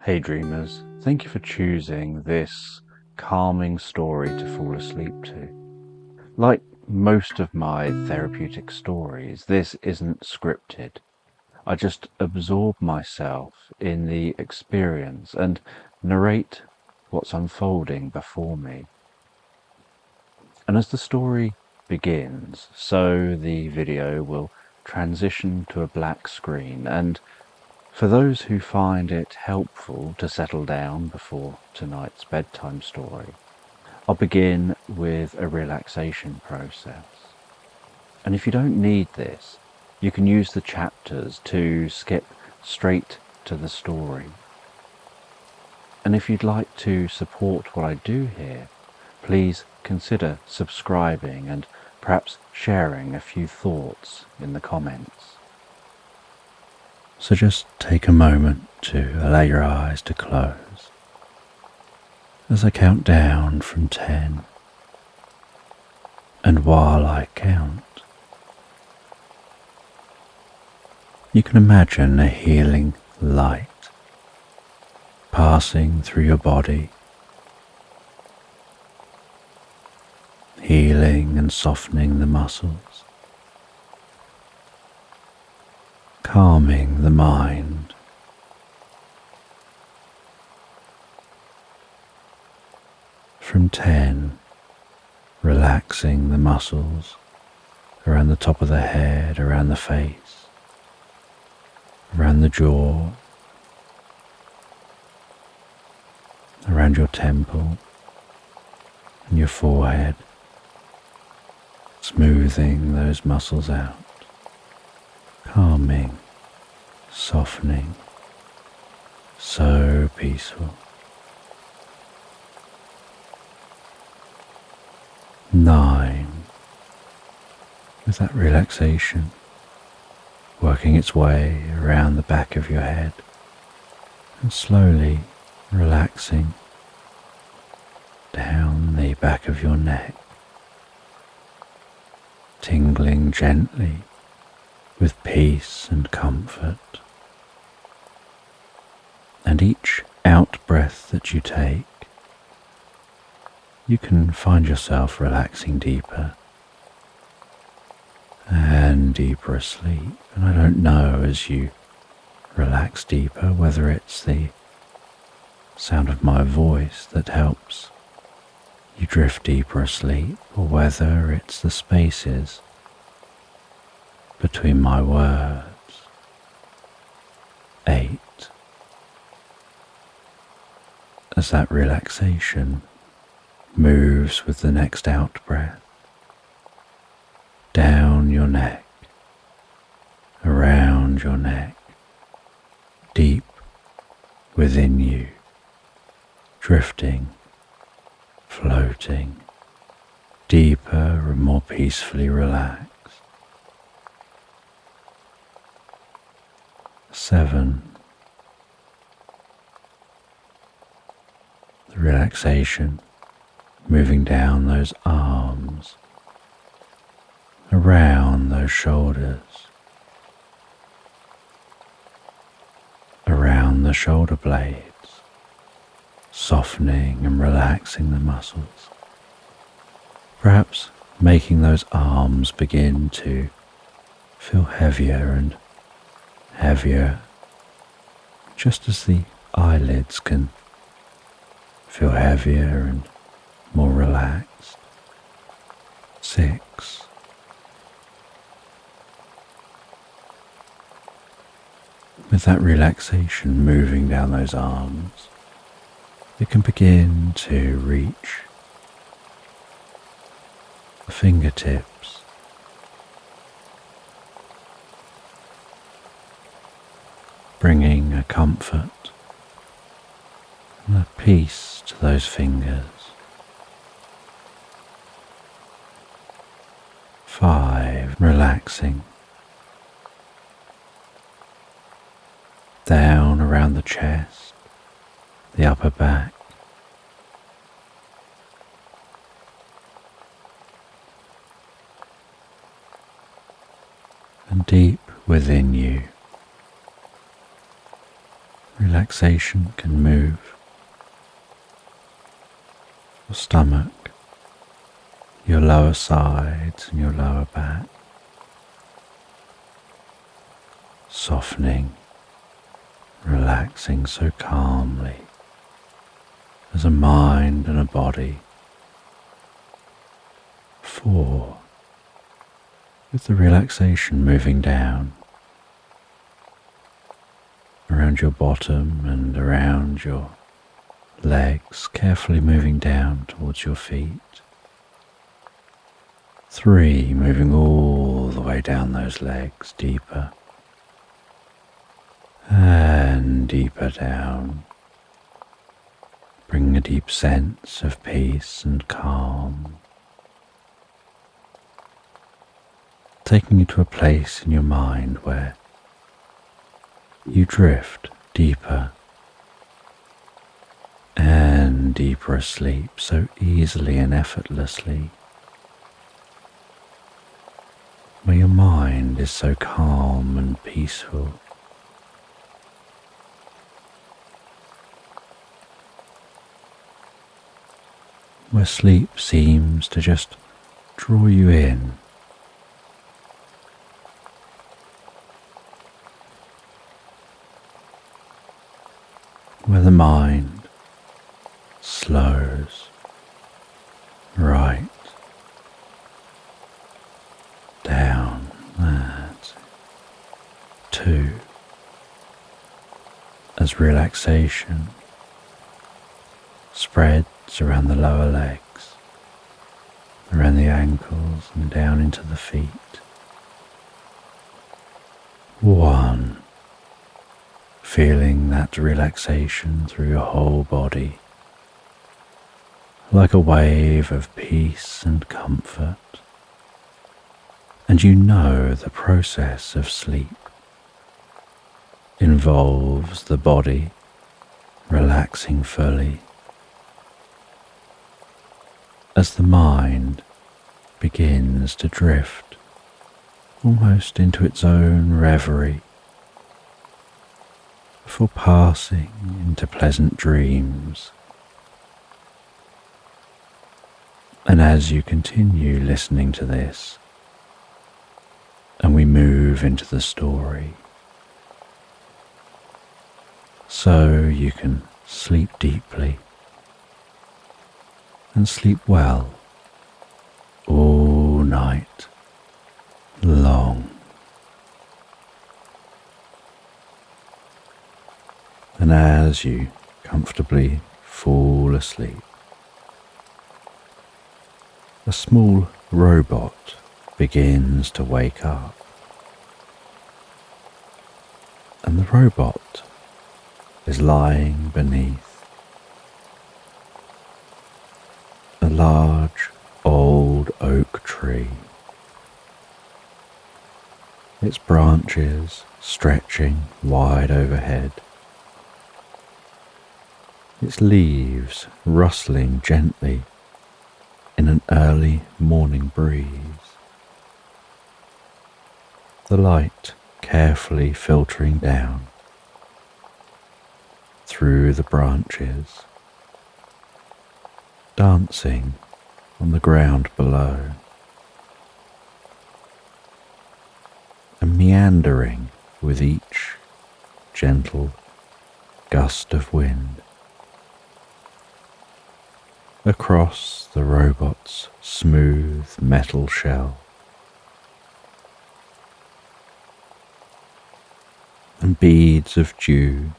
Hey dreamers, thank you for choosing this calming story to fall asleep to. Like most of my therapeutic stories, this isn't scripted. I just absorb myself in the experience and narrate what's unfolding before me. And as the story begins, so the video will transition to a black screen, and for those who find it helpful to settle down before tonight's bedtime story, I'll begin with a relaxation process. And if you don't need this, you can use the chapters to skip straight to the story. And if you'd like to support what I do here, please consider subscribing and perhaps sharing a few thoughts in the comments. So just take a moment to allow your eyes to close as I count down from 10. And while I count, you can imagine a healing light passing through your body, healing and softening the muscles, calming the mind. From 10, relaxing the muscles around the top of the head, around the face, around the jaw, around your temple and your forehead, smoothing those muscles out, calming, softening, so peaceful. 9, with that relaxation working its way around the back of your head and slowly relaxing down the back of your neck, tingling gently with peace and comfort. And each out breath that you take, you can find yourself relaxing deeper and deeper asleep. And I don't know, as you relax deeper, whether it's the sound of my voice that helps you drift deeper asleep, or whether it's the spaces between my words. 8. As that relaxation moves with the next out breath, down your neck, around your neck, deep within you, drifting, floating, deeper and more peacefully relaxed. 7. The relaxation moving down those arms, around those shoulders, around the shoulder blades, softening and relaxing the muscles, perhaps making those arms begin to feel heavier and heavier, just as the eyelids can feel heavier and more relaxed. 6. With that relaxation moving down those arms, you can begin to reach the fingertips, bringing a comfort and a peace to those fingers. 5. Relaxing down around the chest, the upper back, and deep within you, Relaxation can move your stomach, your lower sides and your lower back, softening, relaxing so calmly as a mind and a body. 4, with the relaxation moving down around your bottom and around your legs, carefully moving down towards your feet. 3, moving all the way down those legs, deeper and deeper down, bringing a deep sense of peace and calm, taking you to a place in your mind where you drift deeper and deeper asleep so easily and effortlessly, where your mind is so calm and peaceful. Where sleep seems to just draw you in. Where the mind slows right down. That's 2, as relaxation spreads around the lower legs, around the ankles and down into the feet. 1, feeling that relaxation through your whole body, like a wave of peace and comfort. And you know the process of sleep involves the body relaxing fully, as the mind begins to drift almost into its own reverie, before passing into pleasant dreams. And as you continue listening to this, and we move into the story, so you can sleep deeply and sleep well all night long. And as you comfortably fall asleep, a small robot begins to wake up. And the robot is lying beneath a large old oak tree, its branches stretching wide overhead, its leaves rustling gently in an early morning breeze, the light carefully filtering down through the branches, dancing on the ground below, and meandering with each gentle gust of wind across the robot's smooth metal shell. And beads of dew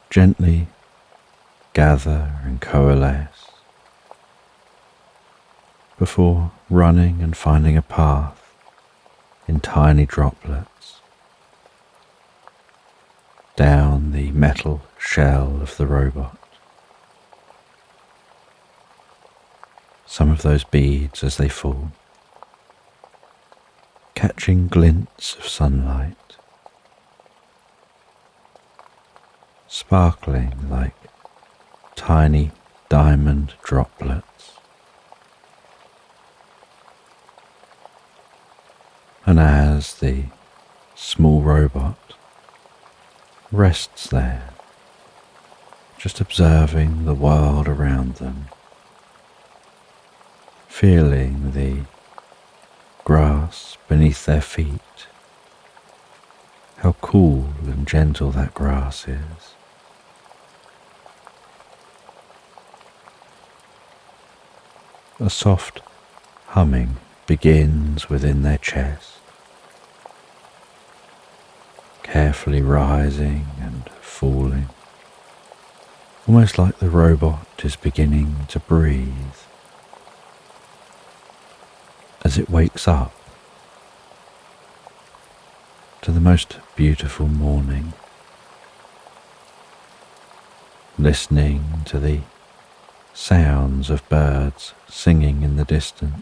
gently gather and coalesce before running and finding a path in tiny droplets down the metal shell of the robot. Some of those beads, as they fall, catching glints of sunlight, sparkling like tiny diamond droplets. And as the small robot rests there, just observing the world around them, feeling the grass beneath their feet, how cool and gentle that grass is. A soft humming begins within their chest, carefully rising and falling, almost like the robot is beginning to breathe as it wakes up to the most beautiful morning, listening to the sounds of birds singing in the distance.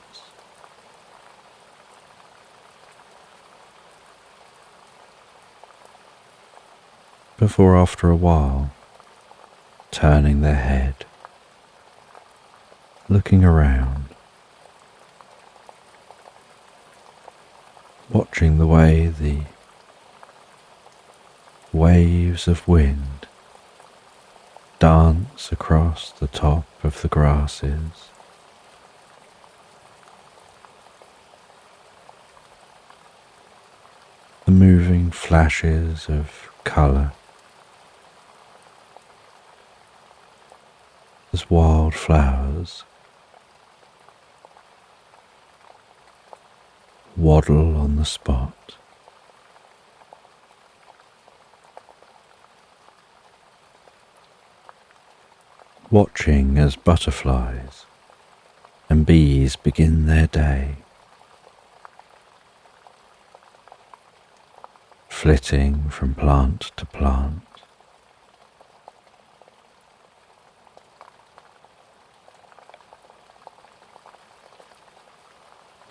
Before, after a while, turning their head, looking around, watching the way the waves of wind dance across the top of the grasses. The moving flashes of colour as wildflowers waddle on the spot. Watching as butterflies and bees begin their day, flitting from plant to plant.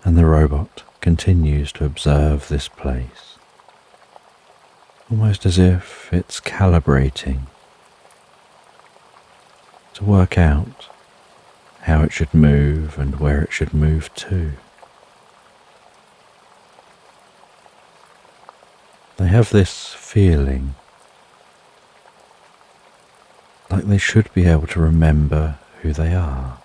And the robot continues to observe this place, almost as if it's calibrating to work out how it should move and where it should move to. They have this feeling like they should be able to remember who they are.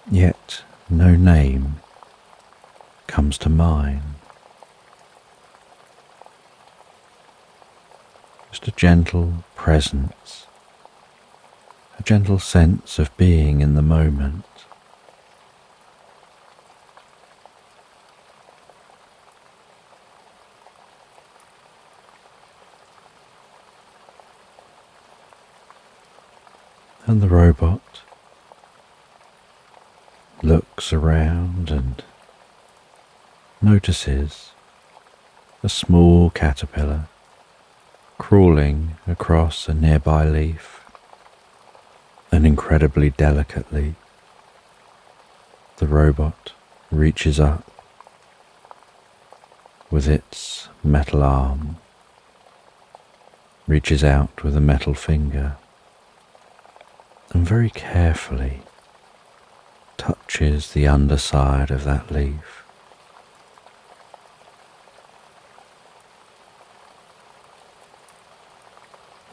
Yet no name comes to mind. Just a gentle presence, a gentle sense of being in the moment. And the robot looks around and notices a small caterpillar crawling across a nearby leaf, and incredibly delicately the robot reaches up with its metal arm, reaches out with a metal finger, and very carefully touches the underside of that leaf.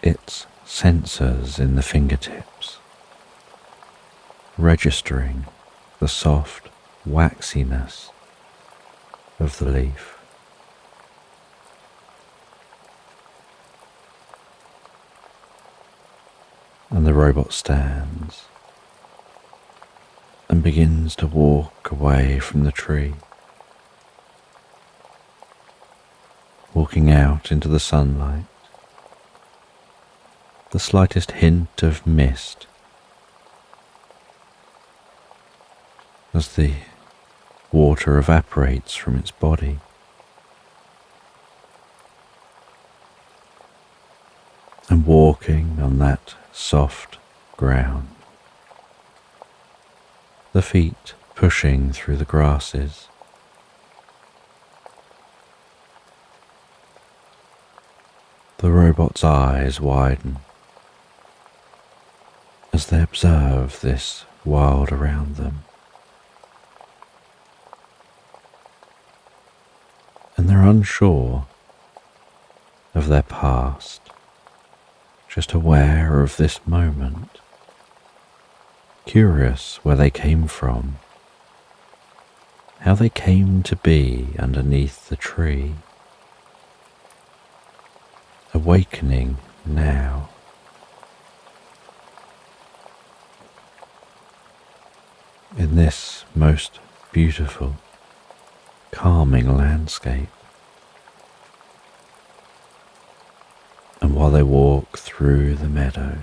Its sensors in the fingertips, registering the soft waxiness of the leaf. And the robot stands and begins to walk away from the tree, walking out into the sunlight. The slightest hint of mist as the water evaporates from its body. And walking on that soft ground, the feet pushing through the grasses. The robot's eyes widen as they observe this world around them. And they're unsure of their past, just aware of this moment, curious where they came from, how they came to be underneath the tree, awakening now. In this most beautiful, calming landscape. And while they walk through the meadow,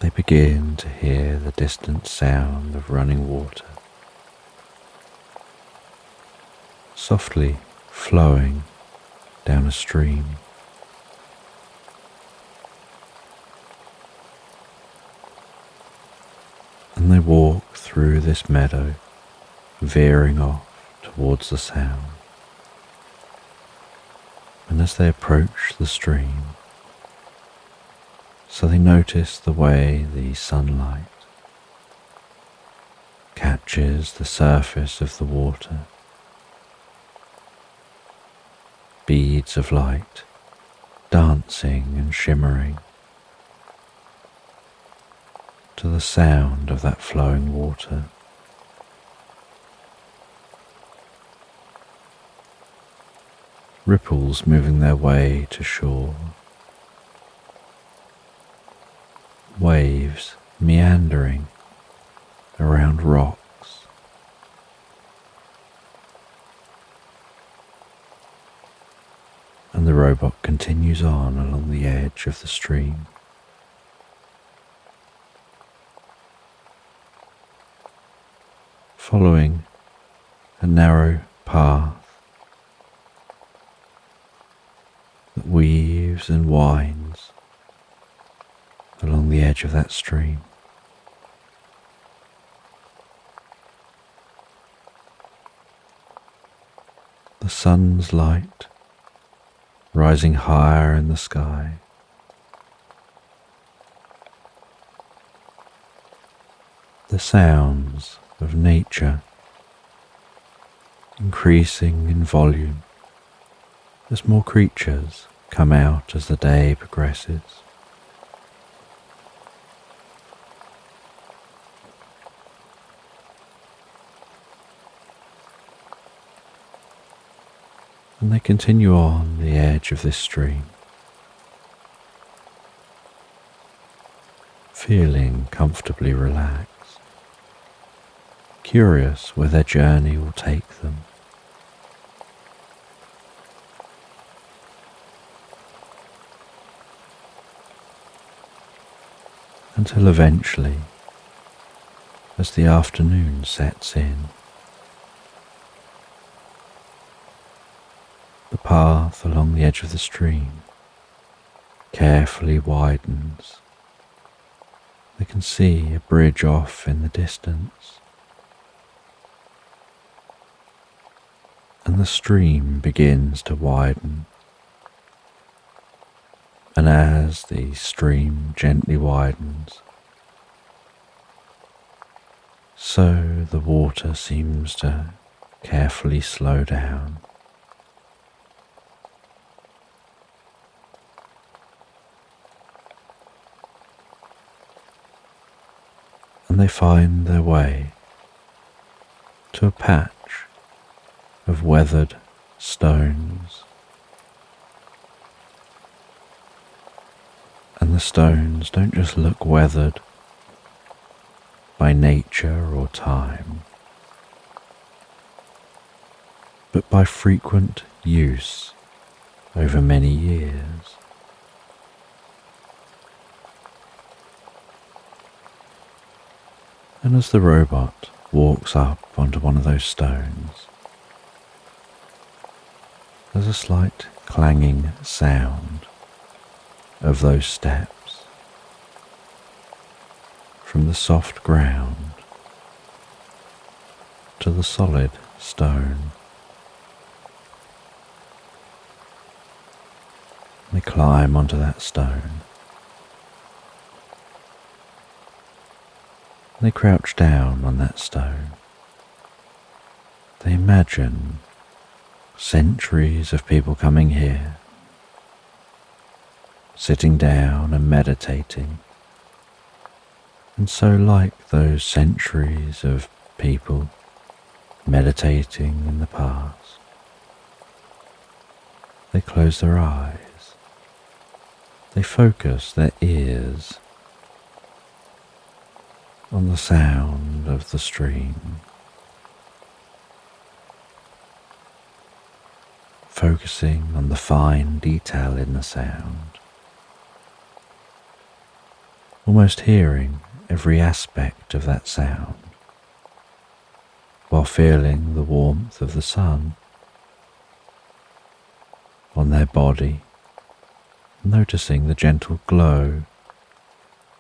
they begin to hear the distant sound of running water, softly flowing down a stream. And they walk through this meadow, veering off towards the sound. And as they approach the stream, so they notice the way the sunlight catches the surface of the water, beads of light dancing and shimmering to the sound of that flowing water. Ripples moving their way to shore, waves meandering around rocks, and the robot continues on along the edge of the stream. Following a narrow path that weaves and winds along the edge of that stream. The sun's light rising higher in the sky, the sounds of nature increasing in volume as more creatures come out as the day progresses. And they continue on the edge of this stream, feeling comfortably relaxed, curious where their journey will take them. Until eventually, as the afternoon sets in, the path along the edge of the stream carefully widens. They can see a bridge off in the distance, and the stream begins to widen. And as the stream gently widens, so the water seems to carefully slow down. And they find their way to a patch of weathered stones. And the stones don't just look weathered by nature or time, but by frequent use over many years. And as the robot walks up onto one of those stones, there's a slight clanging sound of those steps from the soft ground to the solid stone. They climb onto that stone. They crouch down on that stone. They imagine Centuries of people coming here, sitting down and meditating. And so, like those centuries of people meditating in the past, they close their eyes, they focus their ears on the sound of the stream, focusing on the fine detail in the sound, almost hearing every aspect of that sound, while feeling the warmth of the sun on their body, noticing the gentle glow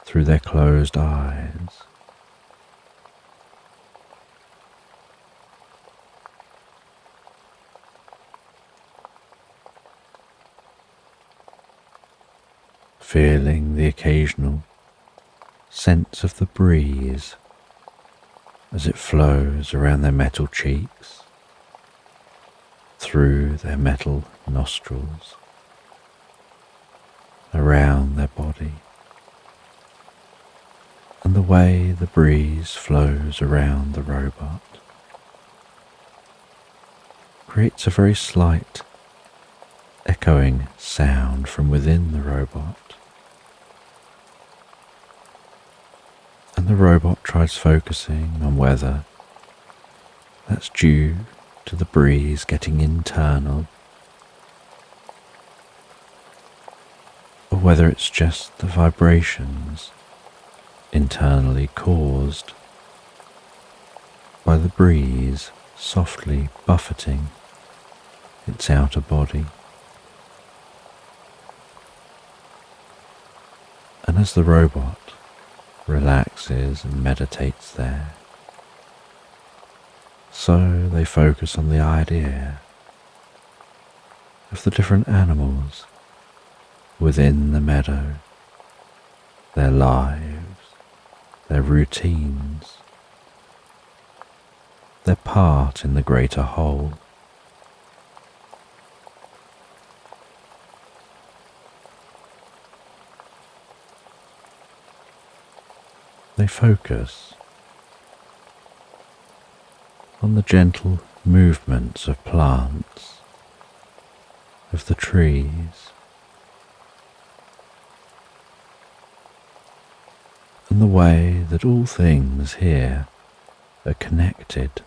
through their closed eyes. Feeling the occasional sense of the breeze as it flows around their metal cheeks, through their metal nostrils, around their body, and the way the breeze flows around the robot creates a very slight echoing sound from within the robot. And the robot tries focusing on whether that's due to the breeze getting internal, or whether it's just the vibrations internally caused by the breeze softly buffeting its outer body. And as the robot relaxes and meditates there, so they focus on the idea of the different animals within the meadow, their lives, their routines, their part in the greater whole. They focus on the gentle movements of plants, of the trees, and the way that all things here are connected.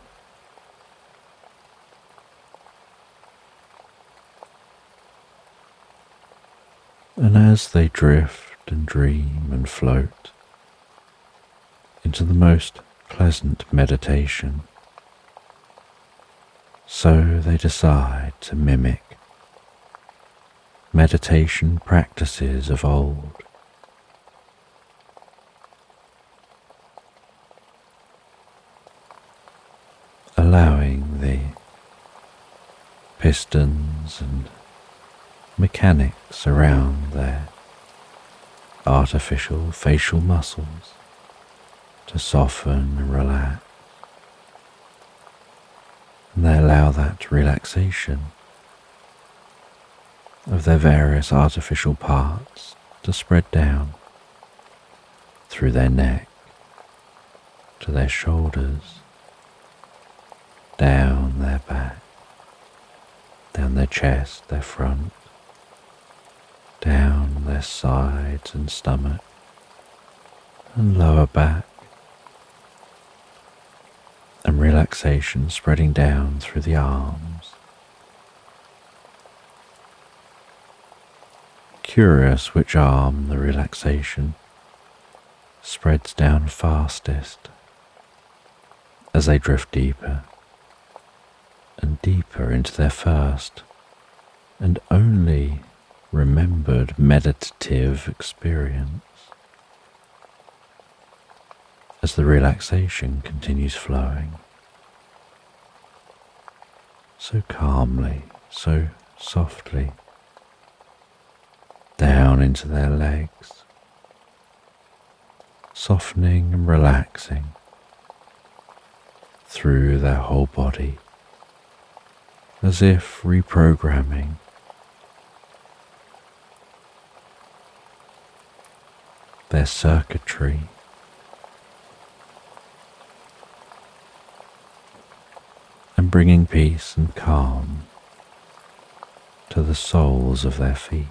And as they drift and dream and float into the most pleasant meditation, so they decide to mimic meditation practices of old. Allowing the pistons and mechanics around their artificial facial muscles to soften and relax, and they allow that relaxation of their various artificial parts to spread down through their neck to their shoulders, down their back, down their chest, their front, down their sides and stomach, and lower back, and relaxation spreading down through the arms. Curious which arm the relaxation spreads down fastest as they drift deeper and deeper into their first and only remembered meditative experience, as the relaxation continues flowing so calmly, so softly, down into their legs, softening and relaxing through their whole body, as if reprogramming their circuitry and bringing peace and calm to the soles of their feet.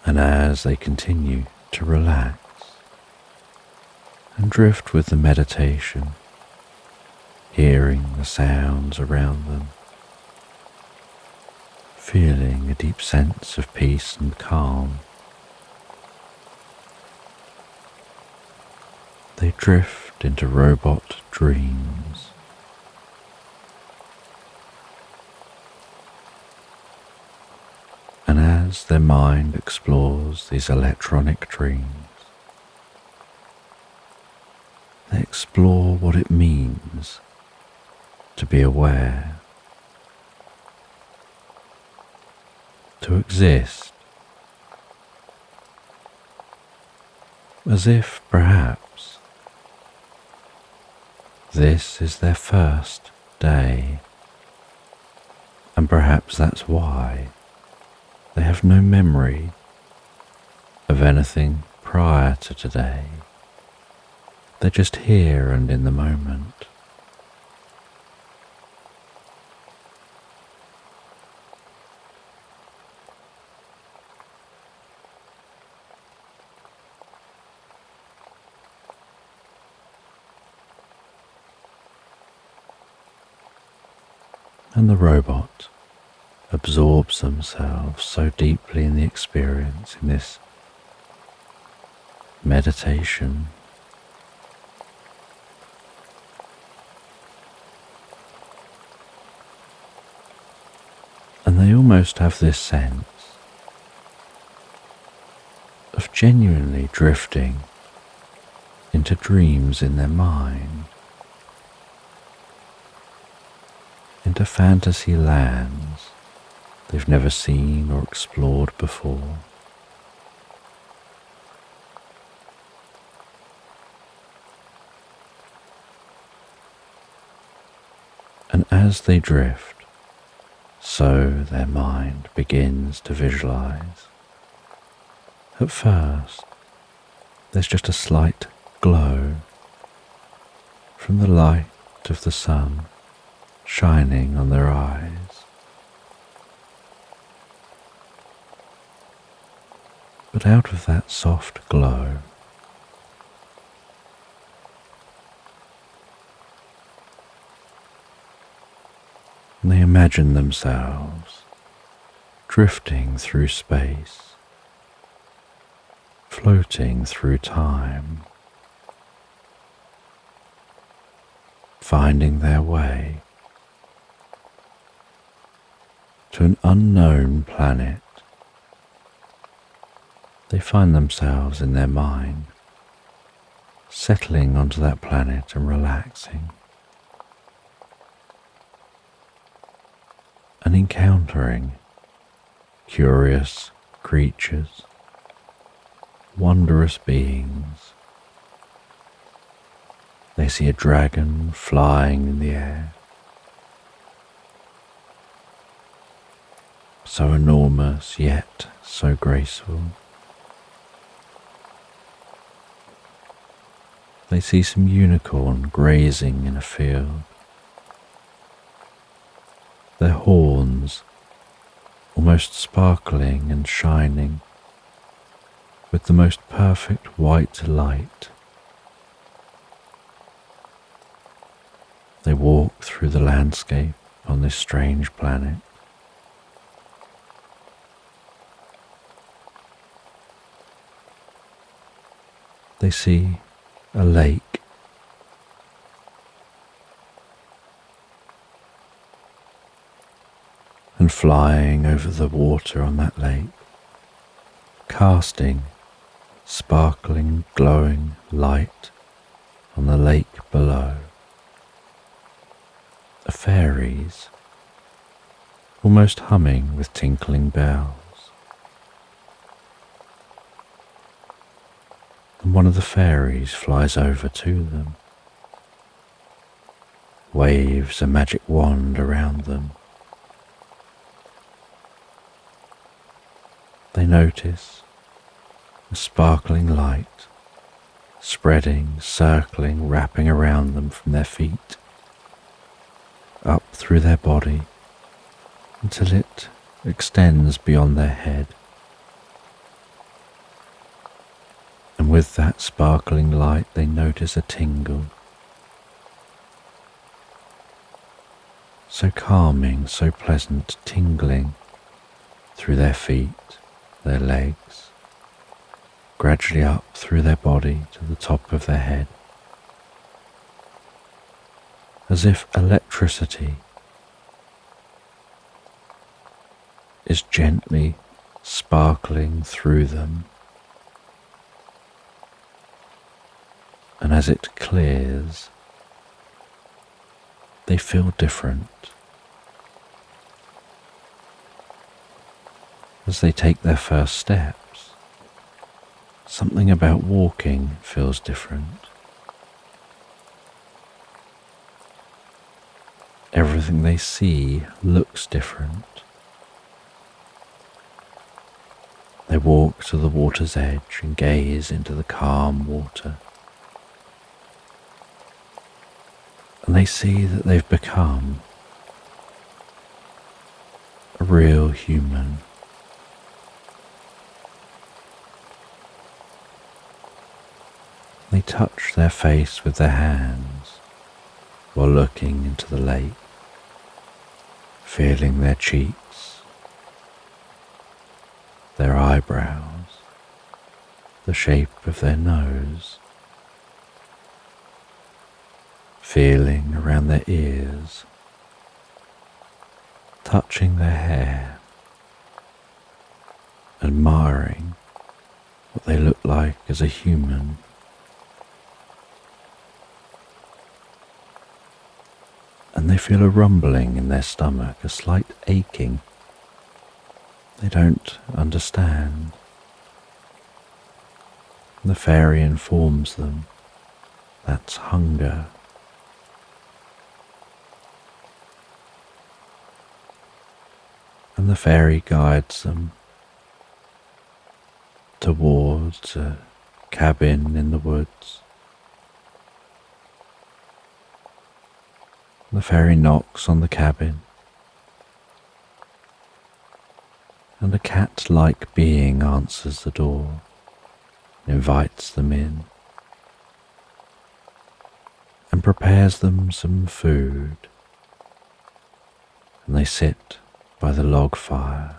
And as they continue to relax and drift with the meditation, hearing the sounds around them, feeling a deep sense of peace and calm, they drift into robot dreams. And as their mind explores these electronic dreams, they explore what it means to be aware, to exist, as if perhaps this is their first day, and perhaps that's why they have no memory of anything prior to today. They're just here and in the moment. And the robot absorbs themselves so deeply in the experience, in this meditation, and they almost have this sense of genuinely drifting into dreams in their mind, into fantasy lands they've never seen or explored before. And as they drift, so their mind begins to visualize. At first, there's just a slight glow from the light of the sun shining on their eyes. But out of that soft glow, they imagine themselves drifting through space, floating through time, finding their way to an unknown planet. They find themselves in their mind, settling onto that planet and relaxing, and encountering curious creatures, wondrous beings. They see a dragon flying in the air, so enormous yet so graceful. They see some unicorn grazing in a field, their horns almost sparkling and shining with the most perfect white light. They walk through the landscape on this strange planet. They see a lake, and flying over the water on that lake, casting sparkling, glowing light on the lake below, are fairies, almost humming with tinkling bells. and one of the fairies flies over to them, waves a magic wand around them. They notice a sparkling light spreading, circling, wrapping around them from their feet, up through their body, until it extends beyond their head. And with that sparkling light they notice a tingle, so calming, so pleasant, tingling through their feet, their legs, gradually up through their body to the top of their head, as if electricity is gently sparkling through them, and as it clears, they feel different. As they take their first steps, something about walking feels different. Everything they see looks different. They walk to the water's edge and gaze into the calm water. And they see that they've become a real human. They touch their face with their hands while looking into the lake, feeling their cheeks, their eyebrows, the shape of their nose, feeling around their ears, touching their hair, admiring what they look like as a human. And they feel a rumbling in their stomach, a slight aching. They don't understand. The fairy informs them that's hunger. And the fairy guides them towards a cabin in the woods. The fairy knocks on the cabin, and a cat-like being answers the door, invites them in, and prepares them some food, and they sit by the log fire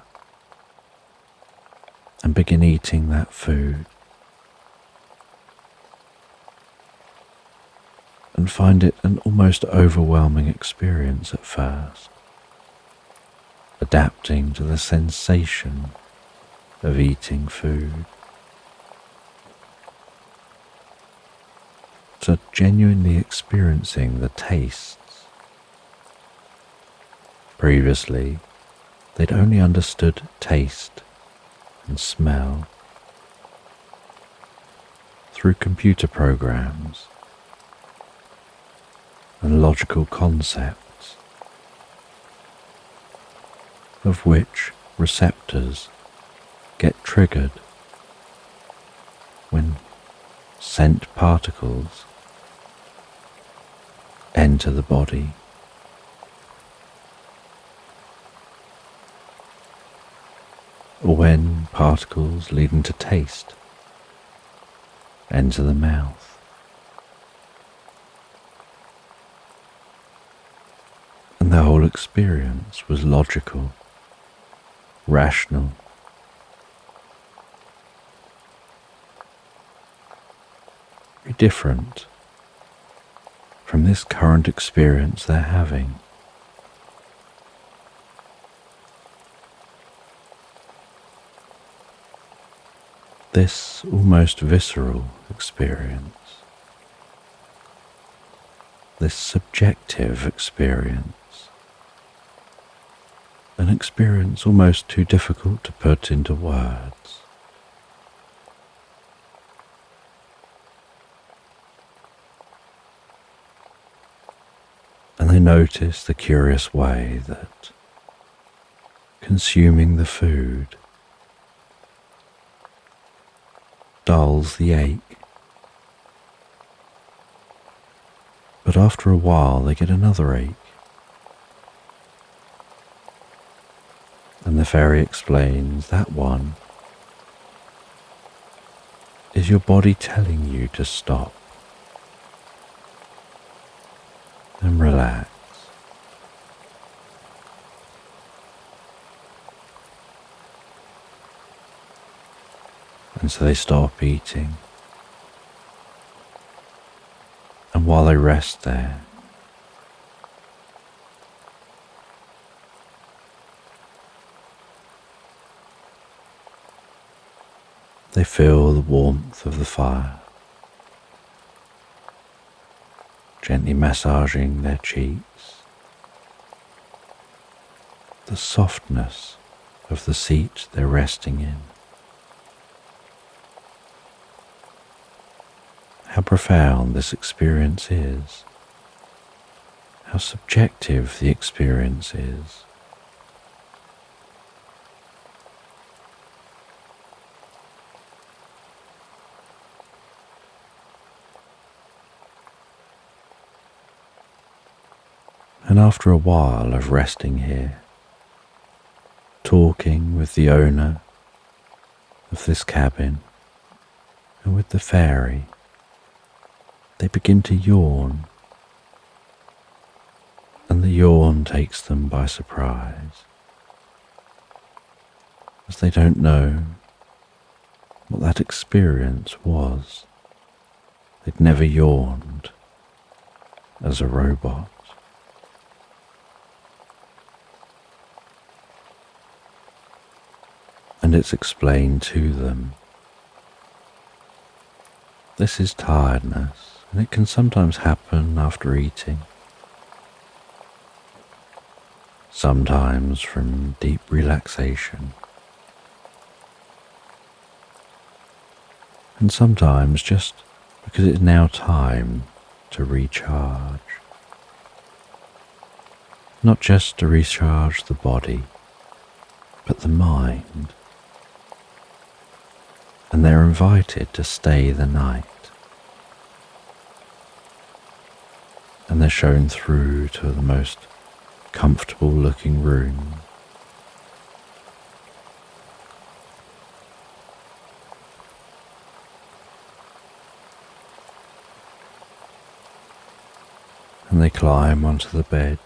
and begin eating that food, and find it an almost overwhelming experience at first, adapting to the sensation of eating food, to genuinely experiencing the tastes. Previously, they'd only understood taste and smell through computer programs and logical concepts, of which receptors get triggered when scent particles enter the body. Or when particles leading to taste enter the mouth. And the whole experience was logical, rational. Very different from this current experience they're having. This almost visceral experience, this subjective experience, an experience almost too difficult to put into words. they notice the curious way that consuming the food dulls the ache. But after a while they get another ache. And the fairy explains that one is your body telling you to stop and relax. And so they stop eating. And while they rest there, they feel the warmth of the fire, gently massaging their cheeks, the softness of the seat they're resting in. How profound this experience is, how subjective the experience is. And after a while of resting here, talking with the owner of this cabin and with the fairy, they begin to yawn, and the yawn takes them by surprise, as they don't know what that experience was. They'd never yawned as a robot. And it's explained to them. This is tiredness, and it can sometimes happen after eating. Sometimes from deep relaxation. And sometimes just because it's now time to recharge. Not just to recharge the body, but the mind. And they're invited to stay the night. And they're shown through to the most comfortable looking room. And they climb onto the bed,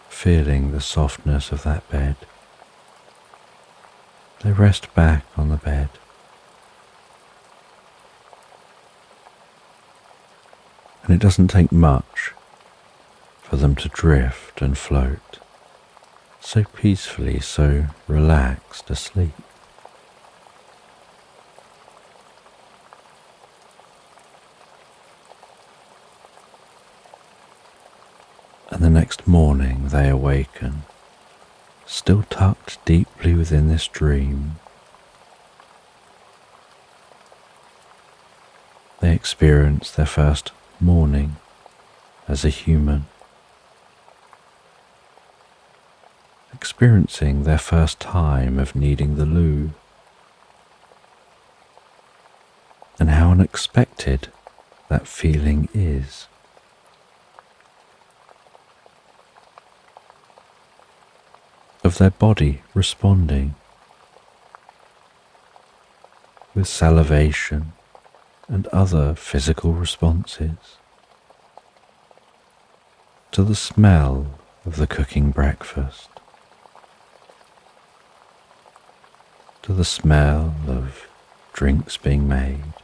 feeling the softness of that bed. They rest back on the bed. And it doesn't take much for them to drift and float so peacefully, so relaxed asleep. And the next morning they awaken, still tucked deeply within this dream. They experience their first morning as a human, experiencing their first time of needing the loo, and how unexpected that feeling is. Of their body responding with salivation and other physical responses to the smell of the cooking breakfast, to the smell of drinks being made,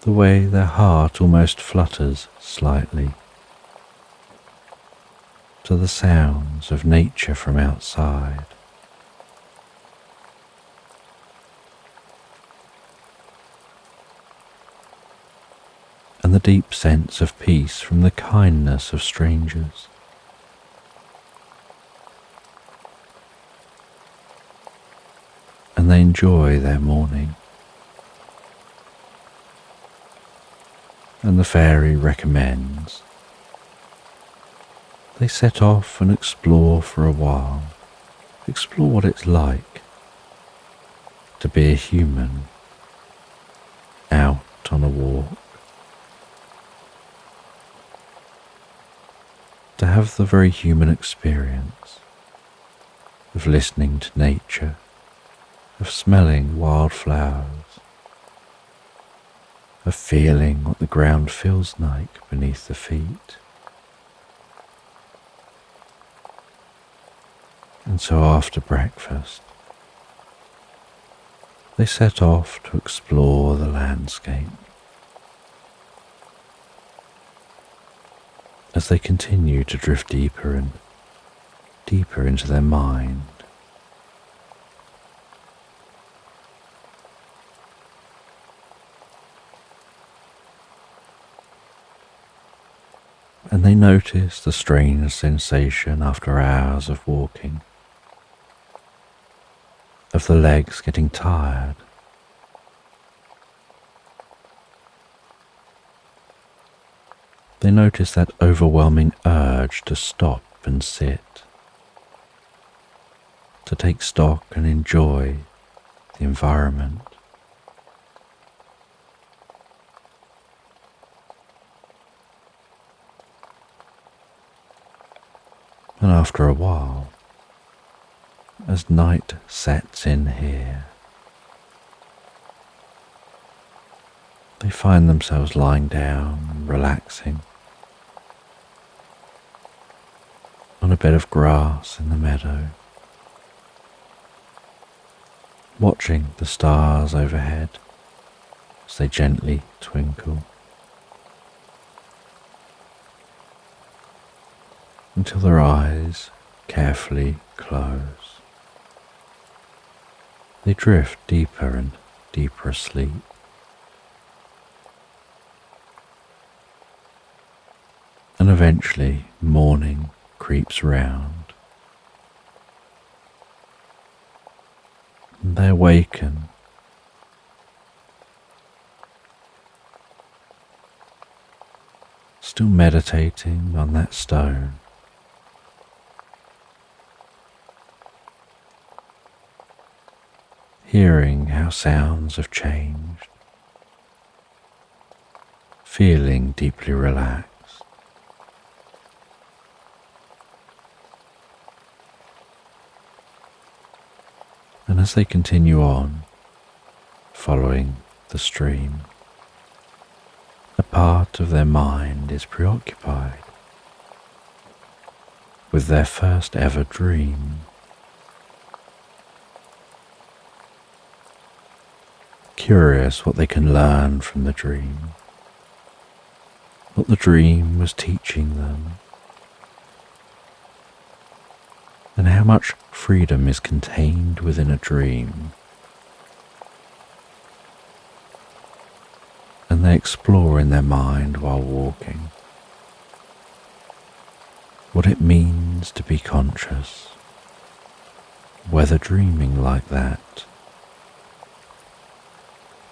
the way their heart almost flutters slightly, to the sounds of nature from outside. And the deep sense of peace from the kindness of strangers. And they enjoy their morning. and the fairy recommends they set off and explore for a while. Explore what it's like to be a human out on a walk, to have the very human experience of listening to nature, of smelling wildflowers, of feeling what the ground feels like beneath the feet. And so after breakfast, they set off to explore the landscape. As they continue to drift deeper and deeper into their mind, and they notice the strange sensation after hours of walking, of the legs getting tired. They notice that overwhelming urge to stop and sit, to take stock and enjoy the environment. And after a while, as night sets in here, they find themselves lying down and relaxing on a bed of grass in the meadow, watching the stars overhead as they gently twinkle, until their eyes carefully close. They drift deeper and deeper asleep. And eventually morning creeps round, and they awaken, still meditating on that stone, hearing how sounds have changed, feeling deeply relaxed. And as they continue on, following the stream, a part of their mind is preoccupied with their first ever dream. Curious what they can learn from the dream, what the dream was teaching them, and how much freedom is contained within a dream. And they explore in their mind while walking what it means to be conscious, whether dreaming like that,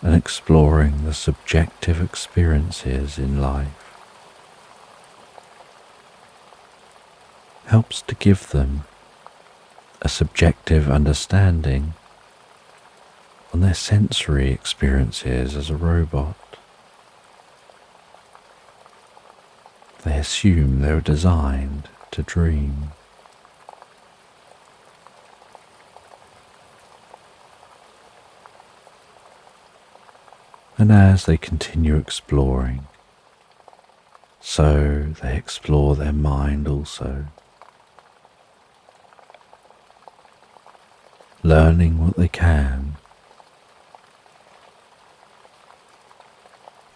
and exploring the subjective experiences in life helps to give them a subjective understanding on their sensory experiences as a robot. They assume they were designed to dream. And as they continue exploring, so they explore their mind also, learning what they can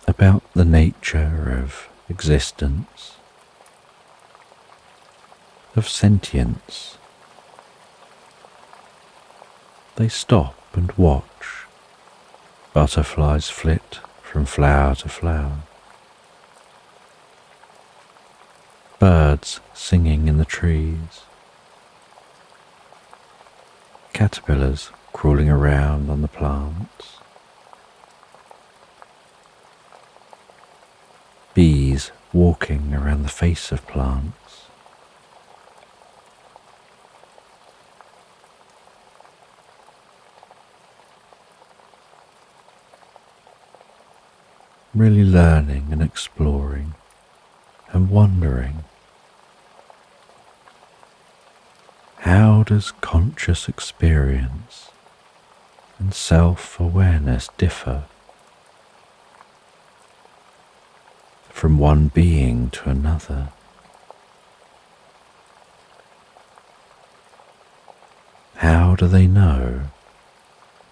about the nature of existence, of sentience. They stop and watch butterflies flit from flower to flower, birds singing in the trees, caterpillars crawling around on the plants, bees walking around the face of plants. Really learning and exploring and wondering, how does conscious experience and self-awareness differ from one being to another? How do they know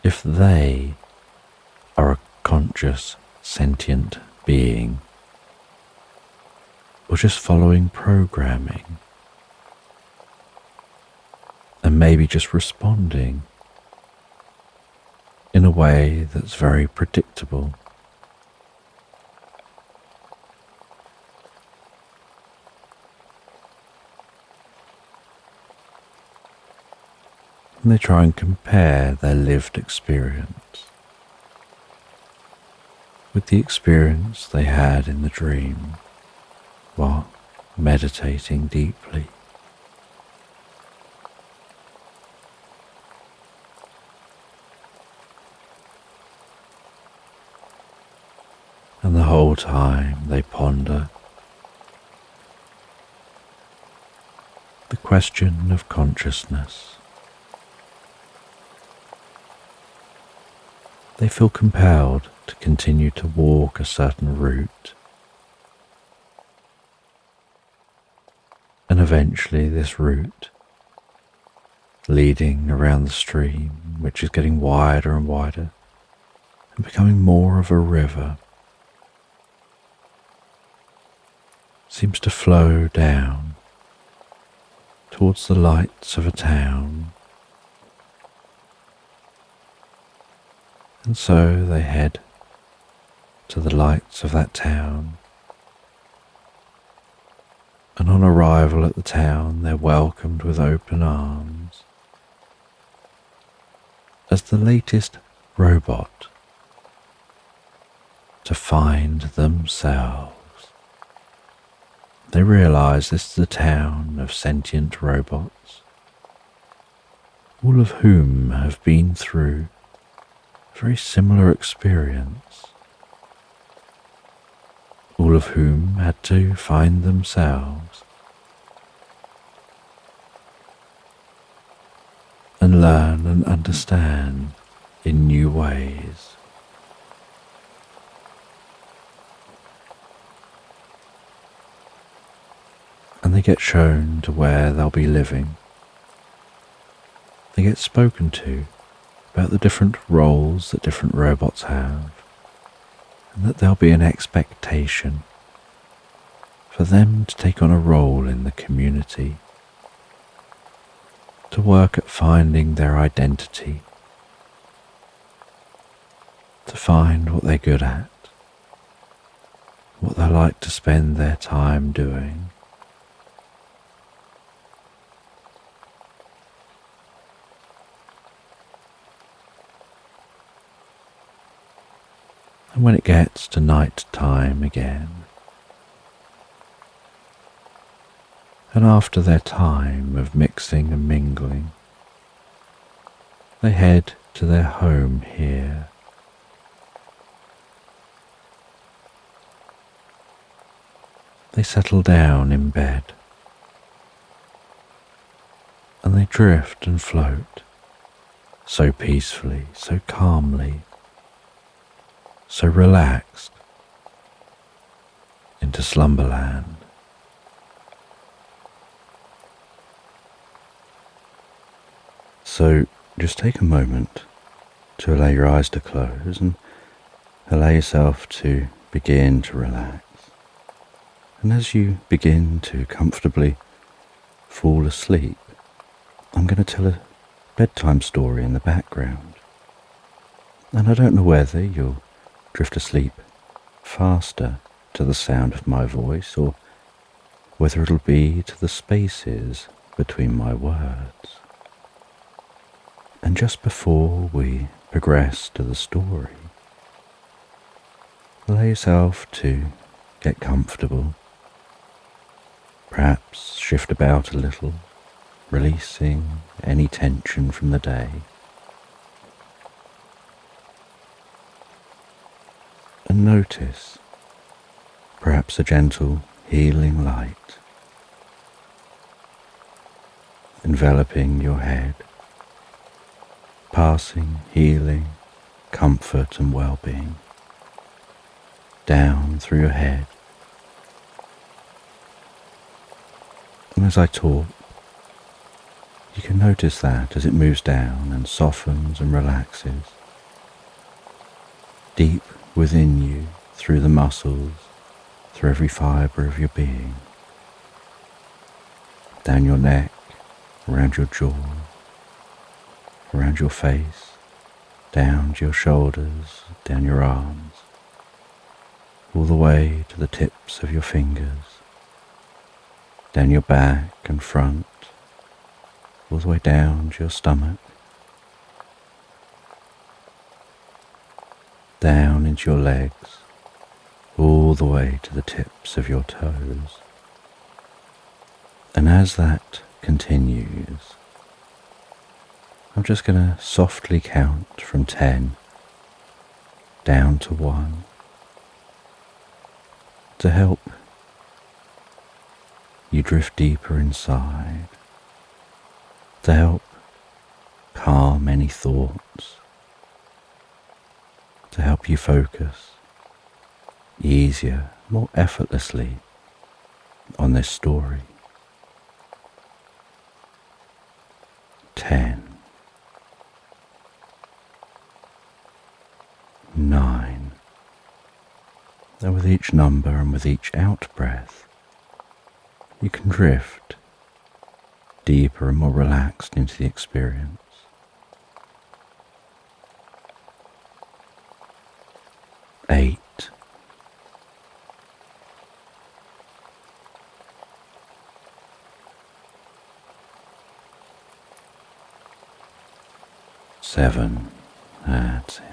if they are a conscious, sentient being, or just following programming and maybe just responding in a way that's very predictable? And they try and compare their lived experience with the experience they had in the dream while meditating deeply. And the whole time they ponder the question of consciousness. They feel compelled to continue to walk a certain route, and eventually this route, leading around the stream, which is getting wider and wider and becoming more of a river, seems to flow down towards the lights of a town. And so they head to the lights of that town, and on arrival at the town they're welcomed with open arms as the latest robot to find themselves. They realize this is a town of sentient robots, all of whom have been through a very similar experience, all of whom had to find themselves and learn and understand in new ways. And they get shown to where they'll be living. They get spoken to about the different roles that different robots have, and that there'll be an expectation for them to take on a role in the community, to work at finding their identity, to find what they're good at, what they like to spend their time doing. And when it gets to night time again, and after their time of mixing and mingling, they head to their home here. They settle down in bed, and they drift and float so peacefully, so calmly, so relaxed into Slumberland. So just take a moment to allow your eyes to close and allow yourself to begin to relax. And as you begin to comfortably fall asleep, I'm going to tell a bedtime story in the background. And I don't know whether you'll drift asleep faster to the sound of my voice, or whether it'll be to the spaces between my words. And just before we progress to the story, allow yourself to Get comfortable. Perhaps shift about a little, releasing any tension from the day. And notice perhaps a gentle healing light enveloping your head, passing healing, comfort and well-being down through your head. And as I talk, you can notice that as it moves down and softens and relaxes, deep within you, through the muscles, through every fibre of your being, down your neck, around your jaw, around your face, down to your shoulders, down your arms, all the way to the tips of your fingers, down your back and front, all the way down to your stomach, down into your legs, all the way to the tips of your toes. And as that continues, I'm just going to softly count from 10 down to 1 to help you drift deeper inside, to help calm any thoughts, to help you focus easier, more effortlessly on this story. 10, 9, and with each number and with each out-breath, you can drift deeper and more relaxed into the experience. 8, 7, that's it.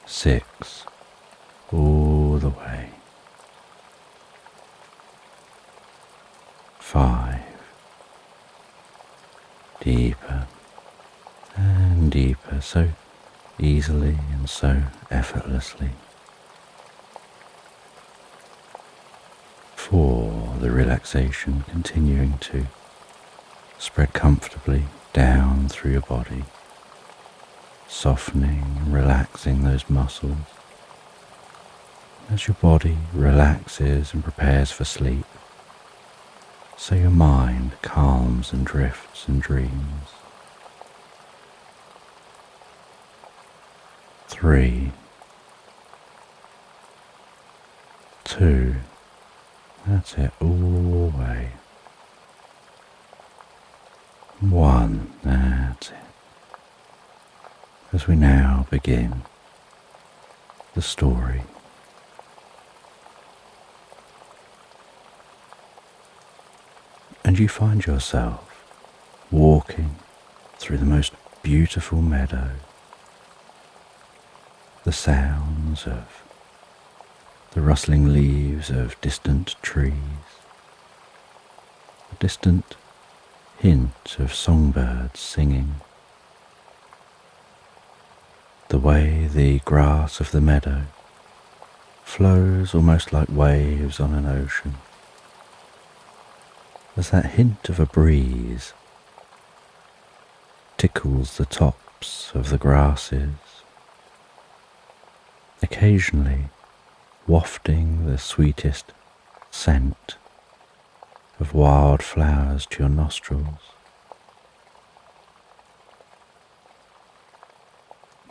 6, all the way. 5, deeper and deeper, so easily and so effortlessly. 4, the relaxation continuing to spread comfortably down through your body, softening and relaxing those muscles. As your body relaxes and prepares for sleep, so your mind calms and drifts and dreams. 3, 2, that's it, all the way. 1, that's it. As we now begin the story. And you find yourself walking through the most beautiful meadow. The sounds of the rustling leaves of distant trees, a distant hint of songbirds singing, the way the grass of the meadow flows almost like waves on an ocean, as that hint of a breeze tickles the tops of the grasses, occasionally wafting the sweetest scent of wild flowers to your nostrils.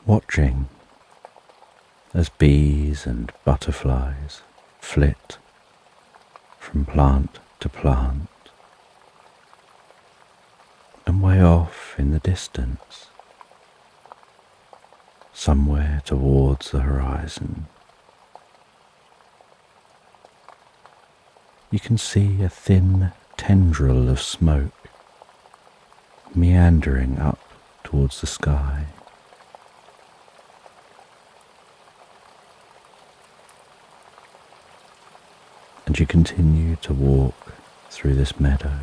Watching as bees and butterflies flit from plant to plant, and way off in the distance, somewhere towards the horizon, you can see a thin tendril of smoke meandering up towards the sky. and you continue to walk through this meadow.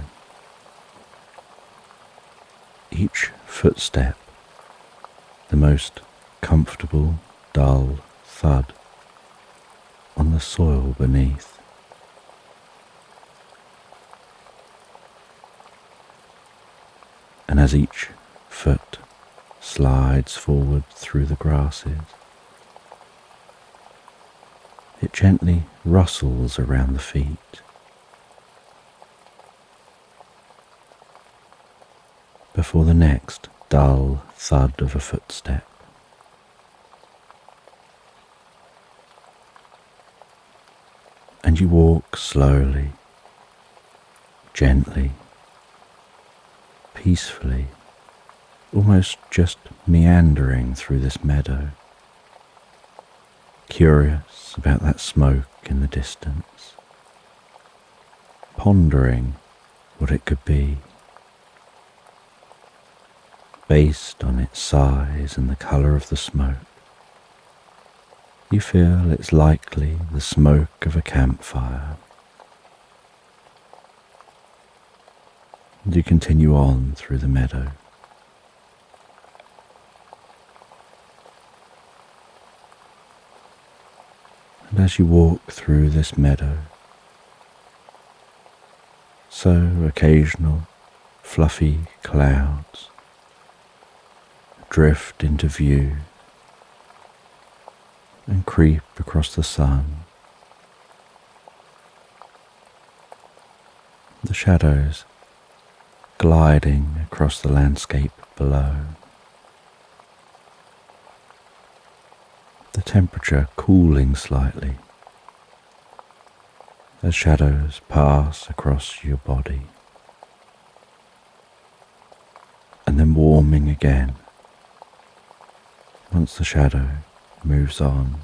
Each footstep, the most comfortable, dull thud on the soil beneath. And as each foot slides forward through the grasses, it gently rustles around the feet. Before the next dull thud of a footstep. And you walk slowly, gently, peacefully, almost just meandering through this meadow, curious about that smoke in the distance, pondering what it could be, based on its size and the colour of the smoke. You feel it's likely the smoke of a campfire. And you continue on through the meadow. And as you walk through this meadow, so occasional fluffy clouds drift into view and creep across the sun. The shadows gliding across the landscape below. The temperature cooling slightly as shadows pass across your body, and then warming again once the shadow moves on.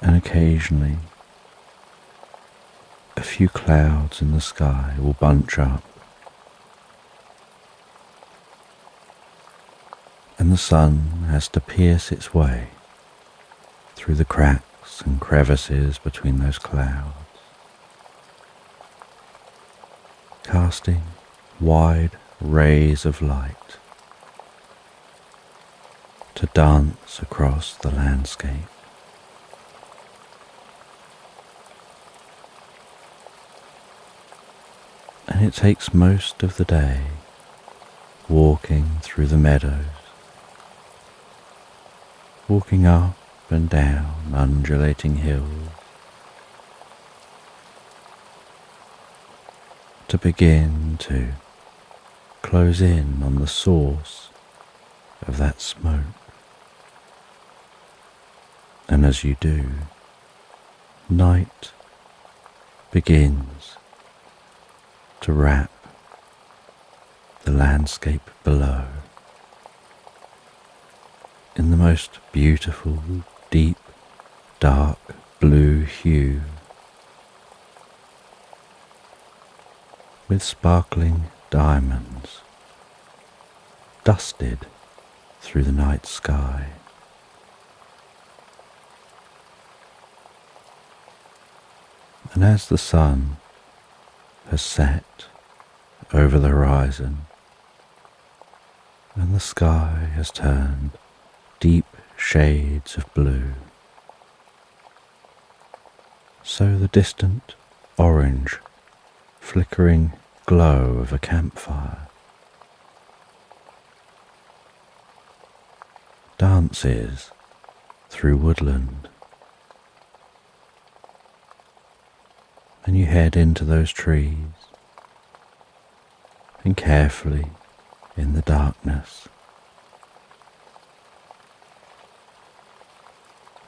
And occasionally a few clouds in the sky will bunch up, and the sun has to pierce its way through the cracks and crevices between those clouds, casting wide rays of light to dance across the landscape. And it takes most of the day walking through the meadows, walking up and down undulating hills, to begin to close in on the source of that smoke. And as you do, night begins to wrap the landscape below in the most beautiful, deep, dark blue hue, with sparkling diamonds dusted through the night sky. And as the sun has set over the horizon and the sky has turned deep shades of blue, so the distant orange flickering glow of a campfire dances through woodland, and you head into those trees, and carefully in the darkness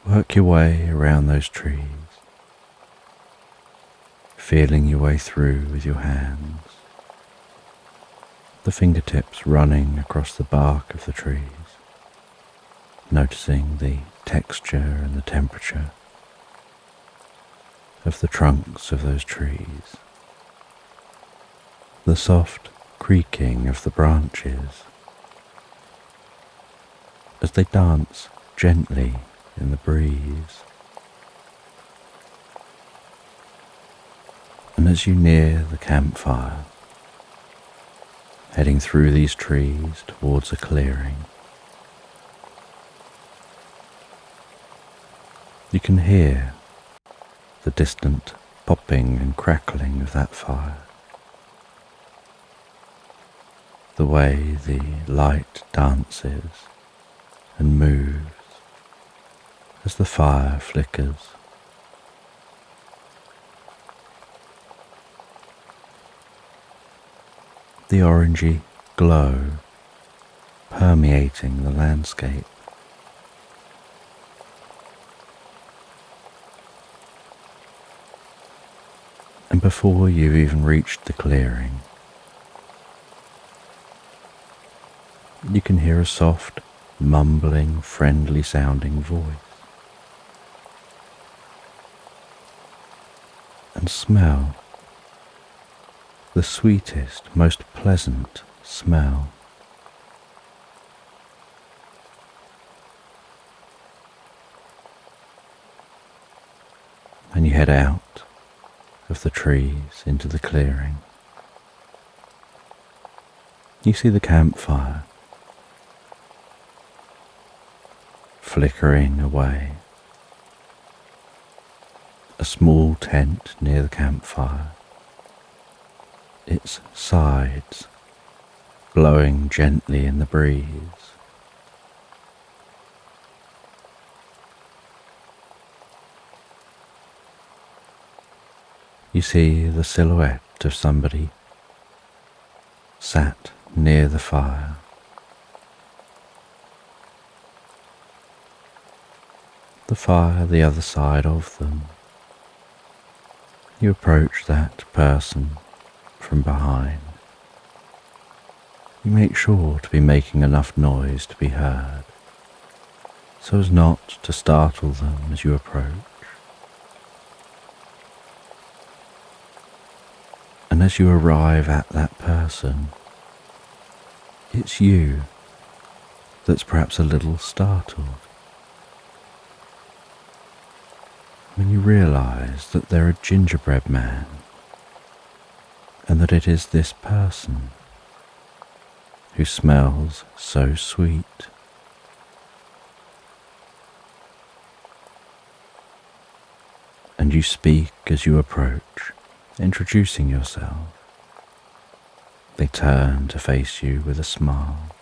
work your way around those trees, feeling your way through with your hands, the fingertips running across the bark of the trees, noticing the texture and the temperature of the trunks of those trees, the soft creaking of the branches, as they dance gently in the breeze. And as you near the campfire, heading through these trees towards a clearing, you can hear the distant popping and crackling of that fire, the way the light dances and moves as the fire flickers. The orangey glow permeating the landscape. And before you've even reached the clearing, you can hear a soft, mumbling, friendly sounding voice, and smell the sweetest, most pleasant smell. And you head out of the trees into the clearing. You see the campfire flickering away. A small tent near the campfire, its sides blowing gently in the breeze. You see the silhouette of somebody sat near the fire. The fire the other side of them. You approach that person from behind. You make sure to be making enough noise to be heard, so as not to startle them as you approach. And as you arrive at that person, it's you that's perhaps a little startled when you realize that they're a gingerbread man, and that it is this person who smells so sweet. And you speak as you approach, introducing yourself. They turn to face you with a smile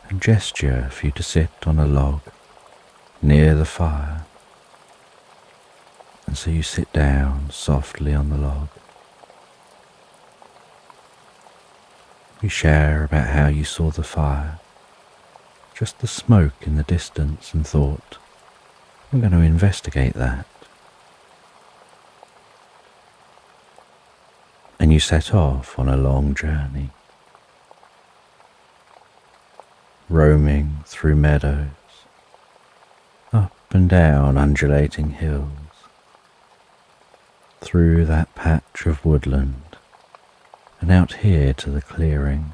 and gesture for you to sit on a log near the fire. And so you sit down softly on the log. You share about how you saw the fire, just the smoke in the distance, and thought, I'm going to investigate that. And you set off on a long journey, roaming through meadows, up and down undulating hills, through that patch of woodland, and out here to the clearing.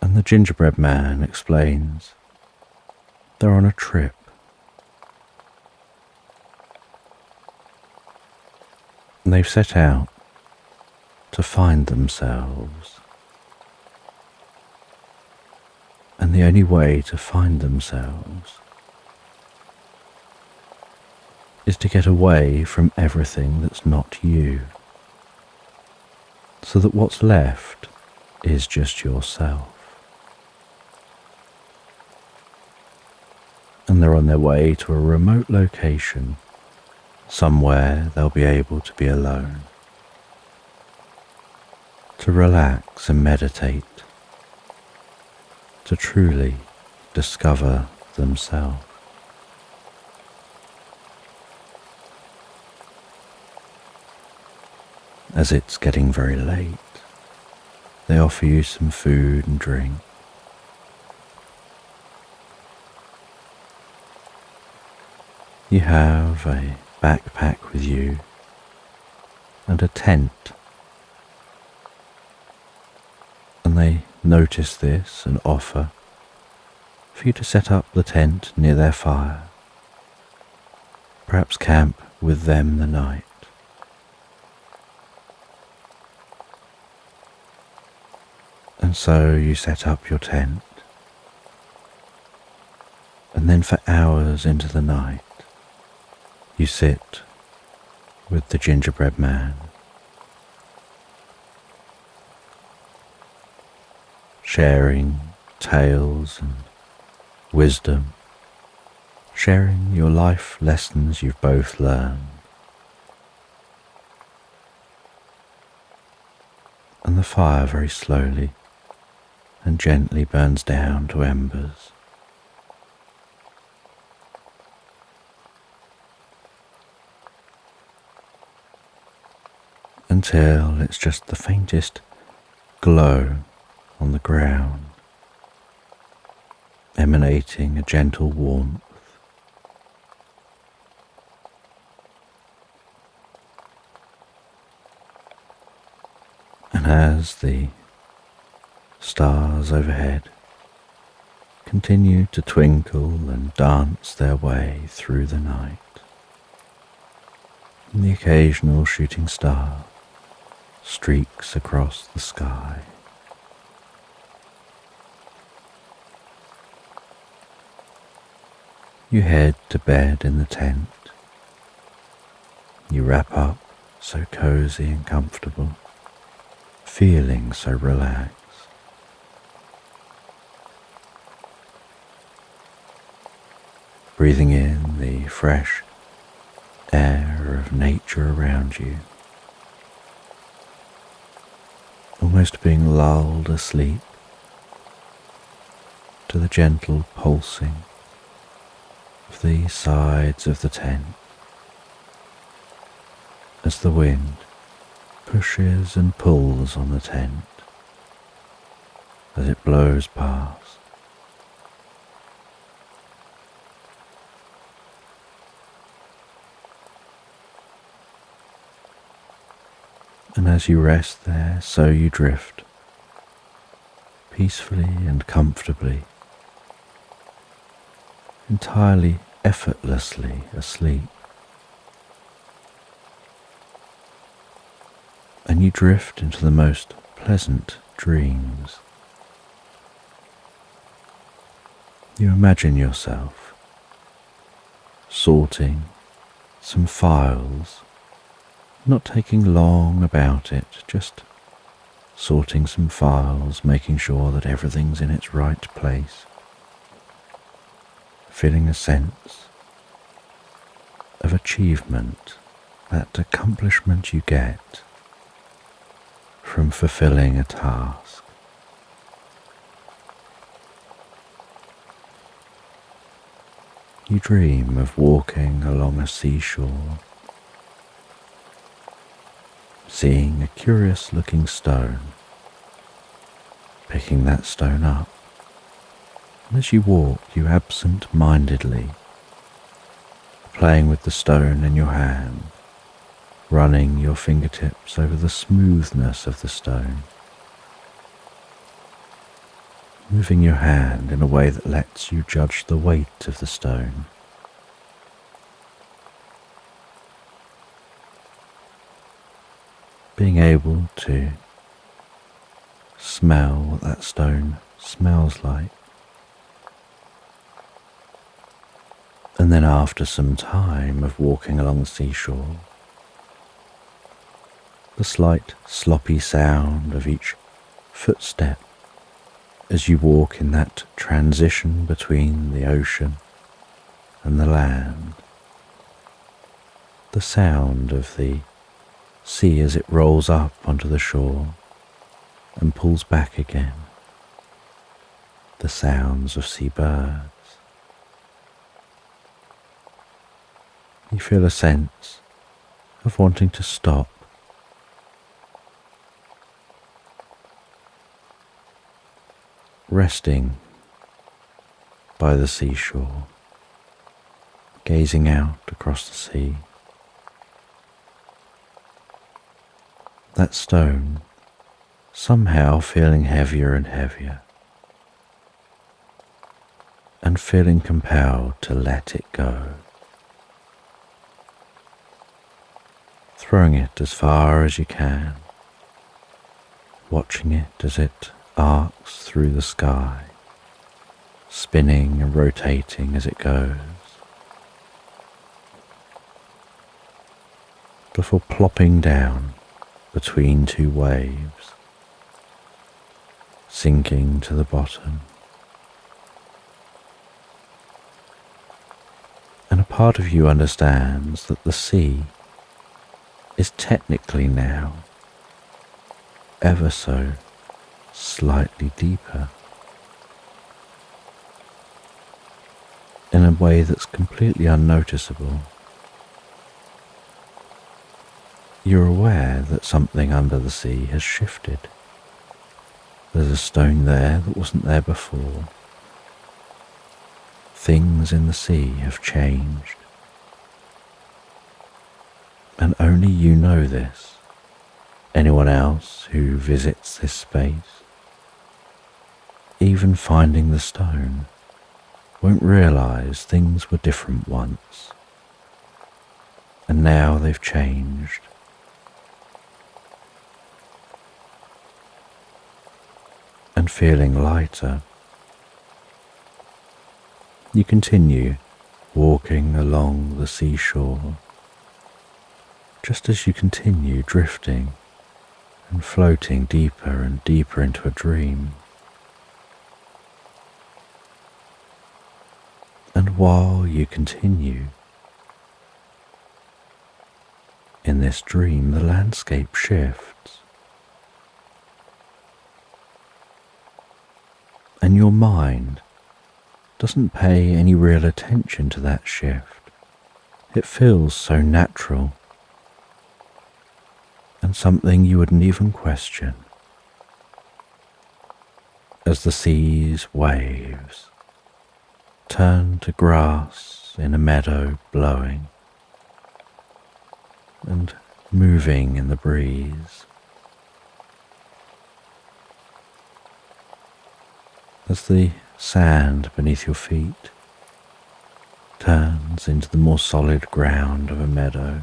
And the gingerbread man explains they're on a trip. And they've set out to find themselves. And the only way to find themselves is to get away from everything that's not you, so that what's left is just yourself. And they're on their way to a remote location, somewhere they'll be able to be alone, to relax and meditate, to truly discover themselves. As it's getting very late, they offer you some food and drink. You have a backpack with you and a tent they notice this and offer for you to set up the tent near their fire, perhaps camp with them the night. And so you set up your tent, and then for hours into the night you sit with the gingerbread man, sharing tales and wisdom, sharing your life lessons you've both learned. And the fire very slowly and gently burns down to embers. Until it's just the faintest glow on the ground, emanating a gentle warmth. And as the stars overhead continue to twinkle and dance their way through the night, and the occasional shooting star streaks across the sky, you head to bed in the tent. You wrap up so cozy and comfortable, feeling so relaxed. Breathing in the fresh air of nature around you, almost being lulled asleep to the gentle pulsing of the sides of the tent as the wind pushes and pulls on the tent as it blows past. And as you rest there, so you drift peacefully and comfortably, entirely effortlessly asleep. And you drift into the most pleasant dreams. You imagine yourself sorting some files, not taking long about it, just sorting some files, making sure that everything's in its right place, feeling a sense of achievement, that accomplishment you get from fulfilling a task. You dream of walking along a seashore, seeing a curious-looking stone, picking that stone up, and as you walk, you absent-mindedly, playing with the stone in your hand, running your fingertips over the smoothness of the stone, moving your hand in a way that lets you judge the weight of the stone. Being able to smell what that stone smells like. And then after some time of walking along the seashore, the slight sloppy sound of each footstep as you walk in that transition between the ocean and the land, the sound of the sea as it rolls up onto the shore and pulls back again, the sounds of seabirds. You feel a sense of wanting to stop, resting by the seashore, gazing out across the sea. That stone somehow feeling heavier and heavier, and feeling compelled to let it go, throwing it as far as you can, watching it as it arcs through the sky, spinning and rotating as it goes, before plopping down between two waves, sinking to the bottom. And a part of you understands that the sea is technically now ever so slightly deeper, in a way that's completely unnoticeable. You're aware that something under the sea has shifted. There's a stone there that wasn't there before. Things in the sea have changed. And only you know this. Anyone else who visits this space, even finding the stone, won't realize things were different once. And now they've changed. And feeling lighter, you continue walking along the seashore, just as you continue drifting and floating deeper and deeper into a dream. And while you continue in this dream, the landscape shifts. And your mind doesn't pay any real attention to that shift. It feels so natural, and something you wouldn't even question, as the sea's waves turn to grass in a meadow blowing and moving in the breeze. As the sand beneath your feet turns into the more solid ground of a meadow,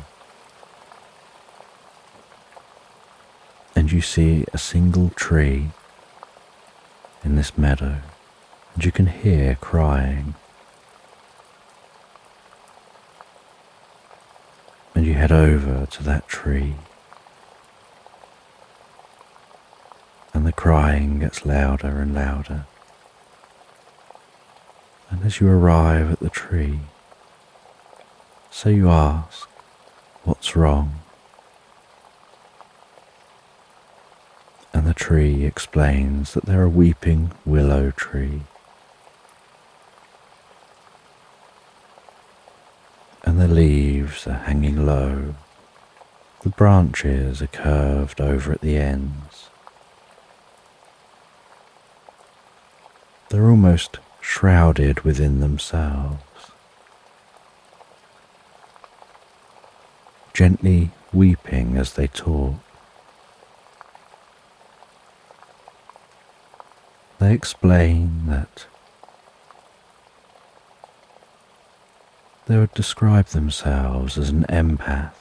and you see a single tree in this meadow, and you can hear crying, and you head over to that tree, and the crying gets louder and louder. And as you arrive at the tree, so you ask, "What's wrong?" And the tree explains that they're a weeping willow tree, and the leaves are hanging low, the branches are curved over at the ends. They're almost shrouded within themselves, gently weeping as they talk. They explain that they would describe themselves as an empath.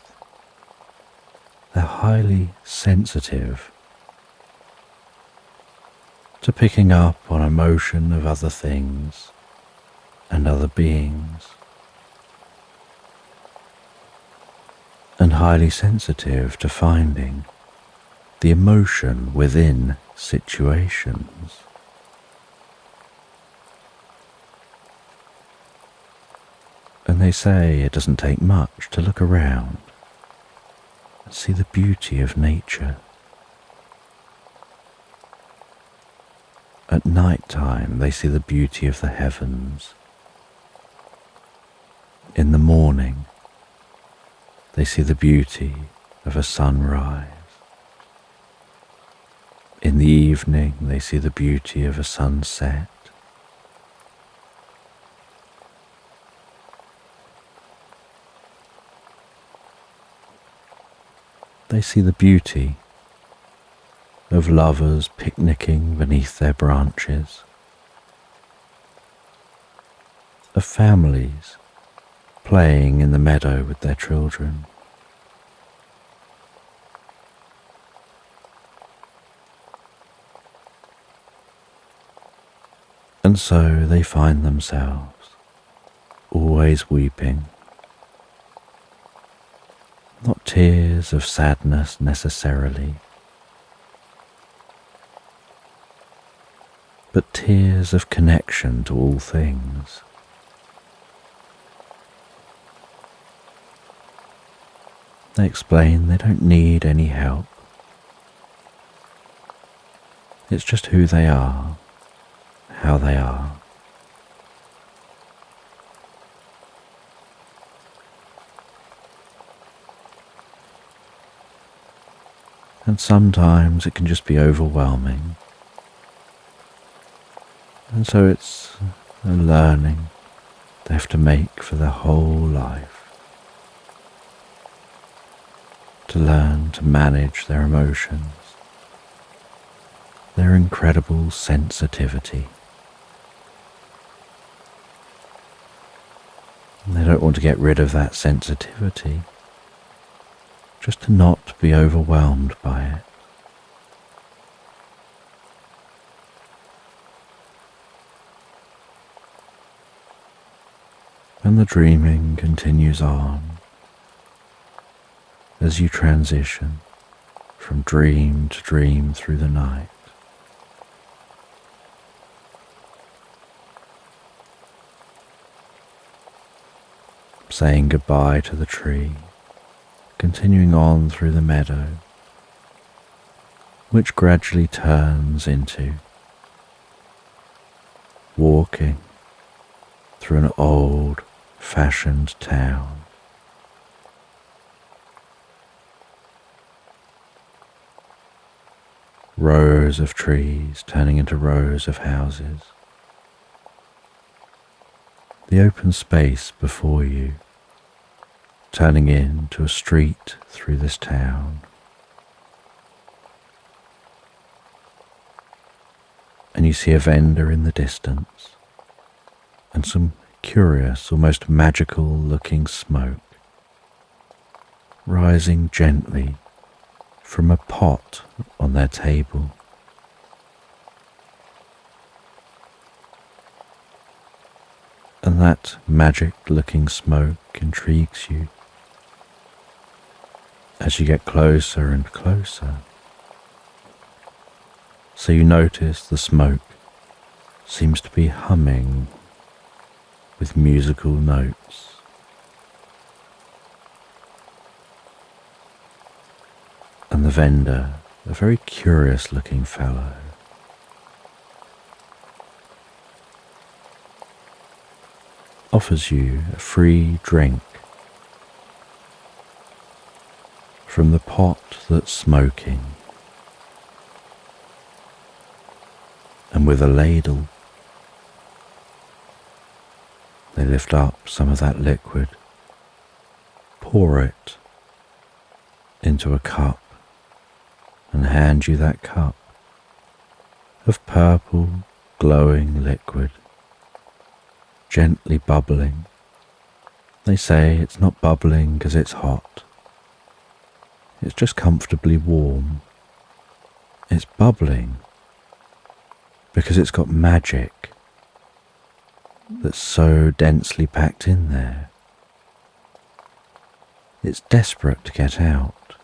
They're highly sensitive to picking up on emotion of other things and other beings, and highly sensitive to finding the emotion within situations. And they say it doesn't take much to look around and see the beauty of nature. At night time, they see the beauty of the heavens. In the morning, they see the beauty of a sunrise. In the evening, they see the beauty of a sunset. They see the beauty of lovers picnicking beneath their branches, of families playing in the meadow with their children. And so they find themselves always weeping, not tears of sadness necessarily, but tears of connection to all things. They explain they don't need any help. It's just who they are, how they are. And sometimes it can just be overwhelming. And so it's a learning they have to make for their whole life. To learn to manage their emotions, their incredible sensitivity. And they don't want to get rid of that sensitivity, just to not be overwhelmed by it. And the dreaming continues on as you transition from dream to dream through the night. Saying goodbye to the tree, continuing on through the meadow, which gradually turns into walking through an old-fashioned town. Rows of trees turning into rows of houses. The open space before you turning into a street through this town. And you see a vendor in the distance and some curious, almost magical looking smoke rising gently from a pot on their table. And that magic-looking smoke intrigues you as you get closer and closer. So you notice the smoke seems to be humming with musical notes. And the vendor, a very curious-looking fellow, offers you a free drink from the pot that's smoking, and with a ladle they lift up some of that liquid, pour it into a cup, and hand you that cup of purple glowing liquid, gently bubbling. They say it's not bubbling because it's hot. It's just comfortably warm. It's bubbling because it's got magic that's so densely packed in there. It's desperate to get out.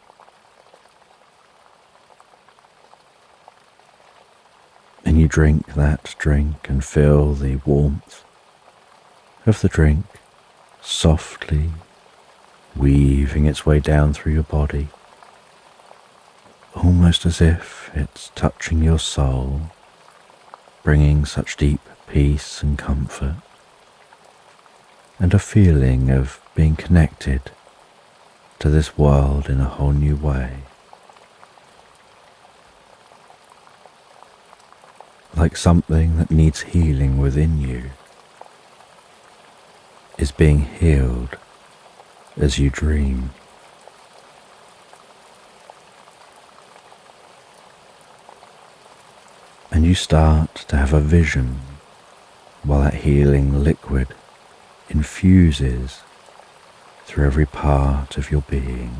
And you drink that drink and feel the warmth of the drink softly weaving its way down through your body, almost as if it's touching your soul, bringing such deep peace and comfort, and a feeling of being connected to this world in a whole new way. Like something that needs healing within you is being healed as you dream. and you start to have a vision while that healing liquid infuses through every part of your being.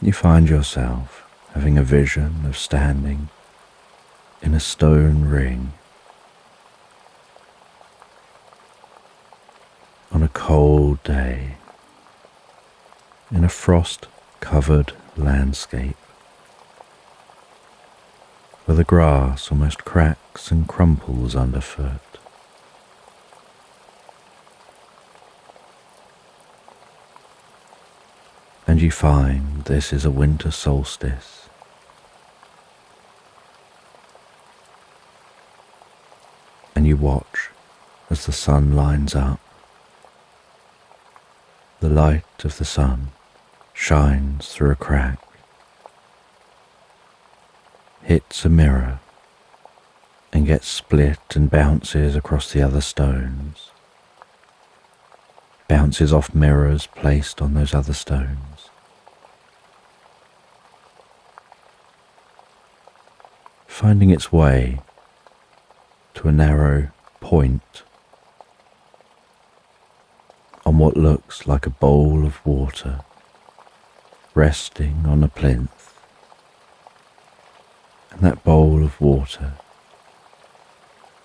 You find yourself having a vision of standing in a stone ring on a cold day in a frost-covered landscape where the grass almost cracks and crumples underfoot. And you find this is a winter solstice. And you watch as the sun lines up. The light of the sun shines through a crack, hits a mirror, and gets split and bounces across the other stones, bounces off mirrors placed on those other stones, finding its way to a narrow point on what looks like a bowl of water resting on a plinth. And that bowl of water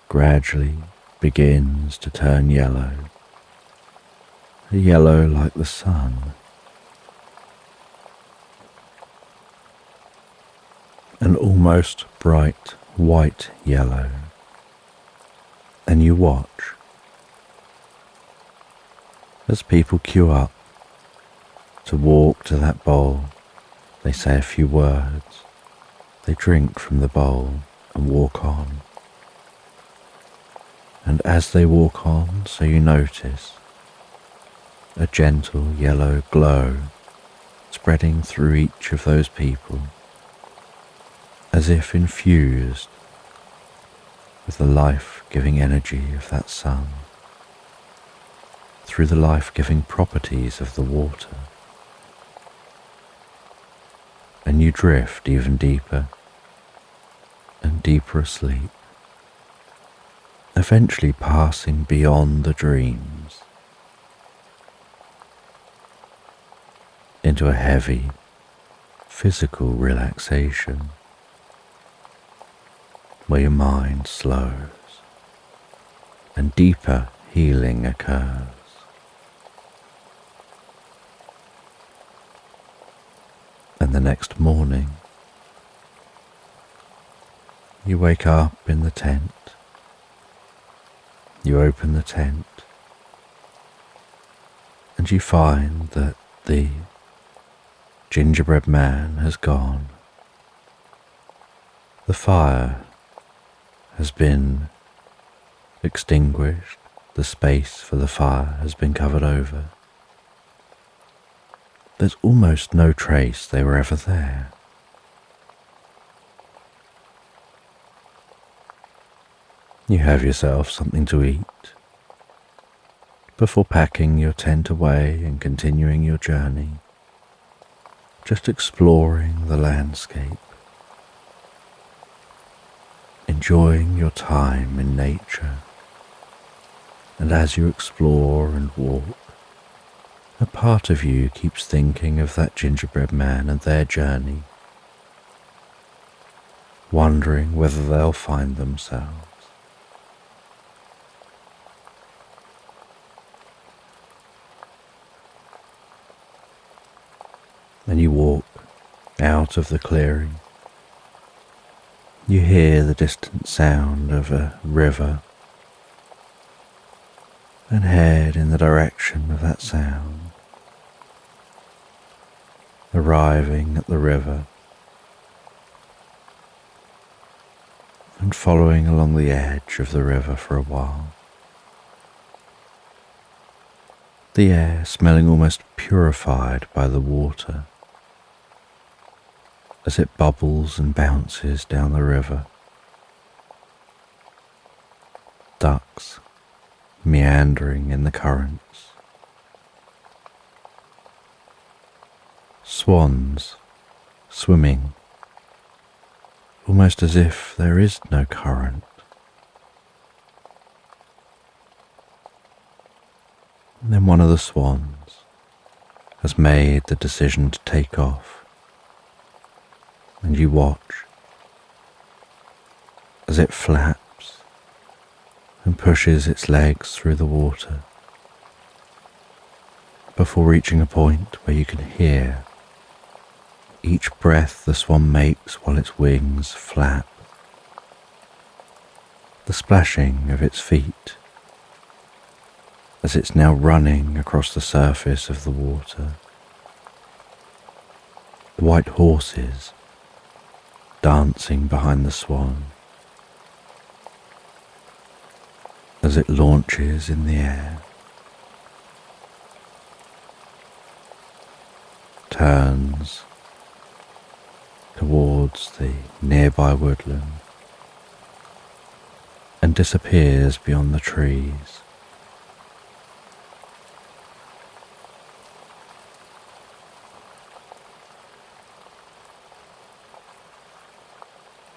gradually begins to turn yellow, a yellow like the sun, an almost bright white yellow. And you watch as people queue up to walk to that bowl. They say a few words, they drink from the bowl and walk on. And as they walk on, so you notice a gentle yellow glow spreading through each of those people, as if infused with the life-giving energy of that sun, through the life-giving properties of the water. And you drift even deeper and deeper asleep, eventually passing beyond the dreams into a heavy physical relaxation where your mind slows and deeper healing occurs. And the next morning, you wake up in the tent, you open the tent, and you find that the gingerbread man has gone. The fire has been extinguished, the space for the fire has been covered over. There's almost no trace they were ever there. You have yourself something to eat before packing your tent away and continuing your journey, just exploring the landscape, enjoying your time in nature. And as you explore and walk, a part of you keeps thinking of that gingerbread man and their journey, wondering whether they'll find themselves. Then you walk out of the clearing. You hear the distant sound of a river and head in the direction of that sound. Arriving at the river and following along the edge of the river for a while. The air smelling almost purified by the water as it bubbles and bounces down the river. Ducks meandering in the currents. Swans swimming, almost as if there is no current. And then one of the swans has made the decision to take off, and you watch as it flaps and pushes its legs through the water before reaching a point where you can hear each breath the swan makes while its wings flap, the splashing of its feet as it's now running across the surface of the water, the white horses dancing behind the swan as it launches in the air, turns towards the nearby woodland and disappears beyond the trees.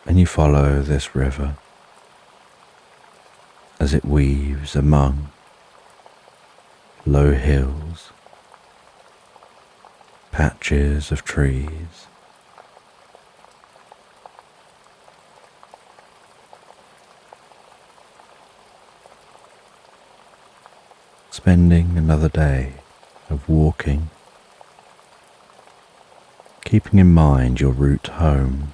And you follow this river as it weaves among low hills, patches of trees, spending another day of walking, keeping in mind your route home.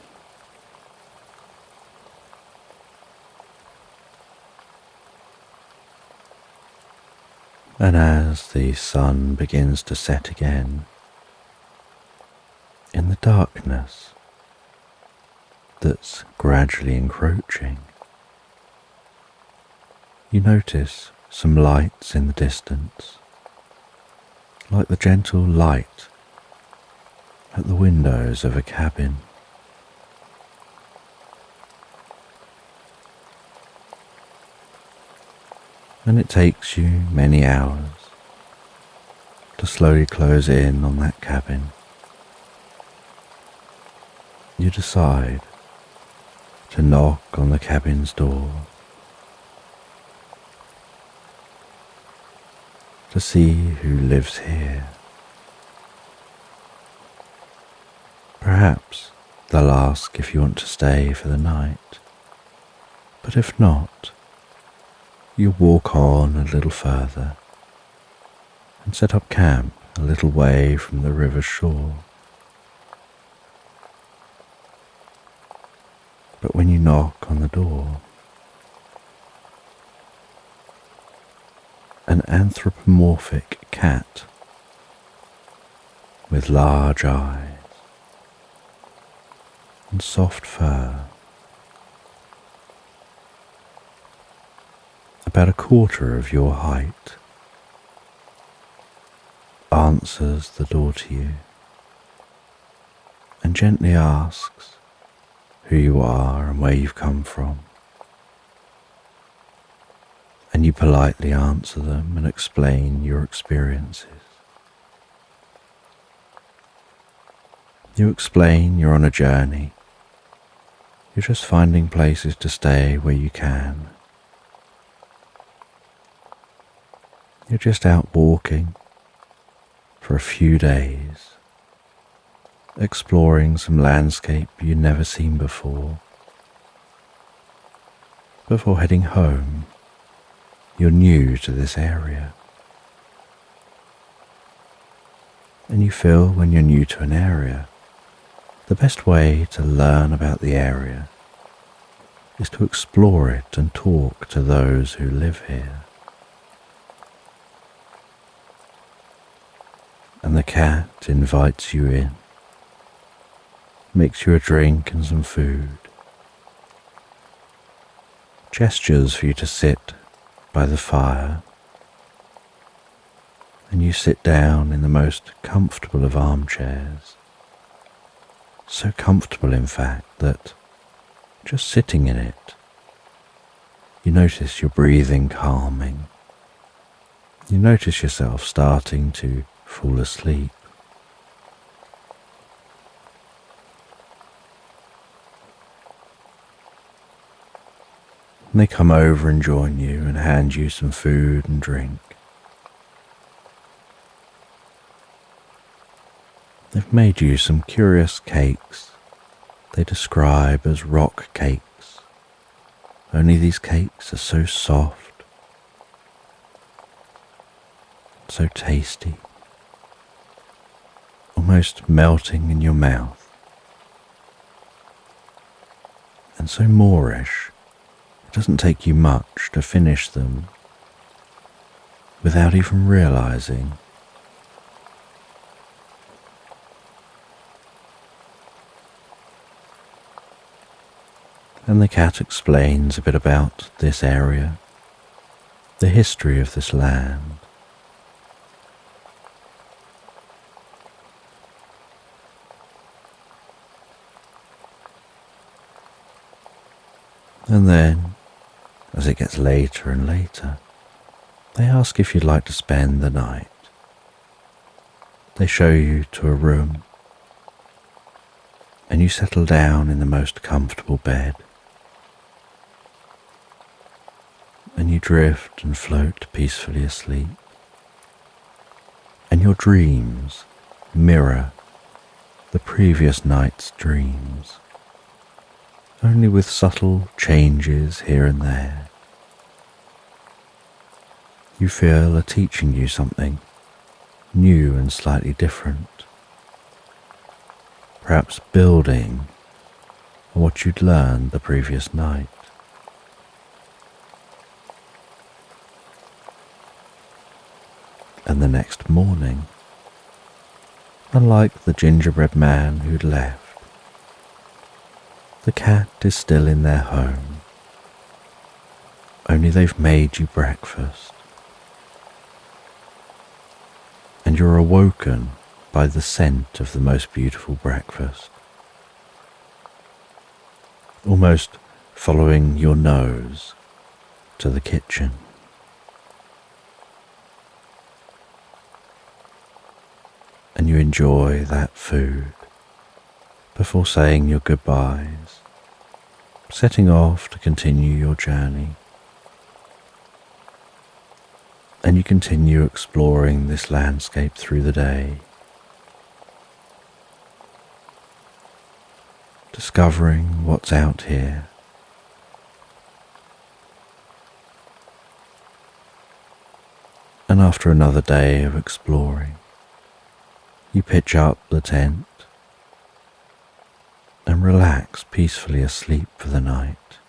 And as the sun begins to set again, in the darkness that's gradually encroaching, you notice some lights in the distance, like the gentle light at the windows of a cabin. And it takes you many hours to slowly close in on that cabin. You decide to knock on the cabin's door to see who lives here. Perhaps they'll ask if you want to stay for the night, but if not, you walk on a little further and set up camp a little way from the river's shore. But when you knock on the door, an anthropomorphic cat with large eyes and soft fur, about a quarter of your height, answers the door to you and gently asks who you are and where you've come from. And you politely answer them and explain your experiences. You explain you're on a journey. You're just finding places to stay where you can. You're just out walking for a few days, exploring some landscape you've never seen before heading home. You're new to this area, and you feel when you're new to an area, the best way to learn about the area is to explore it and talk to those who live here. And the cat invites you in, makes you a drink and some food, gestures for you to sit by the fire, and you sit down in the most comfortable of armchairs, so comfortable in fact that just sitting in it, you notice your breathing calming, you notice yourself starting to fall asleep. And they come over and join you and hand you some food and drink. They've made you some curious cakes they describe as rock cakes. Only these cakes are so soft, so tasty, almost melting in your mouth, and so Moorish. It doesn't take you much to finish them without even realizing. And the cat explains a bit about this area, the history of this land. And then, as it gets later and later, they ask if you'd like to spend the night. They show you to a room, and you settle down in the most comfortable bed. And you drift and float peacefully asleep. And your dreams mirror the previous night's dreams, only with subtle changes here and there. You feel are teaching you something new and slightly different, perhaps building on what you'd learned the previous night. And the next morning, unlike the gingerbread man who'd left, the cat is still in their home, only they've made you breakfast, and you're awoken by the scent of the most beautiful breakfast, almost following your nose to the kitchen. And you enjoy that food before saying your goodbyes, setting off to continue your journey. And you continue exploring this landscape through the day, discovering what's out here. And after another day of exploring, you pitch up the tent and relax peacefully asleep for the night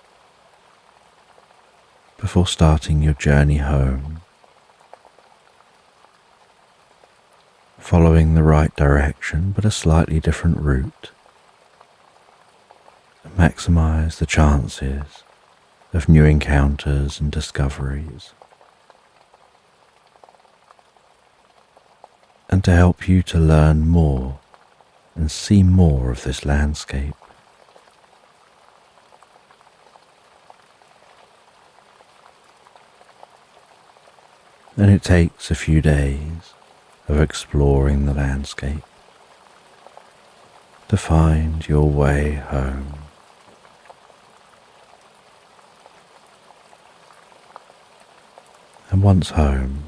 before starting your journey home, following the right direction but a slightly different route to maximize the chances of new encounters and discoveries. And to help you to learn more and see more of this landscape. And it takes a few days of exploring the landscape to find your way home. And once home,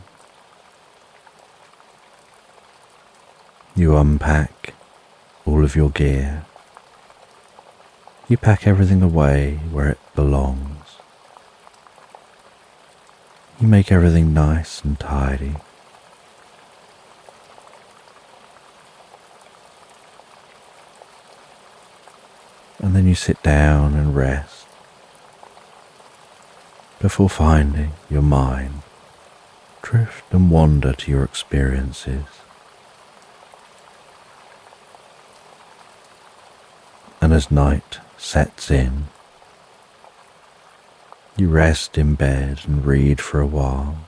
you unpack all of your gear. You pack everything away where it belongs. You make everything nice and tidy. And then you sit down and rest before finding your mind drift and wander to your experiences. And as night sets in, you rest in bed and read for a while.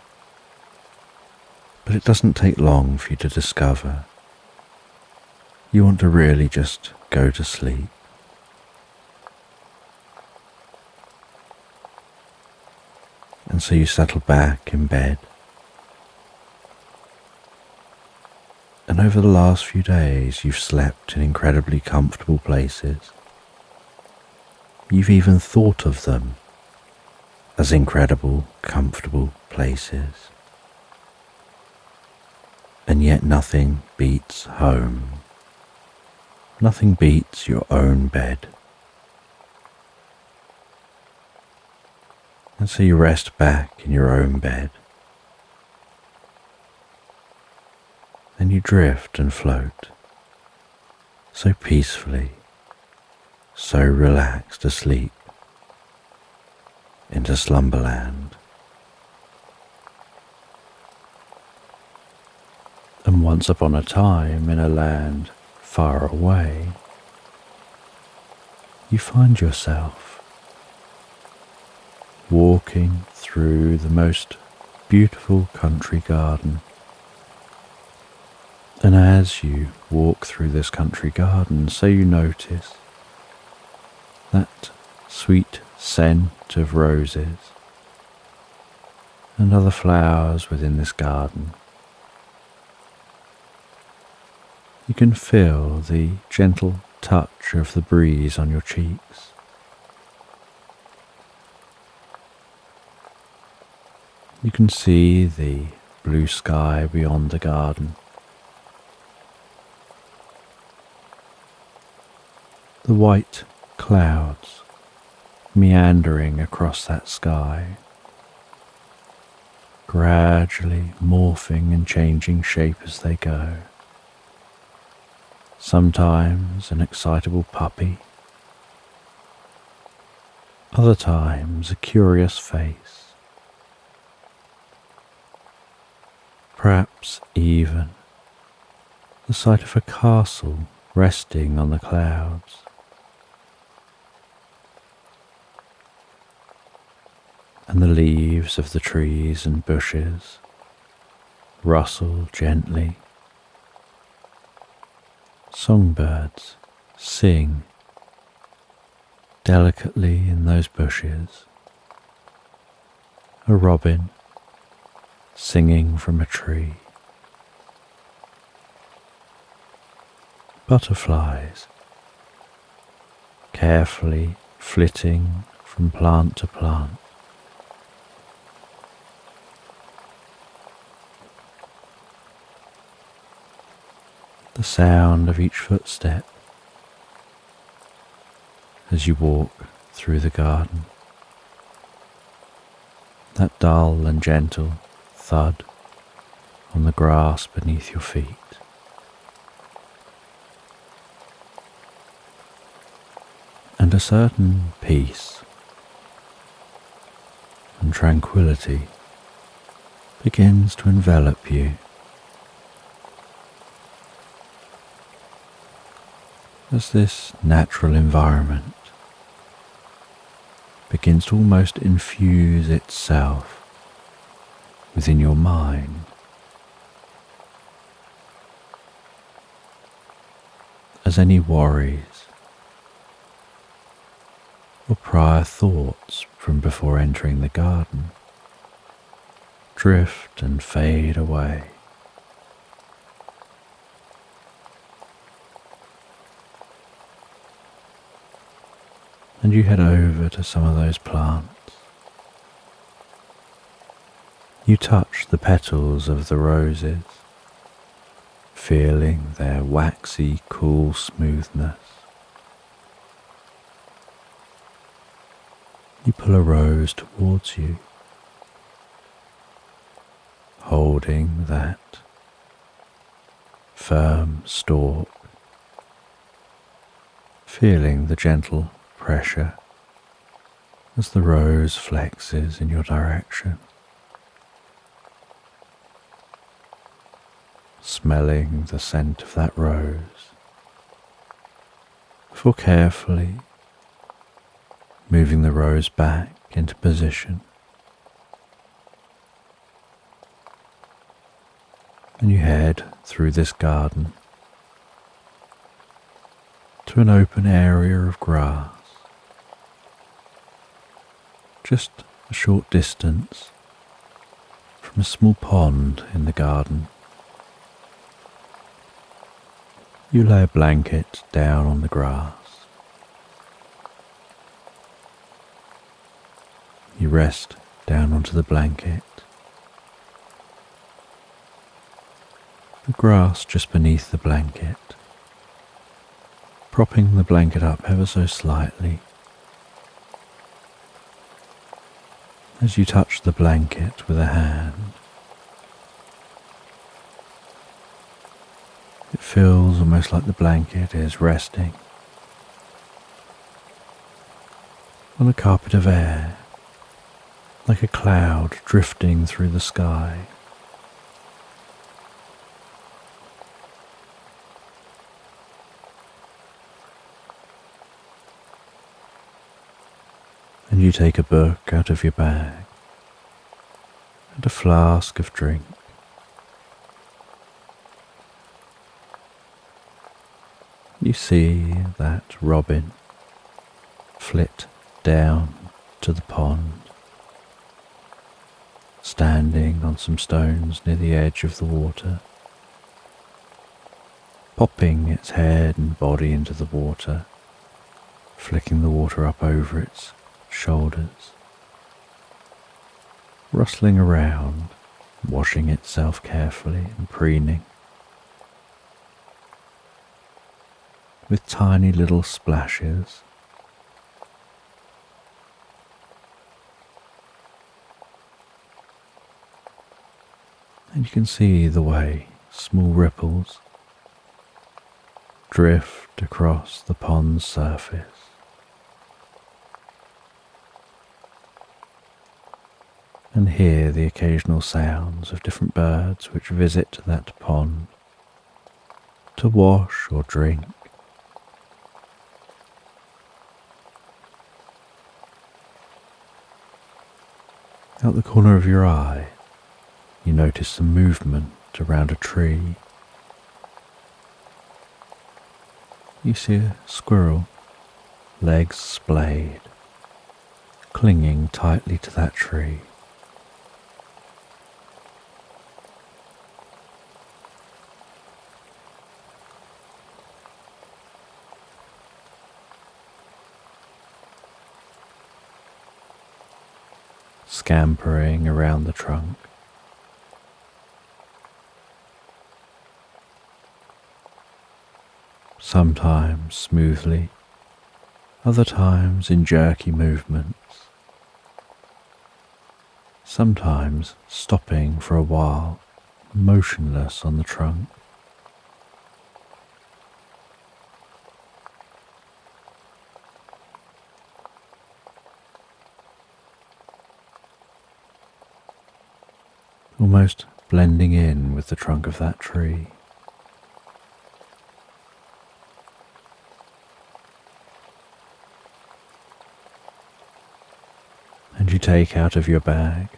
But it doesn't take long for you to discover you want to really just go to sleep. And so you settle back in bed. And over the last few days, you've slept in incredibly comfortable places. You've even thought of them as incredible, comfortable places. And yet nothing beats home. Nothing beats your own bed. And so you rest back in your own bed. And you drift and float, so peacefully, so relaxed asleep, into Slumberland. And once upon a time, in a land far away, you find yourself walking through the most beautiful country garden. And as you walk through this country garden, so you notice that sweet scent of roses and other flowers within this garden. You can feel the gentle touch of the breeze on your cheeks. You can see the blue sky beyond the garden. The white clouds meandering across that sky, gradually morphing and changing shape as they go. Sometimes an excitable puppy, other times a curious face, perhaps even the sight of a castle resting on the clouds. And the leaves of the trees and bushes rustle gently. Songbirds sing delicately in those bushes. A robin singing from a tree. Butterflies carefully flitting from plant to plant. The sound of each footstep as you walk through the garden. That dull and gentle thud on the grass beneath your feet. And a certain peace and tranquility begins to envelop you. As this natural environment begins to almost infuse itself within your mind, as any worries or prior thoughts from before entering the garden drift and fade away. And you head over to some of those plants. You touch the petals of the roses, feeling their waxy, cool smoothness. You pull a rose towards you, holding that firm stalk, feeling the gentle pressure as the rose flexes in your direction, smelling the scent of that rose before carefully moving the rose back into position. And you head through this garden to an open area of grass, just a short distance from a small pond in the garden. You lay a blanket down on the grass. You rest down onto the blanket. The grass just beneath the blanket, propping the blanket up ever so slightly. As you touch the blanket with a hand, it feels almost like the blanket is resting on a carpet of air, like a cloud drifting through the sky. And you take a book out of your bag and a flask of drink. You see that robin flit down to the pond, standing on some stones near the edge of the water, popping its head and body into the water, flicking the water up over its shoulders, rustling around, washing itself carefully and preening, with tiny little splashes. And you can see the way small ripples drift across the pond's surface. And hear the occasional sounds of different birds which visit that pond to wash or drink. Out the corner of your eye, you notice some movement around a tree. You see a squirrel, legs splayed, clinging tightly to that tree. Scampering around the trunk. Sometimes smoothly, other times in jerky movements, sometimes stopping for a while, motionless on the trunk. Almost blending in with the trunk of that tree. And you take out of your bag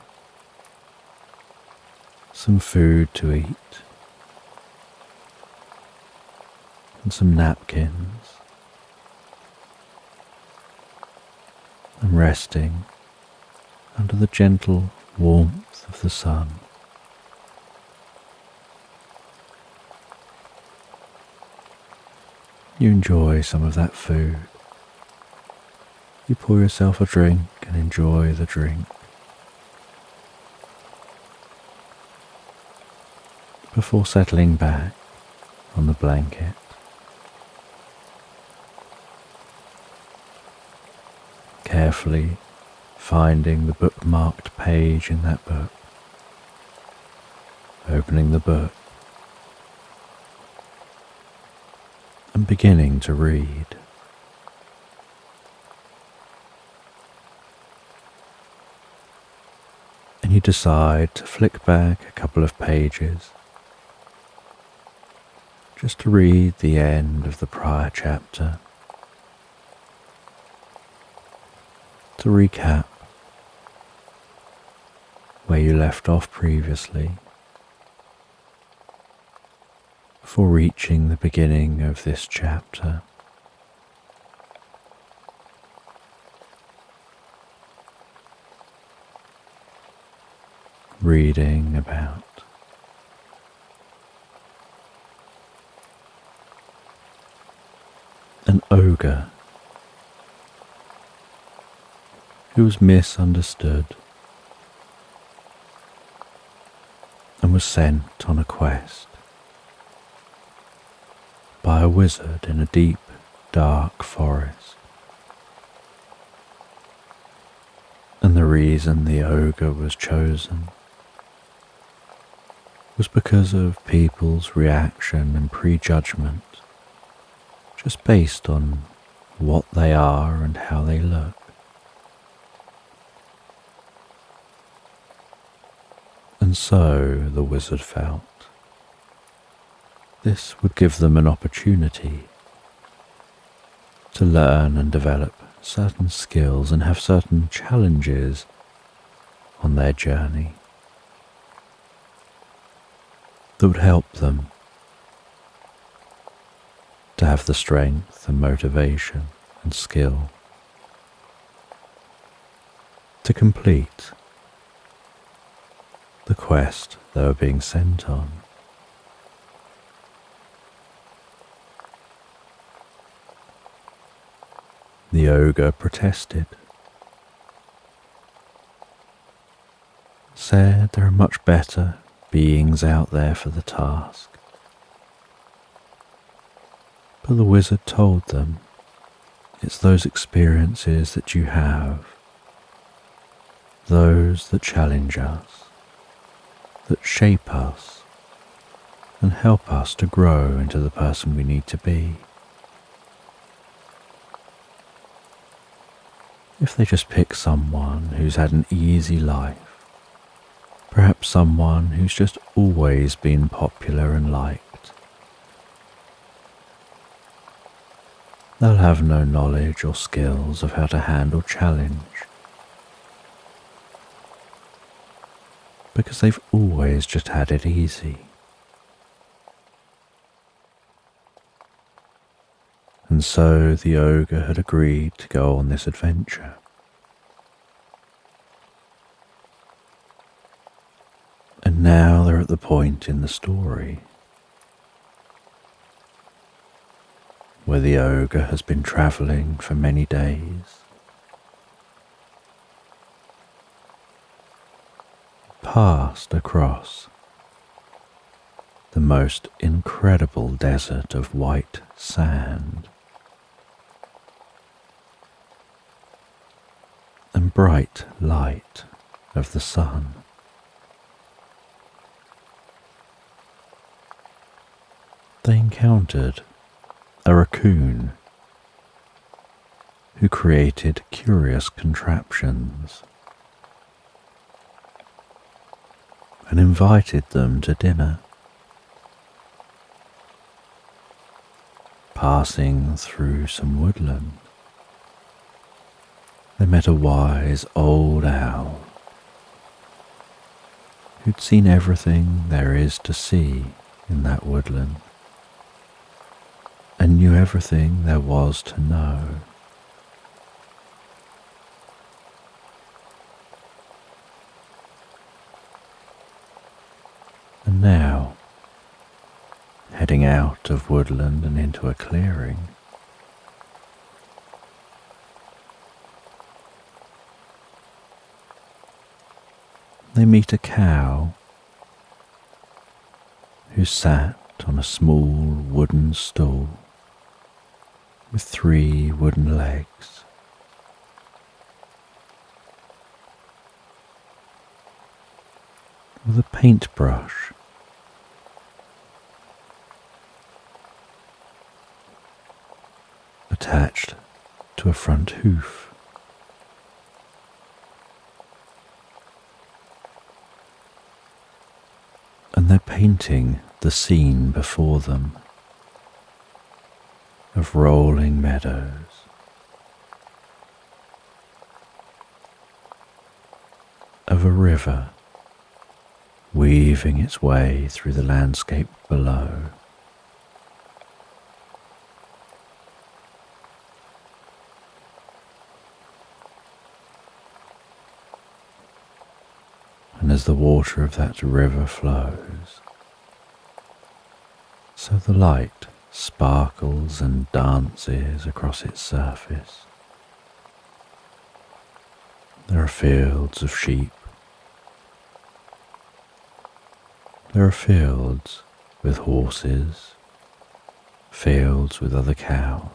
some food to eat and some napkins, and resting under the gentle warmth of the sun. You enjoy some of that food. You pour yourself a drink and enjoy the drink. Before settling back on the blanket. Carefully finding the bookmarked page in that book. Opening the book. And beginning to read. And you decide to flick back a couple of pages just to read the end of the prior chapter, to recap where you left off previously, before reaching the beginning of this chapter. Reading about an ogre who was misunderstood and was sent on a quest by a wizard in a deep, dark forest. And the reason the ogre was chosen was because of people's reaction and prejudgment, just based on what they are and how they look. And so the wizard felt this would give them an opportunity to learn and develop certain skills and have certain challenges on their journey that would help them to have the strength and motivation and skill to complete the quest they were being sent on. The ogre protested, said there are much better beings out there for the task. But the wizard told them it's those experiences that you have, those that challenge us, that shape us and help us to grow into the person we need to be. If they just pick someone who's had an easy life, perhaps someone who's just always been popular and liked, they'll have no knowledge or skills of how to handle challenge, because they've always just had it easy. And so the ogre had agreed to go on this adventure. And now they're at the point in the story where the ogre has been travelling for many days, passed across the most incredible desert of white sand and bright light of the sun. They encountered a raccoon who created curious contraptions and invited them to dinner. Passing through some woodland, they met a wise old owl who'd seen everything there is to see in that woodland and knew everything there was to know. And now, heading out of woodland and into a clearing, they meet a cow who sat on a small wooden stool with 3 wooden legs. With a paintbrush attached to a front hoof. And they're painting the scene before them of rolling meadows, of a river weaving its way through the landscape below. And as the water of that river flows, so the light sparkles and dances across its surface. There are fields of sheep. There are fields with horses, fields with other cows.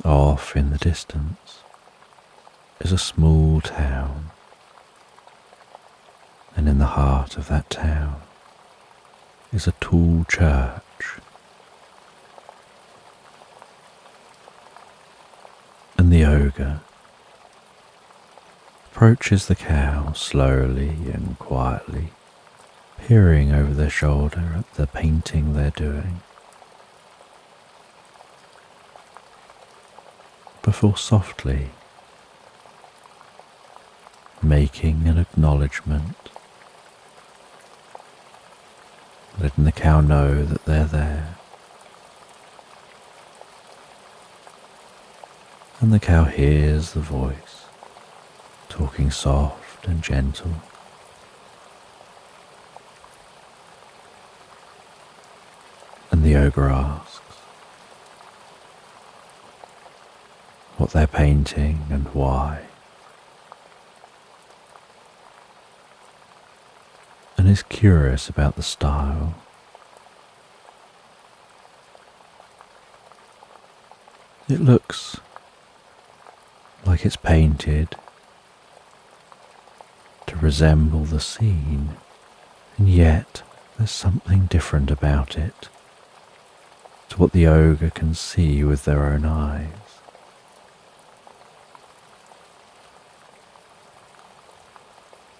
Off in the distance is a small town, and in the heart of that town is a tall church. And the ogre approaches the cow slowly and quietly, peering over their shoulder at the painting they're doing, before softly making an acknowledgement, letting the cow know that they're there. And the cow hears the voice, talking soft and gentle. And the ogre asks what they're painting and why, and is curious about the style. It looks like it's painted to resemble the scene, and yet there's something different about it to what the ogre can see with their own eyes.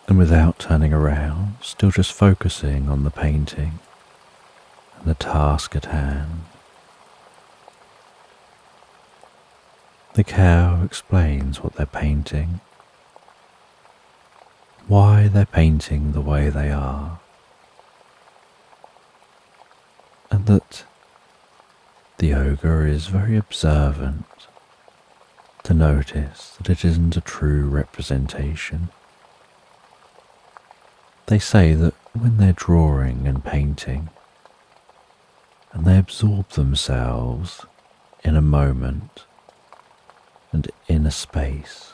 And without turning around, still just focusing on the painting and the task at hand, the cow explains what they're painting, why they're painting the way they are, and that the ogre is very observant to notice that it isn't a true representation. They say that when they're drawing and painting, and they absorb themselves in a moment and in a space,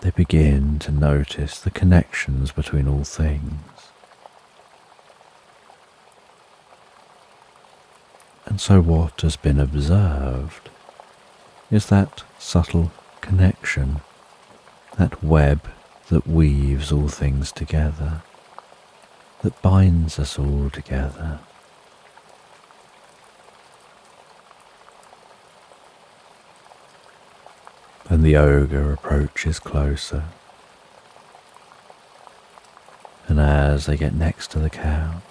they begin to notice the connections between all things. And so what has been observed is that subtle connection, that web that weaves all things together, that binds us all together. And the ogre approaches closer, and as they get next to the cow,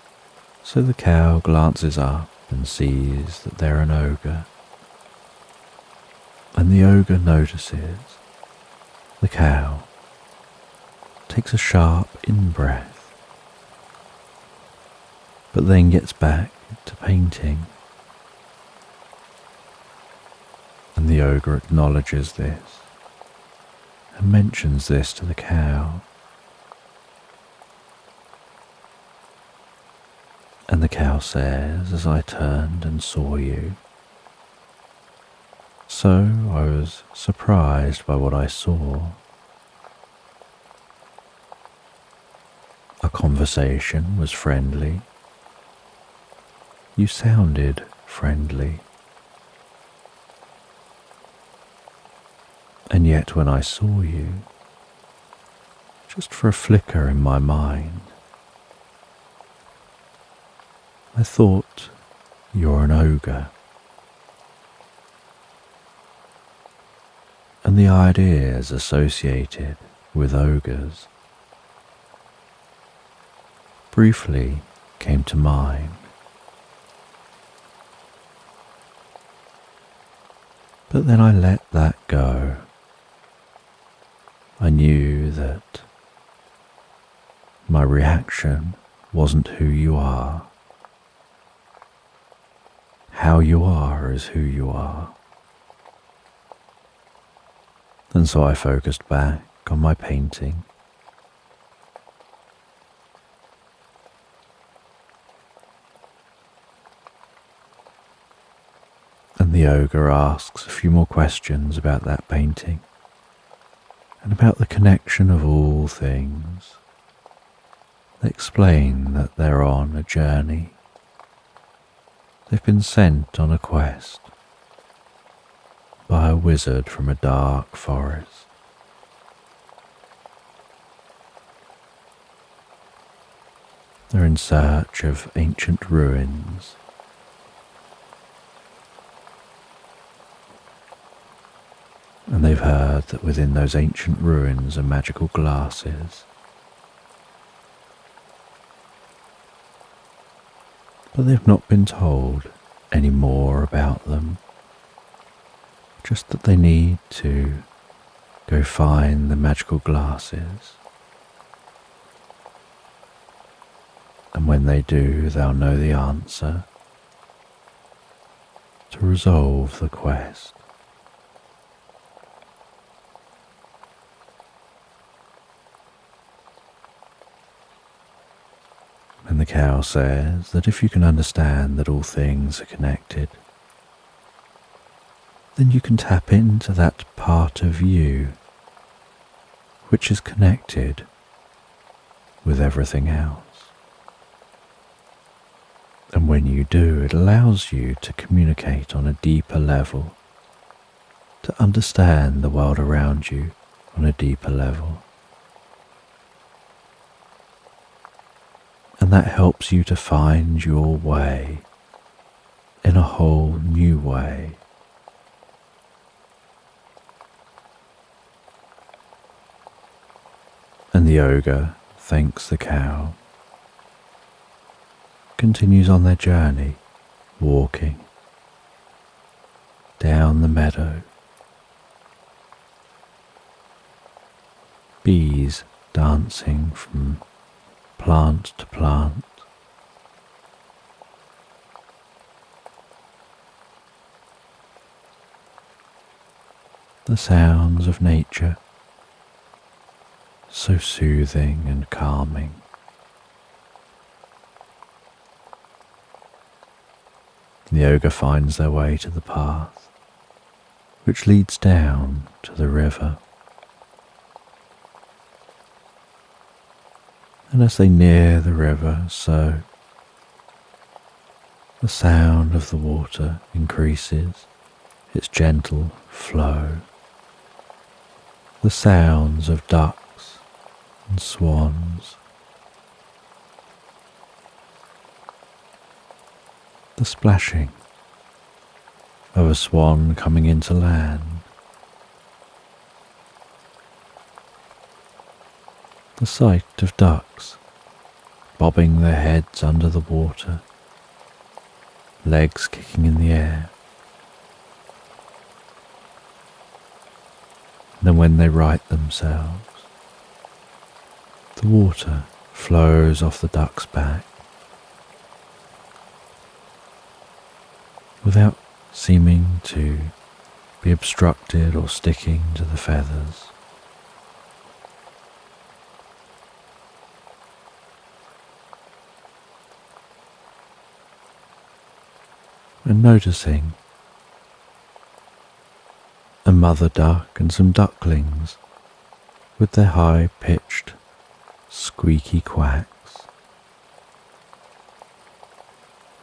so the cow glances up and sees that they're an ogre, and the ogre notices the cow takes a sharp in-breath, but then gets back to painting. And the ogre acknowledges this and mentions this to the cow. And the cow says, as I turned and saw you, so I was surprised by what I saw. Our conversation was friendly. You sounded friendly. And yet when I saw you, just for a flicker in my mind, I thought you're an ogre. And the ideas associated with ogres briefly came to mind. But then I let that go. I knew that my reaction wasn't who you are. How you are is who you are. And so I focused back on my painting. And the ogre asks a few more questions about that painting and about the connection of all things. They explain that they're on a journey. They've been sent on a quest by a wizard from a dark forest. They're in search of ancient ruins. And they've heard that within those ancient ruins are magical glasses. But they've not been told any more about them. Just that they need to go find the magical glasses. And when they do, they'll know the answer to resolve the quest. And the cow says that if you can understand that all things are connected, then you can tap into that part of you which is connected with everything else. And when you do, it allows you to communicate on a deeper level, to understand the world around you on a deeper level. And that helps you to find your way in a whole new way. And the ogre thanks the cow, continues on their journey, walking down the meadow. Bees dancing from plant to plant. The sounds of nature, so soothing and calming. The ogre finds their way to the path, which leads down to the river. And as they near the river, so the sound of the water increases its gentle flow. The sounds of ducks and swans. The splashing of a swan coming into land. The sight of ducks bobbing their heads under the water, legs kicking in the air. And then when they right themselves, the water flows off the duck's back without seeming to be obstructed or sticking to the feathers. And noticing a mother duck and some ducklings with their high-pitched, squeaky quacks,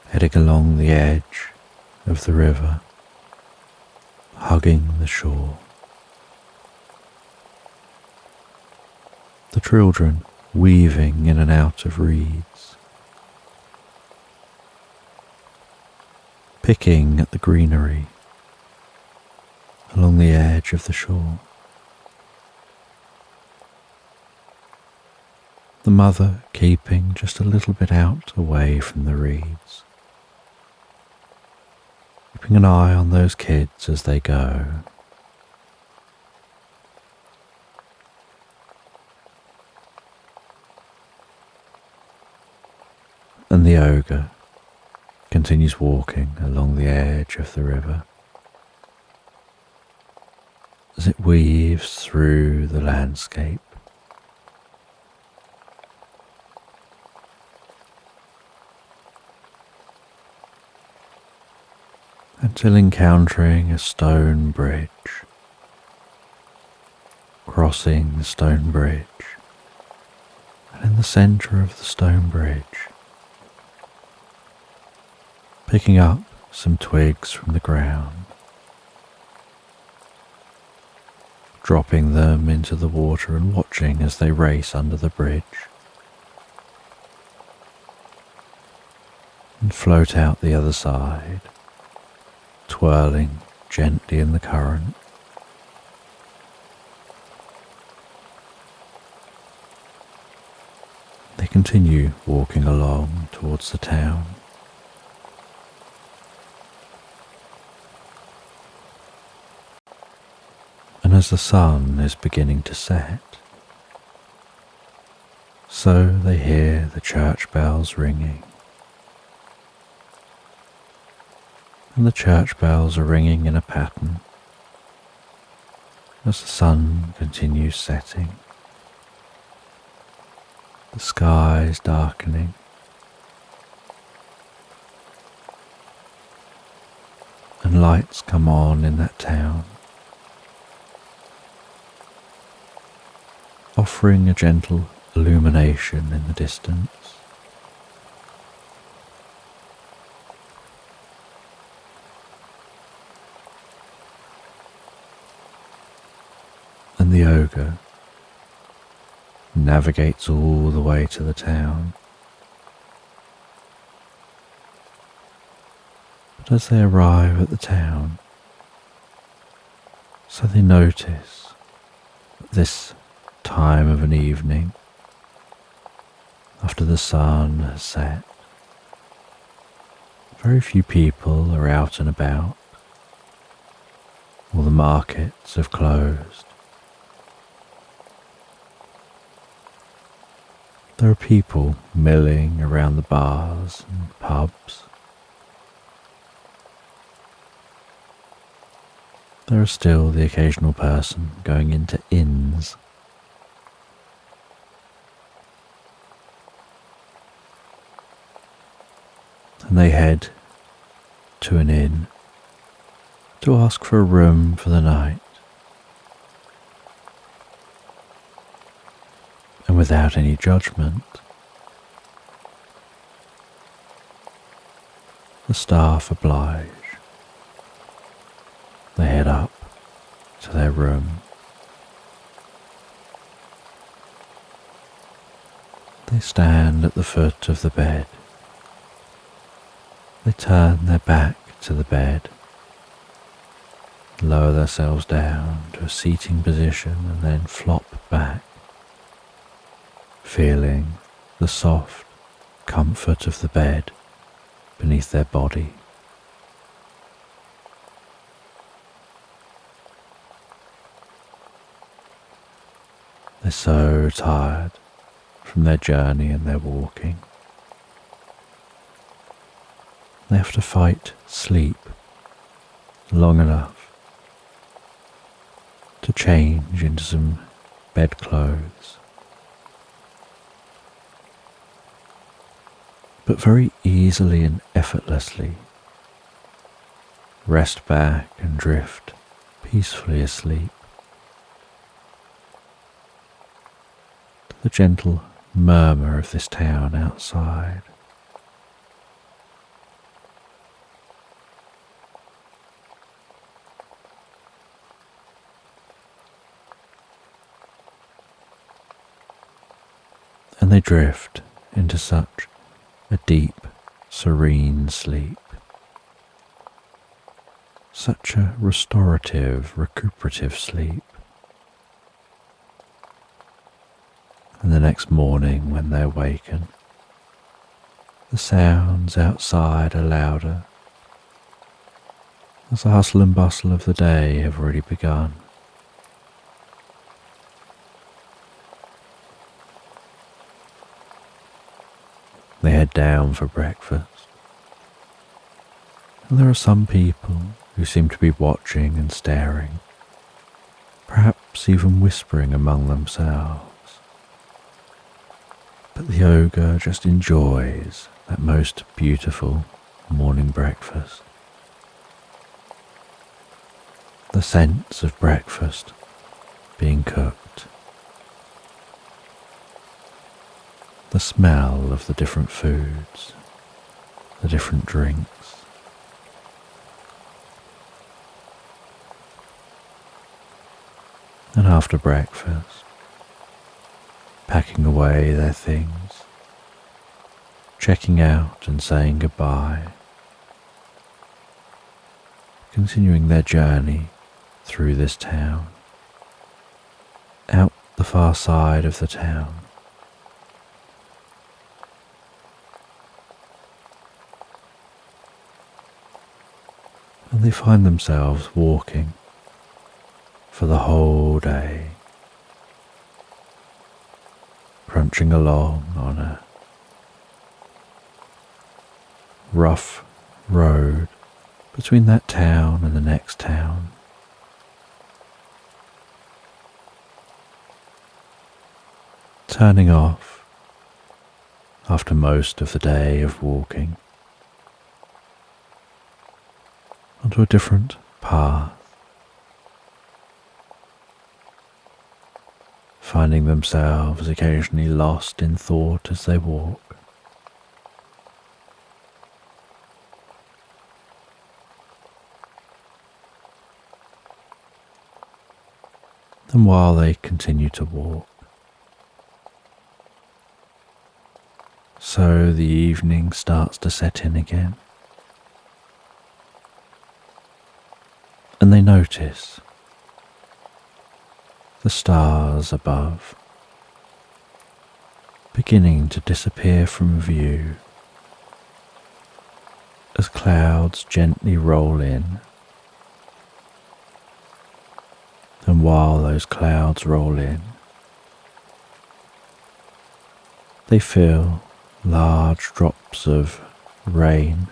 heading along the edge of the river, hugging the shore. The children weaving in and out of reeds, picking at the greenery along the edge of the shore. The mother keeping just a little bit out away from the reeds, keeping an eye on those kids as they go. And the ogre continues walking along the edge of the river as it weaves through the landscape. And until encountering a stone bridge. Crossing the stone bridge, and in the centre of the stone bridge, picking up some twigs from the ground, dropping them into the water and watching as they race under the bridge and float out the other side, twirling gently in the current. They continue walking along towards the town. And as the sun is beginning to set, so they hear the church bells ringing. And the church bells are ringing in a pattern as the sun continues setting. The sky is darkening. And lights come on in that town, offering a gentle illumination in the distance. And the ogre navigates all the way to the town. But as they arrive at the town, so they notice at this time of an evening, after the sun has set, very few people are out and about. All the markets have closed. There are people milling around the bars and pubs. There is still the occasional person going into inns. And they head to an inn to ask for a room for the night. And without any judgment, the staff oblige. They head up to their room. They stand at the foot of the bed. They turn their back to the bed, lower themselves down to a seating position and then flop back, feeling the soft comfort of the bed beneath their body. They're so tired from their journey and their walking. They have to fight sleep long enough to change into some bedclothes. But very easily and effortlessly rest back and drift peacefully asleep to the gentle murmur of this town outside. And they drift into such a deep, serene sleep, such a restorative, recuperative sleep. And the next morning when they awaken, the sounds outside are louder, as the hustle and bustle of the day have already begun. They head down for breakfast, and there are some people who seem to be watching and staring, perhaps even whispering among themselves. But the ogre just enjoys that most beautiful morning breakfast. the sense of breakfast being cooked, the smell of the different foods, the different drinks, and after breakfast, packing away their things, checking out and saying goodbye, continuing their journey through this town, out the far side of the town. And they find themselves walking for the whole day, crunching along on a rough road between that town and the next town. Turning off after most of the day of walking onto a different path, finding themselves occasionally lost in thought as they walk. And while they continue to walk, so the evening starts to set in again, and they notice the stars above beginning to disappear from view as clouds gently roll in. And while those clouds roll in, they feel large drops of rain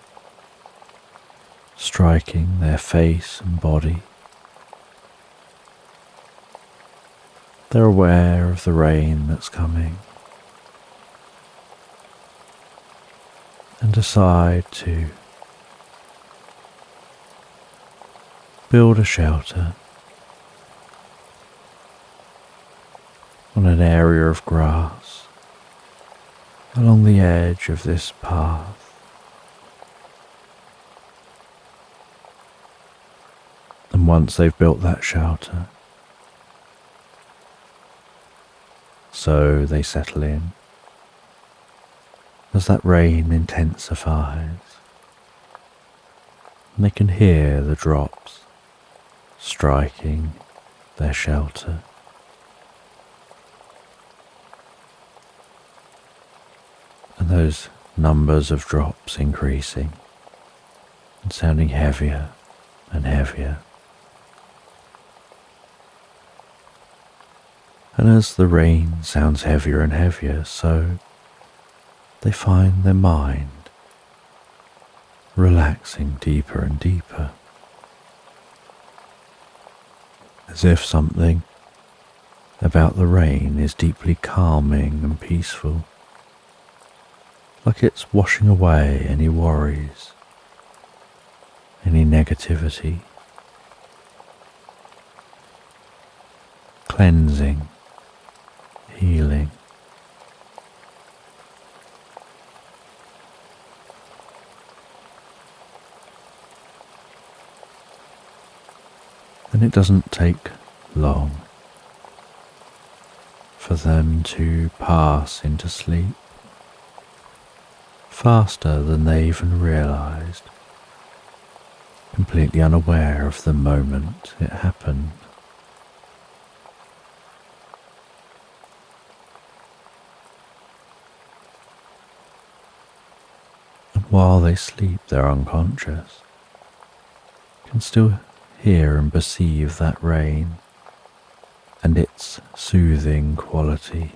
striking their face and body. They're aware of the rain that's coming and decide to build a shelter on an area of grass along the edge of this path. And once they've built that shelter, so they settle in as that rain intensifies, and they can hear the drops striking their shelter. And those numbers of drops increasing and sounding heavier and heavier. And as the rain sounds heavier and heavier, so they find their mind relaxing deeper and deeper, as if something about the rain is deeply calming and peaceful, like it's washing away any worries, any negativity, cleansing, healing. And it doesn't take long for them to pass into sleep, faster than they even realized, completely unaware of the moment it happened. And while they sleep, they're unconscious, can still hear and perceive that rain and its soothing quality.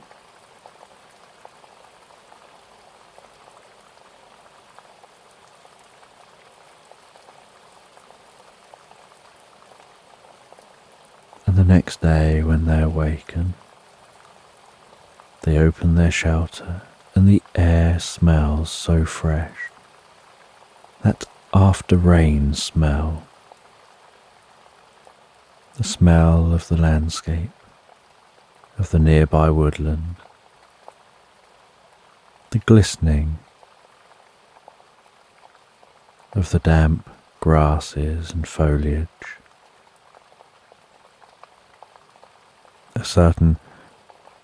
And the next day when they awaken, they open their shelter and the air smells so fresh, that after rain smell. the smell of the landscape, of the nearby woodland, the glistening of the damp grasses and foliage, a certain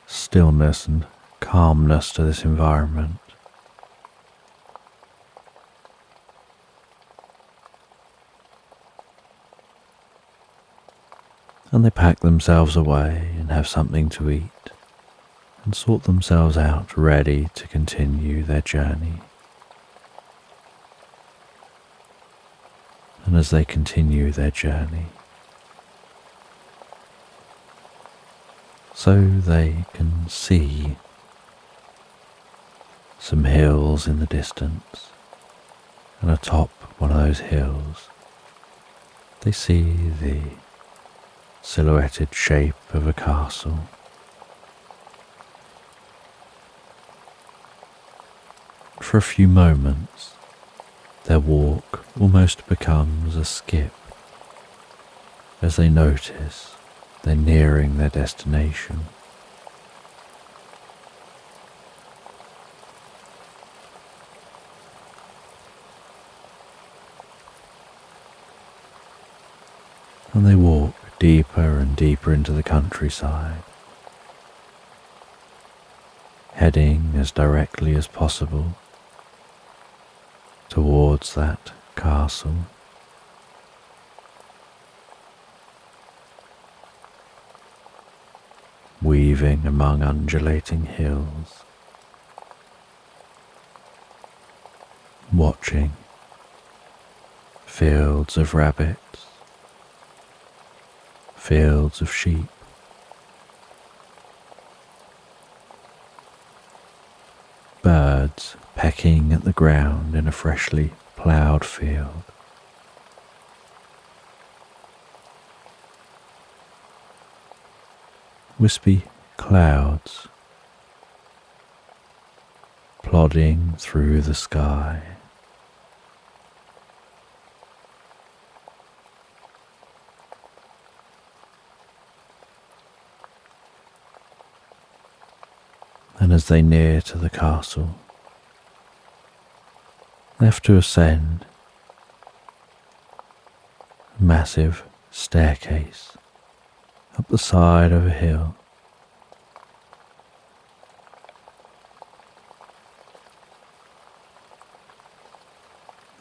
stillness and calmness to this environment. And they pack themselves away and have something to eat and sort themselves out ready to continue their journey. And as they continue their journey, so they can see some hills in the distance, and atop one of those hills they see the silhouetted shape of a castle. For a few moments, their walk almost becomes a skip as they notice they're nearing their destination. And they walk deeper and deeper into the countryside, heading as directly as possible towards that castle. Weaving among undulating hills, watching fields of rabbits, fields of sheep, birds pecking at the ground in a freshly ploughed field. Wispy clouds plodding through the sky. And as they near to the castle, they have to ascend a massive staircase up the side of a hill.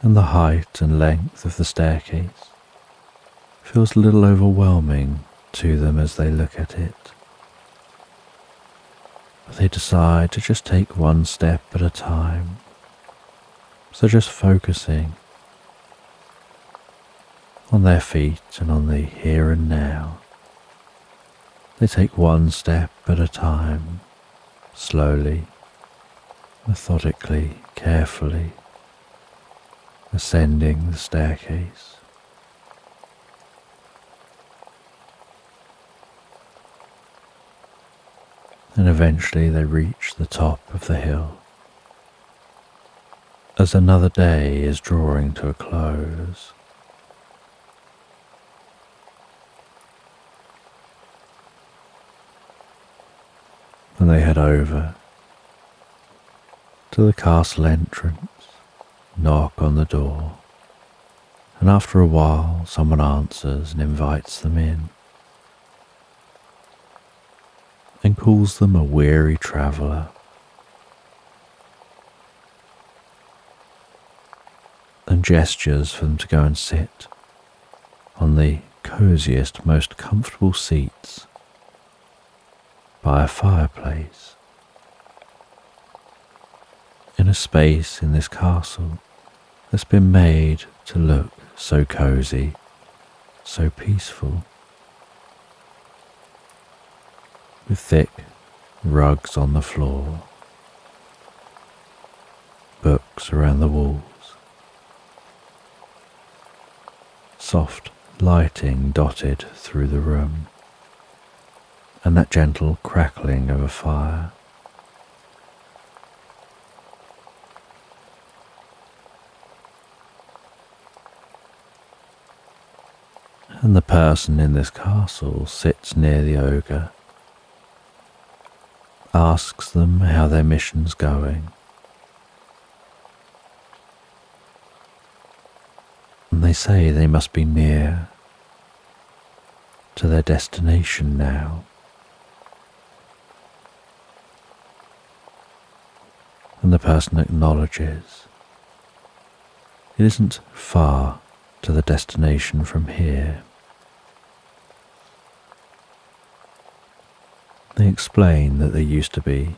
And the height and length of the staircase feels a little overwhelming to them as they look at it. But they decide to just take one step at a time. So just focusing on their feet and on the here and now. They take one step at a time, slowly, methodically, carefully, ascending the staircase. And eventually they reach the top of the hill. As another day is drawing to a close, and they head over to the castle entrance, knock on the door, and after a while someone answers and invites them in, and calls them a weary traveller, and gestures for them to go and sit on the cosiest, most comfortable seats by a fireplace in a space in this castle that's been made to look so cosy, so peaceful, with thick rugs on the floor, books around the walls, soft lighting dotted through the room, and that gentle crackling of a fire. And the person in this castle sits near the ogre, asks them how their mission's going, and they say they must be near to their destination now. And the person acknowledges it isn't far to the destination from here. They explain that there used to be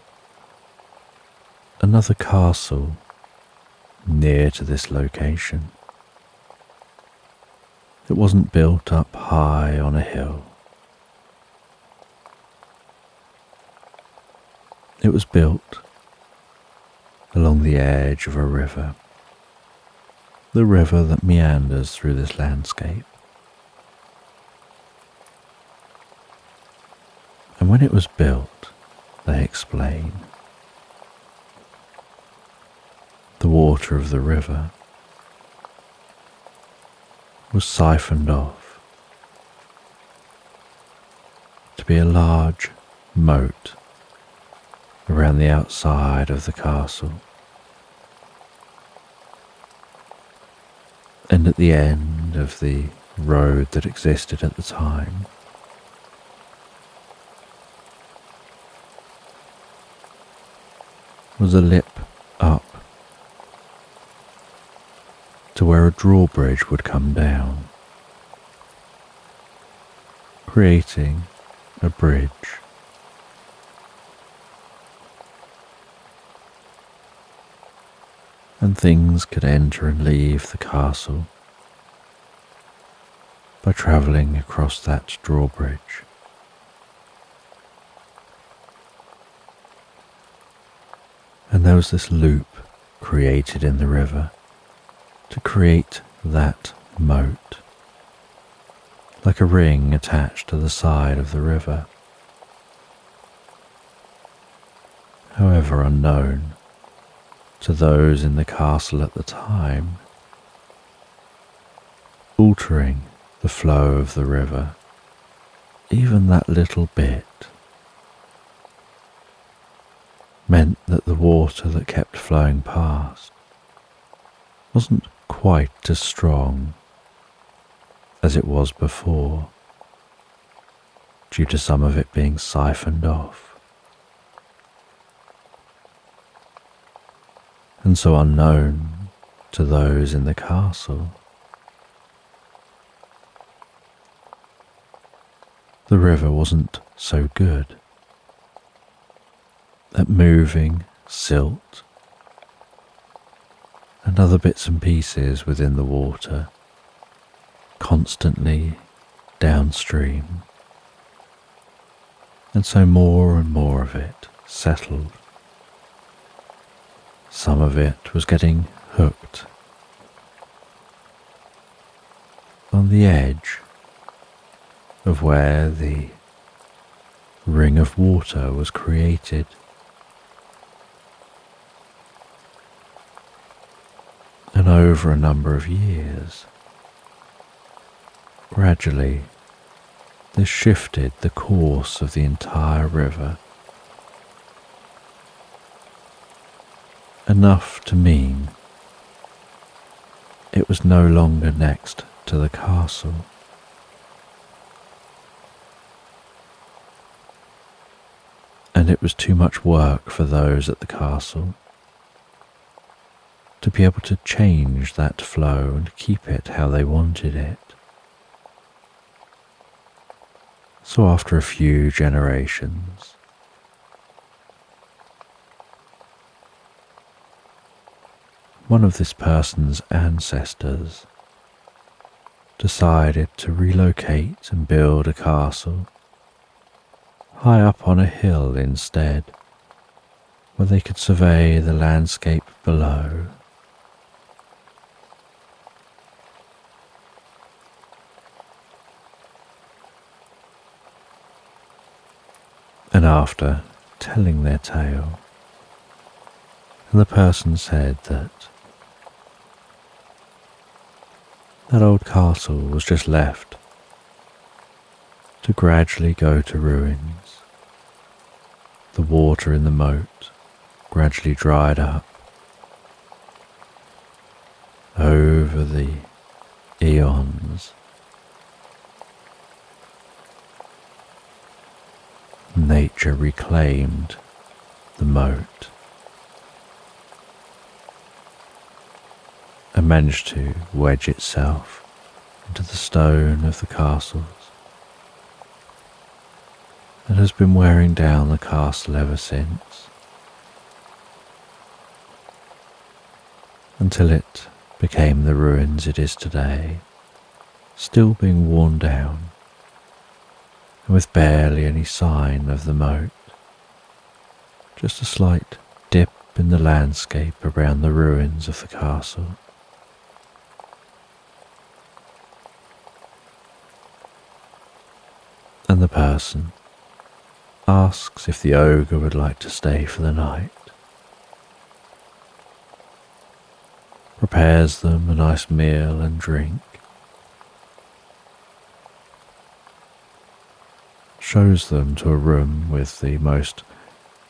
another castle near to this location. It wasn't built up high on a hill. It was built along the edge of a river, the river that meanders through this landscape. And when it was built, they explain, the water of the river was siphoned off to be a large moat around the outside of the castle. And at the end of the road that existed at the time, was a lip up to where a drawbridge would come down, creating a bridge. And things could enter and leave the castle by travelling across that drawbridge. And there was this loop created in the river to create that moat, like a ring attached to the side of the river. However unknown to those in the castle at the time, altering the flow of the river, even that little bit, meant that the water that kept flowing past wasn't quite as strong as it was before, due to some of it being siphoned off. And so unknown to those in the castle, the river wasn't so good at moving silt and other bits and pieces within the water constantly downstream, and so more and more of it settled. Some of it was getting hooked on the edge of where the ring of water was created. And over a number of years, gradually this shifted the course of the entire river, enough to mean it was no longer next to the castle. And it was too much work for those at the castle to be able to change that flow and keep it how they wanted it. So after a few generations, one of this person's ancestors decided to relocate and build a castle high up on a hill instead, where they could survey the landscape below. And after telling their tale, the person said that old castle was just left to gradually go to ruins. The water in the moat gradually dried up. Over the eons, nature reclaimed the moat and managed to wedge itself into the stone of the castles, and has been wearing down the castle ever since, until it became the ruins it is today, still being worn down, and with barely any sign of the moat, just a slight dip in the landscape around the ruins of the castle. And the person asks if the ogre would like to stay for the night, prepares them a nice meal and drink, shows them to a room with the most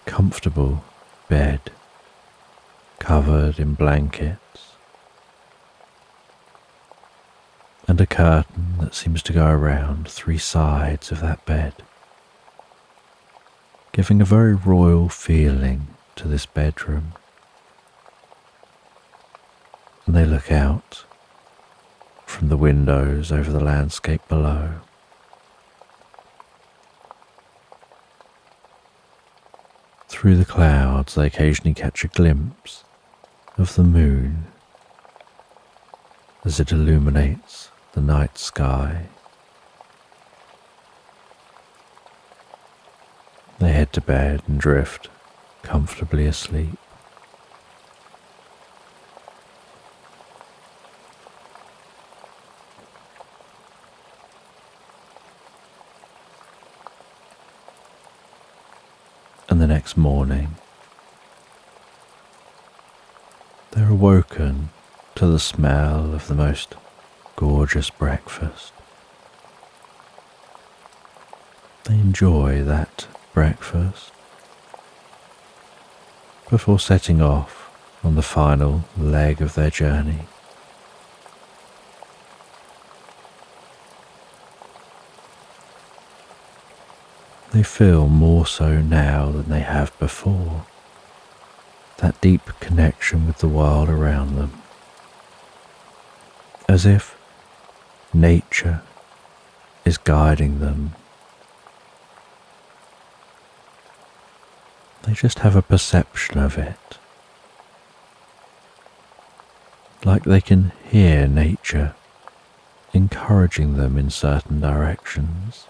comfortable bed covered in blankets, and a curtain that seems to go around 3 sides of that bed, giving a very royal feeling to this bedroom. And they look out from the windows over the landscape below. Through the clouds they occasionally catch a glimpse of the moon as it illuminates the night sky. They head to bed and drift comfortably asleep. And the next morning, they're awoken to the smell of the most gorgeous breakfast. They enjoy that breakfast before setting off on the final leg of their journey. They feel more so now than they have before, that deep connection with the world around them, as if nature is guiding them. They just have a perception of it, like they can hear nature encouraging them in certain directions.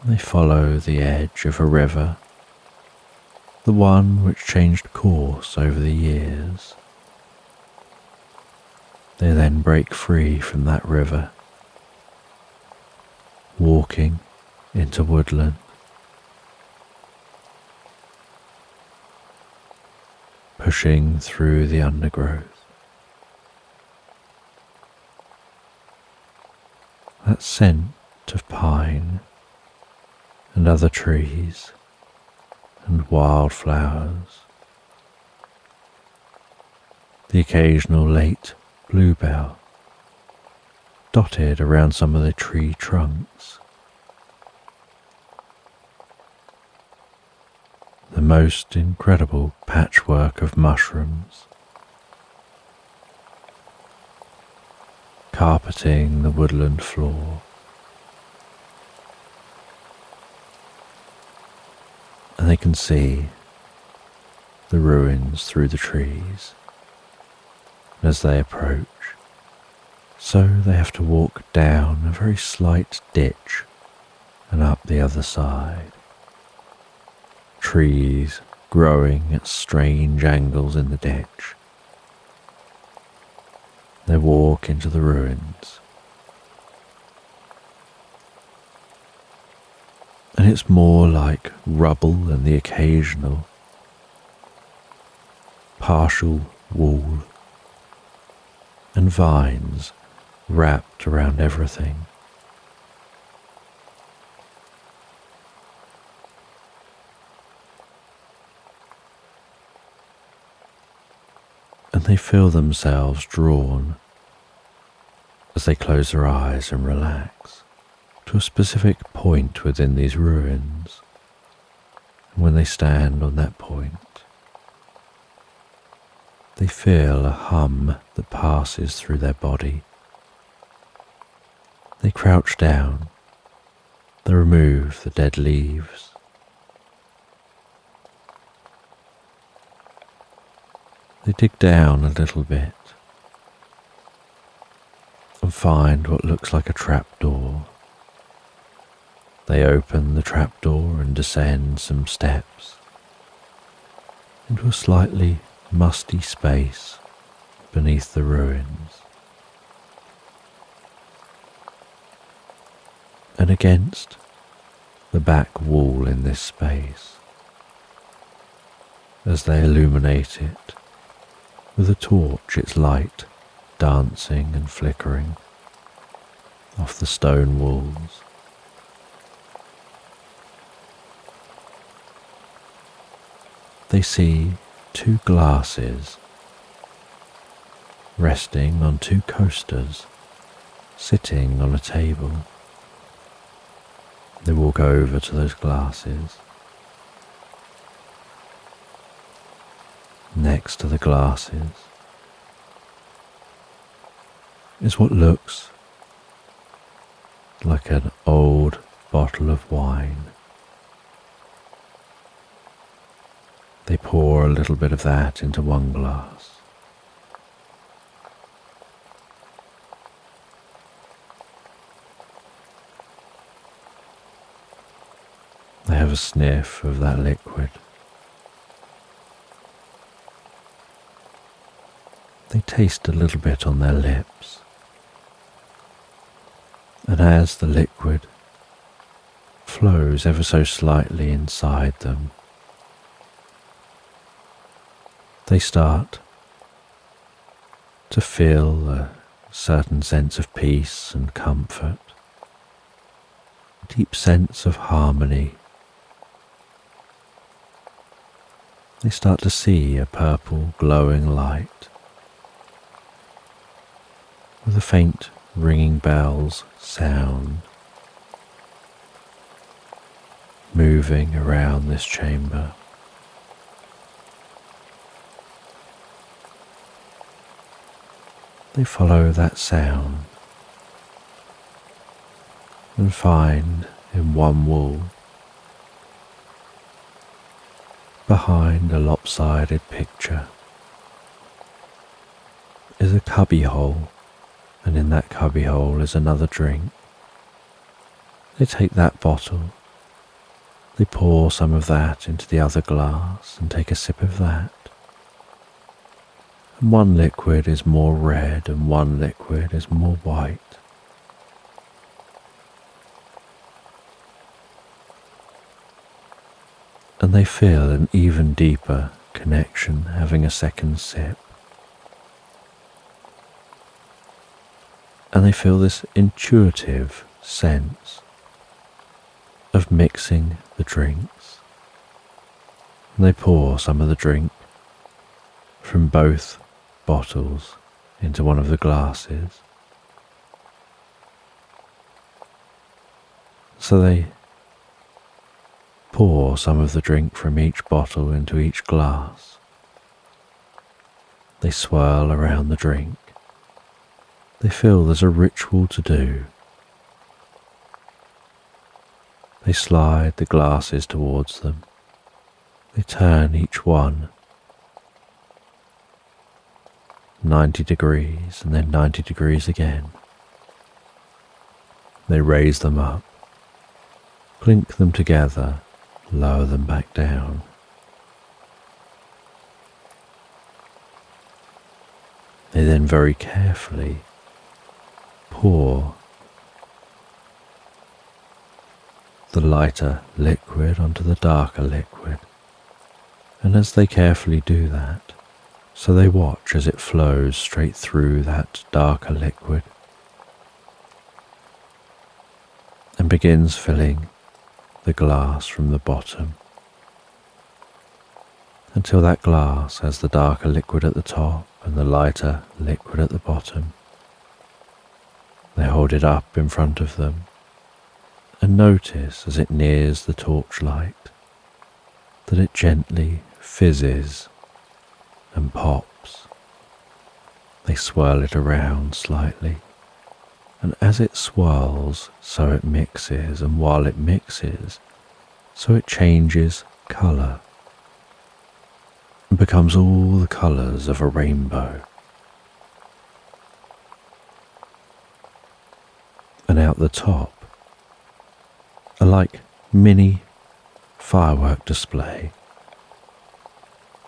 They follow the edge of a river, the one which changed course over the years. They then break free from that river, walking into woodland. Pushing through the undergrowth. That scent of pine and other trees and wildflowers, the occasional late bluebell dotted around some of the tree trunks, the most incredible patchwork of mushrooms carpeting the woodland floor. And they can see the ruins through the trees. And as they approach, so they have to walk down a very slight ditch and up the other side. Trees growing at strange angles in the ditch. They walk into the ruins. And it's more like rubble and the occasional partial wall and vines wrapped around everything. And they feel themselves drawn, as they close their eyes and relax, to a specific point within these ruins. And when they stand on that point, they feel a hum that passes through their body. They crouch down, they remove the dead leaves. They dig down a little bit and find what looks like a trapdoor. They open the trapdoor and descend some steps into a slightly musty space beneath the ruins. And against the back wall in this space, as they illuminate it with a torch, its light dancing and flickering off the stone walls, they see two glasses resting on two coasters sitting on a table. They walk over to those glasses. Next to the glasses is what looks like an old bottle of wine. They pour a little bit of that into one glass. They have a sniff of that liquid. They taste a little bit on their lips. And as the liquid flows ever so slightly inside them, they start to feel a certain sense of peace and comfort, a deep sense of harmony. They start to see a purple glowing light with a faint ringing bells sound moving around this chamber. They follow that sound and find in one wall, behind a lopsided picture, is a cubbyhole, and in that cubbyhole is another drink. They take that bottle, they pour some of that into the other glass and take a sip of that. And one liquid is more red and one liquid is more white. And they feel an even deeper connection having a second sip. And they feel this intuitive sense of mixing the drinks. And they pour some of the drink from both bottles into one of the glasses. So they pour some of the drink from each bottle into each glass. They swirl around the drink. They feel there's a ritual to do. They slide the glasses towards them. They turn each one 90 degrees and then 90 degrees again. They raise them up, clink them together, lower them back down. They then very carefully pour the lighter liquid onto the darker liquid, and as they carefully do that, so they watch as it flows straight through that darker liquid and begins filling the glass from the bottom until that glass has the darker liquid at the top and the lighter liquid at the bottom. They hold it up in front of them and notice as it nears the torchlight that it gently fizzes and pops. They swirl it around slightly, and as it swirls, so it mixes, and while it mixes, so it changes colour and becomes all the colours of a rainbow. And out the top, a like mini firework display,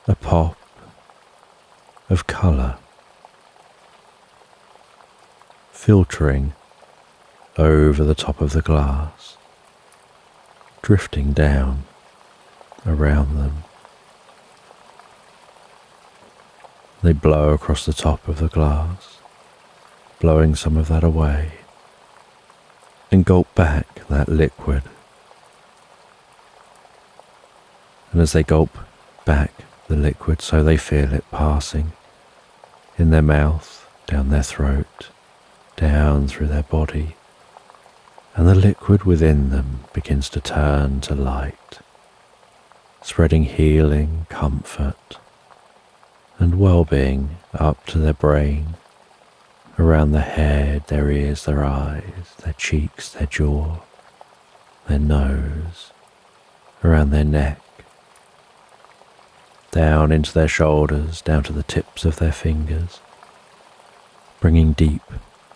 a pop of colour filtering over the top of the glass, drifting down around them. They blow across the top of the glass, blowing some of that away, and gulp back that liquid. And as they gulp back the liquid, so they feel it passing in their mouth, down their throat, down through their body, and the liquid within them begins to turn to light, spreading healing, comfort, and well-being up to their brain, around their head, their ears, their eyes, their cheeks, their jaw, their nose, around their neck, down into their shoulders, down to the tips of their fingers, bringing deep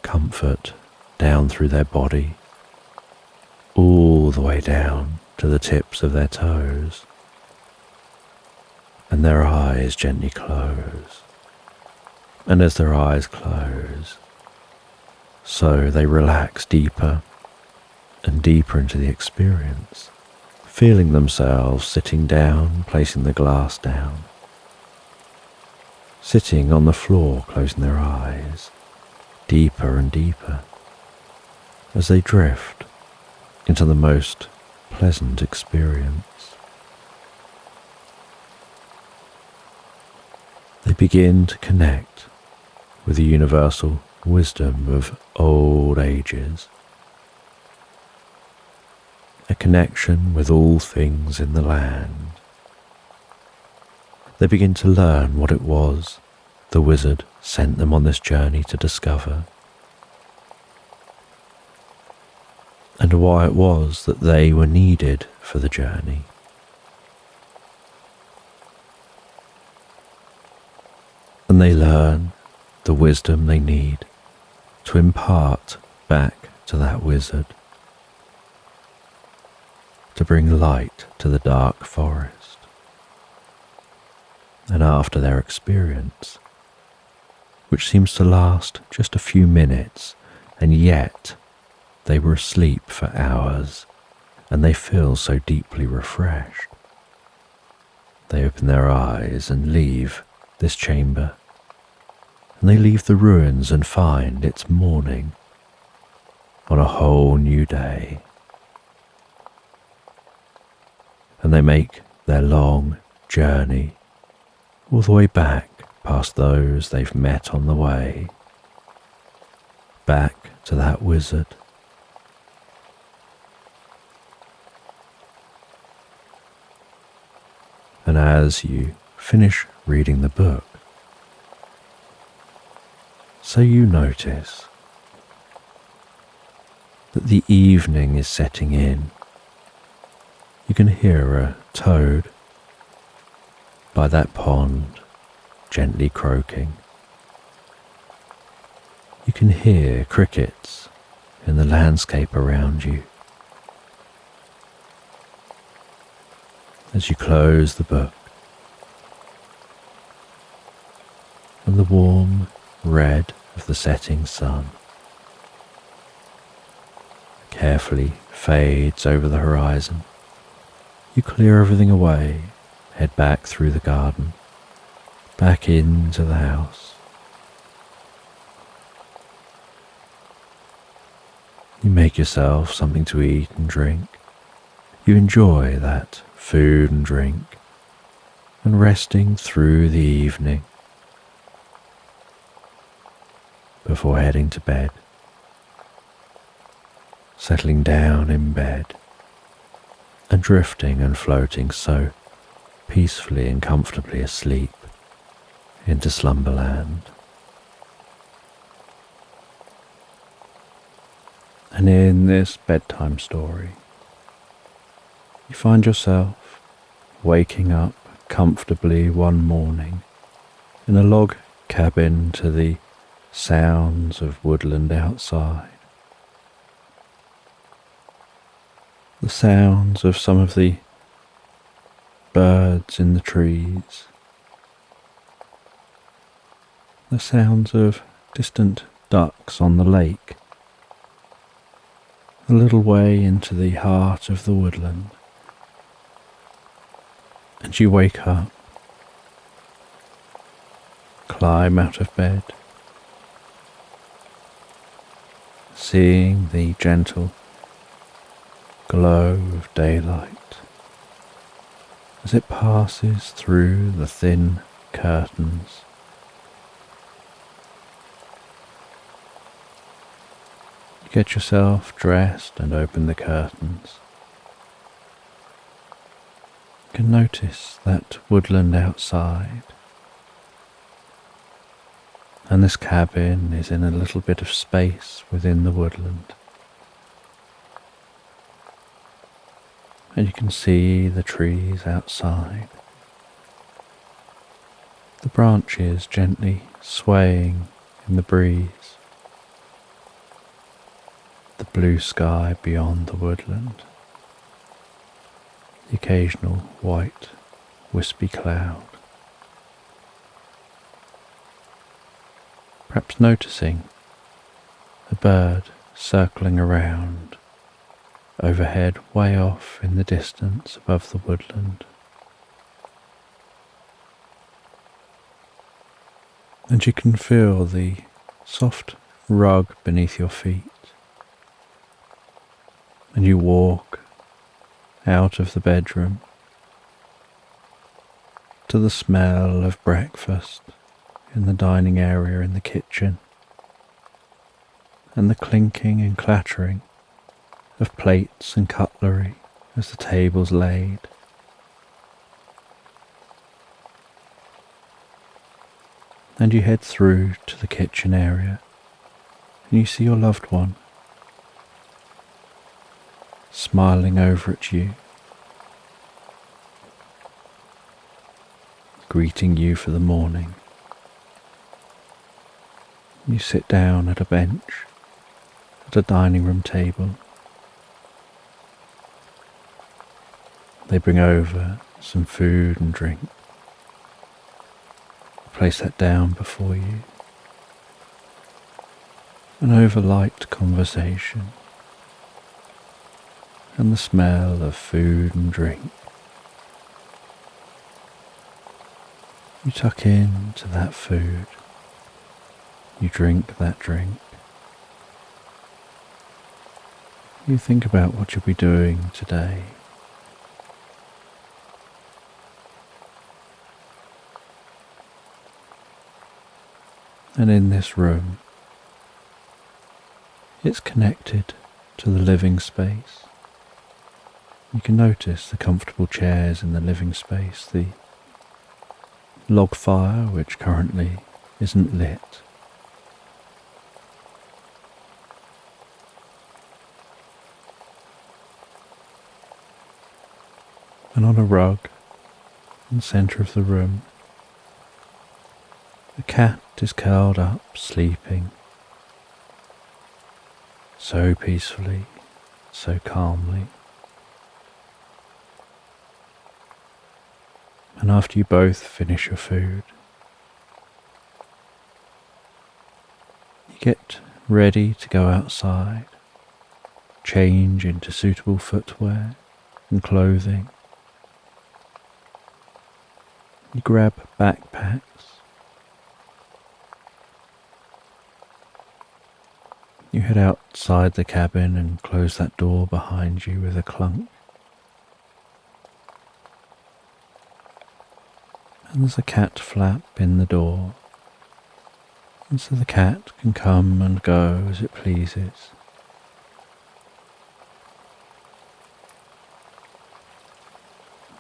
comfort down through their body, all the way down to the tips of their toes, and their eyes gently close. And as their eyes close, so they relax deeper and deeper into the experience, feeling themselves sitting down, placing the glass down, sitting on the floor, closing their eyes, deeper and deeper, as they drift into the most pleasant experience. They begin to connect with the universal wisdom of old ages, a connection with all things in the land. They begin to learn what it was the wizard sent them on this journey to discover, and why it was that they were needed for the journey. And they learn the wisdom they need to impart back to that wizard, to bring light to the dark forest. And after their experience, which seems to last just a few minutes, and yet they were asleep for hours, and they feel so deeply refreshed, they open their eyes and leave this chamber, and they leave the ruins and find it's morning on a whole new day. And they make their long journey all the way back past those they've met on the way, back to that wizard. And as you finish reading the book, so you notice that the evening is setting in. You can hear a toad by that pond gently croaking. You can hear crickets in the landscape around you. As you close the book, and the warm red of the setting sun carefully fades over the horizon, you clear everything away, head back through the garden, back into the house. You make yourself something to eat and drink. You enjoy that food and drink, and resting through the evening before heading to bed, settling down in bed and drifting and floating so peacefully and comfortably asleep into Slumberland. And in this bedtime story, you find yourself waking up comfortably one morning in a log cabin to the sounds of woodland outside. The sounds of some of the birds in the trees. The sounds of distant ducks on the lake. A little way into the heart of the woodland. And you wake up, climb out of bed, seeing the gentle glow of daylight as it passes through the thin curtains. You get yourself dressed and open the curtains. You can notice that woodland outside, and this cabin is in a little bit of space within the woodland. And you can see the trees outside, the branches gently swaying in the breeze, the blue sky beyond the woodland, the occasional white wispy cloud. Perhaps noticing a bird circling around overhead way off in the distance above the woodland. And you can feel the soft rug beneath your feet. And you walk out of the bedroom to the smell of breakfast in the dining area in the kitchen, and the clinking and clattering of plates and cutlery as the table's laid. And you head through to the kitchen area, and you see your loved one smiling over at you, greeting you for the morning. You sit down at a bench at a dining room table. They bring over some food and drink. Place that down before you. And over light conversation and the smell of food and drink, you tuck into that food. You drink that drink. You think about what you'll be doing today. And in this room, it's connected to the living space. You can notice the comfortable chairs in the living space, the log fire which currently isn't lit. And on a rug in the centre of the room, the cat is curled up, sleeping, so peacefully, so calmly. And after you both finish your food, you get ready to go outside, change into suitable footwear and clothing. You grab backpacks. You head outside the cabin and close that door behind you with a clunk. And there's a cat flap in the door, and so the cat can come and go as it pleases.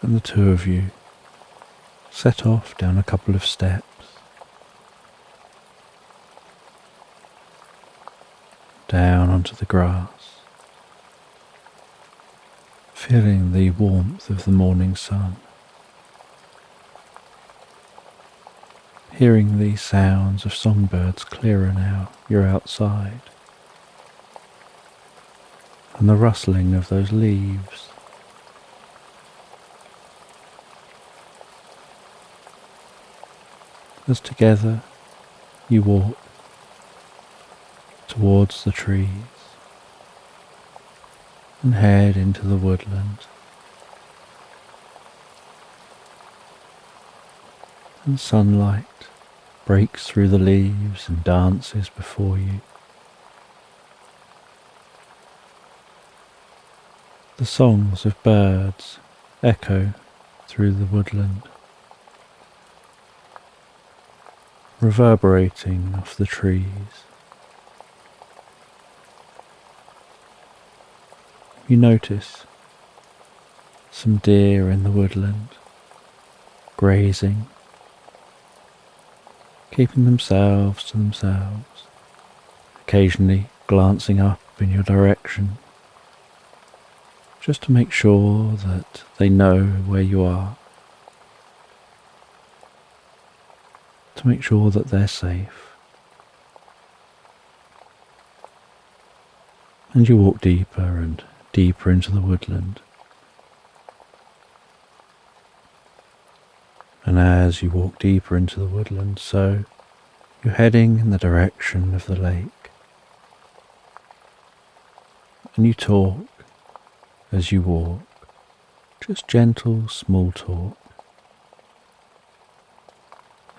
And the two of you set off down a couple of steps, down onto the grass, feeling the warmth of the morning sun, hearing the sounds of songbirds clearer now you're outside, and the rustling of those leaves. As together you walk towards the trees and head into the woodland. And sunlight breaks through the leaves and dances before you. The songs of birds echo through the woodland, reverberating off the trees. You notice some deer in the woodland, grazing, keeping themselves to themselves, occasionally glancing up in your direction, just to make sure that they know where you are, to make sure that they're safe. And you walk deeper and deeper into the woodland. And as you walk deeper into the woodland, so you're heading in the direction of the lake. And you talk as you walk, just gentle, small talk,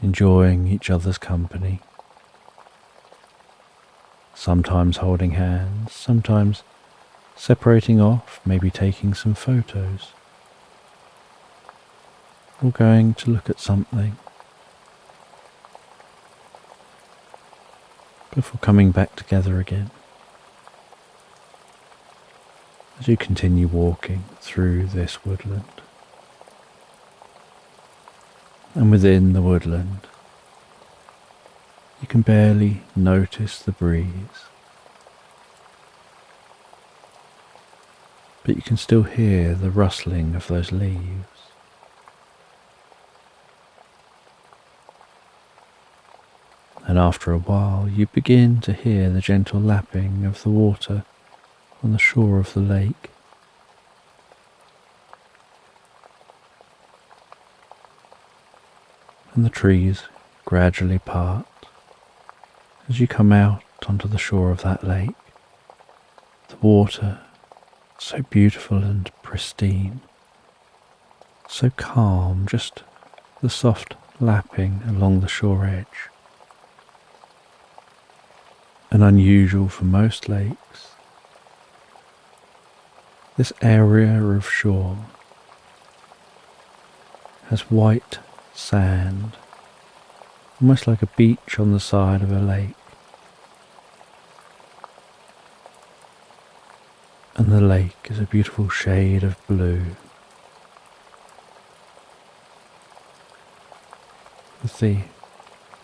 enjoying each other's company, sometimes holding hands, sometimes separating off, maybe taking some photos, or going to look at something before coming back together again. As you continue walking through this woodland, and within the woodland, you can barely notice the breeze, but you can still hear the rustling of those leaves. And after a while, you begin to hear the gentle lapping of the water on the shore of the lake. And the trees gradually part as you come out onto the shore of that lake. The water, so beautiful and pristine, so calm, just the soft lapping along the shore edge. And unusual for most lakes, this area of shore has white sand, almost like a beach on the side of a lake. And the lake is a beautiful shade of blue, with the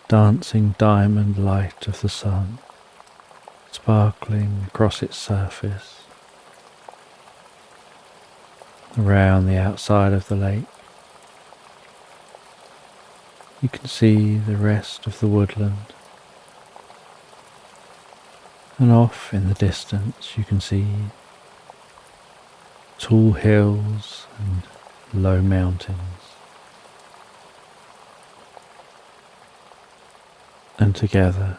dancing diamond light of the sun sparkling across its surface. Around the outside of the lake, you can see the rest of the woodland, and off in the distance you can see tall hills and low mountains. And together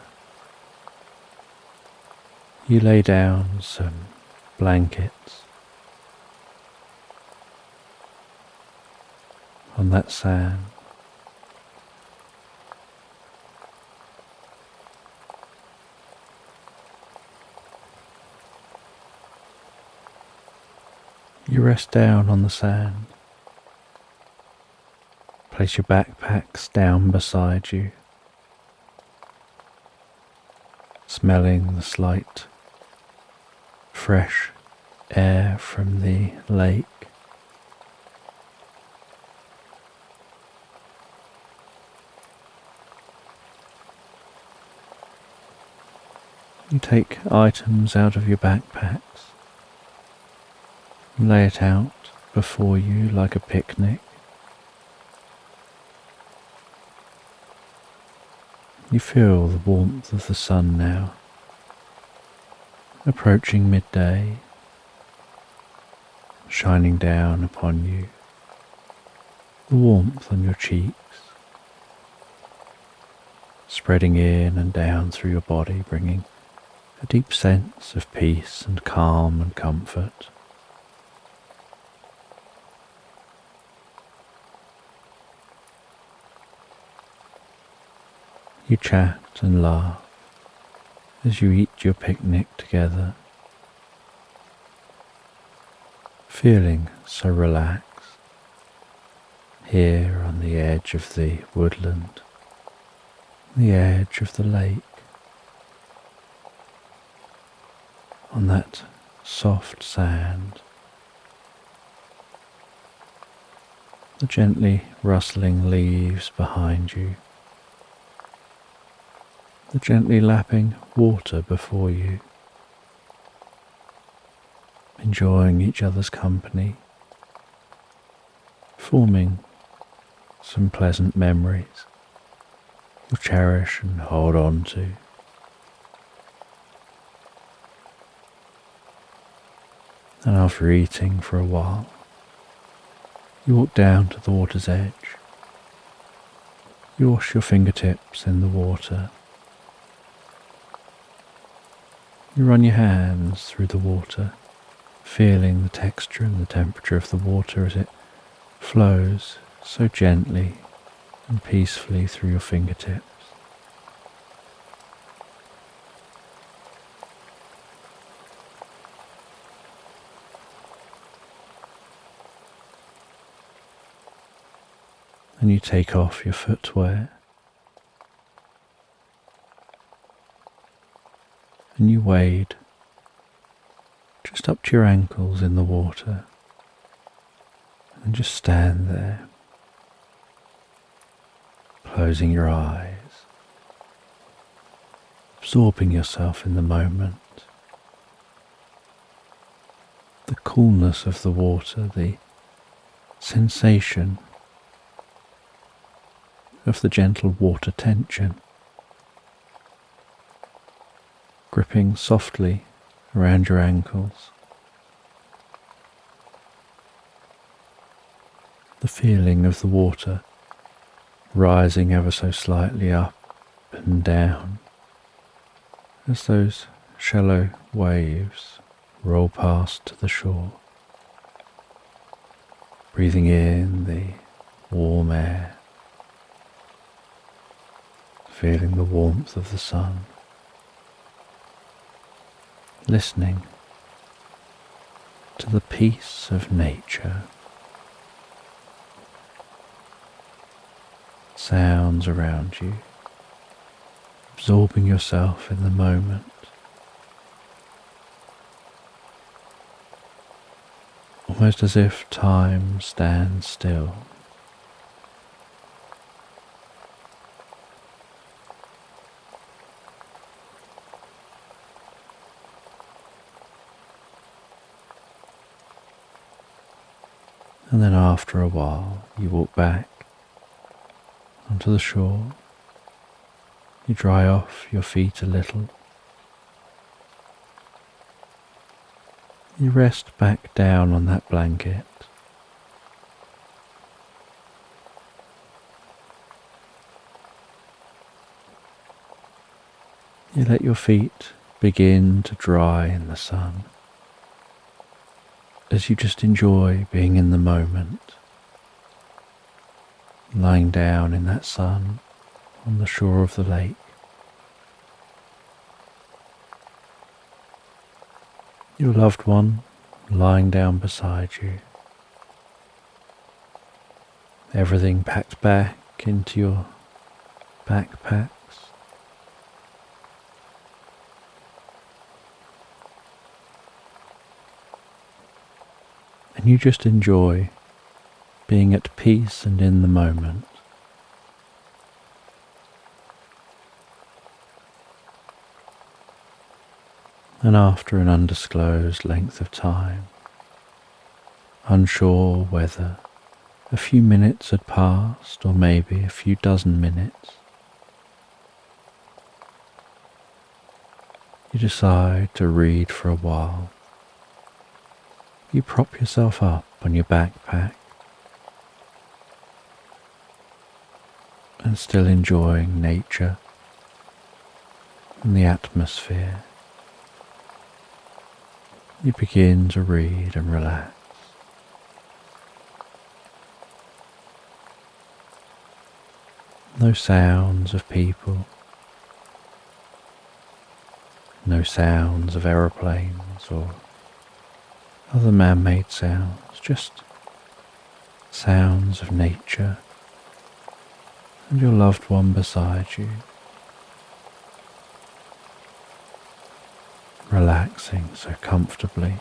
you lay down some blankets on that sand. You rest down on the sand. Place your backpacks down beside you, smelling the slight, fresh air from the lake. You take items out of your backpacks, lay it out before you like a picnic. You feel the warmth of the sun now, approaching midday, shining down upon you, the warmth on your cheeks, spreading in and down through your body, bringing a deep sense of peace and calm and comfort. You chat and laugh as you eat your picnic together, feeling so relaxed here on the edge of the woodland, the edge of the lake, on that soft sand, the gently rustling leaves behind you, the gently lapping water before you, enjoying each other's company, forming some pleasant memories you'll cherish and hold on to. And after eating for a while, you walk down to the water's edge. You wash your fingertips in the water. You run your hands through the water, feeling the texture and the temperature of the water as it flows so gently and peacefully through your fingertips. And you take off your footwear and you wade just up to your ankles in the water and just stand there, closing your eyes, absorbing yourself in the moment, the coolness of the water, the sensation of the gentle water tension, gripping softly around your ankles, the feeling of the water rising ever so slightly up and down as those shallow waves roll past to the shore, breathing in the warm air, feeling the warmth of the sun, listening to the peace of nature, sounds around you, absorbing yourself in the moment, almost as if time stands still. And then after a while, you walk back onto the shore. You dry off your feet a little. You rest back down on that blanket. You let your feet begin to dry in the sun, as you just enjoy being in the moment, lying down in that sun on the shore of the lake. Your loved one lying down beside you. Everything packed back into your backpacks. And you just enjoy being at peace and in the moment. And after an undisclosed length of time, unsure whether a few minutes had passed or maybe a few dozen minutes, you decide to read for a while. You prop yourself up on your backpack and still enjoying nature and the atmosphere. You begin to read and relax. No sounds of people, no sounds of aeroplanes or other man-made sounds, just sounds of nature and your loved one beside you, relaxing so comfortably.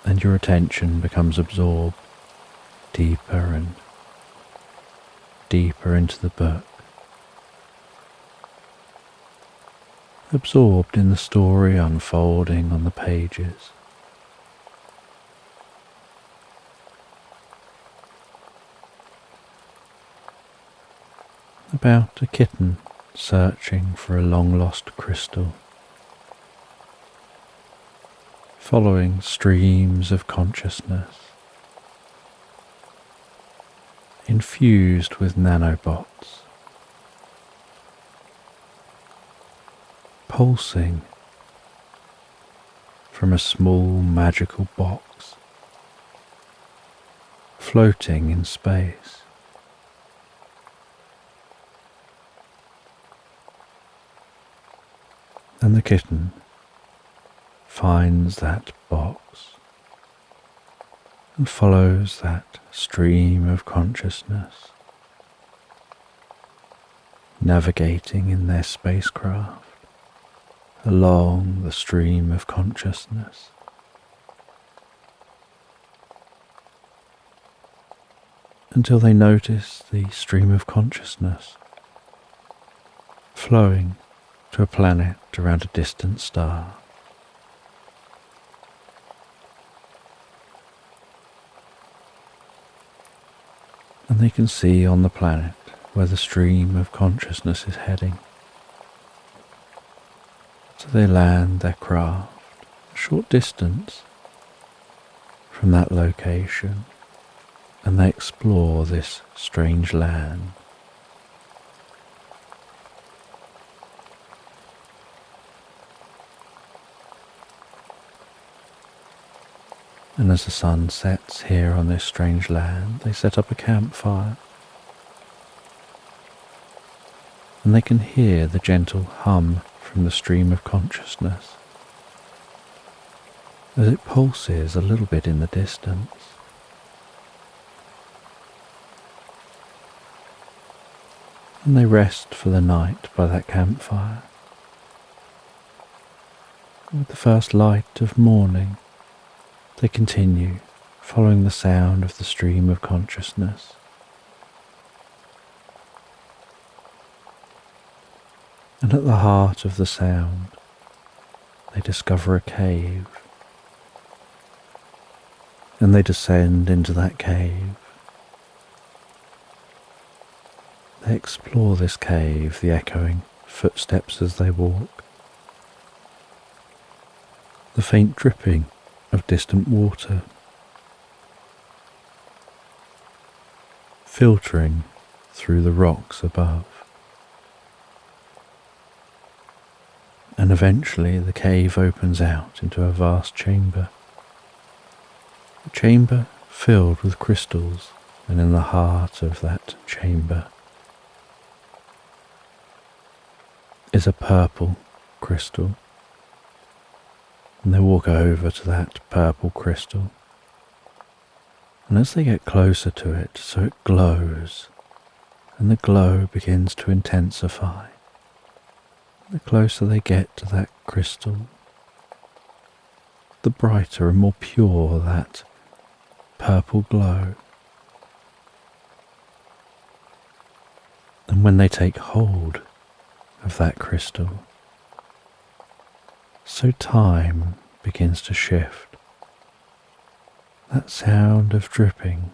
And your attention becomes absorbed deeper and deeper into the book, absorbed in the story unfolding on the pages. About a kitten searching for a long-lost crystal, following streams of consciousness, infused with nanobots, pulsing from a small magical box, floating in space. And the kitten finds that box and follows that stream of consciousness, navigating in their spacecraft along the stream of consciousness. Until they notice the stream of consciousness flowing to a planet around a distant star. And they can see on the planet where the stream of consciousness is heading. So they land their craft a short distance from that location and they explore this strange land. And as the sun sets here on this strange land, they set up a campfire. And they can hear the gentle hum from the stream of consciousness as it pulses a little bit in the distance. And they rest for the night by that campfire. With the first light of morning, they continue following the sound of the stream of consciousness. And at the heart of the sound, they discover a cave. And they descend into that cave. They explore this cave, the echoing footsteps as they walk, the faint dripping of distant water, filtering through the rocks above. And eventually the cave opens out into a vast chamber, a chamber filled with crystals, and in the heart of that chamber is a purple crystal. And they walk over to that purple crystal. And as they get closer to it, so it glows, and the glow begins to intensify. The closer they get to that crystal, the brighter and more pure that purple glow. And when they take hold of that crystal, so time begins to shift. That sound of dripping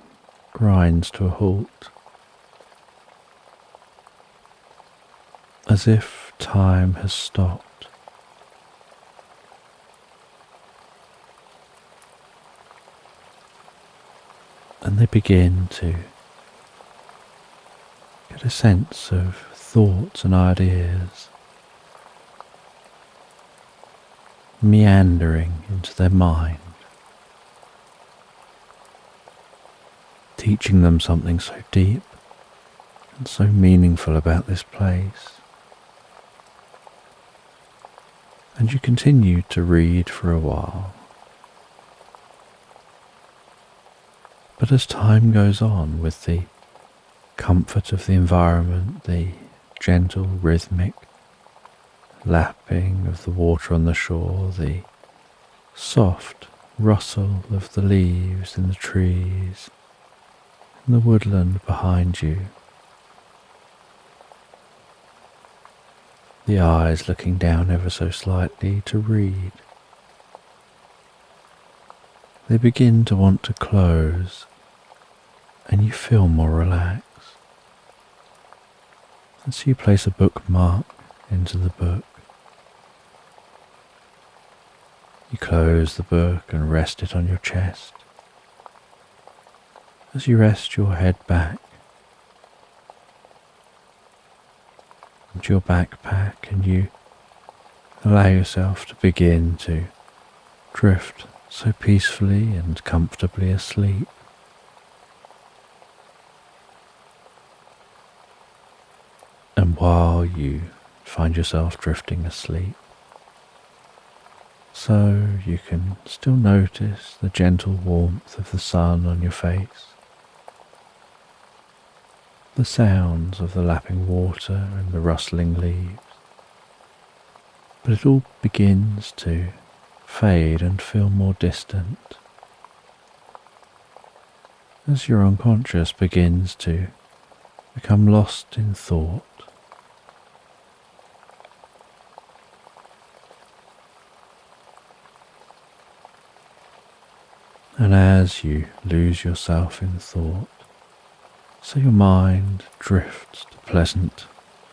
grinds to a halt, as if time has stopped. And they begin to get a sense of thoughts and ideas meandering into their mind, teaching them something so deep and so meaningful about this place. And you continue to read for a while. But as time goes on, with the comfort of the environment, the gentle rhythmic lapping of the water on the shore, the soft rustle of the leaves in the trees, and the woodland behind you, the eyes looking down ever so slightly to read, they begin to want to close, and you feel more relaxed. And so you place a bookmark into the book. You close the book and rest it on your chest. As you rest your head back into your backpack, and you allow yourself to begin to drift so peacefully and comfortably asleep. And while you find yourself drifting asleep, so you can still notice the gentle warmth of the sun on your face, the sounds of the lapping water and the rustling leaves, but it all begins to fade and feel more distant as your unconscious begins to become lost in thought. And as you lose yourself in thought, so your mind drifts to pleasant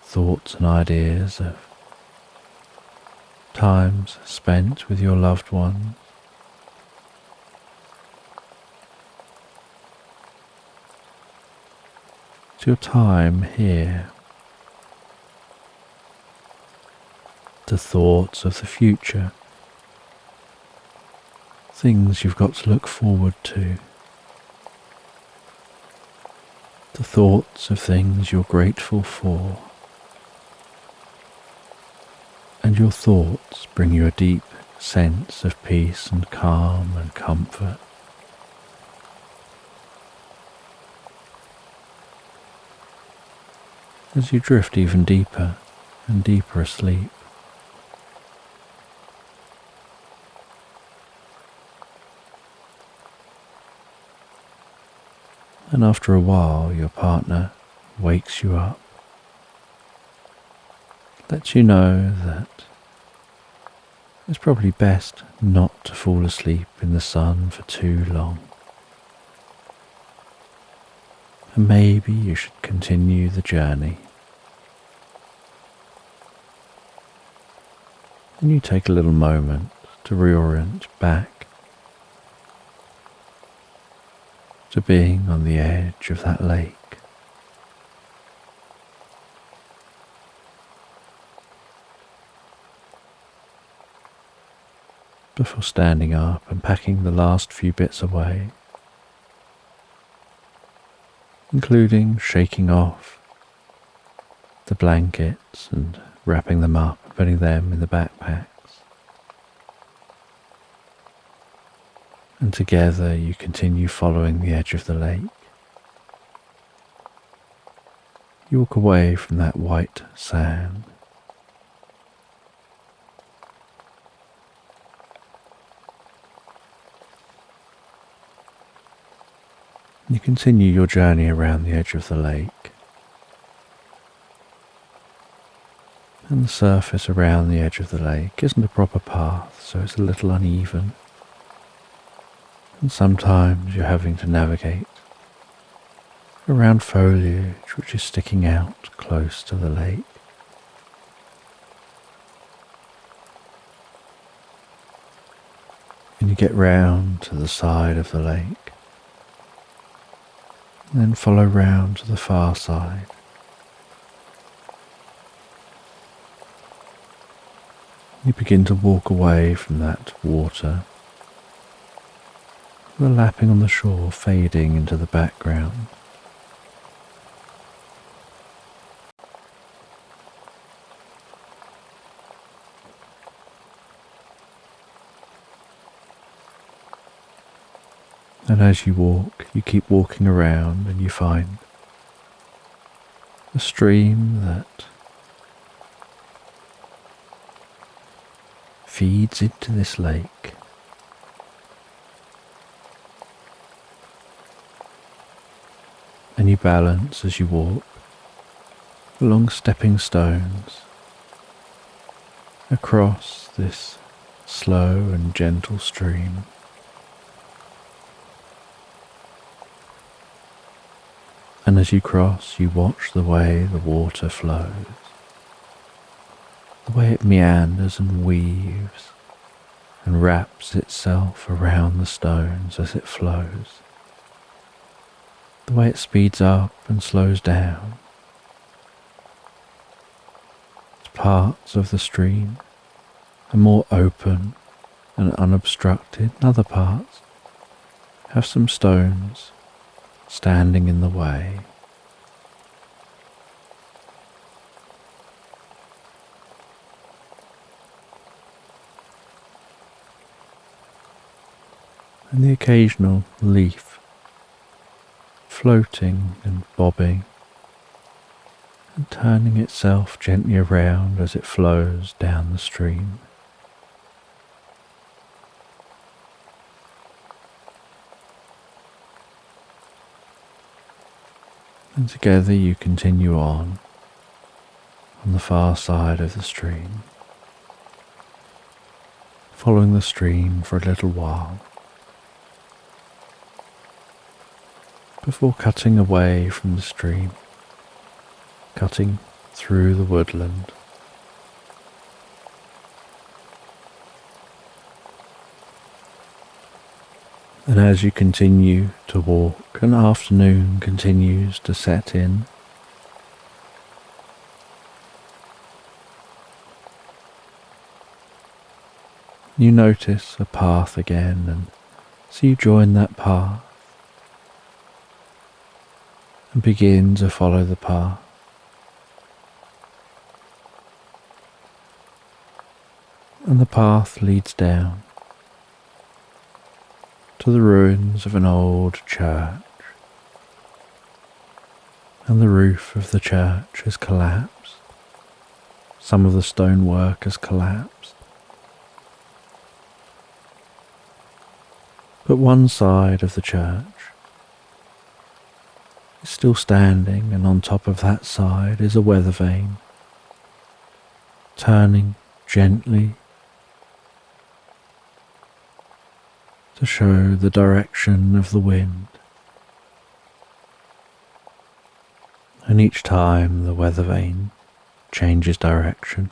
thoughts and ideas of times spent with your loved ones, to your time here, to thoughts of the future, things you've got to look forward to thoughts of things you're grateful for, and your thoughts bring you a deep sense of peace and calm and comfort. As you drift even deeper and deeper asleep, and after a while your partner wakes you up, lets you know that it's probably best not to fall asleep in the sun for too long, and maybe you should continue the journey. And you take a little moment to reorient back to being on the edge of that lake. Before standing up and packing the last few bits away, including shaking off the blankets and wrapping them up and putting them in the backpacks. And together you continue following the edge of the lake. You walk away from that white sand. You continue your journey around the edge of the lake. And the surface around the edge of the lake isn't a proper path, so it's a little uneven. And sometimes you're having to navigate around foliage which is sticking out close to the lake. And you get round to the side of the lake, and then follow round to the far side. You begin to walk away from that water, the lapping on the shore fading into the background. And as you walk, you keep walking around and you find a stream that feeds into this lake. And you balance as you walk along stepping stones across this slow and gentle stream. And as you cross, you watch the way the water flows, the way it meanders and weaves and wraps itself around the stones as it flows, the way it speeds up and slows down. Parts of the stream are more open and unobstructed, and other parts have some stones standing in the way. And the occasional leaf floating and bobbing and turning itself gently around as it flows down the stream. And together you continue on the far side of the stream, following the stream for a little while, before cutting away from the stream, cutting through the woodland. And as you continue to walk, an afternoon continues to set in. You notice a path again, and so you join that path and begin to follow the path. And the path leads down to the ruins of an old church, and the roof of the church has collapsed. Some of the stonework has collapsed, but one side of the church is still standing, and on top of that side is a weather vane, turning gently to show the direction of the wind. And each time the weather vane changes direction,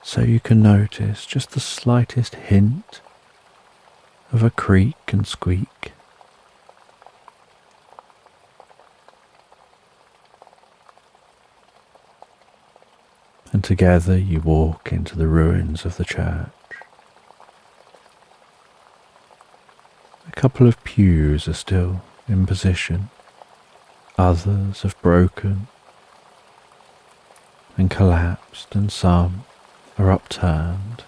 so you can notice just the slightest hint of a creak and squeak. And together you walk into the ruins of the church. A couple of pews are still in position, others have broken, and collapsed, and some are upturned.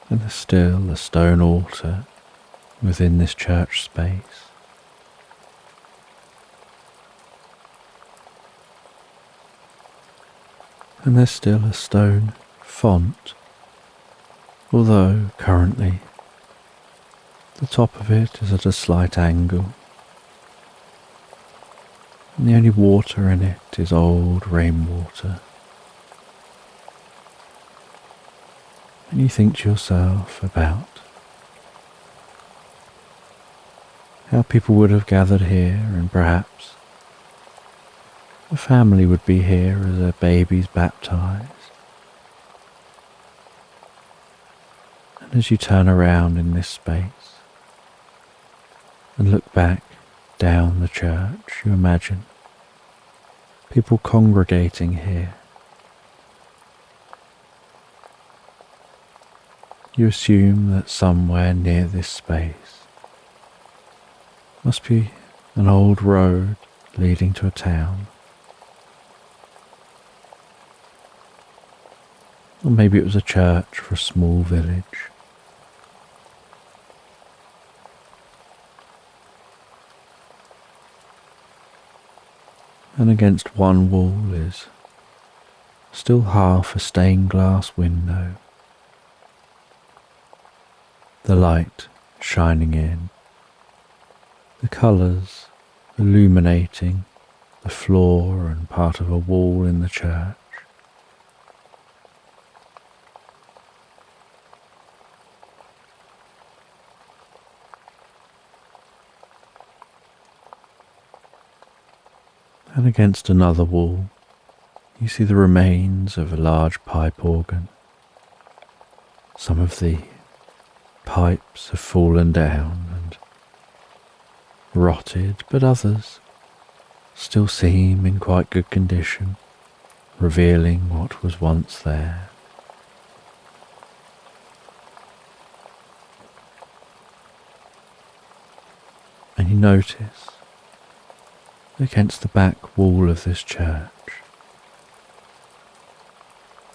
And there's still a stone altar within this church space. And there's still a stone font, although currently the top of it is at a slight angle, and the only water in it is old rainwater. And you think to yourself about how people would have gathered here, and perhaps a family would be here as a baby's baptized. And as you turn around in this space and look back down the church, you imagine people congregating here. You assume that somewhere near this space must be an old road leading to a town. Or maybe it was a church for a small village. And against one wall is still half a stained glass window, the light shining in, the colours illuminating the floor and part of a wall in the church. And against another wall, you see the remains of a large pipe organ. Some of the pipes have fallen down and rotted, but others still seem in quite good condition, revealing what was once there. And you notice against the back wall of this church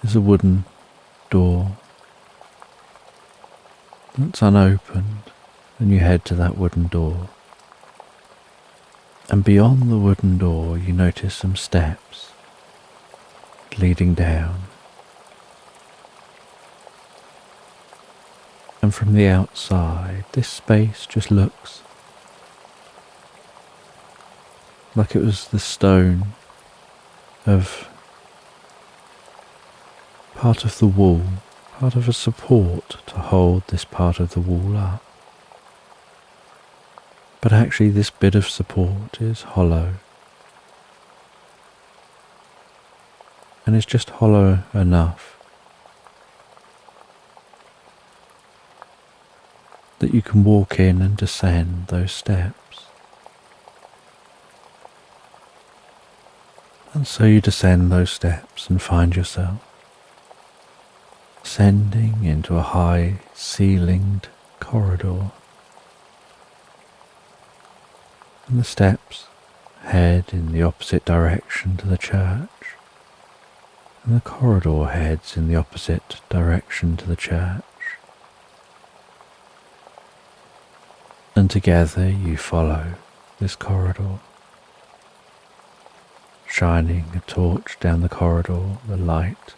is a wooden door that's unopened, and you head to that wooden door. And beyond the wooden door you notice some steps leading down. And from the outside this space just looks like it was the stone of part of the wall, part of a support to hold this part of the wall up. But actually this bit of support is hollow, and it's just hollow enough that you can walk in and descend those steps. And so you descend those steps and find yourself ascending into a high ceilinged corridor. And the steps head in the opposite direction to the church, and the corridor heads in the opposite direction to the church. And together you follow this corridor, shining a torch down the corridor, the light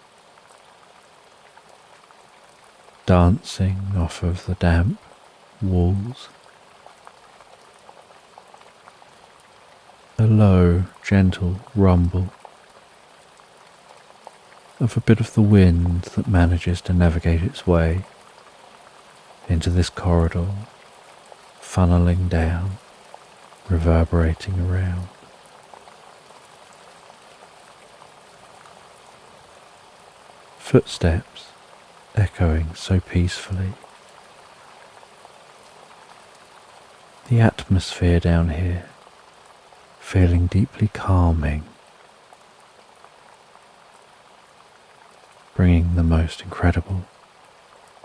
dancing off of the damp walls. A low, gentle rumble of a bit of the wind that manages to navigate its way into this corridor, funneling down, reverberating around. Footsteps echoing so peacefully. The atmosphere down here feeling deeply calming, bringing the most incredible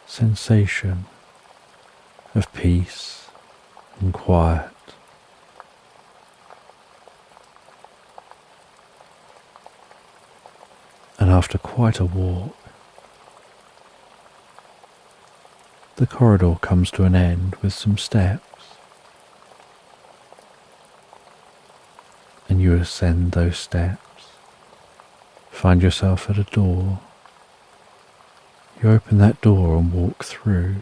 sensation of peace and quiet. after quite a walk, the corridor comes to an end with some steps, and you ascend those steps, find yourself at a door. You open that door and walk through,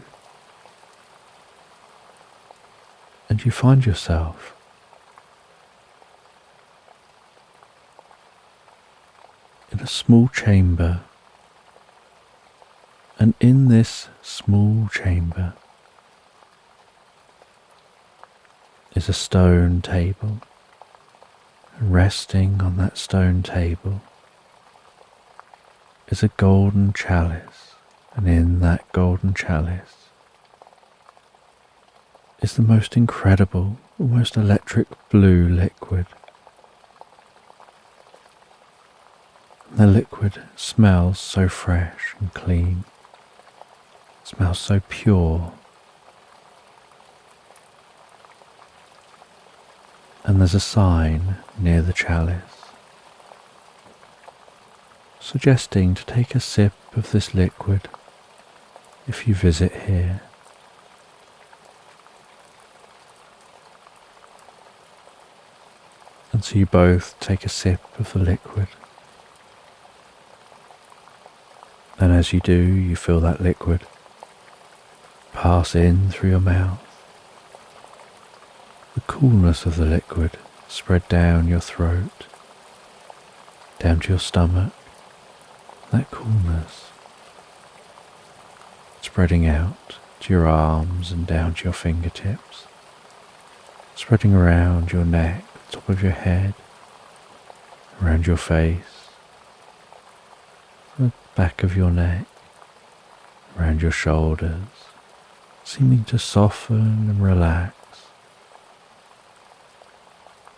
and you find yourself in a small chamber, and in this small chamber is a stone table, and resting on that stone table is a golden chalice, and in that golden chalice is the most incredible, almost electric blue liquid. The liquid smells so fresh and clean, smells so pure, and there's a sign near the chalice suggesting to take a sip of this liquid if you visit here. And so you both take a sip of the liquid. And as you do, you feel that liquid pass in through your mouth. The coolness of the liquid spread down your throat, down to your stomach. That coolness spreading out to your arms and down to your fingertips, spreading around your neck, the top of your head, around your face, the back of your neck, around your shoulders, seeming to soften and relax.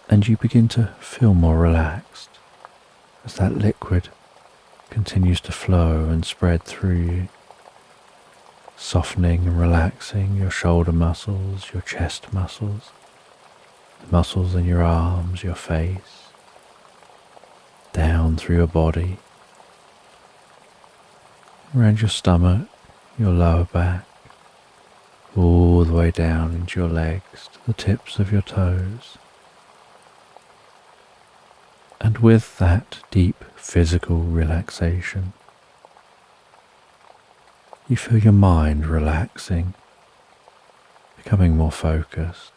And you begin to feel more relaxed as that liquid continues to flow and spread through you, softening and relaxing your shoulder muscles, your chest muscles, the muscles in your arms, your face, down through your body, around your stomach, your lower back, all the way down into your legs to the tips of your toes. And with that deep physical relaxation, you feel your mind relaxing, becoming more focused,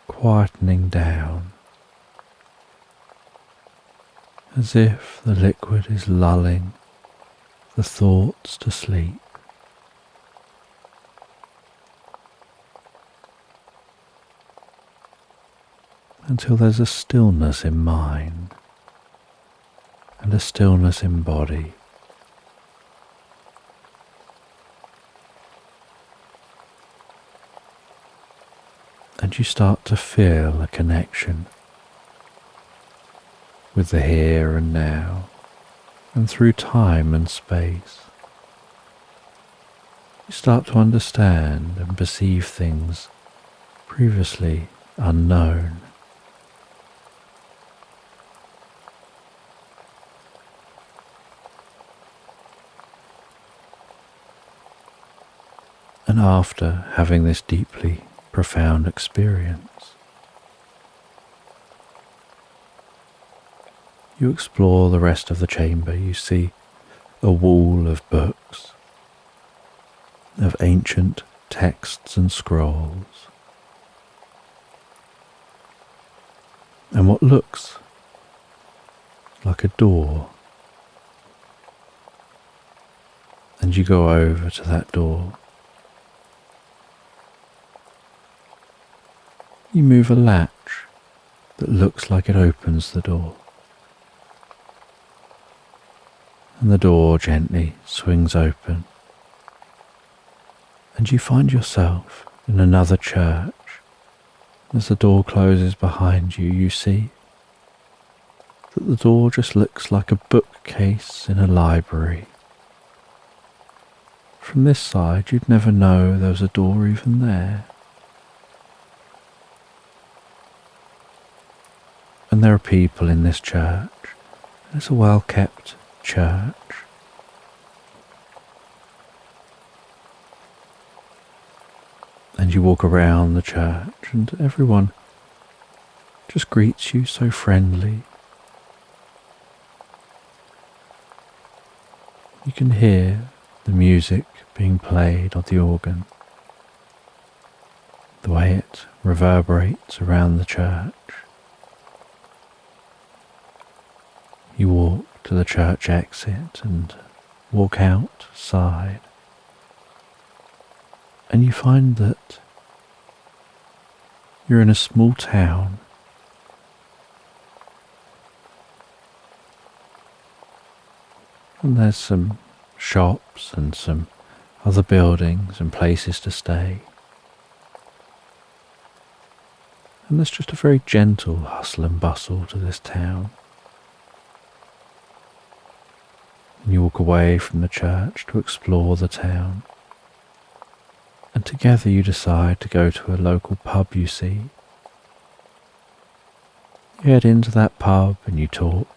quietening down, as if the liquid is lulling the thoughts to sleep. Until there's a stillness in mind and a stillness in body. And you start to feel a connection with the here and now, and through time and space. You start to understand and perceive things previously unknown. And after having this deeply profound experience, you explore the rest of the chamber. You see a wall of books, of ancient texts and scrolls, and what looks like a door. And you go over to that door. You move a latch that looks like it opens the door, and the door gently swings open, and you find yourself in another church. As the door closes behind you, you see that the door just looks like a bookcase in a library. From this side, you'd never know there was a door even there. And there are people in this church. It's a well-kept church. And you walk around the church and everyone just greets you so friendly. You can hear the music being played on the organ, the way it reverberates around the church. You walk to the church exit and walk outside, and you find that you're in a small town. And there's some shops and some other buildings and places to stay. And there's just a very gentle hustle and bustle to this town. And you walk away from the church to explore the town. And together you decide to go to a local pub you see. You head into that pub and you talk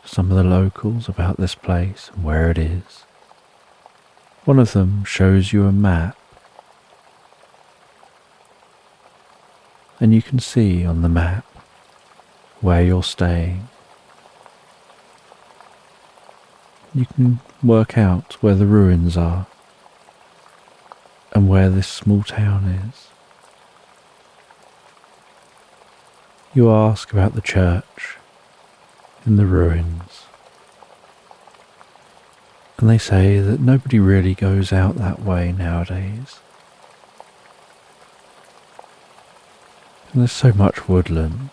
to some of the locals about this place and where it is. One of them shows you a map, and you can see on the map where you're staying. You can work out where the ruins are and where this small town is. You ask about the church in the ruins, and they say that nobody really goes out that way nowadays. And there's so much woodland.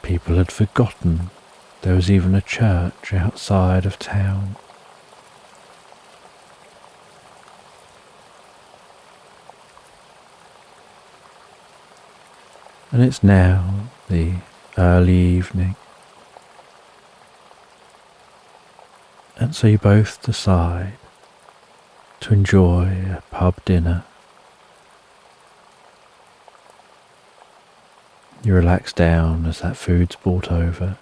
People had forgotten there was even a church outside of town. And it's now the early evening, and so you both decide to enjoy a pub dinner. You relax down as that food's brought over.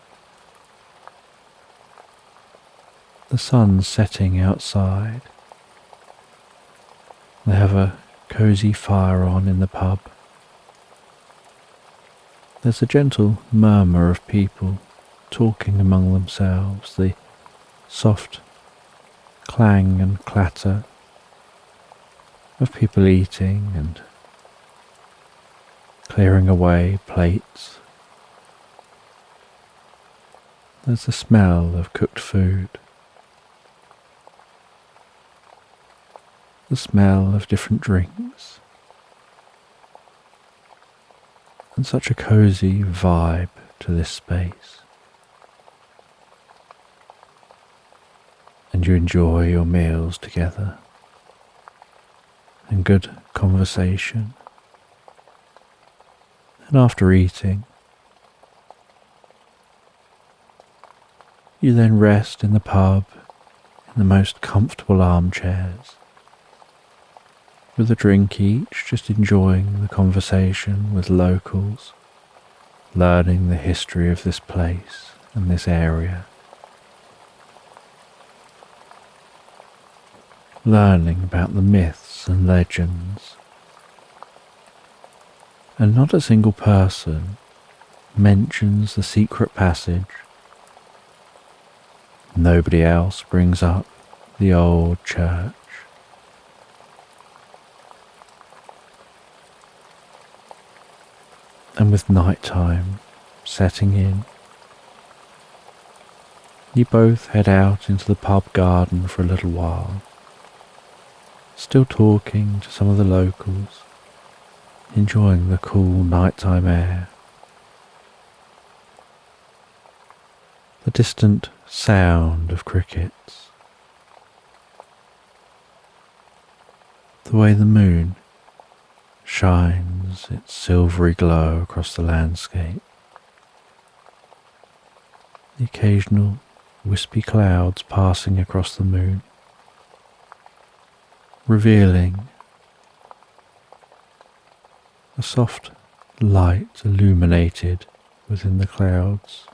The sun's setting outside. They have a cosy fire on in the pub. There's a gentle murmur of people talking among themselves, the soft clang and clatter of people eating and clearing away plates. There's the smell of cooked food, the smell of different drinks, and such a cosy vibe to this space. And you enjoy your meals together and good conversation. And after eating, you then rest in the pub in the most comfortable armchairs, with a drink each, just enjoying the conversation with locals, learning the history of this place and this area, learning about the myths and legends. And not a single person mentions the secret passage. Nobody else brings up the old church. And with night time setting in, you both head out into the pub garden for a little while, still talking to some of the locals, enjoying the cool nighttime air. The distant sound of crickets, the way the moon shines its silvery glow across the landscape, the occasional wispy clouds passing across the moon, revealing a soft light illuminated within the clouds.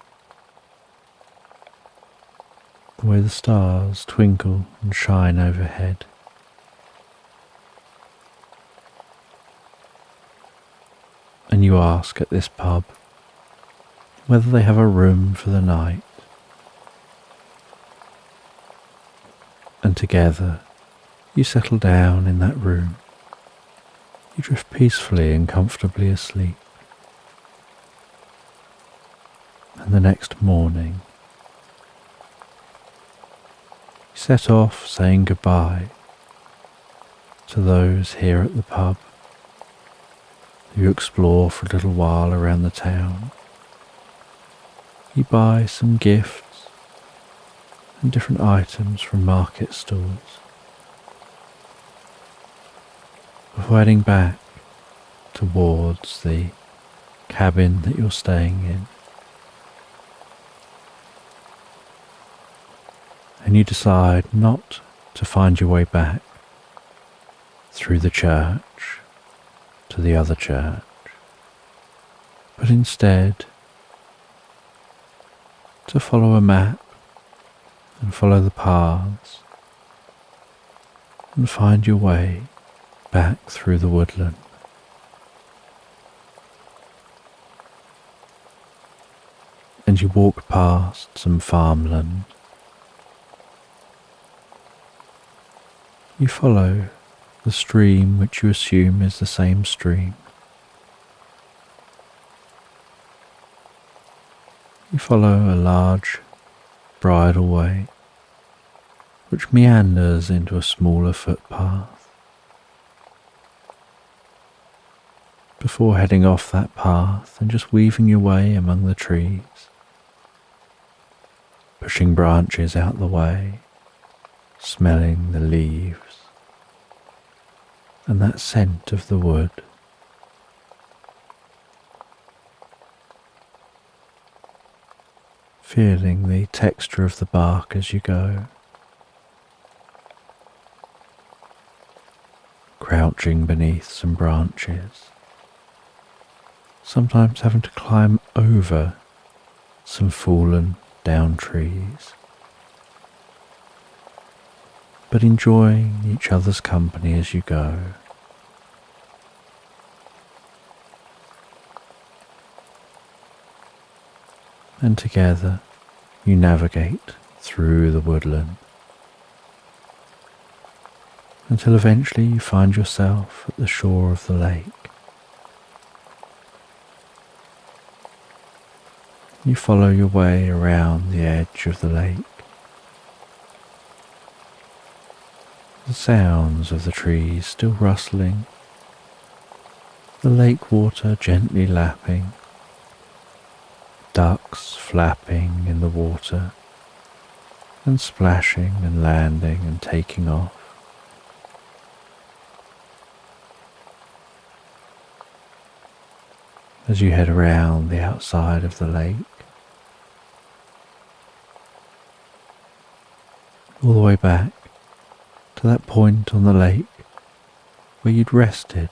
the way the stars twinkle and shine overhead. And you ask at this pub whether they have a room for the night, and together you settle down in that room. You drift peacefully and comfortably asleep. And the next morning, you set off saying goodbye to those here at the pub. You explore for a little while around the town. You buy some gifts and different items from market stalls before heading back towards the cabin that you're staying in. And you decide not to find your way back through the church to the other church, but instead to follow a map and follow the paths and find your way back through the woodland. And you walk past some farmland. You follow the stream which you assume is the same stream. You follow a large bridleway which meanders into a smaller footpath. Before heading off that path and just weaving your way among the trees, pushing branches out the way, smelling the leaves and that scent of the wood. Feeling the texture of the bark as you go, crouching beneath some branches, sometimes having to climb over some fallen down trees, but enjoying each other's company as you go. And together you navigate through the woodland until eventually you find yourself at the shore of the lake. You follow your way around the edge of the lake. The sounds of the trees still rustling, the lake water gently lapping, ducks flapping in the water and splashing and landing and taking off. As you head around the outside of the lake, all the way back to that point on the lake where you'd rested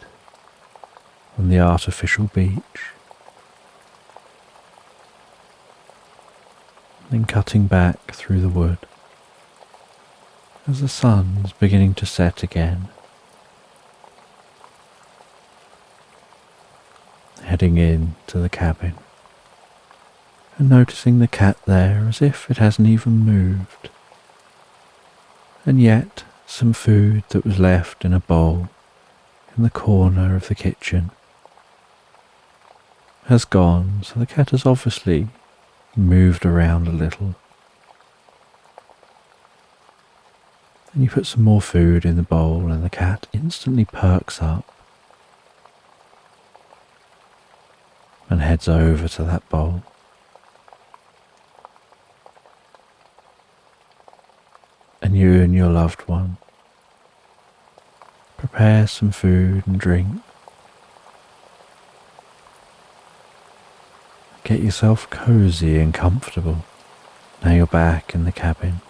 on the artificial beach, then cutting back through the wood as the sun's beginning to set again, heading in to the cabin and noticing the cat there as if it hasn't even moved, and yet some food that was left in a bowl in the corner of the kitchen has gone, so the cat has obviously moved around a little. And you put some more food in the bowl and the cat instantly perks up and heads over to that bowl. And you and your loved one prepare some food and drink. Get yourself cozy and comfortable. Now you're back in the cabin.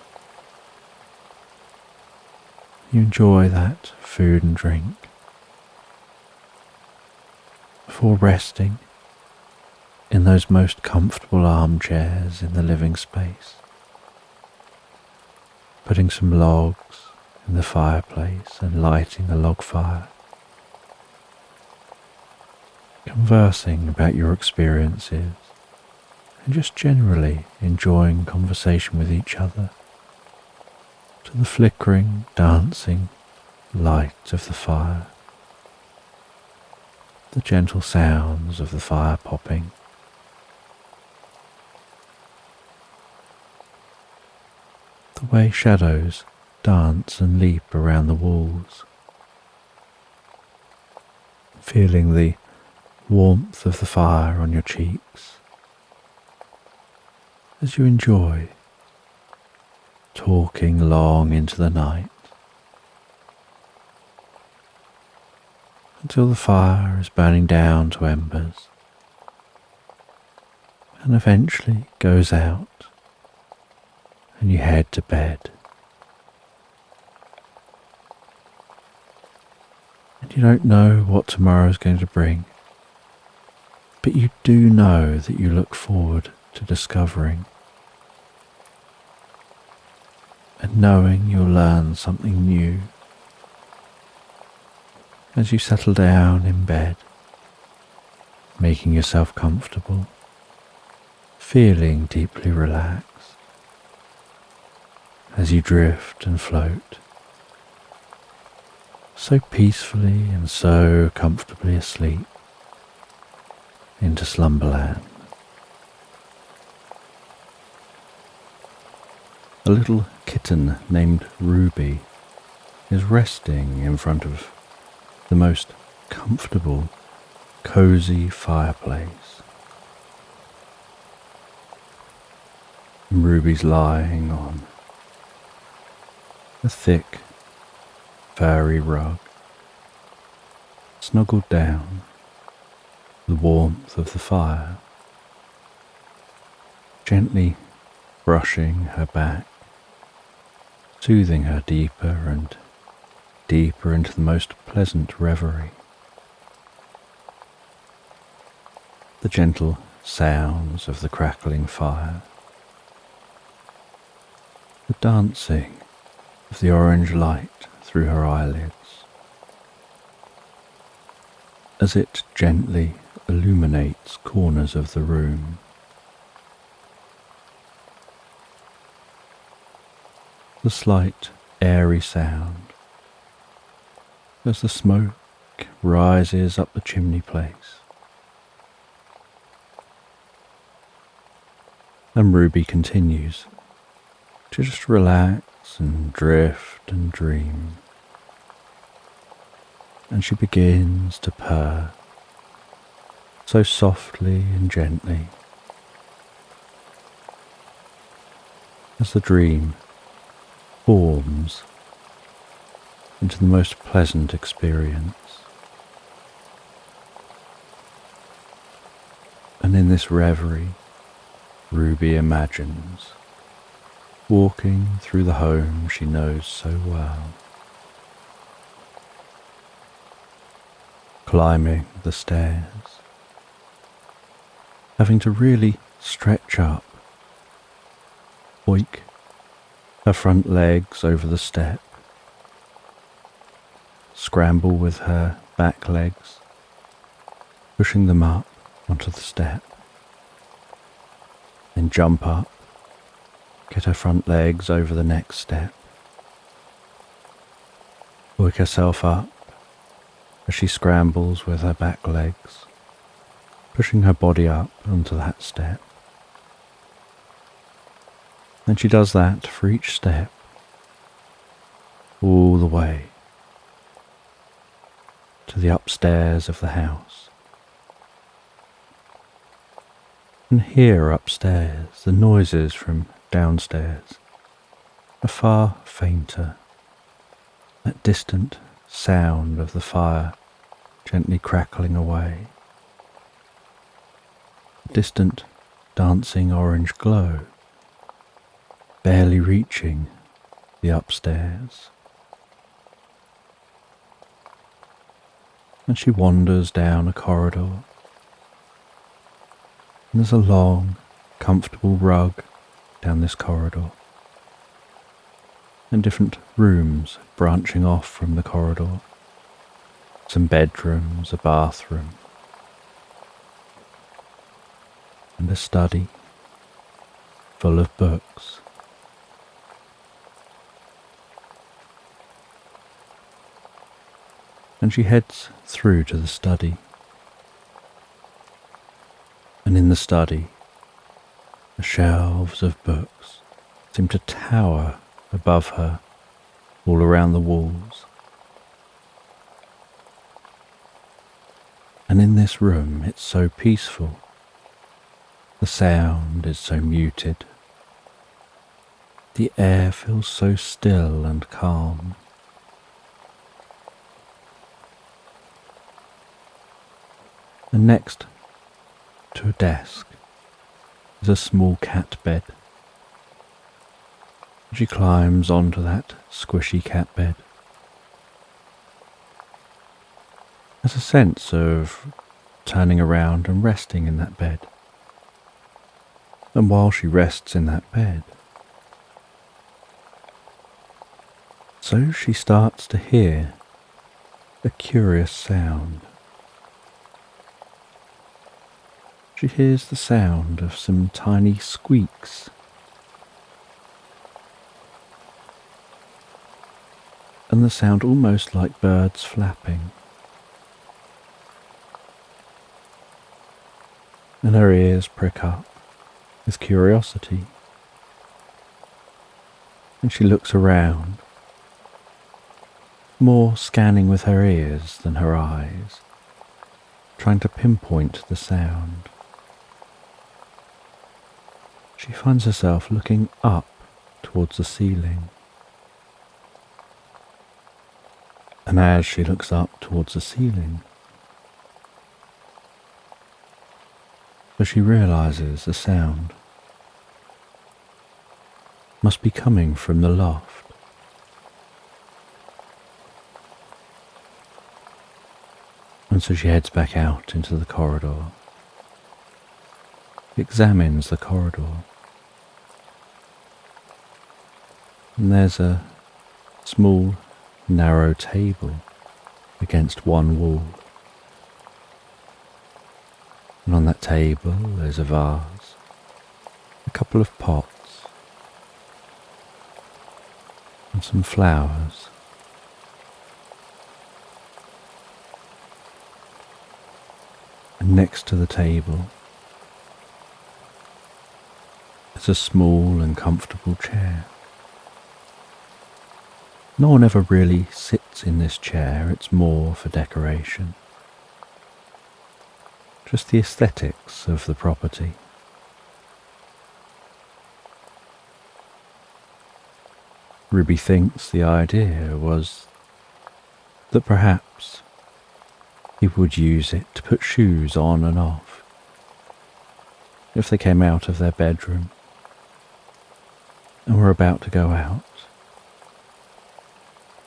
You enjoy that food and drink before resting in those most comfortable armchairs in the living space. putting some logs in the fireplace and lighting a log fire, conversing about your experiences and just generally enjoying conversation with each other to the flickering, dancing light of the fire, the gentle sounds of the fire popping, the way shadows dance and leap around the walls, feeling the warmth of the fire on your cheeks as you enjoy talking long into the night until the fire is burning down to embers and eventually goes out and you head to bed. And you don't know what tomorrow is going to bring, but you do know that you look forward to discovering and knowing you'll learn something new as you settle down in bed, making yourself comfortable, feeling deeply relaxed as you drift and float so peacefully and so comfortably asleep into Slumberland. A little kitten named Ruby is resting in front of the most comfortable, cozy fireplace. And Ruby's lying on a thick, furry rug, snuggled down, the warmth of the fire, gently brushing her back, soothing her deeper and deeper into the most pleasant reverie. The gentle sounds of the crackling fire, the dancing of the orange light through her eyelids as it gently illuminates corners of the room. The slight airy sound as the smoke rises up the chimney place. And Ruby continues to just relax and drift and dream. And she begins to purr so softly and gently as the dream forms into the most pleasant experience. And in this reverie, Ruby imagines walking through the home she knows so well, climbing the stairs, having to really stretch up, oink her front legs over the step, scramble with her back legs, pushing them up onto the step, then jump up, get her front legs over the next step, work herself up as she scrambles with her back legs, pushing her body up onto that step. And she does that for each step, all the way to the upstairs of the house. And here upstairs, the noises from downstairs are far fainter. That distant sound of the fire gently crackling away. The distant dancing orange glow barely reaching the upstairs. And she wanders down a corridor. And there's a long, comfortable rug down this corridor. and different rooms branching off from the corridor. Some bedrooms, a bathroom, and a study full of books. And she heads through to the study. And in the study, the shelves of books seem to tower above her all around the walls. And in this room, it's so peaceful. The sound is so muted. The air feels so still and calm. And next to a desk is a small cat bed. She climbs onto that squishy cat bed. There's a sense of turning around and resting in that bed. And while she rests in that bed, so she starts to hear a curious sound. She hears the sound of some tiny squeaks. And the sound almost like birds flapping. And her ears prick up with curiosity. And she looks around, more scanning with her ears than her eyes, trying to pinpoint the sound. She finds herself looking up towards the ceiling. And as she looks up towards the ceiling, she realizes the sound must be coming from the loft. And so she heads back out into the corridor, examines the corridor, and there's a small, narrow table against one wall. And on that table there's a vase, a couple of pots, and some flowers. And next to the table is a small and comfortable chair. No one ever really sits in this chair, it's more for decoration. Just the aesthetics of the property. Ruby thinks the idea was that perhaps people would use it to put shoes on and off if they came out of their bedroom and were about to go out.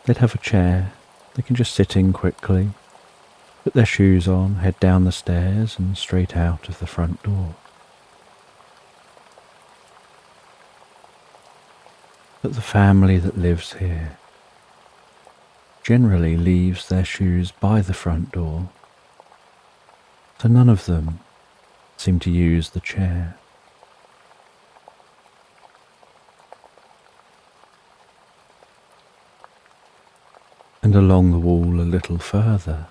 They'd have a chair they can just sit in quickly, put their shoes on, head down the stairs and straight out of the front door. But the family that lives here generally leaves their shoes by the front door, so none of them seem to use the chair. And along the wall a little further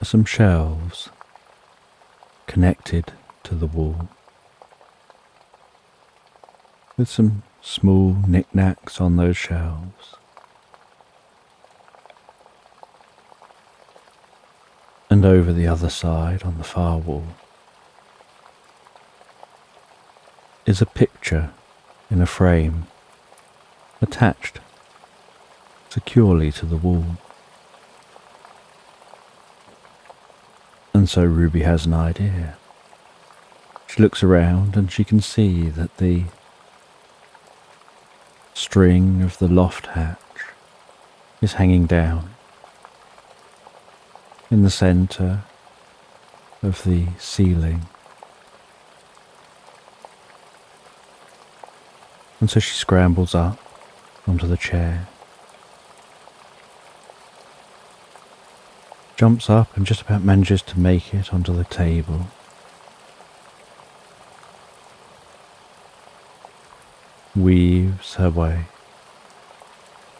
are some shelves connected to the wall, with some small knickknacks on those shelves. And over the other side, on the far wall, is a picture in a frame attached securely to the wall. And so Ruby has an idea. She looks around and she can see that the string of the loft hatch is hanging down in the centre of the ceiling. And so she scrambles up onto the chair, jumps up and just about manages to make it onto the table. Weaves her way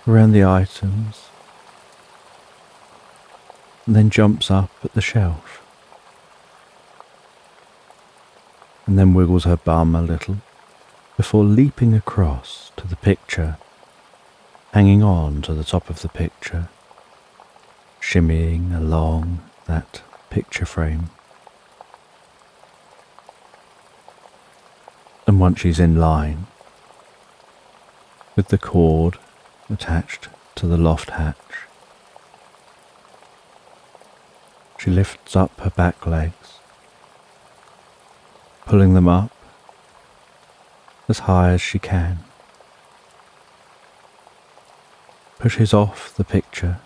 around the items, and then jumps up at the shelf, and then wiggles her bum a little before leaping across to the picture, hanging on to the top of the picture, shimmying along that picture frame. And once she's in line, with the cord attached to the loft hatch, she lifts up her back legs, pulling them up as high as she can, pushes off the picture,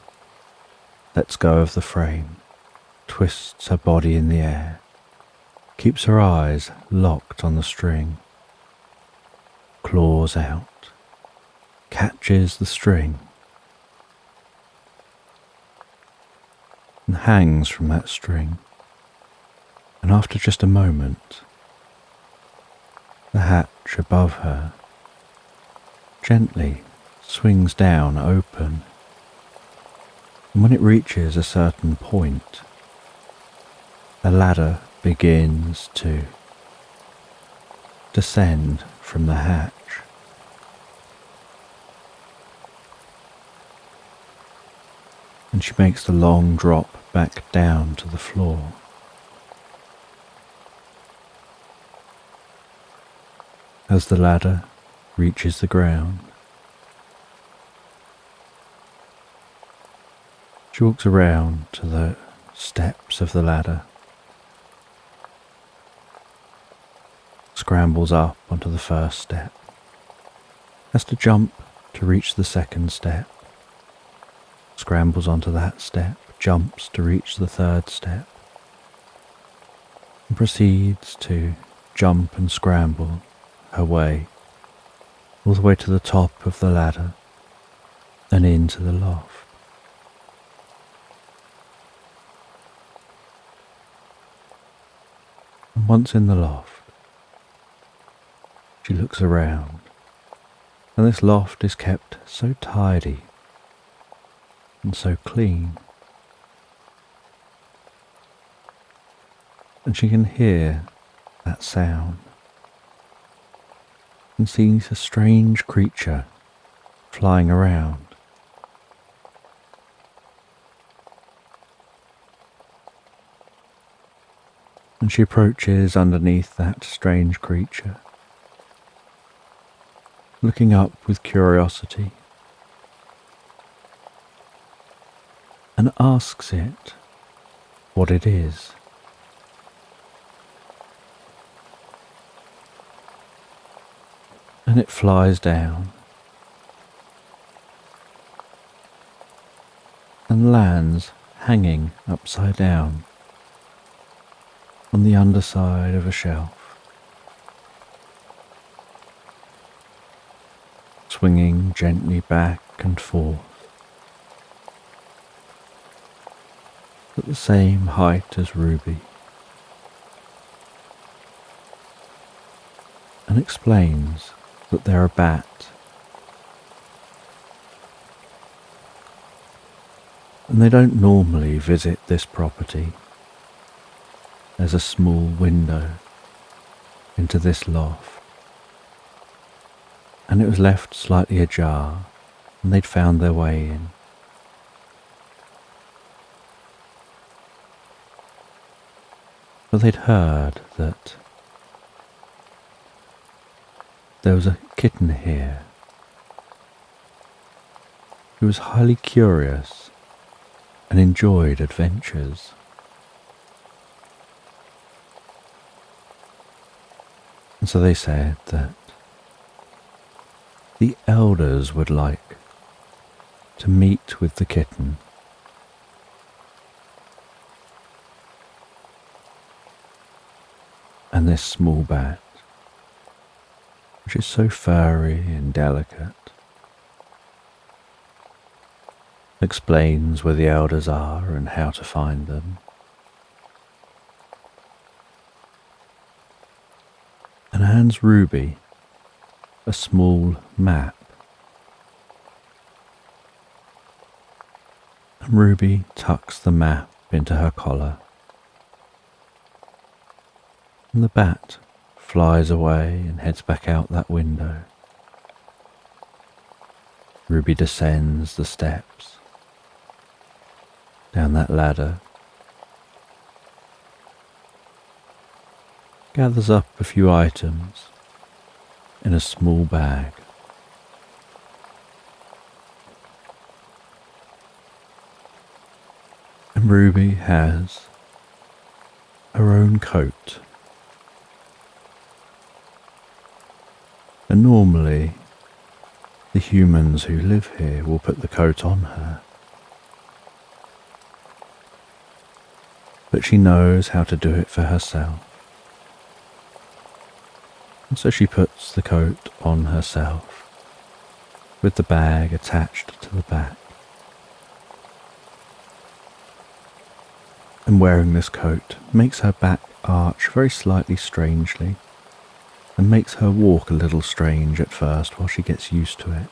lets go of the frame, twists her body in the air, keeps her eyes locked on the string, claws out, catches the string, and hangs from that string. And after just a moment, the hatch above her gently swings down open, and when it reaches a certain point, a ladder begins to descend from the hatch. And she makes the long drop back down to the floor. As the ladder reaches the ground, she walks around to the steps of the ladder, scrambles up onto the first step, has to jump to reach the second step, scrambles onto that step, jumps to reach the third step, and proceeds to jump and scramble her way all the way to the top of the ladder and into the loft. And once in the loft, she looks around, and this loft is kept so tidy and so clean, and she can hear that sound and sees a strange creature flying around. And she approaches underneath that strange creature, looking up with curiosity, and asks it what it is. And it flies down and lands hanging upside down on the underside of a shelf, swinging gently back and forth at the same height as Ruby, and explains that they're a bat, and they don't normally visit this property. There's a small window into this loft, and it was left slightly ajar, and they'd found their way in. But they'd heard that there was a kitten here who was highly curious and enjoyed adventures. And so they said that the elders would like to meet with the kitten and this small bat which is so furry and delicate. Explains where the elders are and how to find them. And hands Ruby a small map. And Ruby tucks the map into her collar. And the bat flies away and heads back out that window. Ruby descends the steps, down that ladder, gathers up a few items in a small bag. And Ruby has her own coat. And normally, the humans who live here will put the coat on her. But she knows how to do it for herself. And so she puts the coat on herself, with the bag attached to the back. And wearing this coat makes her back arch very slightly strangely, and makes her walk a little strange at first while she gets used to it.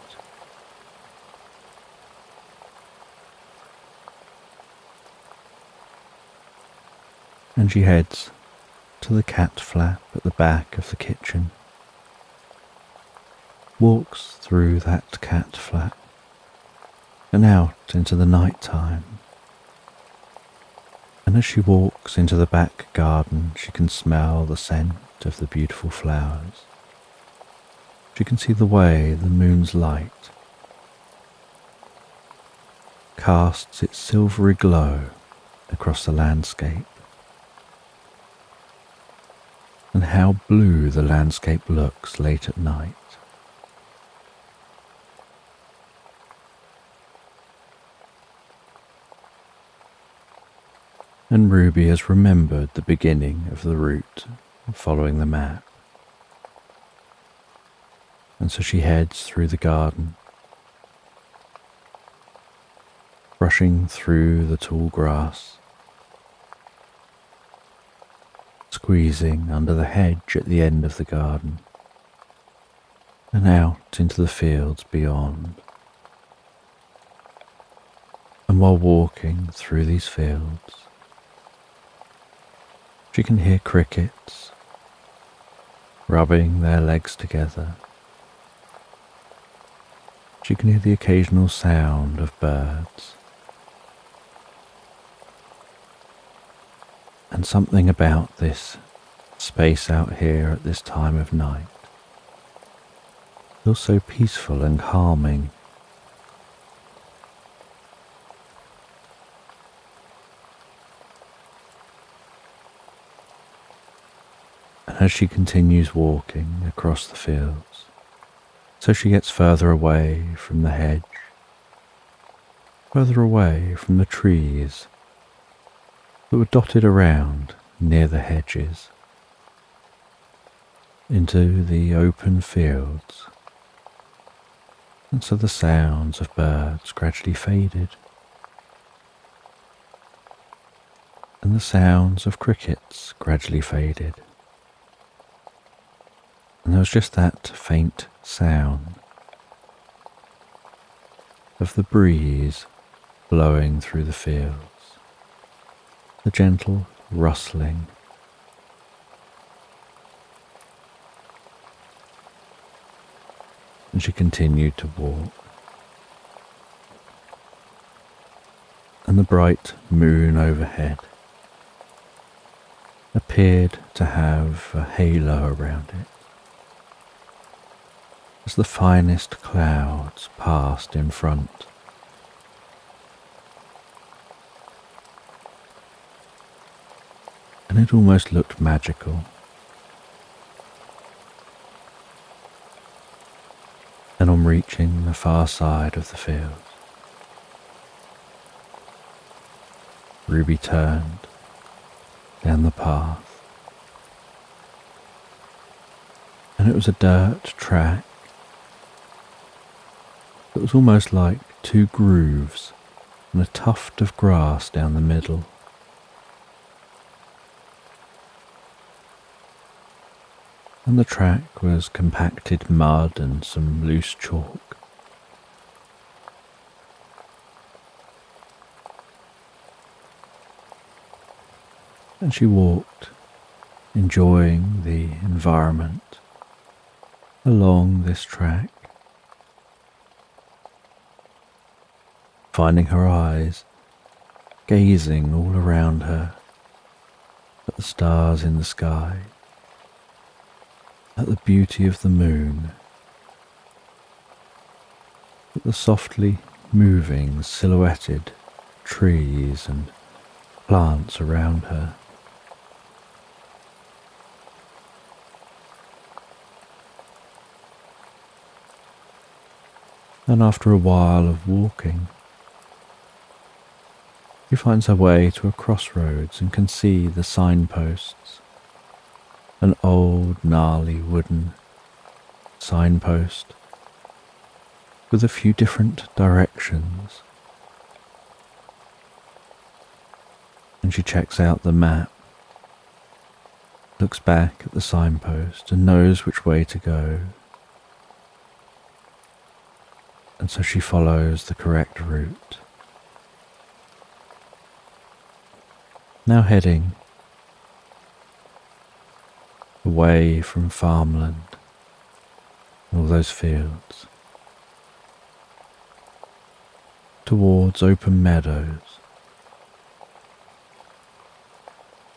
And she heads to the cat flap at the back of the kitchen, walks through that cat flap and out into the night time. And as she walks into the back garden, she can smell the scent of the beautiful flowers. She can see the way the moon's light casts its silvery glow across the landscape, and how blue the landscape looks late at night. And Ruby has remembered the beginning of the route following the map. And so she heads through the garden, brushing through the tall grass, squeezing under the hedge at the end of the garden, and out into the fields beyond. And while walking through these fields, she can hear crickets rubbing their legs together. She can hear the occasional sound of birds. And something about this space out here at this time of night feels so peaceful and calming. And as she continues walking across the fields, so she gets further away from the hedge, further away from the trees that were dotted around near the hedges, into the open fields, and so the sounds of birds gradually faded, and the sounds of crickets gradually faded, and there was just that faint sound of the breeze blowing through the fields, the gentle rustling. And she continued to walk, and the bright moon overhead appeared to have a halo around it, as the finest clouds passed in front. And it almost looked magical. And on reaching the far side of the field, Ruby turned down the path, and it was a dirt track that was almost like two grooves and a tuft of grass down the middle. And the track was compacted mud and some loose chalk. And she walked, enjoying the environment along this track, finding her eyes gazing all around her at the stars in the sky, at the beauty of the moon, at the softly moving silhouetted trees and plants around her. And after a while of walking, she finds her way to a crossroads and can see the signposts. An old, gnarly wooden signpost with a few different directions. And she checks out the map, looks back at the signpost and knows which way to go. And so she follows the correct route. Now heading away from farmland, all those fields, towards open meadows,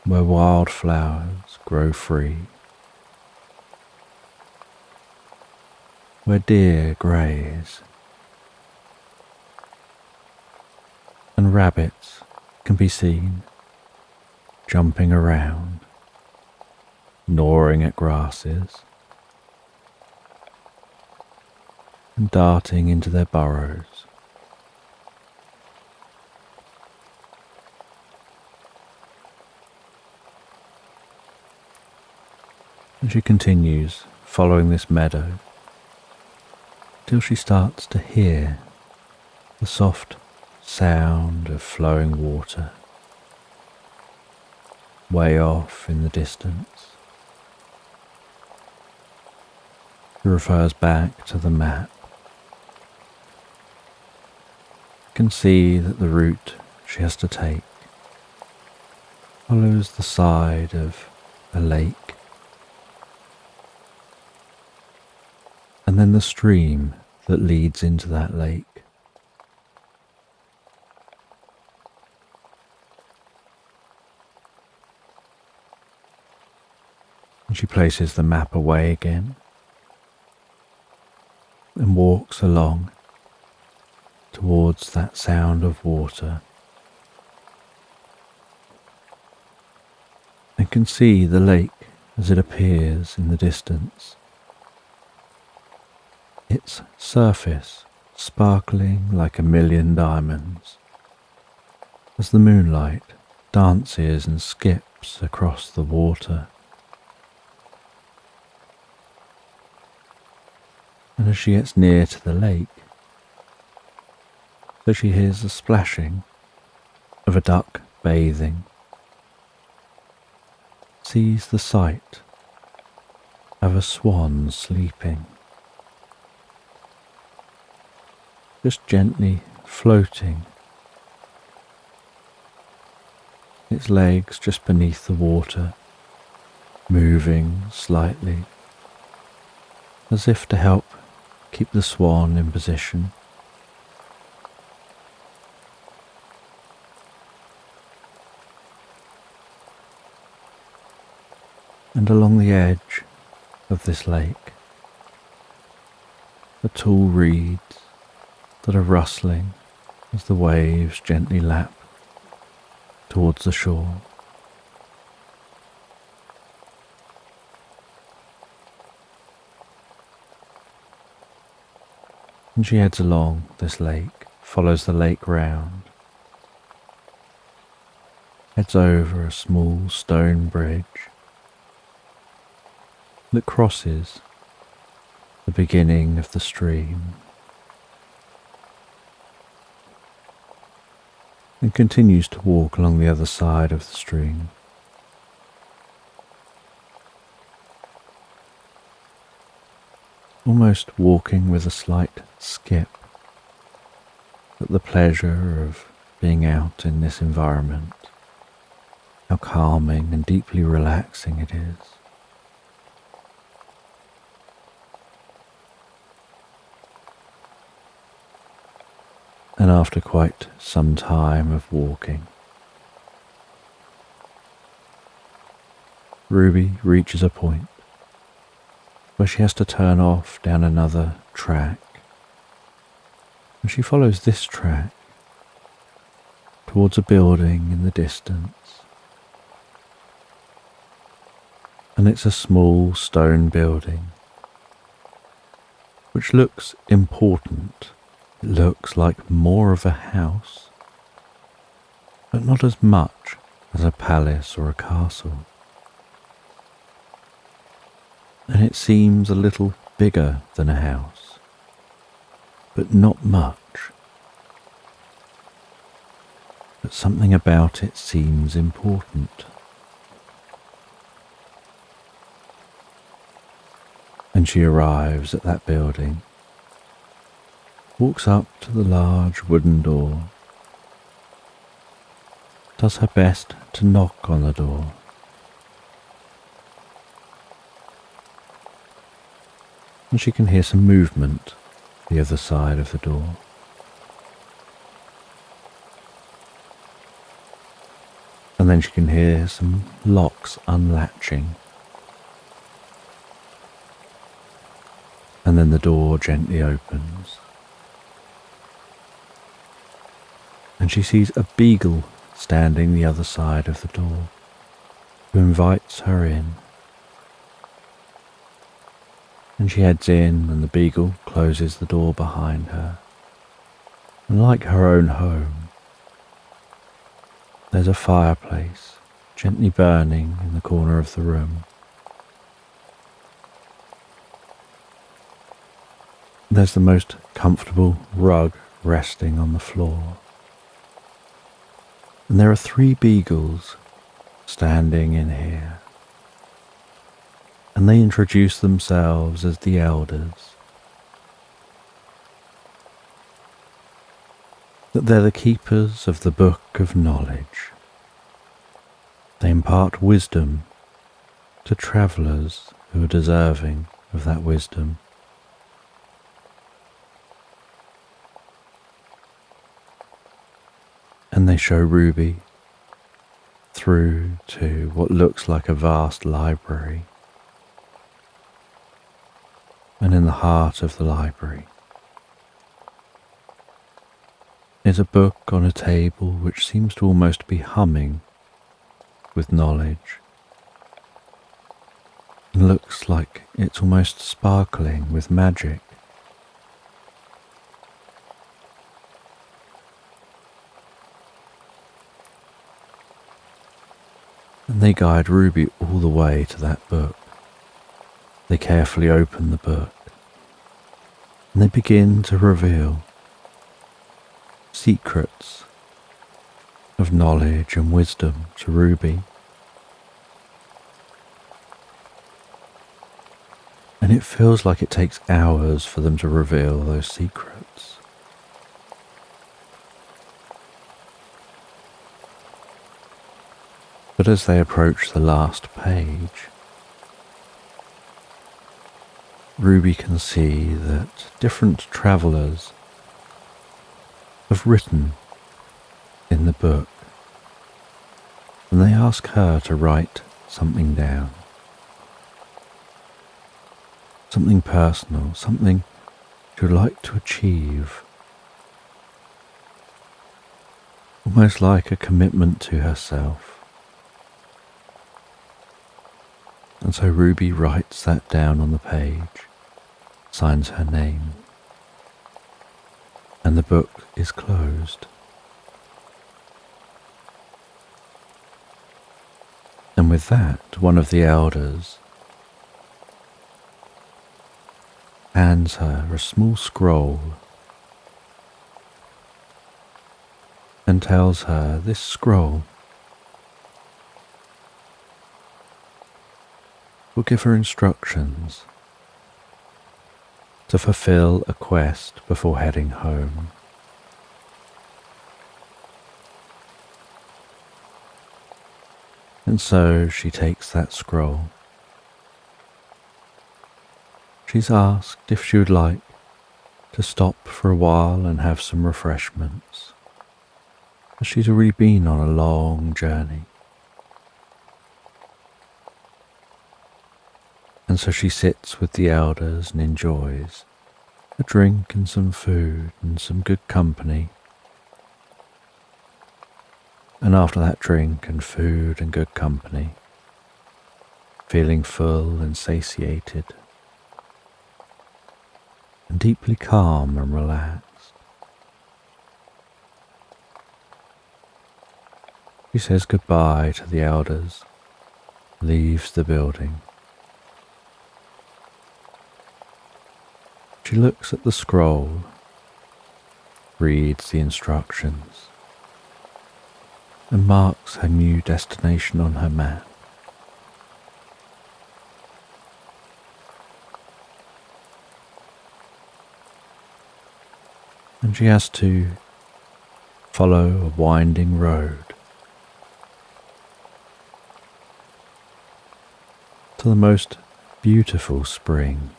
where wildflowers grow free, where deer graze, and rabbits can be seen jumping around, gnawing at grasses, and darting into their burrows. And she continues following this meadow till she starts to hear the soft sound of flowing water way off in the distance. She refers back to the map. Can see that the route she has to take follows the side of a lake, and then the stream that leads into that lake. And she places the map away again and walks along towards that sound of water, and can see the lake as it appears in the distance, its surface sparkling like a million diamonds as the moonlight dances and skips across the water. And as she gets near to the lake, so she hears the splashing of a duck bathing, sees the sight of a swan sleeping, just gently floating, its legs just beneath the water, moving slightly, as if to help keep the swan in position. And along the edge of this lake, the tall reeds that are rustling as the waves gently lap towards the shore. And she heads along this lake, follows the lake round, heads over a small stone bridge that crosses the beginning of the stream, and continues to walk along the other side of the stream. Almost walking with a slight skip at the pleasure of being out in this environment, how calming and deeply relaxing it is. And after quite some time of walking, Ruby reaches a point where she has to turn off down another track, and she follows this track towards a building in the distance. And it's a small stone building which looks important. It looks like more of a house, but not as much as a palace or a castle. And it seems a little bigger than a house, but not much. But something about it seems important. And she arrives at that building, walks up to the large wooden door, does her best to knock on the door. And she can hear some movement the other side of the door. And then she can hear some locks unlatching. And then the door gently opens. And she sees a beagle standing the other side of the door, who invites her in. And she heads in, and the beagle closes the door behind her. And like her own home, there's a fireplace gently burning in the corner of the room. There's the most comfortable rug resting on the floor. And there are 3 beagles standing in here. And they introduce themselves as the elders. That they're the keepers of the book of knowledge. They impart wisdom to travellers who are deserving of that wisdom. And they show Ruby through to what looks like a vast library. And in the heart of the library is a book on a table which seems to almost be humming with knowledge. And looks like it's almost sparkling with magic. And they guide Ruby all the way to that book. They carefully open the book, and they begin to reveal secrets of knowledge and wisdom to Ruby. And it feels like it takes hours for them to reveal those secrets. But as they approach the last page, Ruby can see that different travellers have written in the book, and they ask her to write something down. Something personal, something she would like to achieve. Almost like a commitment to herself. And so Ruby writes that down on the page, signs her name, and the book is closed. And with that, one of the elders hands her a small scroll and tells her this scroll will give her instructions to fulfill a quest before heading home. And so she takes that scroll. She's asked if she would like to stop for a while and have some refreshments, as she's already been on a long journey. And so she sits with the elders and enjoys a drink and some food and some good company. And after that drink and food and good company, feeling full and satiated and deeply calm and relaxed, she says goodbye to the elders, leaves the building. She looks at the scroll, reads the instructions, and marks her new destination on her map. And she has to follow a winding road to the most beautiful spring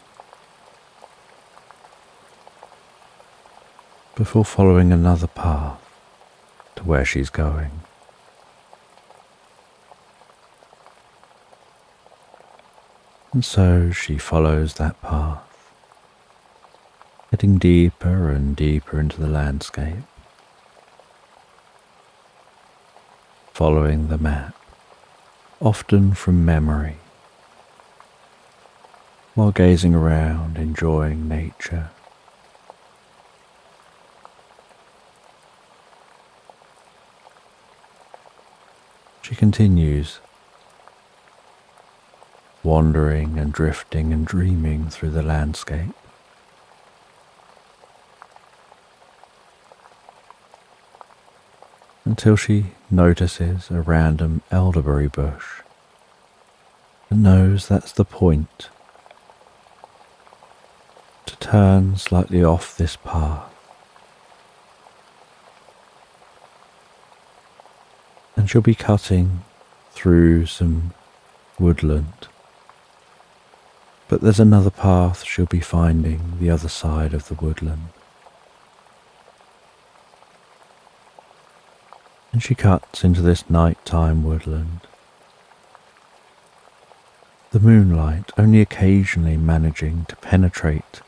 before following another path to where she's going. And so she follows that path, getting deeper and deeper into the landscape, following the map, often from memory, while gazing around, enjoying nature. She continues, wandering and drifting and dreaming through the landscape. Until she notices a random elderberry bush and knows that's the point to turn slightly off this path. And she'll be cutting through some woodland. But there's another path she'll be finding the other side of the woodland. And she cuts into this nighttime woodland, the moonlight only occasionally managing to penetrate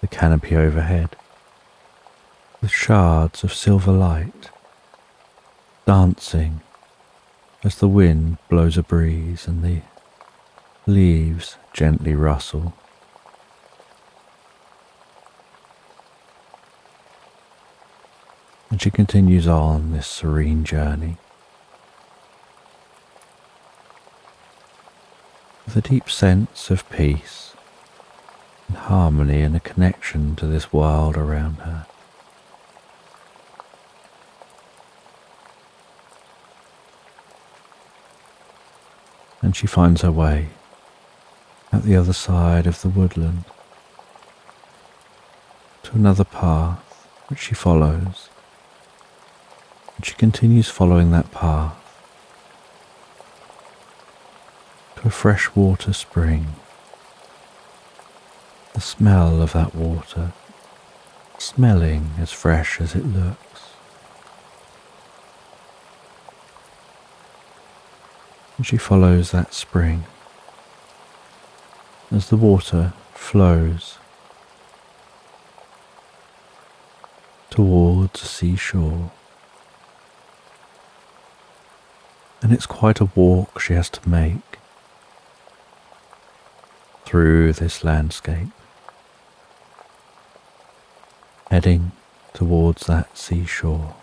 the canopy overhead, with shards of silver light dancing as the wind blows a breeze and the leaves gently rustle. And she continues on this serene journey with a deep sense of peace and harmony and a connection to this world around her. And she finds her way at the other side of the woodland to another path which she follows, and she continues following that path to a freshwater spring. The smell of that water, smelling as fresh as it looks. And she follows that spring as the water flows towards a seashore. And it's quite a walk she has to make through this landscape, heading towards that seashore.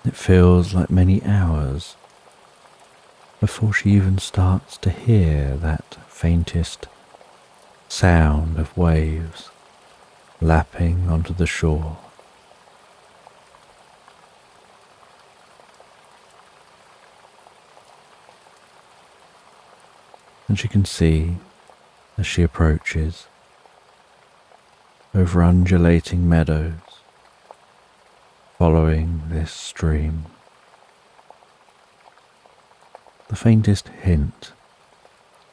It feels like many hours before she even starts to hear that faintest sound of waves lapping onto the shore. And she can see, as she approaches, over undulating meadows, following this stream, the faintest hint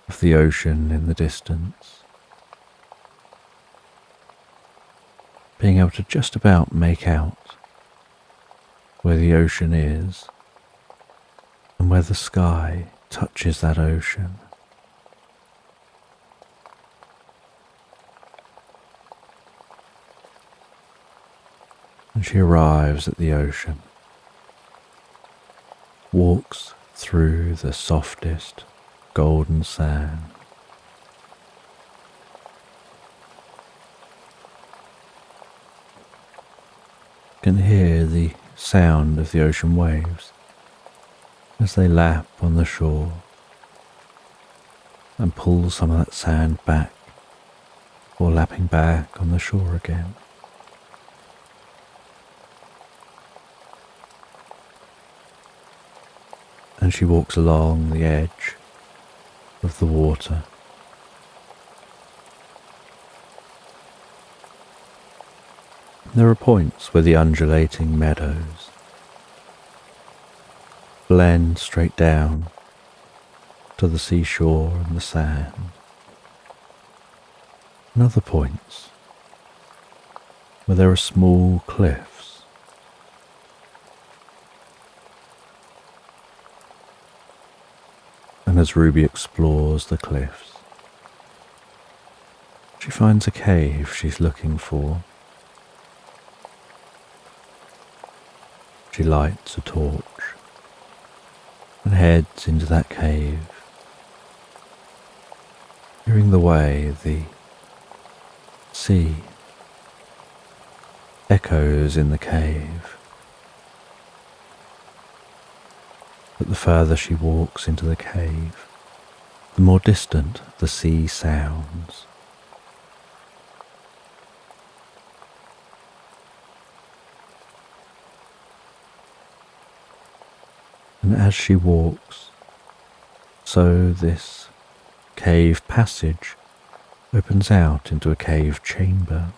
of the ocean in the distance, being able to just about make out where the ocean is and where the sky touches that ocean. And she arrives at the ocean, walks through the softest golden sand, can hear the sound of the ocean waves as they lap on the shore and pull some of that sand back or lapping back on the shore again. And she walks along the edge of the water. There are points where the undulating meadows blend straight down to the seashore and the sand, and other points where there are small cliffs. And as Ruby explores the cliffs, she finds a cave she's looking for. She lights a torch and heads into that cave, hearing the way the sea echoes in the cave. But the further she walks into the cave, the more distant the sea sounds. And as she walks, so this cave passage opens out into a cave chamber.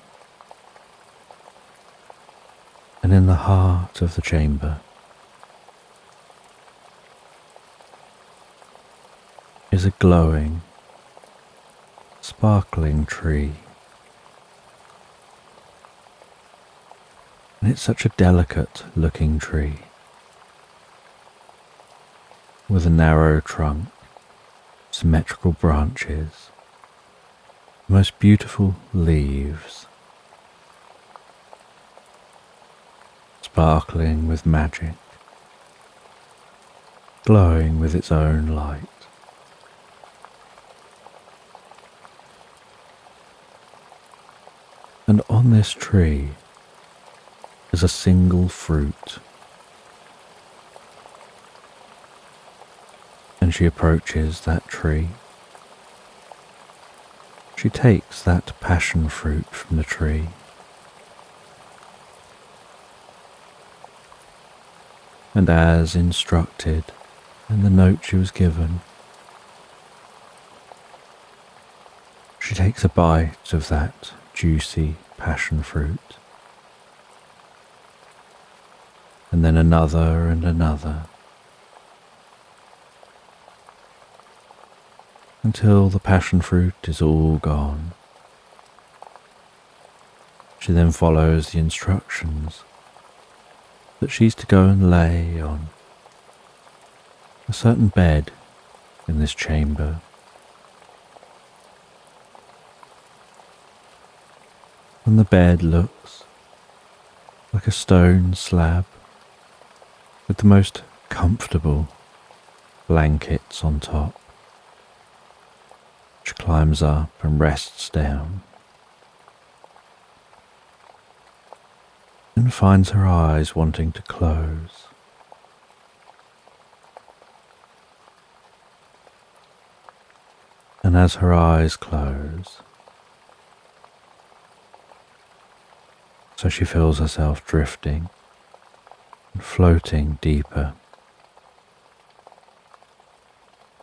And in the heart of the chamber is a glowing, sparkling tree. And it's such a delicate looking tree, with a narrow trunk, symmetrical branches, most beautiful leaves, sparkling with magic, glowing with its own light. And on this tree is a single fruit. And she approaches that tree. She takes that passion fruit from the tree. And as instructed in the note she was given, she takes a bite of that juicy passion fruit, and then another and another, until the passion fruit is all gone. She then follows the instructions that she's to go and lay on a certain bed in this chamber. And the bed looks like a stone slab with the most comfortable blankets on top. She climbs up and rests down and finds her eyes wanting to close. And as her eyes close, So she feels herself drifting and floating deeper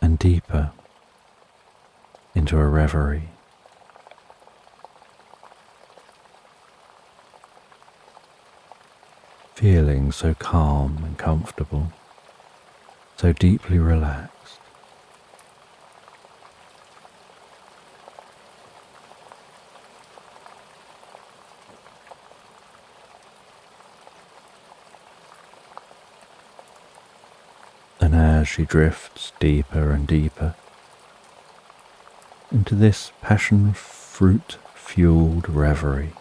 and deeper into a reverie. Feeling so calm and comfortable, so deeply relaxed. And as she drifts deeper and deeper into this passion fruit fueled reverie,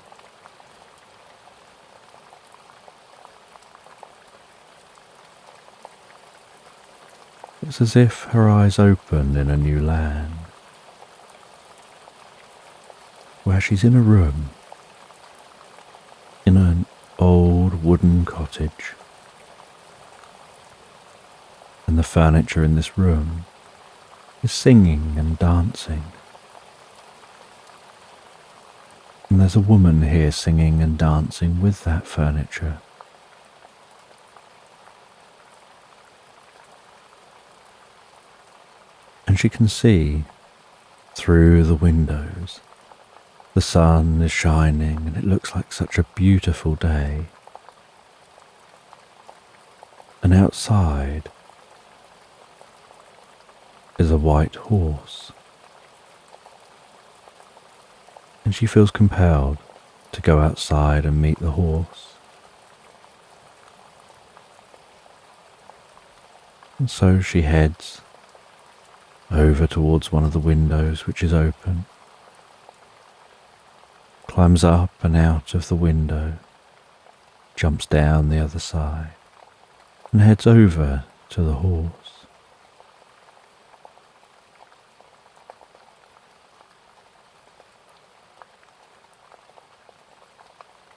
it's as if her eyes open in a new land, where she's in a room, in an old wooden cottage, and the furniture in this room is singing and dancing. And there's a woman here singing and dancing with that furniture. And she can see through the windows. The sun is shining and it looks like such a beautiful day. And outside is a white horse. And she feels compelled to go outside and meet the horse. And so she heads over towards one of the windows which is open, climbs up and out of the window, jumps down the other side, and heads over to the horse.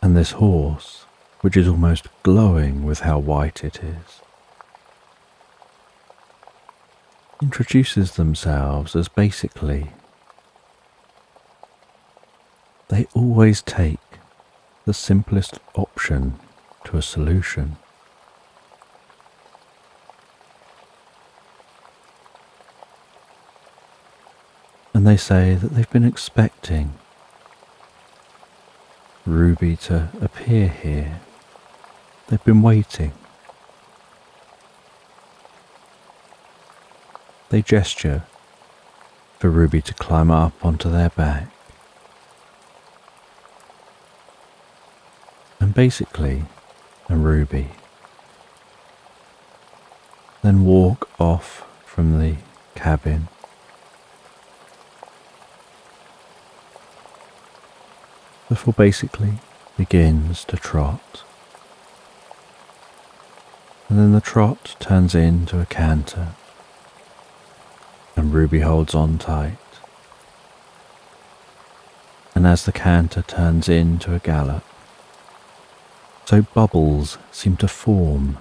And this horse, which is almost glowing with how white it is, introduces themselves as basically they always take the simplest option to a solution. And they say that they've been expecting Ruby to appear here. They've been waiting. They gesture for Ruby to climb up onto their back. And basically, Ruby then walk off from the cabin before basically begins to trot. And then the trot turns into a canter, and Ruby holds on tight. And as the canter turns into a gallop, so bubbles seem to form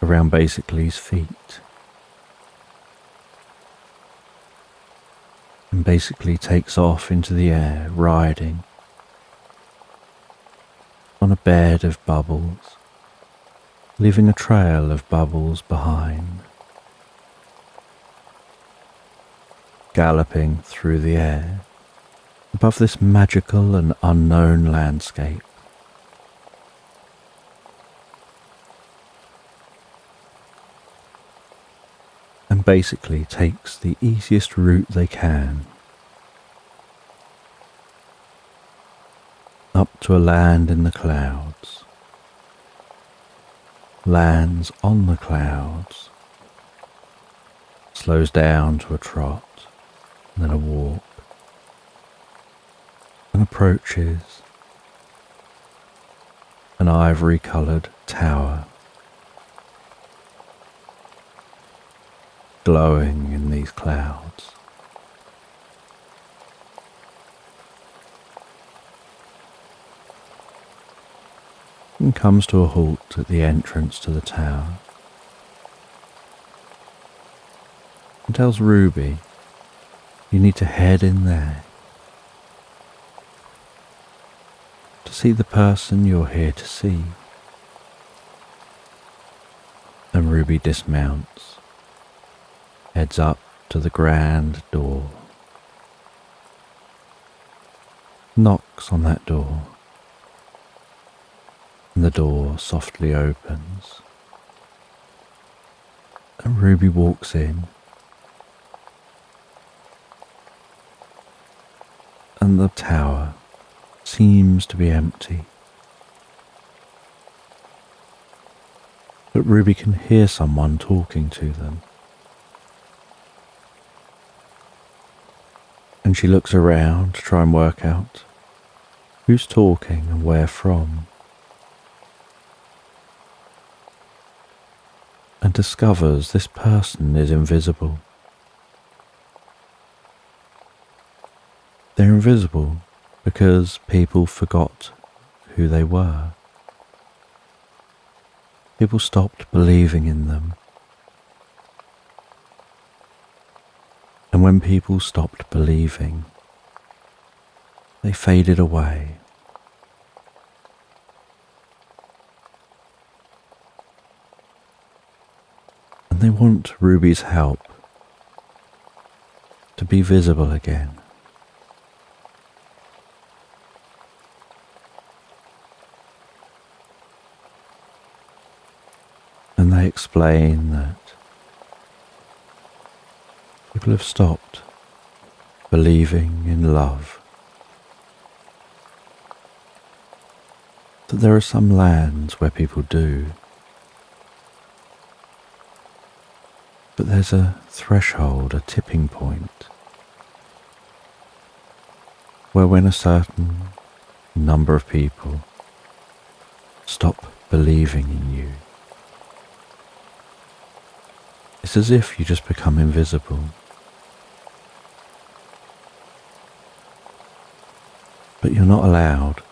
around basically's feet. And basically takes off into the air, riding on a bed of bubbles, leaving a trail of bubbles behind, galloping through the air above this magical and unknown landscape. And basically takes the easiest route they can up to a land in the clouds, lands on the clouds, slows down to a trot, and then a walk, and approaches an ivory-coloured tower, glowing in these clouds. And comes to a halt at the entrance to the tower and tells Ruby, you need to head in there. to see the person you're here to see. And Ruby dismounts, heads up to the grand door, knocks on that door, and the door softly opens, and Ruby walks in, and the tower seems to be empty. But Ruby can hear someone talking to them. And she looks around to try and work out who's talking and where from, and discovers this person is invisible. They're invisible because people forgot who they were. People stopped believing in them. And when people stopped believing, they faded away. And they want Ruby's help to be visible again. And they explain that people have stopped believing in love, that there are some lands where people do, but there's a threshold, a tipping point, where when a certain number of people stop believing in you, it's as if you just become invisible. But you're not allowed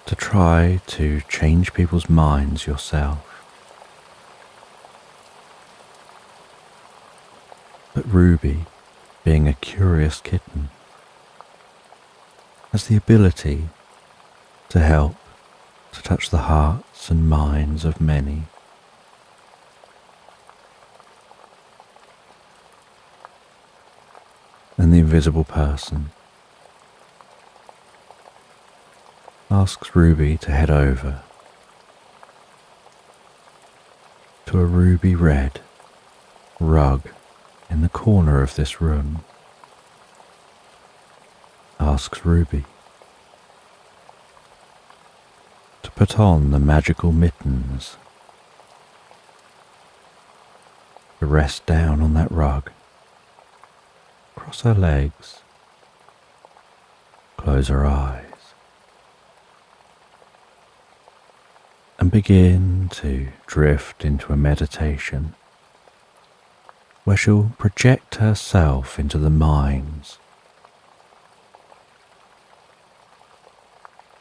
to try to change people's minds yourself. But Ruby, being a curious kitten, has the ability to help to touch the hearts and minds of many. And the invisible person asks Ruby to head over to a ruby red rug in the corner of this room. Asks Ruby to put on the magical mittens, to rest down on that rug, cross her legs, close her eyes, and begin to drift into a meditation where she'll project herself into the minds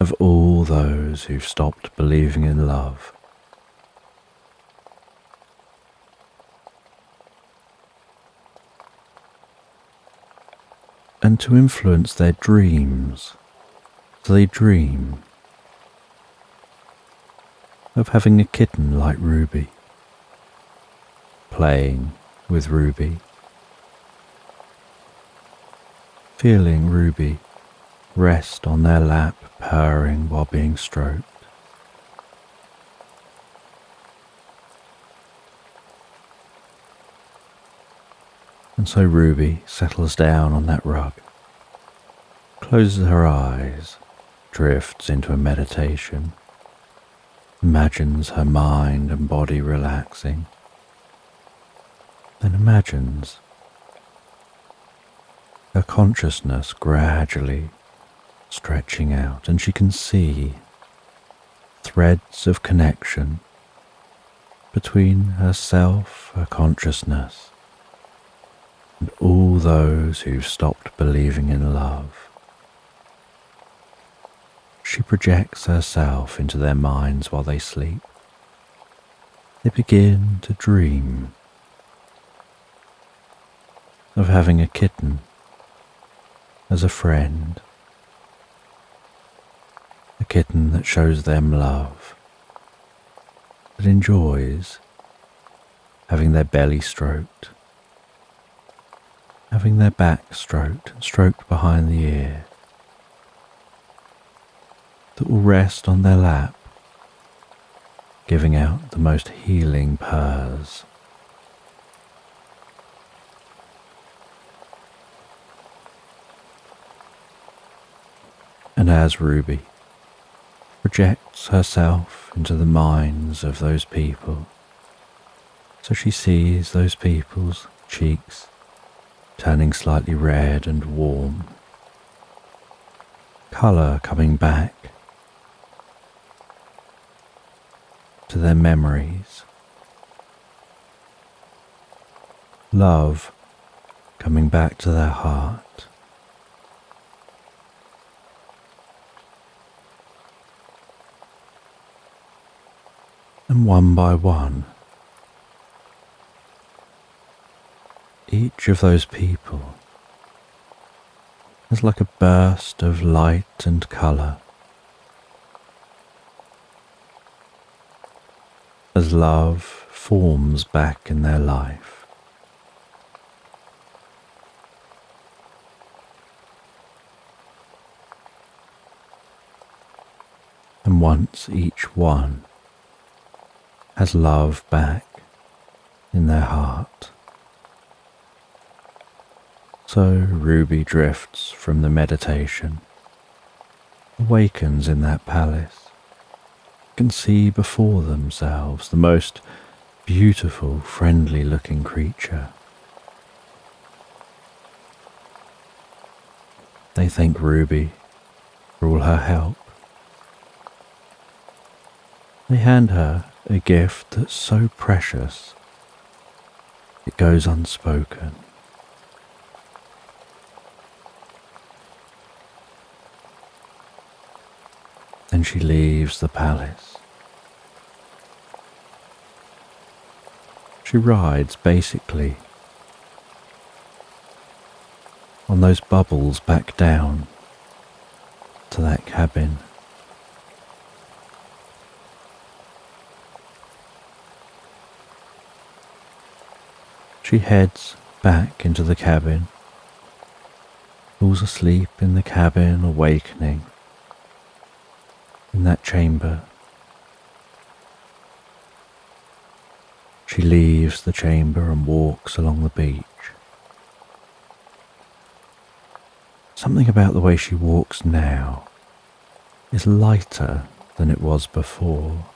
of all those who've stopped believing in love. And to influence their dreams, so they dream of having a kitten like Ruby, playing with Ruby, feeling Ruby rest on their lap, purring while being stroked. And so Ruby settles down on that rug, closes her eyes, drifts into a meditation, imagines her mind and body relaxing, then imagines her consciousness gradually stretching out, and she can see threads of connection between herself, her consciousness, and all those who've stopped believing in love. She projects herself into their minds while they sleep. They begin to dream of having a kitten as a friend, kitten that shows them love, that enjoys having their belly stroked, having their back stroked and stroked behind the ear, that will rest on their lap, giving out the most healing purrs. And as Ruby projects herself into the minds of those people, so she sees those people's cheeks turning slightly red and warm, colour coming back to their memories, love coming back to their heart. And one by one, each of those people is like a burst of light and colour, as love forms back in their life. And once each one has love back in their heart, so Ruby drifts from the meditation, awakens in that palace, can see before themselves the most beautiful, friendly-looking creature. They thank Ruby for all her help. They hand her a gift that's so precious it goes unspoken. Then she leaves the palace. She rides basically on those bubbles back down to that cabin. She heads back into the cabin, falls asleep in the cabin, awakening in that chamber. She leaves the chamber and walks along the beach. Something about the way she walks now is lighter than it was before.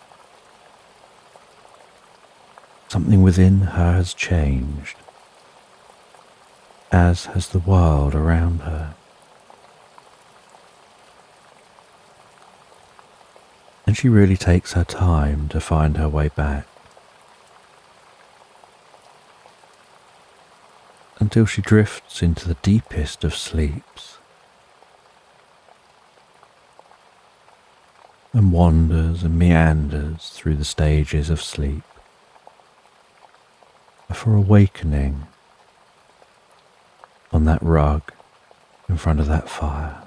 Something within her has changed, as has the world around her. And she really takes her time to find her way back, until she drifts into the deepest of sleeps and wanders and meanders through the stages of sleep, before awakening on that rug in front of that fire.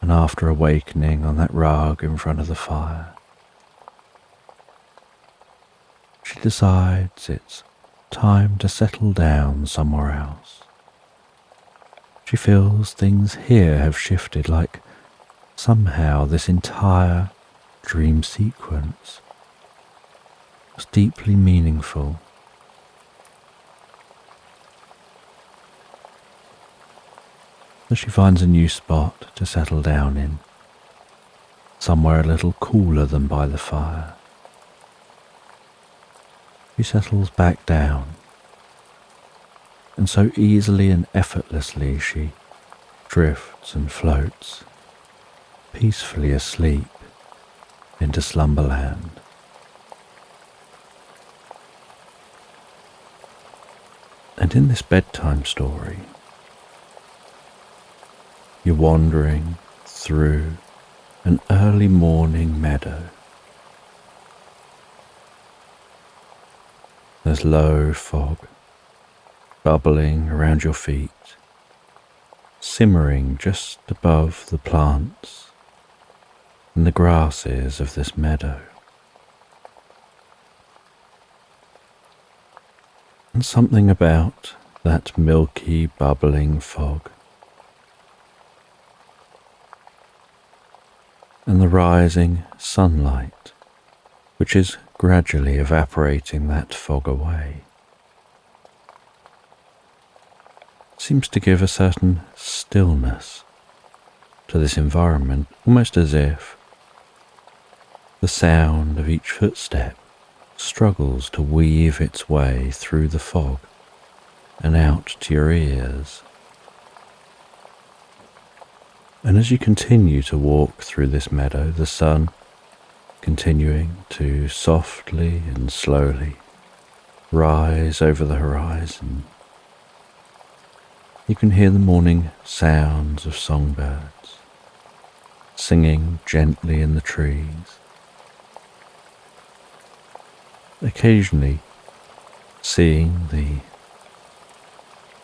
And after awakening on that rug in front of the fire, she decides it's time to settle down somewhere else. She feels things here have shifted, like somehow this entire dream sequence was deeply meaningful. So she finds a new spot to settle down in, somewhere a little cooler than by the fire. She settles back down, and so easily and effortlessly she drifts and floats, peacefully asleep, into Slumberland. And in this bedtime story, you're wandering through an early morning meadow. There's low fog bubbling around your feet, simmering just above the plants and the grasses of this meadow. And something about that milky, bubbling fog and the rising sunlight, which is gradually evaporating that fog away, seems to give a certain stillness to this environment, almost as if the sound of each footstep struggles to weave its way through the fog and out to your ears. And as you continue to walk through this meadow, the sun continuing to softly and slowly rise over the horizon, you can hear the morning sounds of songbirds singing gently in the trees, occasionally seeing the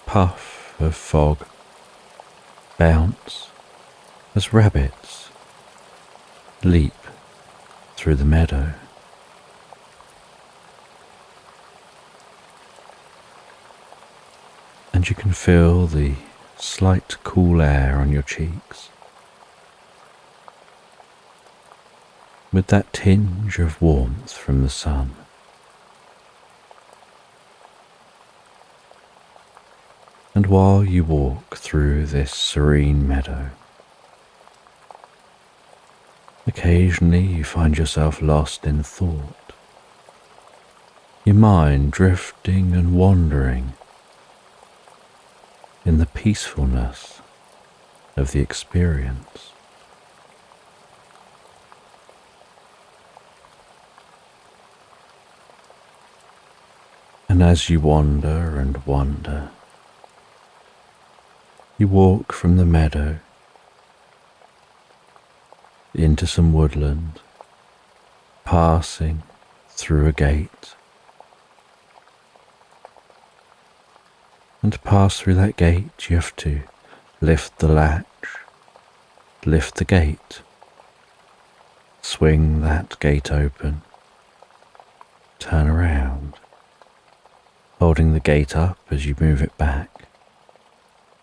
puff of fog bounce as rabbits leap through the meadow. And you can feel the slight cool air on your cheeks, with that tinge of warmth from the sun. And while you walk through this serene meadow, occasionally you find yourself lost in thought, your mind drifting and wandering in the peacefulness of the experience. And as you wander and wander, you walk from the meadow into some woodland, passing through a gate. And to pass through that gate, you have to lift the latch, lift the gate, swing that gate open, turn around, holding the gate up as you move it back.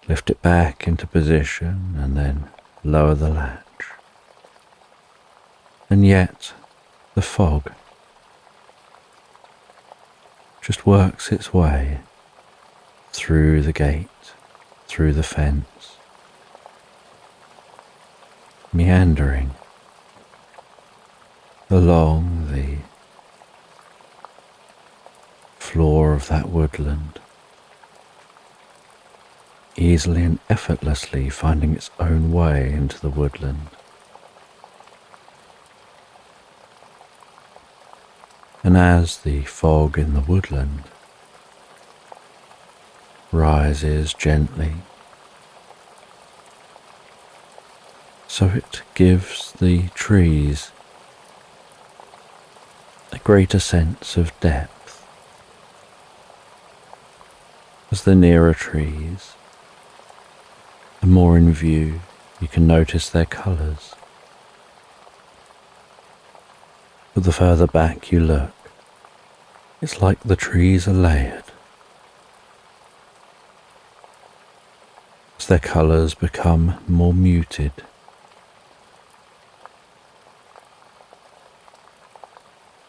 Lift it back into position and then lower the latch. And yet the fog just works its way through the gate, through the fence, meandering along the floor of that woodland, easily and effortlessly finding its own way into the woodland. And as the fog in the woodland rises gently, so it gives the trees a greater sense of depth. As the nearer trees are more in view, you can notice their colours. But the further back you look, it's like the trees are layered. As their colours become more muted,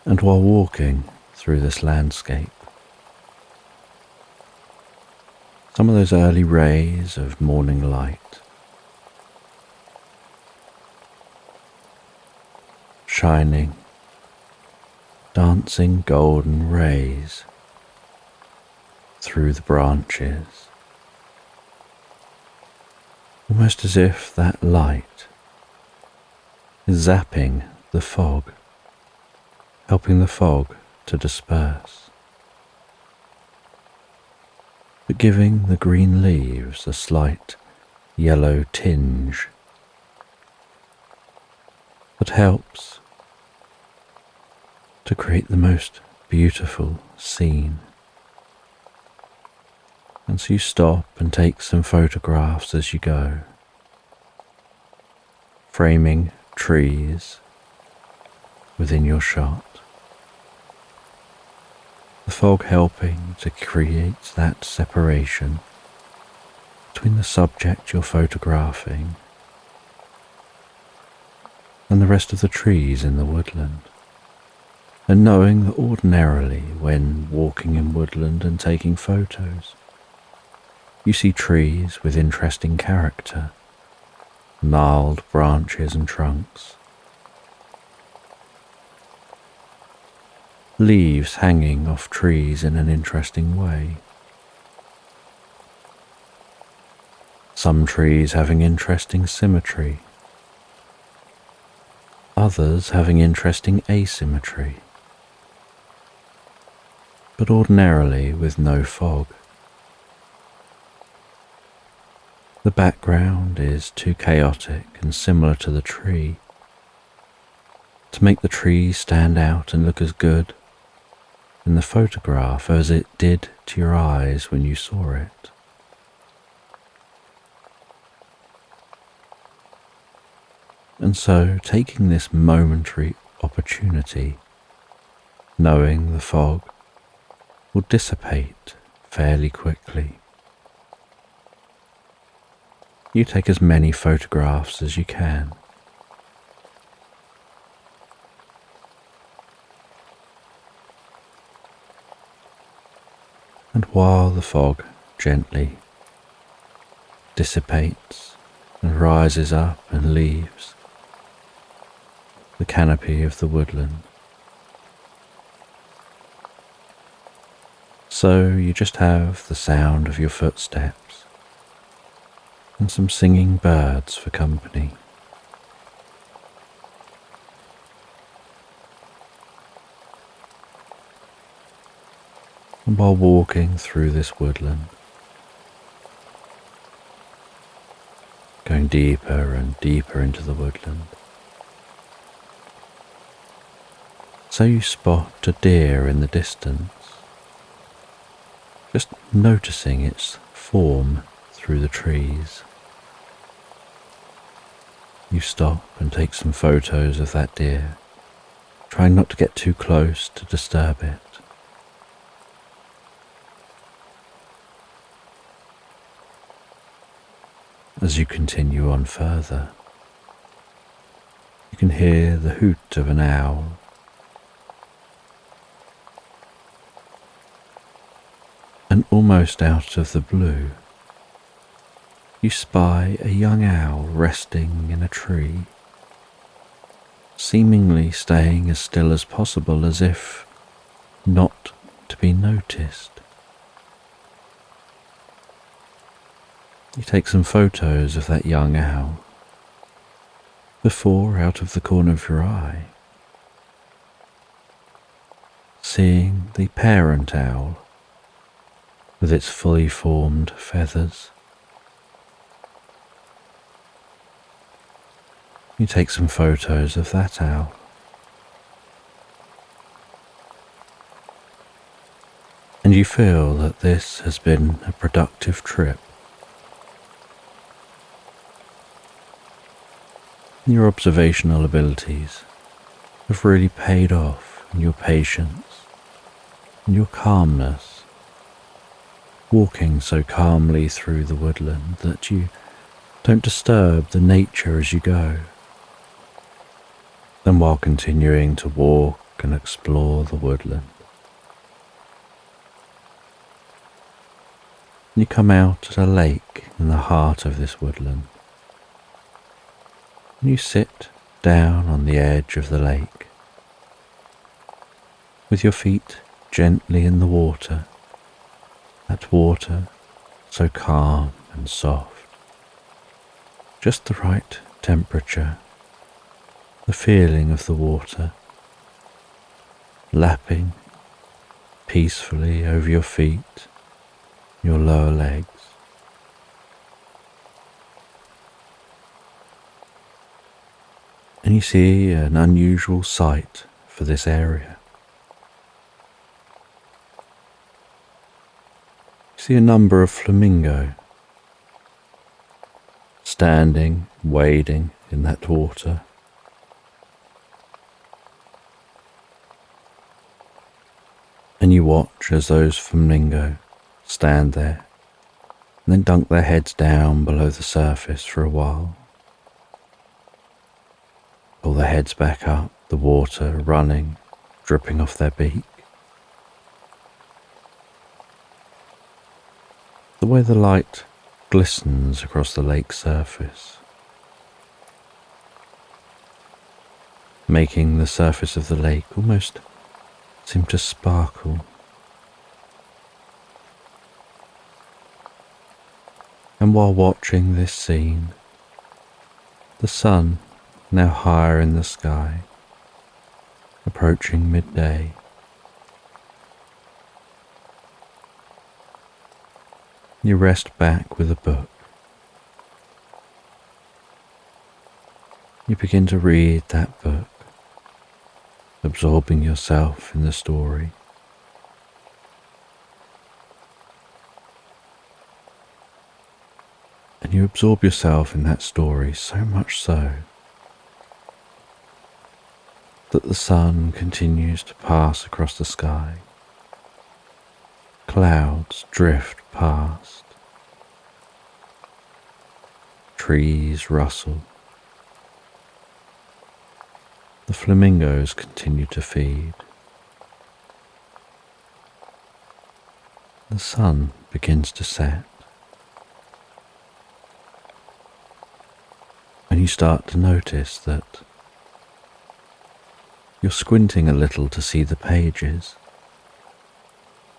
and while walking through this landscape, some of those early rays of morning light shining, dancing golden rays through the branches, almost as if that light is zapping the fog, helping the fog to disperse, but giving the green leaves a slight yellow tinge that helps to create the most beautiful scene. And so you stop and take some photographs as you go, framing trees within your shot. The fog helping to create that separation between the subject you're photographing and the rest of the trees in the woodland. And knowing that ordinarily when walking in woodland and taking photos, you see trees with interesting character, gnarled branches and trunks, leaves hanging off trees in an interesting way, some trees having interesting symmetry, others having interesting asymmetry, but ordinarily with no fog. The background is too chaotic and similar to the tree to make the tree stand out and look as good in the photograph as it did to your eyes when you saw it. And so, taking this momentary opportunity, knowing the fog will dissipate fairly quickly, you take as many photographs as you can. And while the fog gently dissipates and rises up and leaves the canopy of the woodland, so you just have the sound of your footsteps and some singing birds for company. And while walking through this woodland, going deeper and deeper into the woodland, so you spot a deer in the distance, just noticing its form through the trees. You stop and take some photos of that deer, trying not to get too close to disturb it. As you continue on further, you can hear the hoot of an owl, and almost out of the blue, you spy a young owl resting in a tree, seemingly staying as still as possible, as if not to be noticed. You take some photos of that young owl before, out of the corner of your eye, seeing the parent owl with its fully formed feathers. You take some photos of that owl. And you feel that this has been a productive trip. Your observational abilities have really paid off in your patience and your calmness, walking so calmly through the woodland that you don't disturb the nature as you go. Then while continuing to walk and explore the woodland, you come out at a lake in the heart of this woodland. And you sit down on the edge of the lake, with your feet gently in the water, that water so calm and soft, just the right temperature, the feeling of the water lapping peacefully over your feet, your lower legs. And you see an unusual sight for this area. see a number of flamingo standing, wading in that water. And you watch as those flamingo stand there and then dunk their heads down below the surface for a while. Pull their heads back up, the water running, dripping off their beak. The way the light glistens across the lake surface, making the surface of the lake almost seem to sparkle. And while watching this scene, the sun, now higher in the sky, approaching midday, you rest back with a book. You begin to read that book, absorbing yourself in the story. And you absorb yourself in that story so much so that the sun continues to pass across the sky. Clouds drift past. Trees rustle. The flamingos continue to feed. The sun begins to set. And you start to notice that you're squinting a little to see the pages,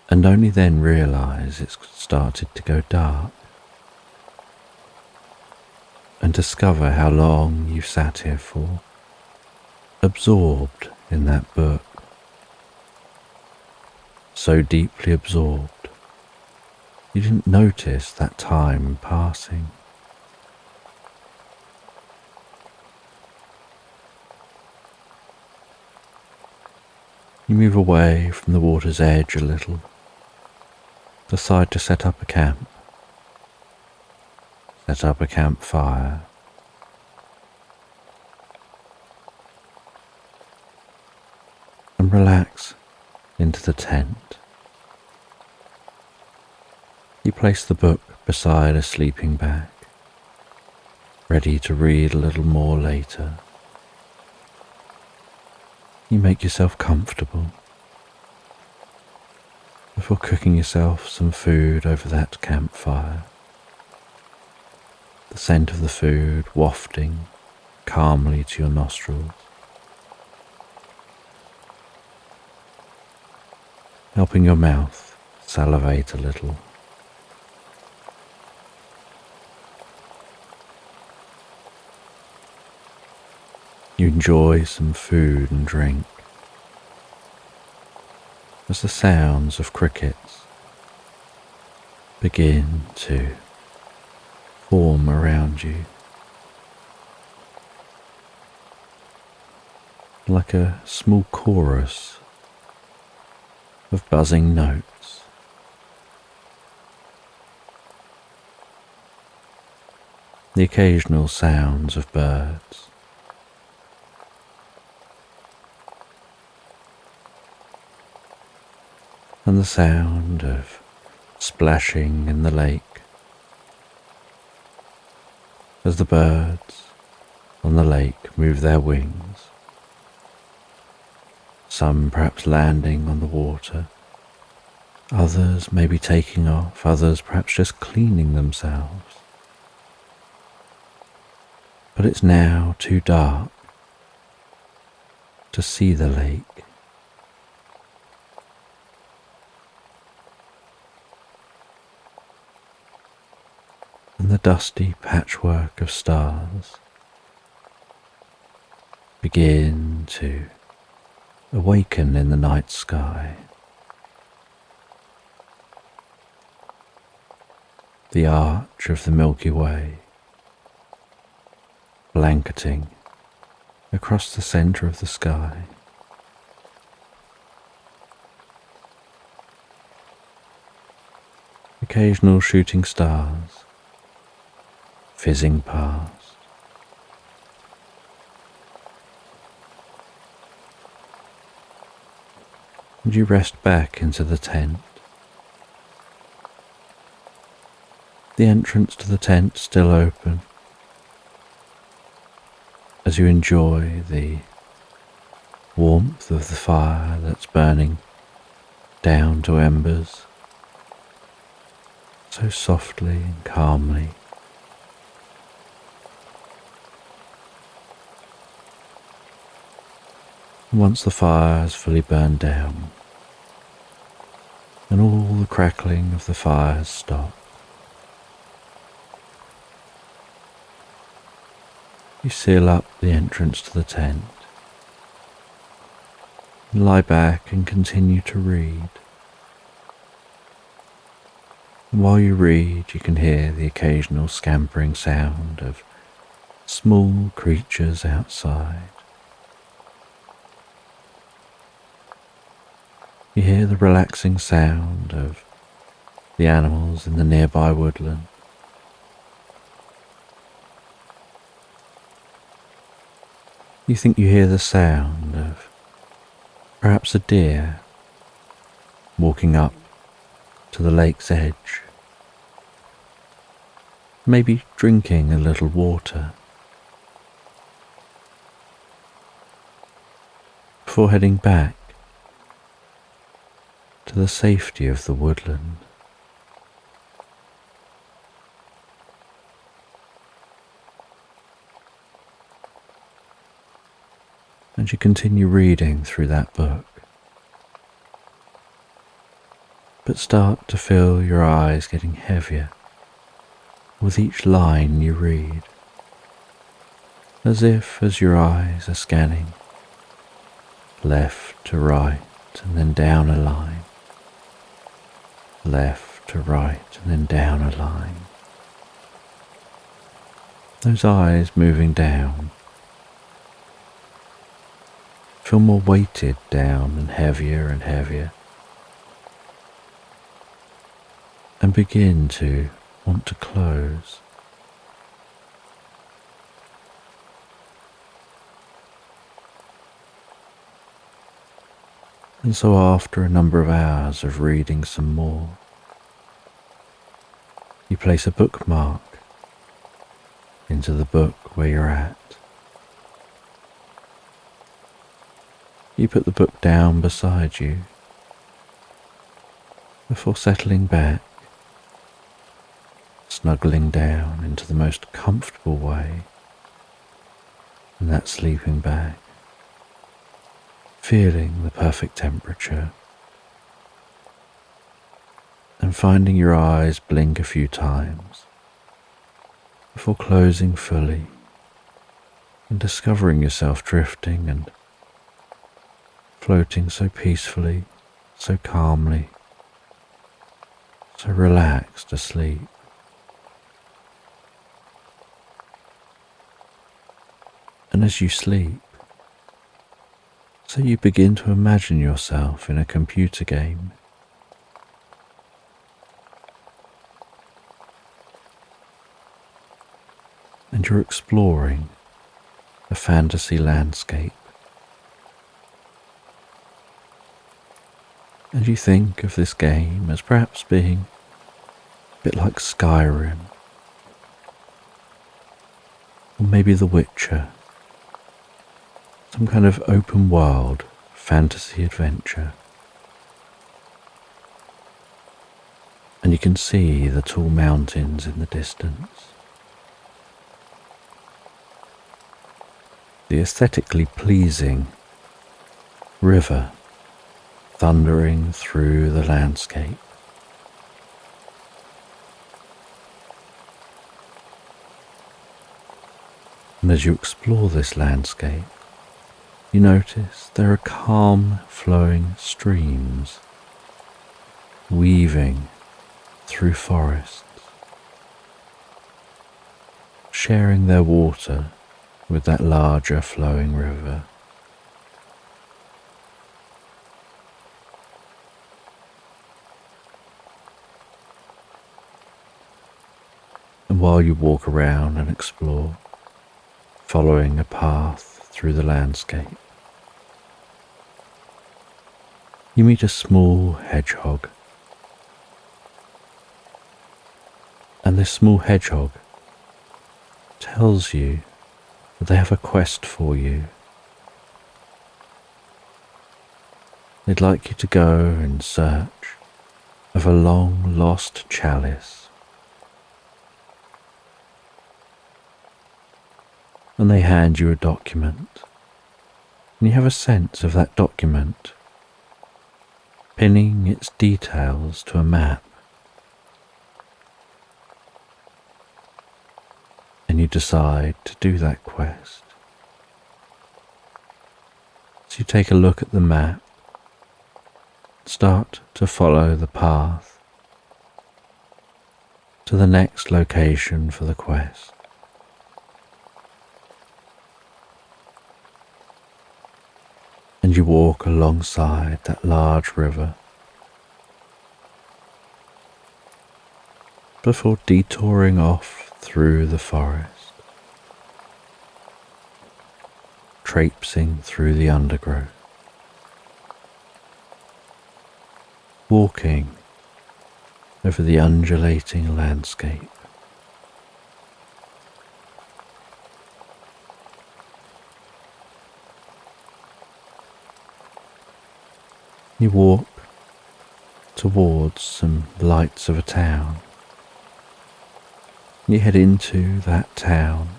and only then realize it's started to go dark, and discover how long you've sat here for, absorbed in that book, so deeply absorbed you didn't notice that time passing. You move away from the water's edge a little, decide to set up a camp, set up a campfire, and relax into the tent. You place the book beside a sleeping bag, ready to read a little more later. You make yourself comfortable before cooking yourself some food over that campfire, the scent of the food wafting calmly to your nostrils, helping your mouth salivate a little. You enjoy some food and drink as the sounds of crickets begin to form around you, like a small chorus of buzzing notes. The occasional sounds of birds. And the sound of splashing in the lake as the birds on the lake move their wings, some perhaps landing on the water, others maybe taking off, others perhaps just cleaning themselves. But it's now too dark to see the lake. And the dusty patchwork of stars begin to awaken in the night sky. The arch of the Milky Way blanketing across the center of the sky. occasional shooting stars fizzing past. And you rest back into the tent. The entrance to the tent still open as you enjoy the warmth of the fire that's burning down to embers so softly and calmly. And once the fire has fully burned down and all the crackling of the fire has stopped, you seal up the entrance to the tent and lie back and continue to read. And while you read, you can hear the occasional scampering sound of small creatures outside. You hear the relaxing sound of the animals in the nearby woodland. You think you hear the sound of perhaps a deer walking up to the lake's edge, maybe drinking a little water, before heading back to the safety of the woodland. And you continue reading through that book, but start to feel your eyes getting heavier with each line you read, as your eyes are scanning left to right and then down a line, left to right and then down a line. Those eyes moving down feel more weighted down and heavier, and begin to want to close. And so after a number of hours of reading some more, you place a bookmark into the book where you're at. You put the book down beside you before settling back, snuggling down into the most comfortable way in that sleeping bag, feeling the perfect temperature and finding your eyes blink a few times before closing fully and discovering yourself drifting and floating so peacefully, so calmly, so relaxed asleep. And as you sleep, so you begin to imagine yourself in a computer game. And you're exploring a fantasy landscape. And you think of this game as perhaps being a bit like Skyrim, or maybe The Witcher, some kind of open world fantasy adventure. And you can see the tall mountains in the distance, the aesthetically pleasing river thundering through the landscape. And as you explore this landscape, you notice there are calm flowing streams weaving through forests, sharing their water with that larger flowing river. while you walk around and explore, following a path through the landscape, you meet a small hedgehog. And this small hedgehog tells you that they have a quest for you. They'd like you to go in search of a long lost chalice. And they hand you a document, and you have a sense of that document pinning its details to a map. And you decide to do that quest. So you take a look at the map, start to follow the path to the next location for the quest. And you walk alongside that large river before detouring off through the forest, traipsing through the undergrowth, walking over the undulating landscape. You walk towards some lights of a town. You head into that town,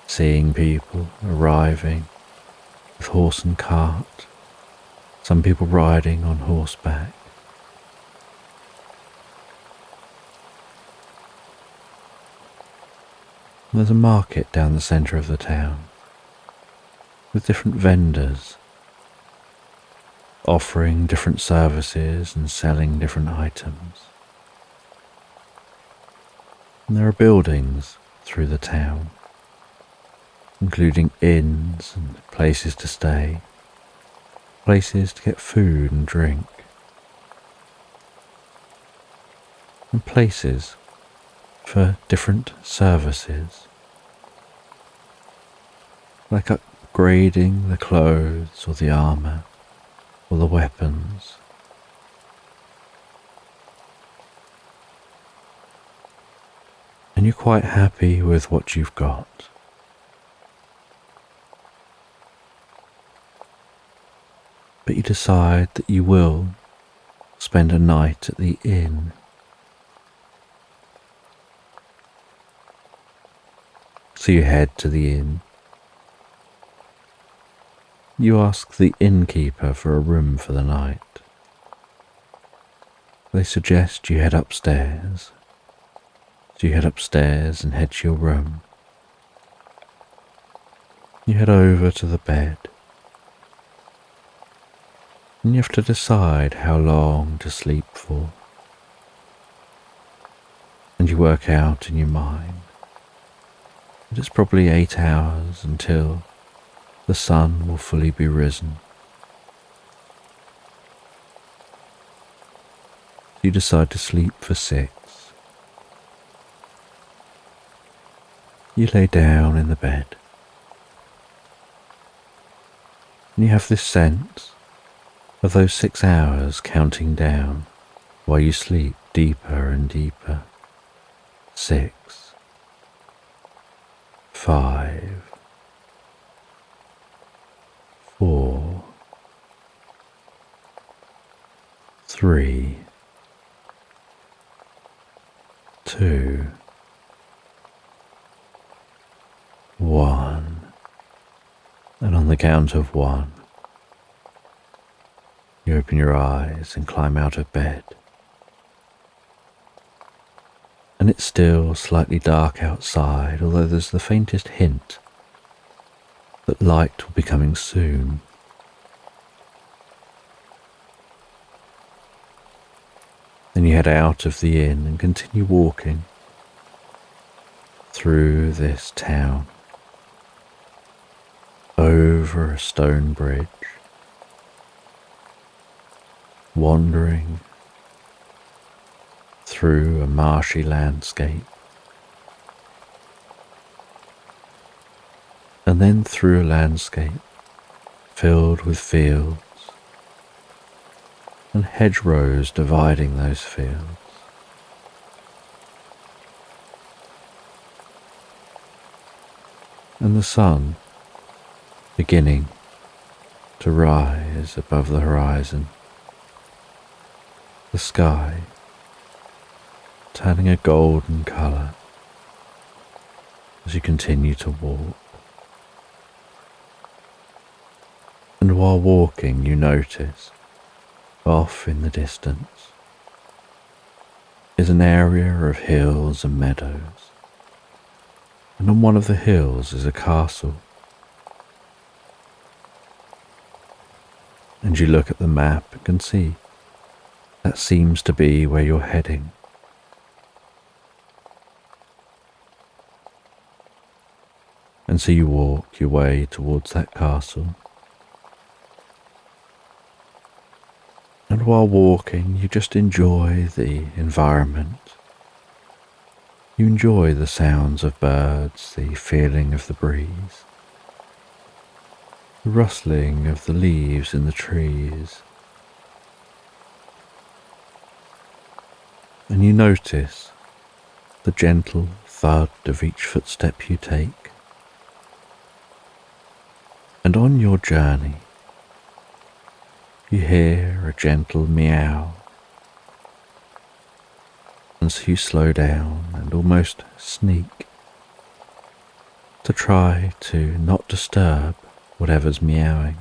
seeing people arriving with horse and cart, some people riding on horseback. There's a market down the centre of the town with different vendors offering different services and selling different items. And there are buildings through the town, including inns and places to stay, places to get food and drink, and places for different services, like upgrading the clothes or the armour or the weapons. And you're quite happy with what you've got. But you decide that you will spend a night at the inn. So you head to the inn. You ask the innkeeper for a room for the night. They suggest you head upstairs. So you head upstairs and head to your room. You head over to the bed. And you have to decide how long to sleep for. And you work out in your mind that it's probably 8 hours until the sun will fully be risen. You decide to sleep for 6. You lay down in the bed. And you have this sense of those 6 hours counting down while you sleep deeper and deeper. 6, 5, 4, 3, 2, 1, and on the count of 1, you open your eyes and climb out of bed. And it's still slightly dark outside, although there's the faintest hint that light will be coming soon. Then you head out of the inn and continue walking through this town, over a stone bridge, wandering through a marshy landscape, and then through a landscape filled with fields and hedgerows dividing those fields. And the sun beginning to rise above the horizon, the sky turning a golden colour as you continue to walk. And while walking, you notice off in the distance is an area of hills and meadows, and on one of the hills is a castle. And you look at the map and can see that seems to be where you're heading. And so you walk your way towards that castle. And while walking, you just enjoy the environment. You enjoy the sounds of birds, the feeling of the breeze, the rustling of the leaves in the trees. And you notice the gentle thud of each footstep you take. And on your journey, you hear a gentle meow, and so you slow down and almost sneak to try to not disturb whatever's meowing.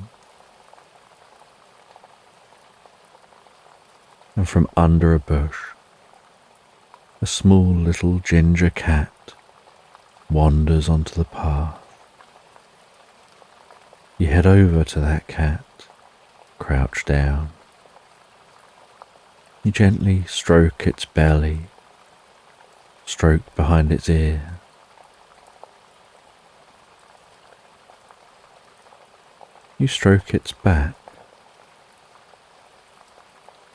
And from under a bush, a small little ginger cat wanders onto the path. You head over to that cat, crouch down. You gently stroke its belly, stroke behind its ear. You stroke its back.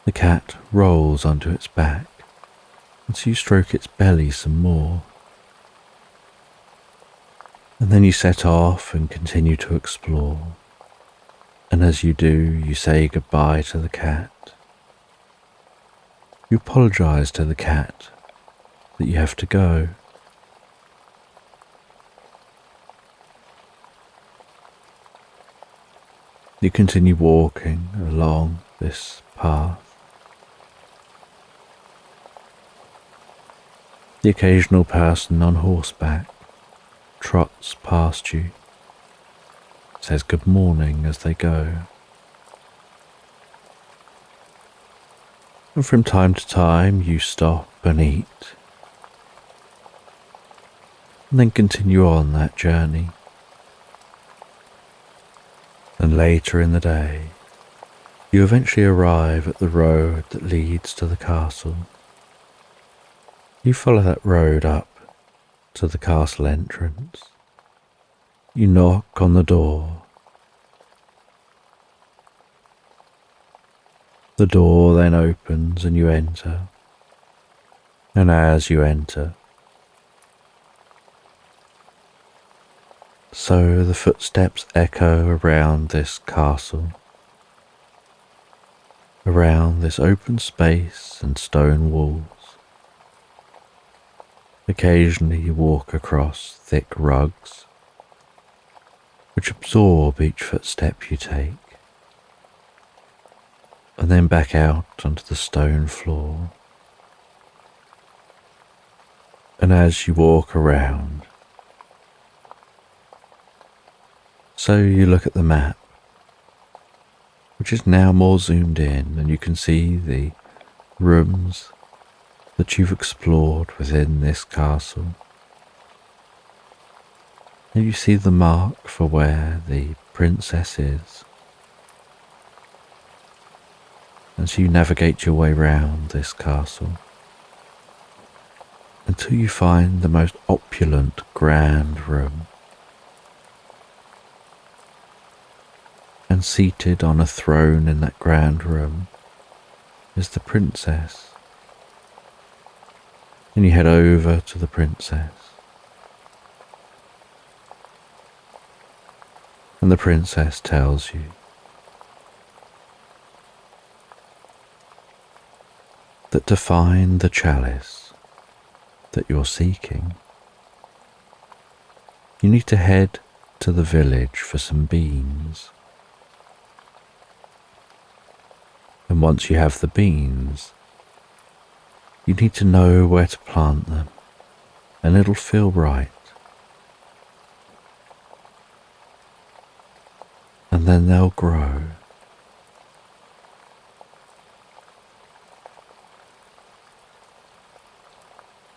The cat rolls onto its back, and so you stroke its belly some more. And then you set off and continue to explore. And as you do, you say goodbye to the cat. You apologise to the cat that you have to go. You continue walking along this path. The occasional person on horseback trots past you, says good morning as they go. And from time to time you stop and eat, and then continue on that journey. And later in the day, you eventually arrive at the road that leads to the castle. You follow that road up to the castle entrance. You knock on the door. The door then opens and you enter. And as you enter, so the footsteps echo around this castle, around this open space and stone walls. Occasionally you walk across thick rugs, which absorb each footstep you take, and then back out onto the stone floor. And as you walk around, so you look at the map, which is now more zoomed in, and you can see the rooms that you've explored within this castle. And you see the mark for where the princess is. And so you navigate your way round this castle until you find the most opulent grand room. And seated on a throne in that grand room is the princess. and you head over to the princess. And the princess tells you that to find the chalice that you're seeking, you need to head to the village for some beans. And once you have the beans, you need to know where to plant them, and it'll feel right. And then they'll grow.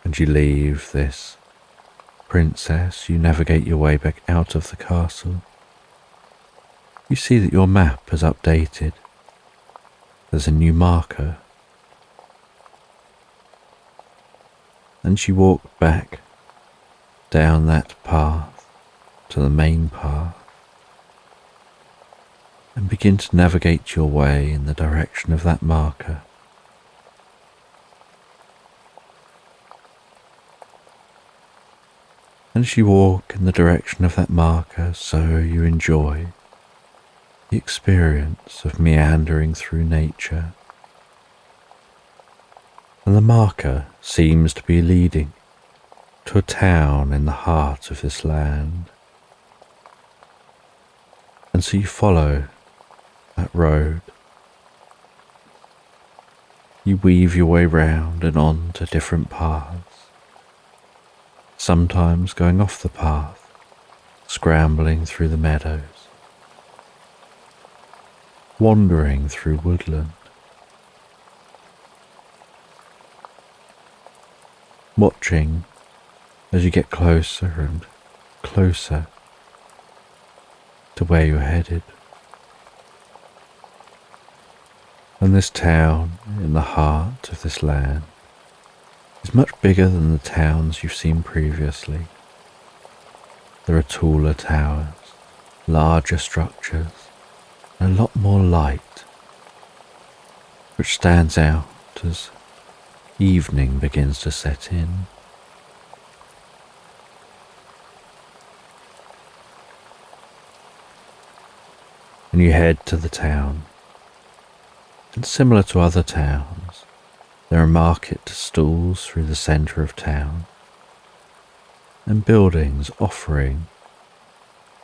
And you leave this princess, you navigate your way back out of the castle. You see that your map has updated. There's a new marker. And you walk back down that path to the main path and begin to navigate your way in the direction of that marker. And as you walk in the direction of that marker, so you enjoy the experience of meandering through nature. And the marker seems to be leading to a town in the heart of this land. And so you follow that road. You weave your way round and on to different paths, sometimes going off the path, scrambling through the meadows, wandering through woodland, watching as you get closer and closer to where you're headed. And this town in the heart of this land is much bigger than the towns you've seen previously. There are taller towers, larger structures, and a lot more light, which stands out as evening begins to set in. And you head to the town. And similar to other towns, there are market stalls through the centre of town, and buildings offering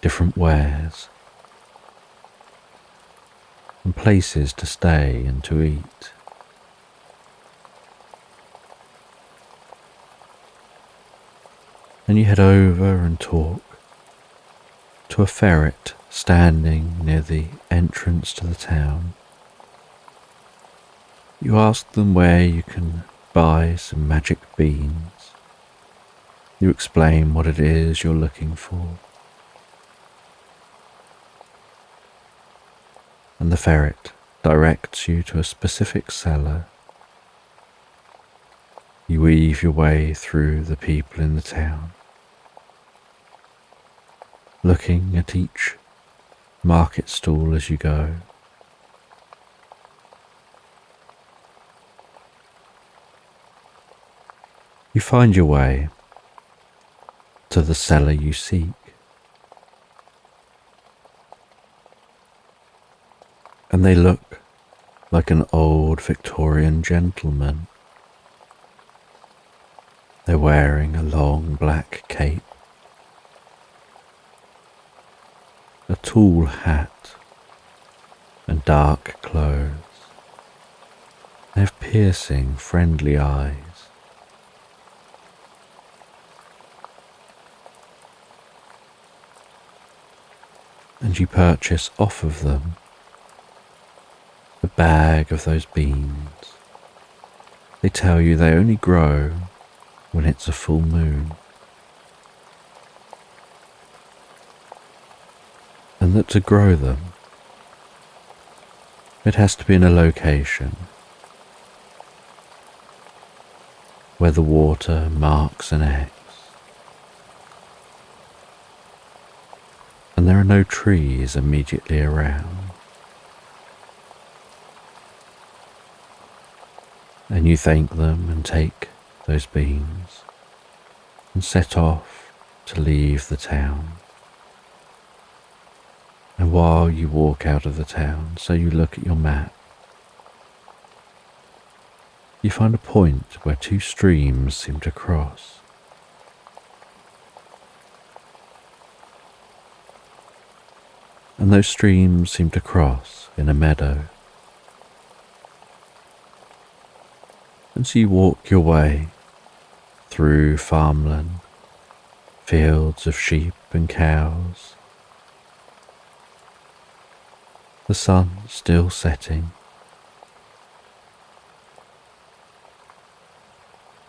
different wares, and places to stay and to eat. And you head over and talk to a ferret standing near the entrance to the town. You ask them where you can buy some magic beans. You explain what it is you're looking for. And the ferret directs you to a specific cellar. You weave your way through the people in the town, looking at each market stall as you go. You find your way to the cellar you seek, and they look like an old Victorian gentleman. They're wearing a long black cape, a tall hat, and dark clothes. They have piercing, friendly eyes. And you purchase off of them a bag of those beans. They tell you they only grow when it's a full moon, and that to grow them, it has to be in a location where the water marks an X, and there are no trees immediately around. And you thank them and take those beans and set off to leave the town. And while you walk out of the town, so you look at your map, you find a point where two streams seem to cross. And those streams seem to cross in a meadow. And so you walk your way through farmland, fields of sheep and cows, the sun still setting.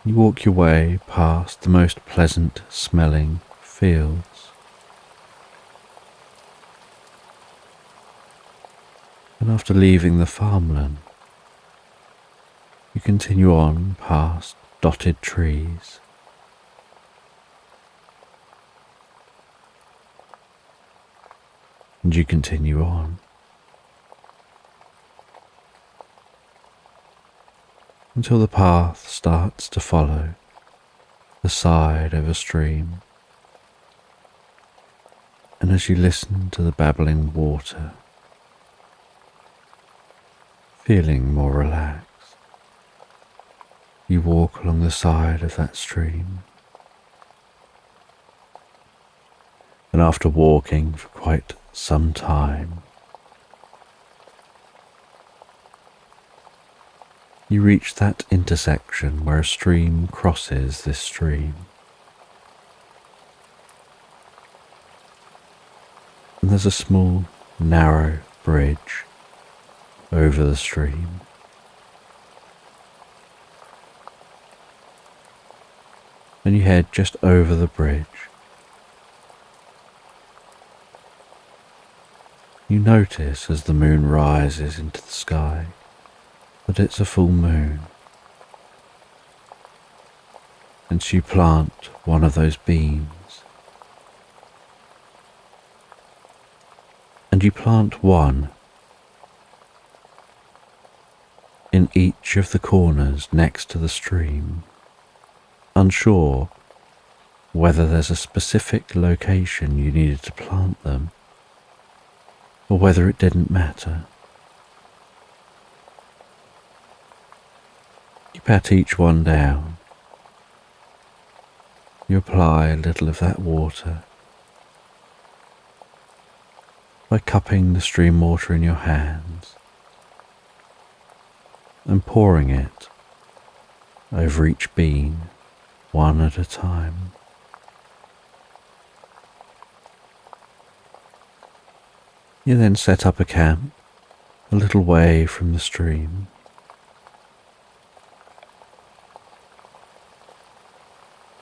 You walk your way past the most pleasant smelling fields, and after leaving the farmland, you continue on past dotted trees. And you continue on until the path starts to follow the side of a stream. And as you listen to the babbling water, feeling more relaxed, you walk along the side of that stream. And after walking for quite some time, you reach that intersection where a stream crosses this stream. And there's a small, narrow bridge over the stream. And you head just over the bridge. You notice as the moon rises into the sky that it's a full moon. And so you plant one of those beans. And you plant one in each of the corners next to the stream, unsure whether there's a specific location you needed to plant them, or whether it didn't matter. You pat each one down. You apply a little of that water by cupping the stream water in your hands and pouring it over each bean one at a time. You then set up a camp a little way from the stream.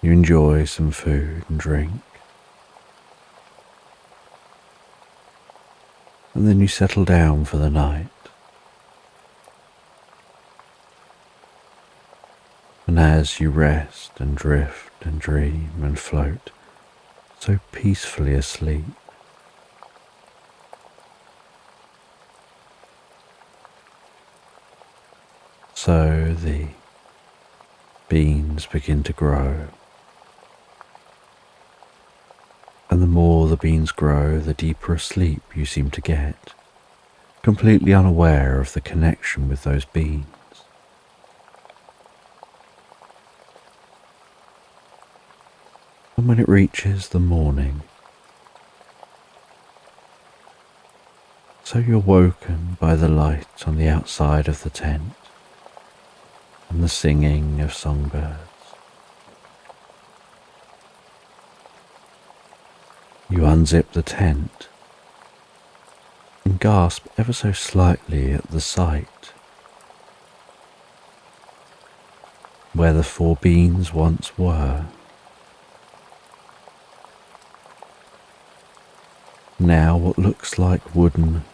You enjoy some food and drink, and then you settle down for the night. And as you rest and drift and dream and float so peacefully asleep, so the beans begin to grow. And the more the beans grow, the deeper asleep you seem to get, completely unaware of the connection with those beans. And when it reaches the morning, so you're woken by the light on the outside of the tent and the singing of songbirds. You unzip the tent and gasp ever so slightly at the sight. Where the 4 beans once were, now what looks like wooden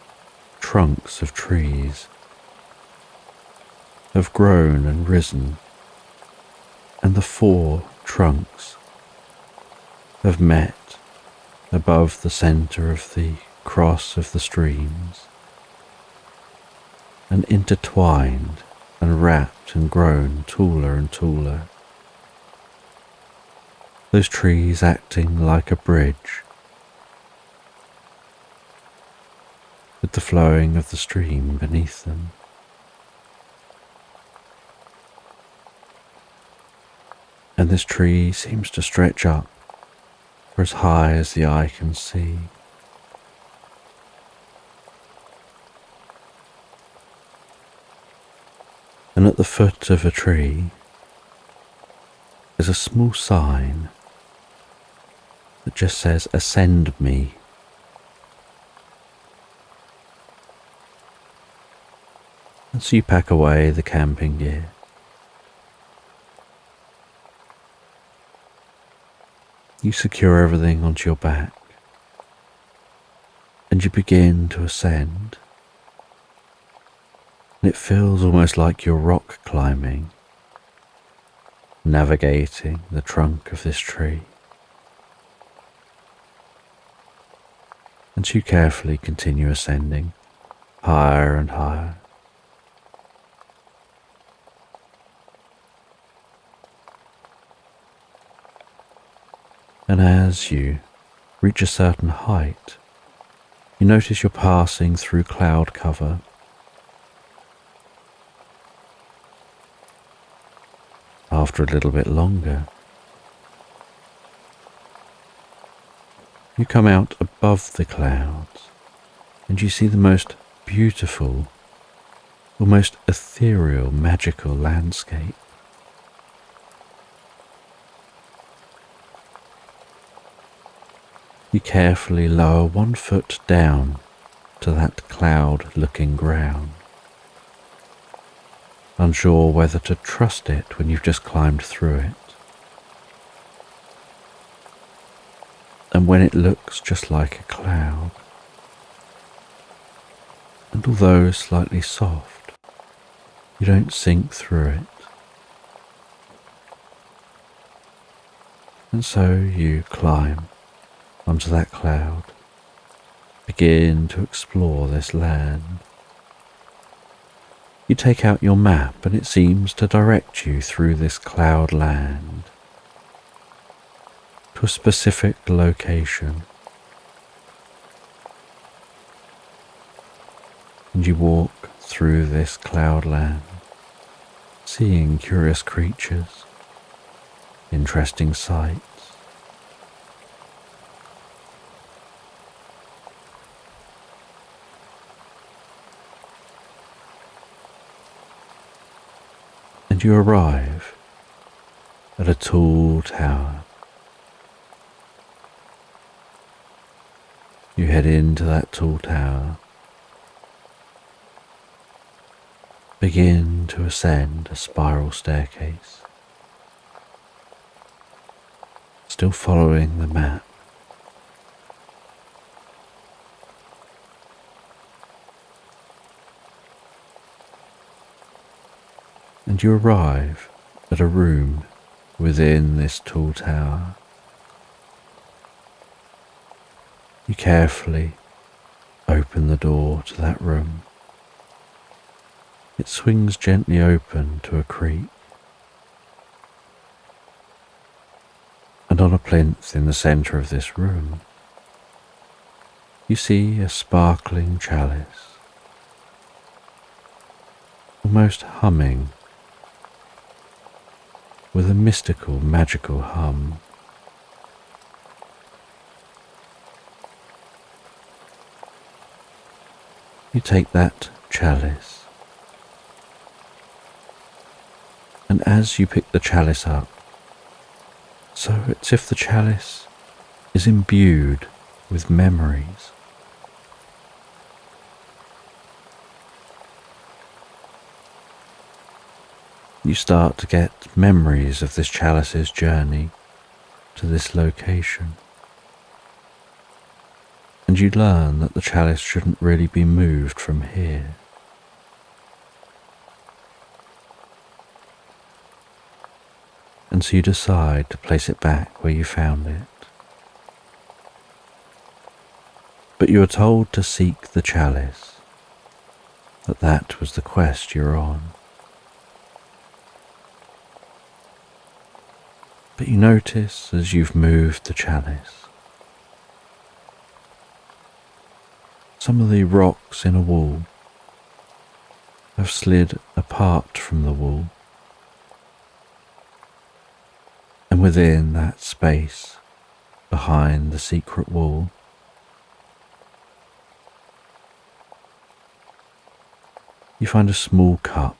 trunks of trees have grown and risen, and the 4 trunks have met above the centre of the cross of the streams, and intertwined and wrapped and grown taller and taller those trees acting like a bridge with the flowing of the stream beneath them. And this tree seems to stretch up for as high as the eye can see. And at the foot of a tree is a small sign that just says, "Ascend me." And so you pack away the camping gear. You secure everything onto your back, and you begin to ascend. And it feels almost like you're rock climbing, navigating the trunk of this tree. And so you carefully continue ascending higher and higher. And as you reach a certain height, you notice you're passing through cloud cover. After a little bit longer, you come out above the clouds and you see the most beautiful, almost ethereal, magical landscape. You carefully lower 1 foot down to that cloud-looking ground, unsure whether to trust it when you've just climbed through it. And when it looks just like a cloud, and although slightly soft, you don't sink through it. And so you climb onto that cloud, begin to explore this land. You take out your map and it seems to direct you through this cloud land to a specific location. And you walk through this cloud land, seeing curious creatures, interesting sights. And you arrive at a tall tower. You head into that tall tower, begin to ascend a spiral staircase, still following the map. And you arrive at a room within this tall tower. You carefully open the door to that room. It swings gently open to a creak. And on a plinth in the centre of this room, you see a sparkling chalice, almost humming with a mystical, magical hum. You take that chalice, and as you pick the chalice up, so it's if the chalice is imbued with memories. You start to get memories of this chalice's journey to this location. And you learn that the chalice shouldn't really be moved from here. And so you decide to place it back where you found it. But you are told to seek the chalice, that was the quest you're on. But you notice as you've moved the chalice, some of the rocks in a wall have slid apart from the wall, and within that space behind the secret wall, you find a small cup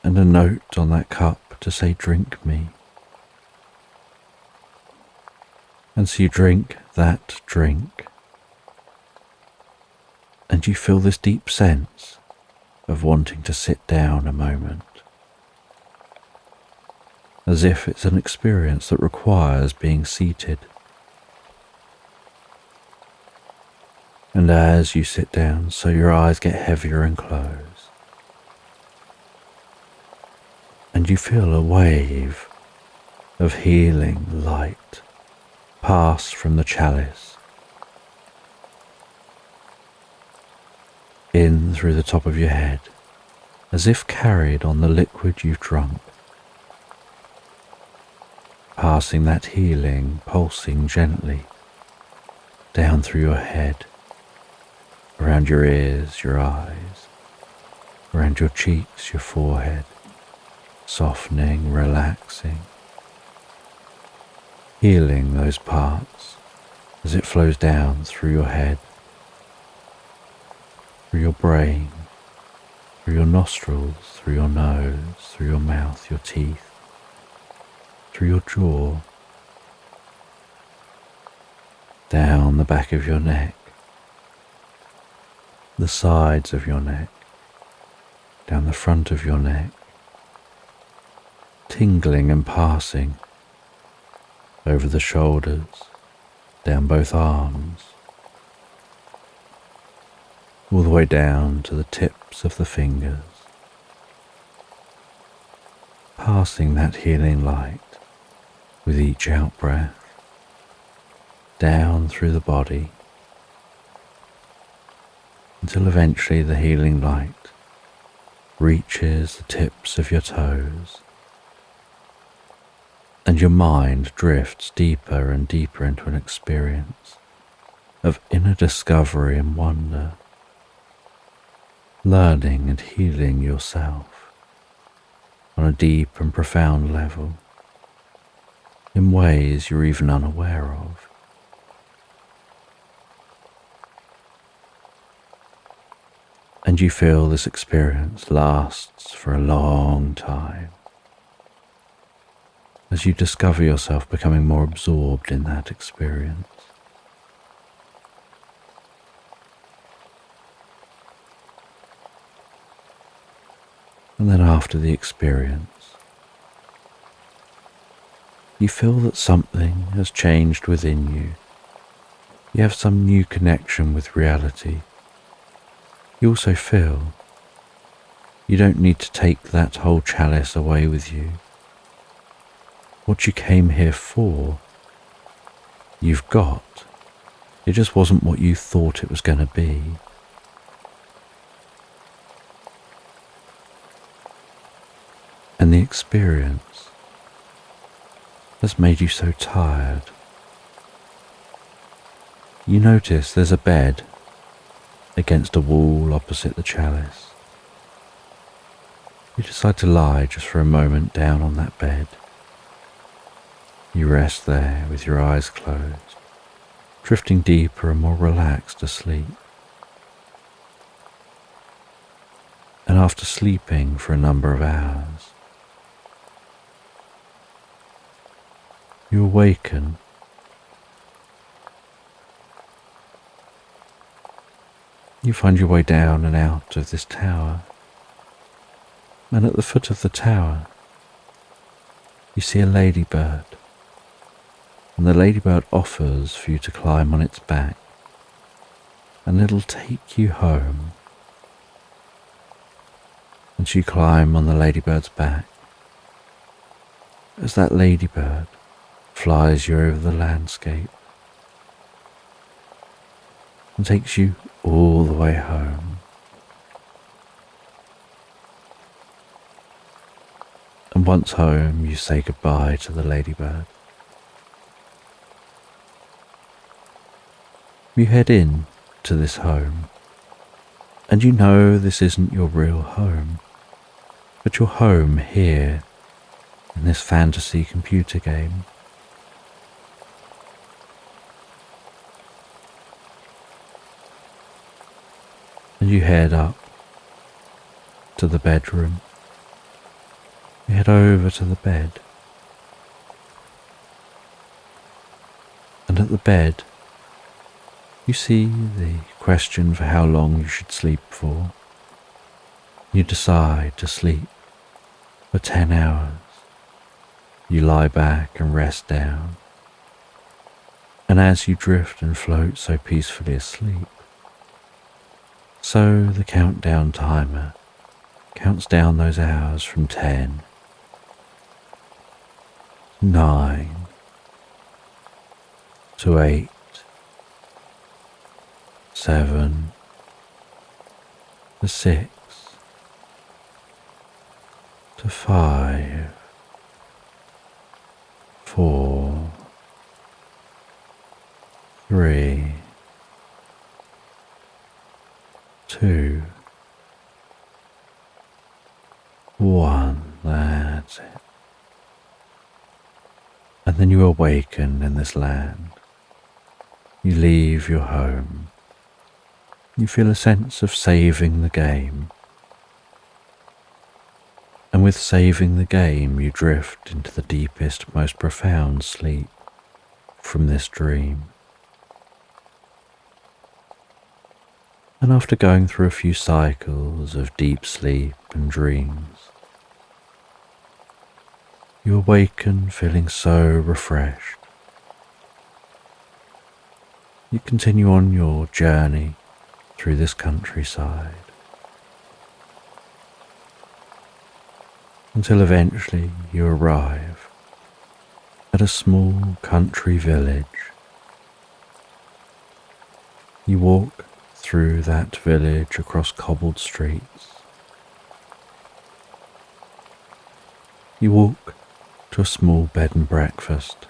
and a note on that cup to say, "Drink me." And so you drink that drink, and you feel this deep sense of wanting to sit down a moment, as if it's an experience that requires being seated. And as you sit down, so your eyes get heavier and close, and you feel a wave of healing light pass from the chalice in through the top of your head, as if carried on the liquid you've drunk, passing that healing, pulsing gently down through your head, around your ears, your eyes, around your cheeks, your forehead, softening, relaxing, healing those parts as it flows down through your head, through your brain, through your nostrils, through your nose, through your mouth, your teeth, through your jaw, down the back of your neck, the sides of your neck, down the front of your neck, tingling and passing over the shoulders, down both arms, all the way down to the tips of the fingers, passing that healing light with each out-breath down through the body, until eventually the healing light reaches the tips of your toes, and your mind drifts deeper and deeper into an experience of inner discovery and wonder, learning and healing yourself on a deep and profound level, in ways you're even unaware of. And you feel this experience lasts for a long time, as you discover yourself becoming more absorbed in that experience. And then after the experience, you feel that something has changed within you. You have some new connection with reality. You also feel you don't need to take that whole chalice away with you. What you came here for, you've got. It just wasn't what you thought it was going to be. And the experience has made you so tired. You notice there's a bed against a wall opposite the chalice. You decide to lie just for a moment down on that bed. You rest there with your eyes closed, drifting deeper and more relaxed asleep. And after sleeping for a number of hours, you awaken. You find your way down and out of this tower, and at the foot of the tower, you see a ladybird, and the ladybird offers for you to climb on its back, and it'll take you home. And you climb on the ladybird's back, as that ladybird flies you over the landscape and takes you all the way home. And once home, you say goodbye to the ladybird. You head in to this home, and you know this isn't your real home, but your home here in this fantasy computer game. And you head up to the bedroom. You head over to the bed. And at the bed, you see the question for how long you should sleep for. You decide to sleep for 10 hours. You lie back and rest down. And as you drift and float so peacefully asleep, so the countdown timer counts down those hours from 10, 9, to 8, 7, to 6, to 5, 4, 3, 2, 1, that's it. And then you awaken in this land. You leave your home. You feel a sense of saving the game. And with saving the game, you drift into the deepest, most profound sleep from this dream. And after going through a few cycles of deep sleep and dreams, you awaken feeling so refreshed. You continue on your journey through this countryside until eventually you arrive at a small country village. You walk through that village across cobbled streets. You walk to a small bed and breakfast.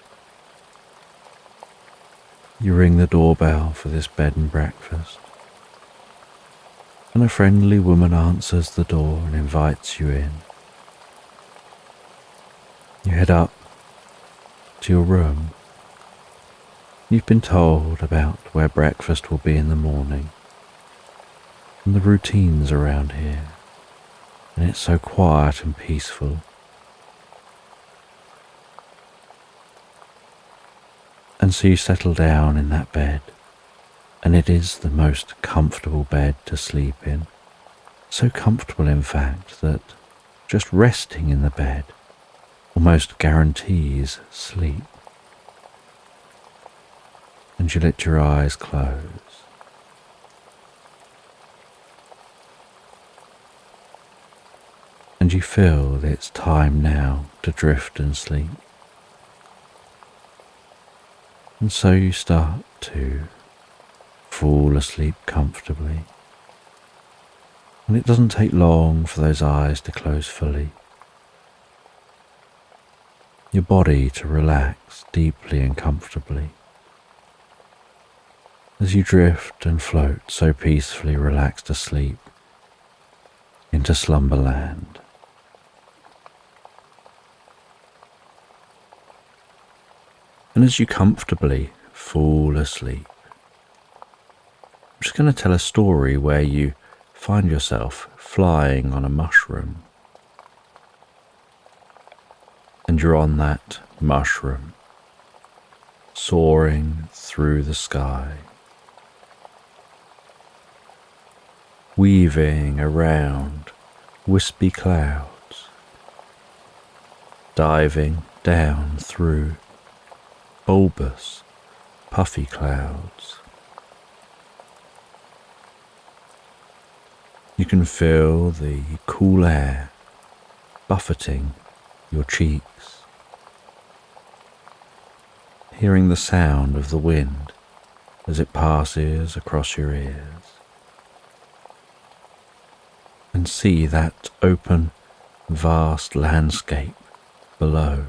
You ring the doorbell for this bed and breakfast, and a friendly woman answers the door and invites you in. You head up to your room. You've been told about where breakfast will be in the morning and the routines around here, and it's so quiet and peaceful. And so you settle down in that bed, and it is the most comfortable bed to sleep in. So comfortable, in fact, that just resting in the bed almost guarantees sleep. And you let your eyes close. And you feel it's time now to drift and sleep. And so you start to fall asleep comfortably. And it doesn't take long for those eyes to close fully. Your body to relax deeply and comfortably. As you drift and float so peacefully relaxed asleep into Slumberland. And as you comfortably fall asleep, I'm just going to tell a story where you find yourself flying on a mushroom. And you're on that mushroom, soaring through the sky, weaving around wispy clouds, diving down through bulbous, puffy clouds. You can feel the cool air buffeting your cheeks, hearing the sound of the wind as it passes across your ears, and see that open, vast landscape below,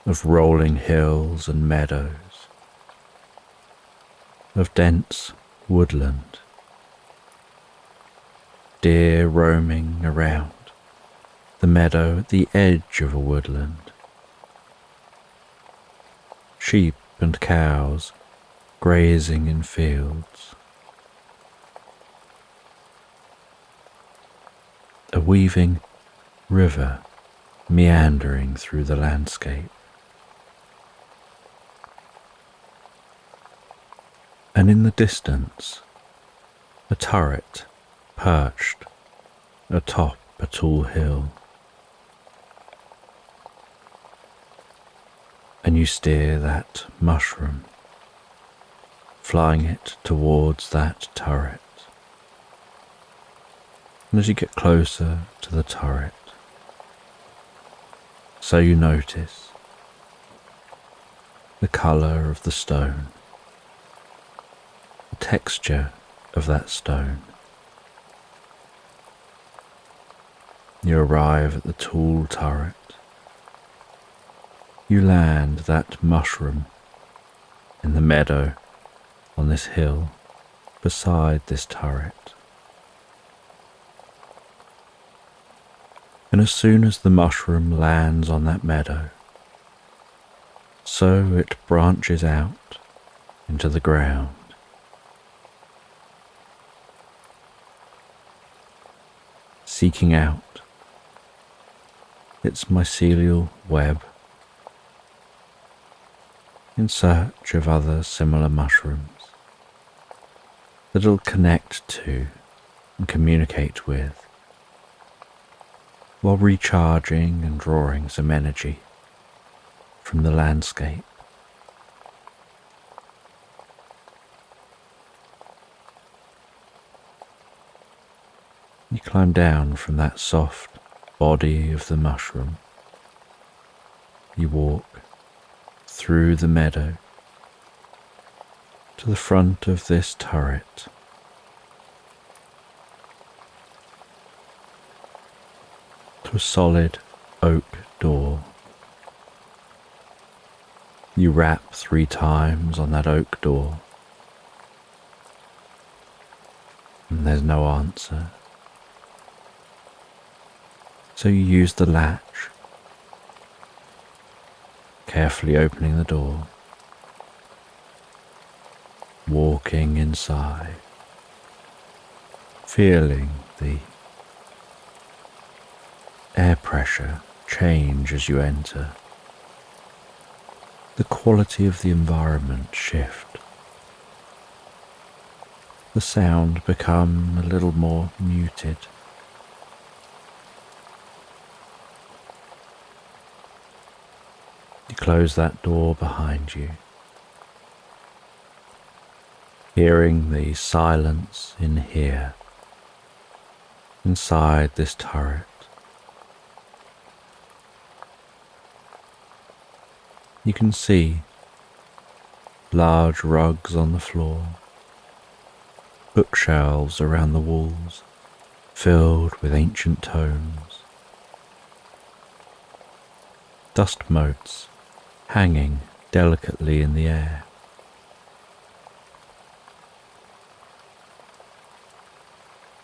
of rolling hills and meadows, of dense woodland, deer roaming around the meadow at the edge of a woodland, sheep and cows grazing in fields, a weaving river meandering through the landscape, and in the distance a turret perched atop a tall hill, and you steer that mushroom, flying it towards that turret. And as you get closer to the turret, so you notice the colour of the stone, the texture of that stone. You arrive at the tall turret. You land that mushroom in the meadow on this hill beside this turret. And as soon as the mushroom lands on that meadow, so it branches out into the ground, seeking out its mycelial web in search of other similar mushrooms that it'll connect to and communicate with, while recharging and drawing some energy from the landscape. You climb down from that soft body of the mushroom. You walk through the meadow to the front of this turret. To a solid oak door. You rap 3 times on that oak door, and there's no answer. So you use the latch, carefully opening the door, walking inside, feeling the air pressure change as you enter, the quality of the environment shift, the sound become a little more muted. You close that door behind you, hearing the silence in here, inside this turret. You can see large rugs on the floor, bookshelves around the walls filled with ancient tomes, dust motes hanging delicately in the air.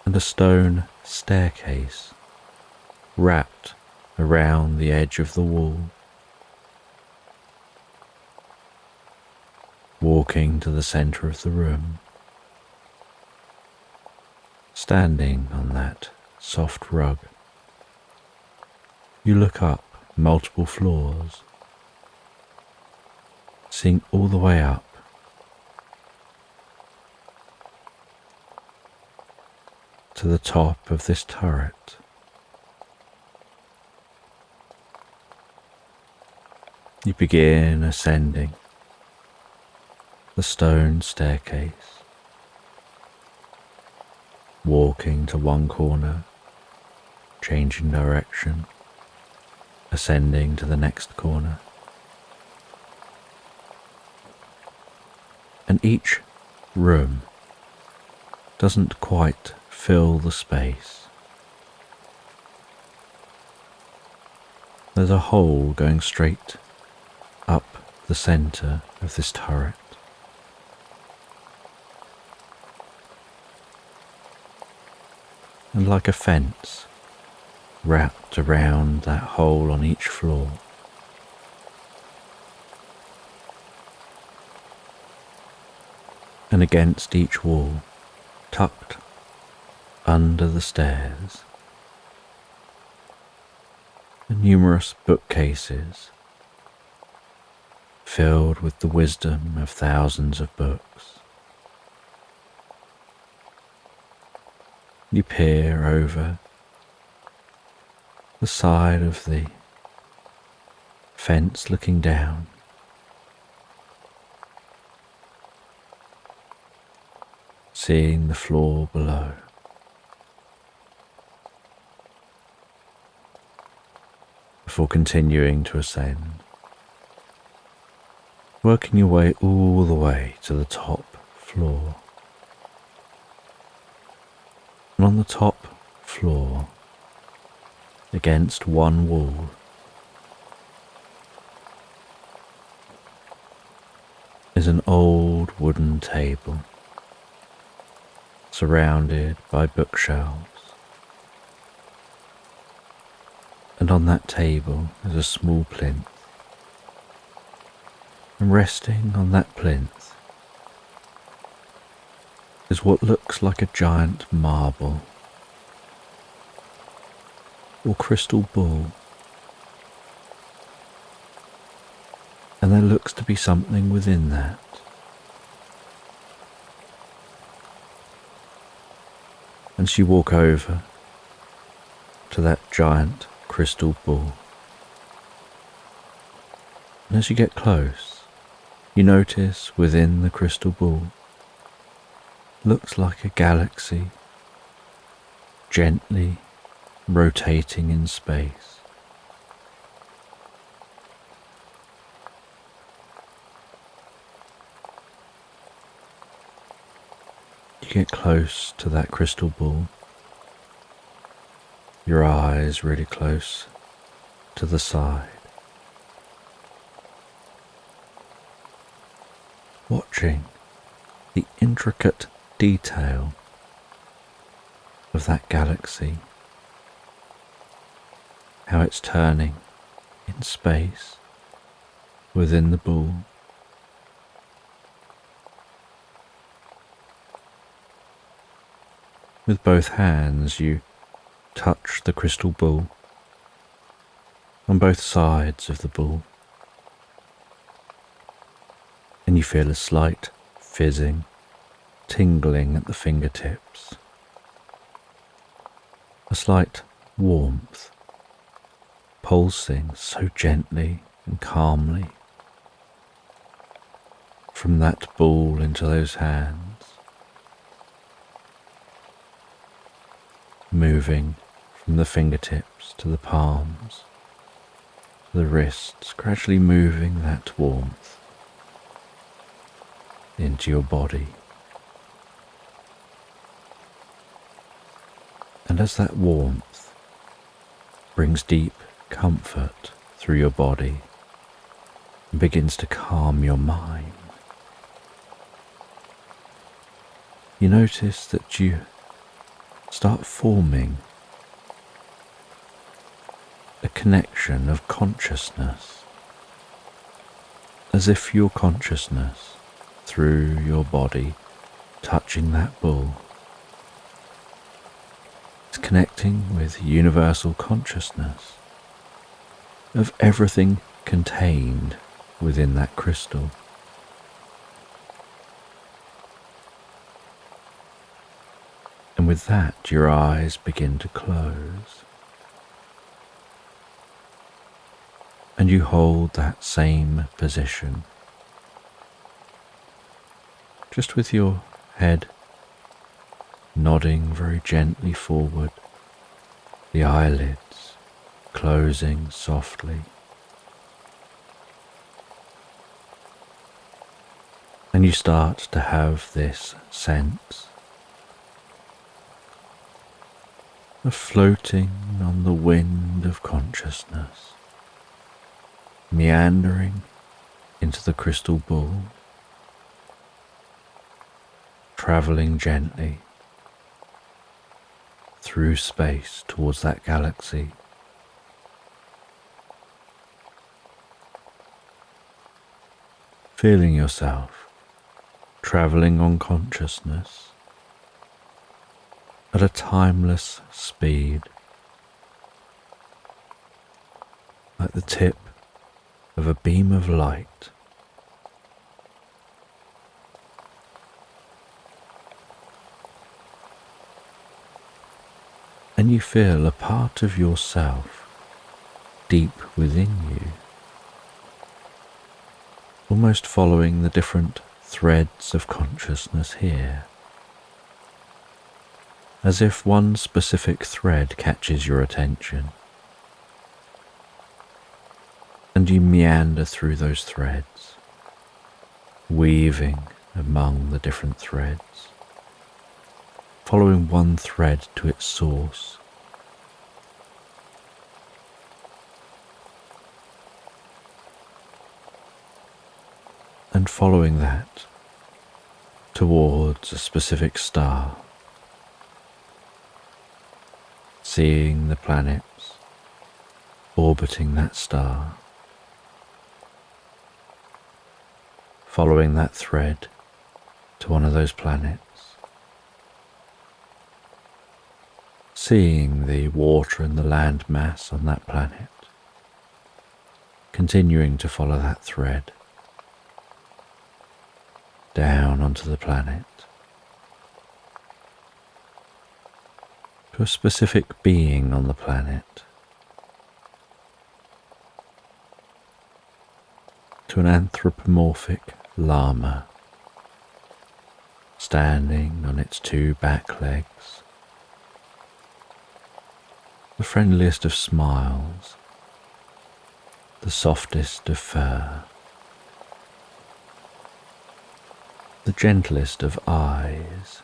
And a stone staircase wrapped around the edge of the wall. Walking to the centre of the room, standing on that soft rug, you look up multiple floors, seeing all the way up to the top of this turret. You begin ascending the stone staircase, walking to one corner, changing direction, ascending to the next corner. And each room doesn't quite fill the space. There's a hole going straight up the centre of this turret. And like a fence wrapped around that hole on each floor, and against each wall, tucked under the stairs, are numerous bookcases filled with the wisdom of thousands of books. You peer over the side of the fence looking down, seeing the floor below. Before continuing to ascend, working your way all the way to the top floor. And on the top floor, against one wall, is an old wooden table surrounded by bookshelves. And on that table is a small plinth, and resting on that plinth is what looks like a giant marble or crystal ball, and there looks to be something within that. And you walk over to that giant crystal ball, and as you get close, you notice within the crystal ball looks like a galaxy gently rotating in space. You get close to that crystal ball, your eyes really close to the side, watching the intricate detail of that galaxy, how it's turning in space within the ball. With both hands you touch the crystal ball on both sides of the ball, and you feel a slight fizzing, tingling at the fingertips, a slight warmth pulsing so gently and calmly from that ball into those hands, moving from the fingertips to the palms, to the wrists, gradually moving that warmth into your body. And as that warmth brings deep comfort through your body and begins to calm your mind, you notice that you start forming a connection of consciousness, as if your consciousness through your body touching that ball is connecting with universal consciousness of everything contained within that crystal. And with that, your eyes begin to close, and you hold that same position, just with your head nodding very gently forward, the eyelids closing softly. And you start to have this sense of floating on the wind of consciousness, meandering into the crystal ball, travelling gently through space towards that galaxy. Feeling yourself travelling on consciousness at a timeless speed, like the tip of a beam of light. And you feel a part of yourself deep within you, almost following the different threads of consciousness here, as if one specific thread catches your attention, and you meander through those threads, weaving among the different threads, following one thread to its source. And following that towards a specific star, seeing the planets orbiting that star, following that thread to one of those planets, seeing the water and the land mass on that planet, continuing to follow that thread down onto the planet to a specific being on the planet, to an anthropomorphic llama standing on its two back legs, the friendliest of smiles, the softest of fur, the gentlest of eyes.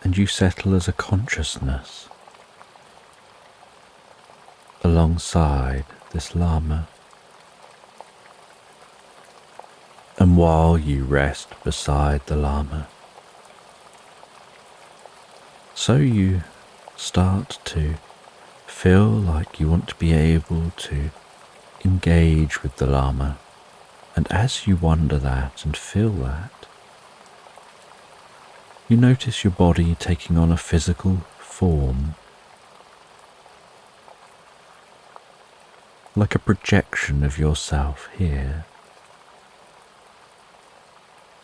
And you settle as a consciousness alongside this llama. And while you rest beside the llama, so you start to feel like you want to be able to engage with the llama. And as you wonder that and feel that, you notice your body taking on a physical form, like a projection of yourself here.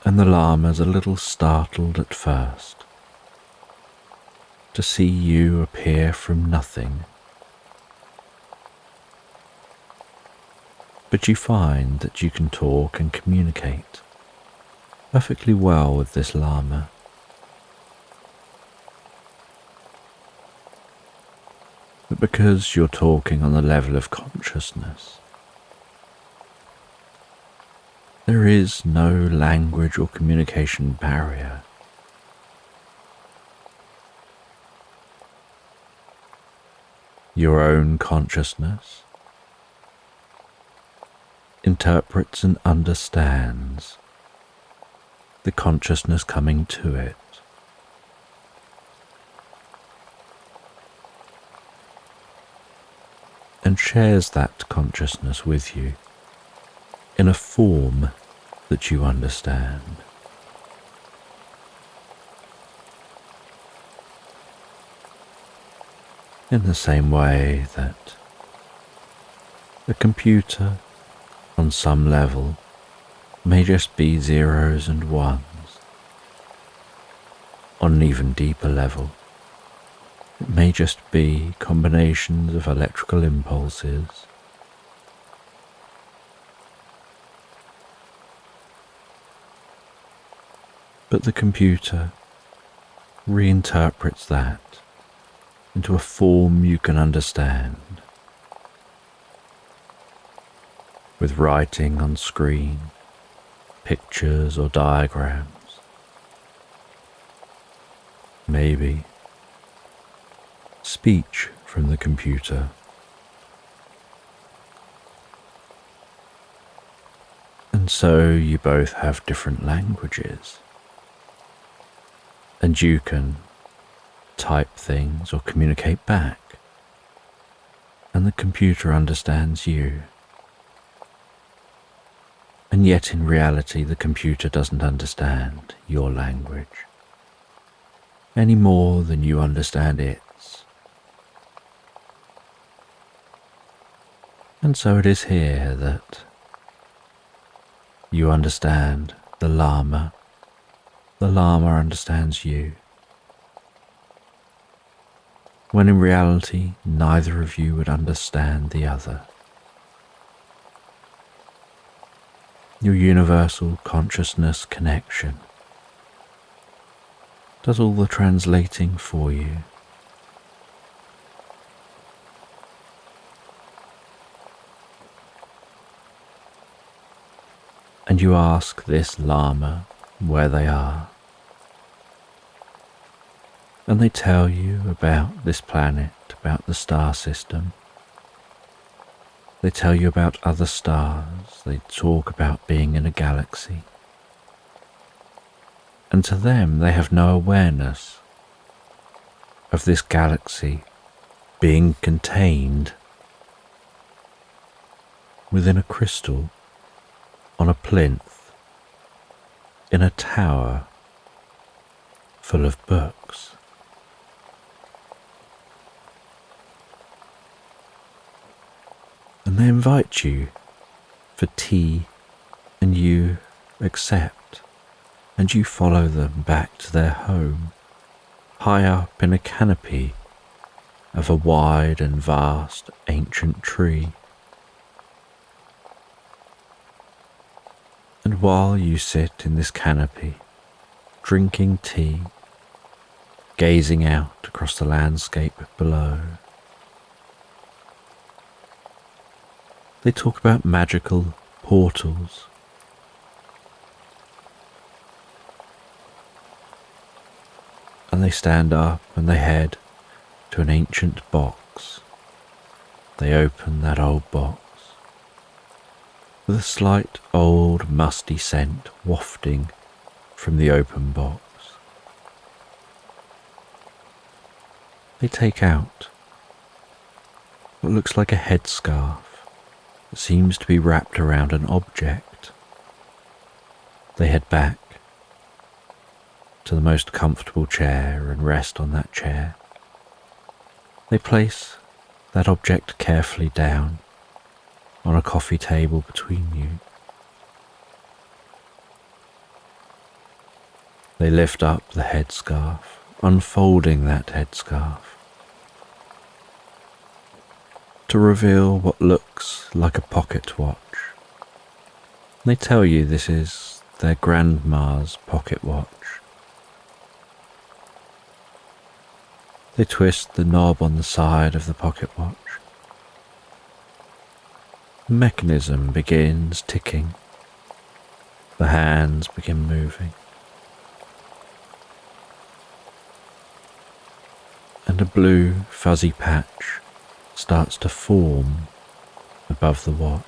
And the llama's a little startled at first to see you appear from nothing. But you find that you can talk and communicate perfectly well with this llama. But because you're talking on the level of consciousness, there is no language or communication barrier. Your own consciousness interprets and understands the consciousness coming to it. And shares that consciousness with you in a form that you understand. In the same way that a computer on some level may just be zeros and ones. On an even deeper level, it may just be combinations of electrical impulses. But the computer reinterprets that into a form you can understand, with writing on screen, pictures or diagrams, maybe speech from the computer. And so you both have different languages, and you can type things or communicate back, and the computer understands you. And yet in reality the computer doesn't understand your language any more than you understand its. And so it is here that you understand the llama understands you, when in reality neither of you would understand the other. Your universal consciousness connection does all the translating for you. And you ask this llama where they are, and they tell you about this planet, about the star system. They tell you about other stars, they talk about being in a galaxy. And to them they have no awareness of this galaxy being contained within a crystal, on a plinth, in a tower full of books. And they invite you for tea, and you accept, and you follow them back to their home, high up in a canopy of a wide and vast ancient tree. And while you sit in this canopy, drinking tea, gazing out across the landscape below, they talk about magical portals. And they stand up and they head to an ancient box. They open that old box, with a slight old musty scent wafting from the open box. They take out what looks like a headscarf that seems to be wrapped around an object. They head back to the most comfortable chair and rest on that chair. They place that object carefully down on a coffee table between you. They lift up the headscarf, unfolding that headscarf to reveal what looks like a pocket watch. They tell you this is their grandma's pocket watch. They twist the knob on the side of the pocket watch. The mechanism begins ticking. The hands begin moving. And a blue fuzzy patch starts to form above the watch.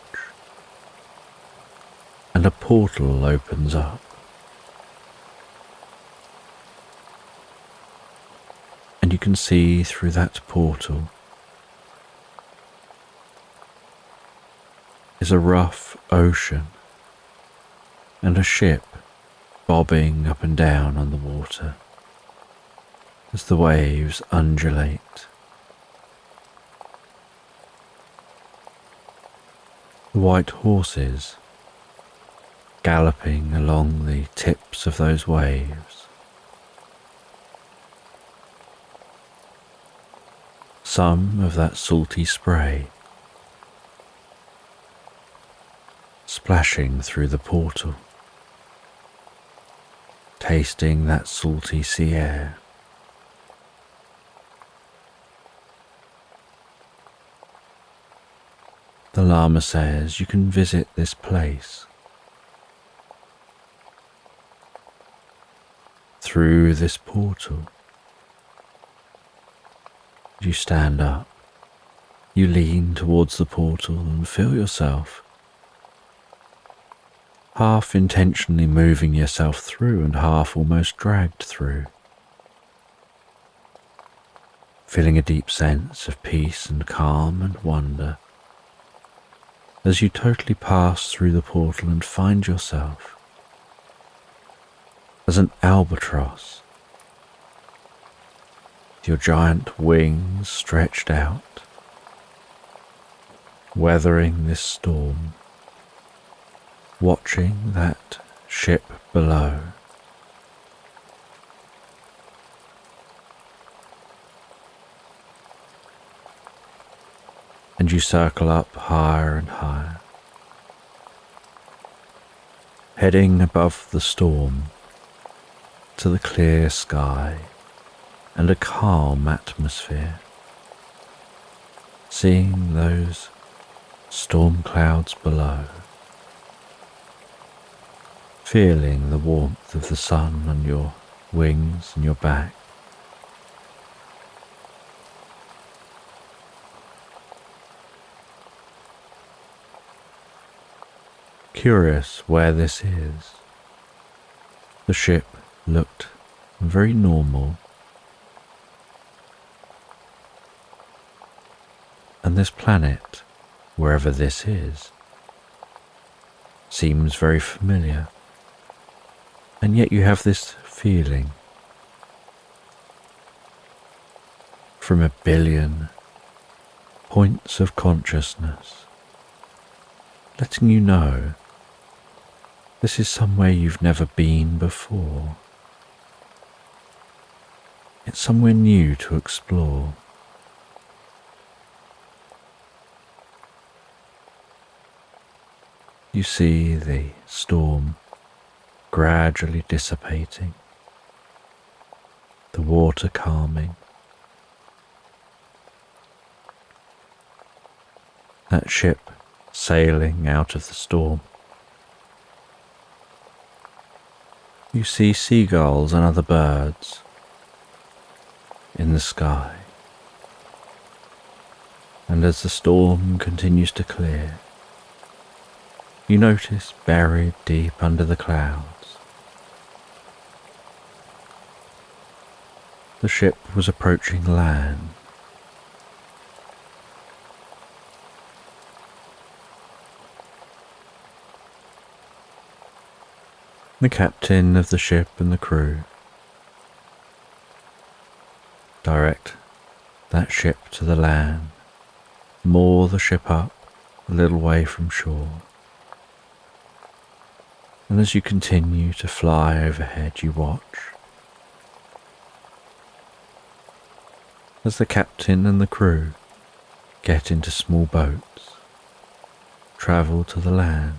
And a portal opens up. And you can see through that portal is a rough ocean and a ship bobbing up and down on the water as the waves undulate. The white horses galloping along the tips of those waves. Some of that salty spray splashing through the portal, tasting that salty sea air. The Lama says you can visit this place through this portal. You stand up. You lean towards the portal and feel yourself half intentionally moving yourself through and half almost dragged through, feeling a deep sense of peace and calm and wonder as you totally pass through the portal and find yourself as an albatross, with your giant wings stretched out, weathering this storm, watching that ship below. And you circle up higher and higher, heading above the storm to the clear sky and a calm atmosphere, seeing those storm clouds below, feeling the warmth of the sun on your wings and your back. Curious where this is. The ship looked very normal, and this planet, wherever this is, seems very familiar, and yet you have this feeling from a billion points of consciousness, letting you know this is somewhere you've never been before. It's somewhere new to explore. You see the storm gradually dissipating, the water calming, that ship sailing out of the storm. You see seagulls and other birds in the sky, and as the storm continues to clear, you notice buried deep under the clouds, the ship was approaching land. The captain of the ship and the crew direct that ship to the land, moor the ship up a little way from shore, and as you continue to fly overhead, you watch as the captain and the crew get into small boats, travel to the land.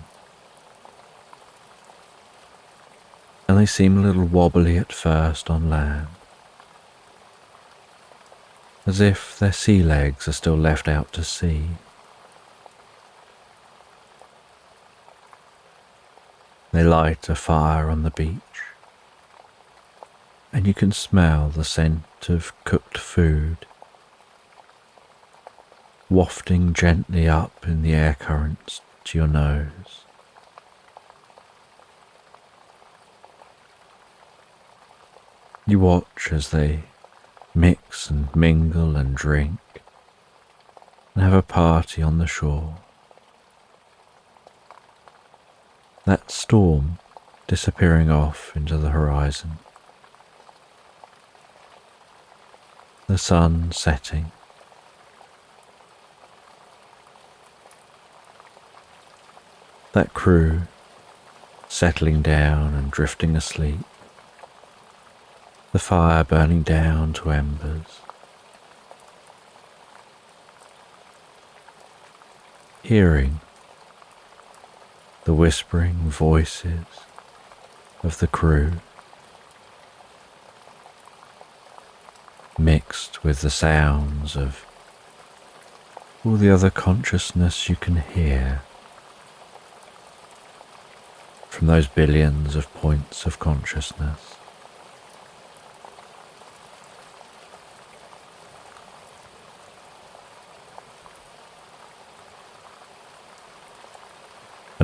And they seem a little wobbly at first on land, as if their sea legs are still left out to sea. They light a fire on the beach, and you can smell the scent of cooked food wafting gently up in the air currents to your nose. You watch as they mix and mingle and drink and have a party on the shore. That storm disappearing off into the horizon. The sun setting. That crew settling down and drifting asleep. The fire burning down to embers. Hearing the whispering voices of the crew, mixed with the sounds of all the other consciousness you can hear from those billions of points of consciousness.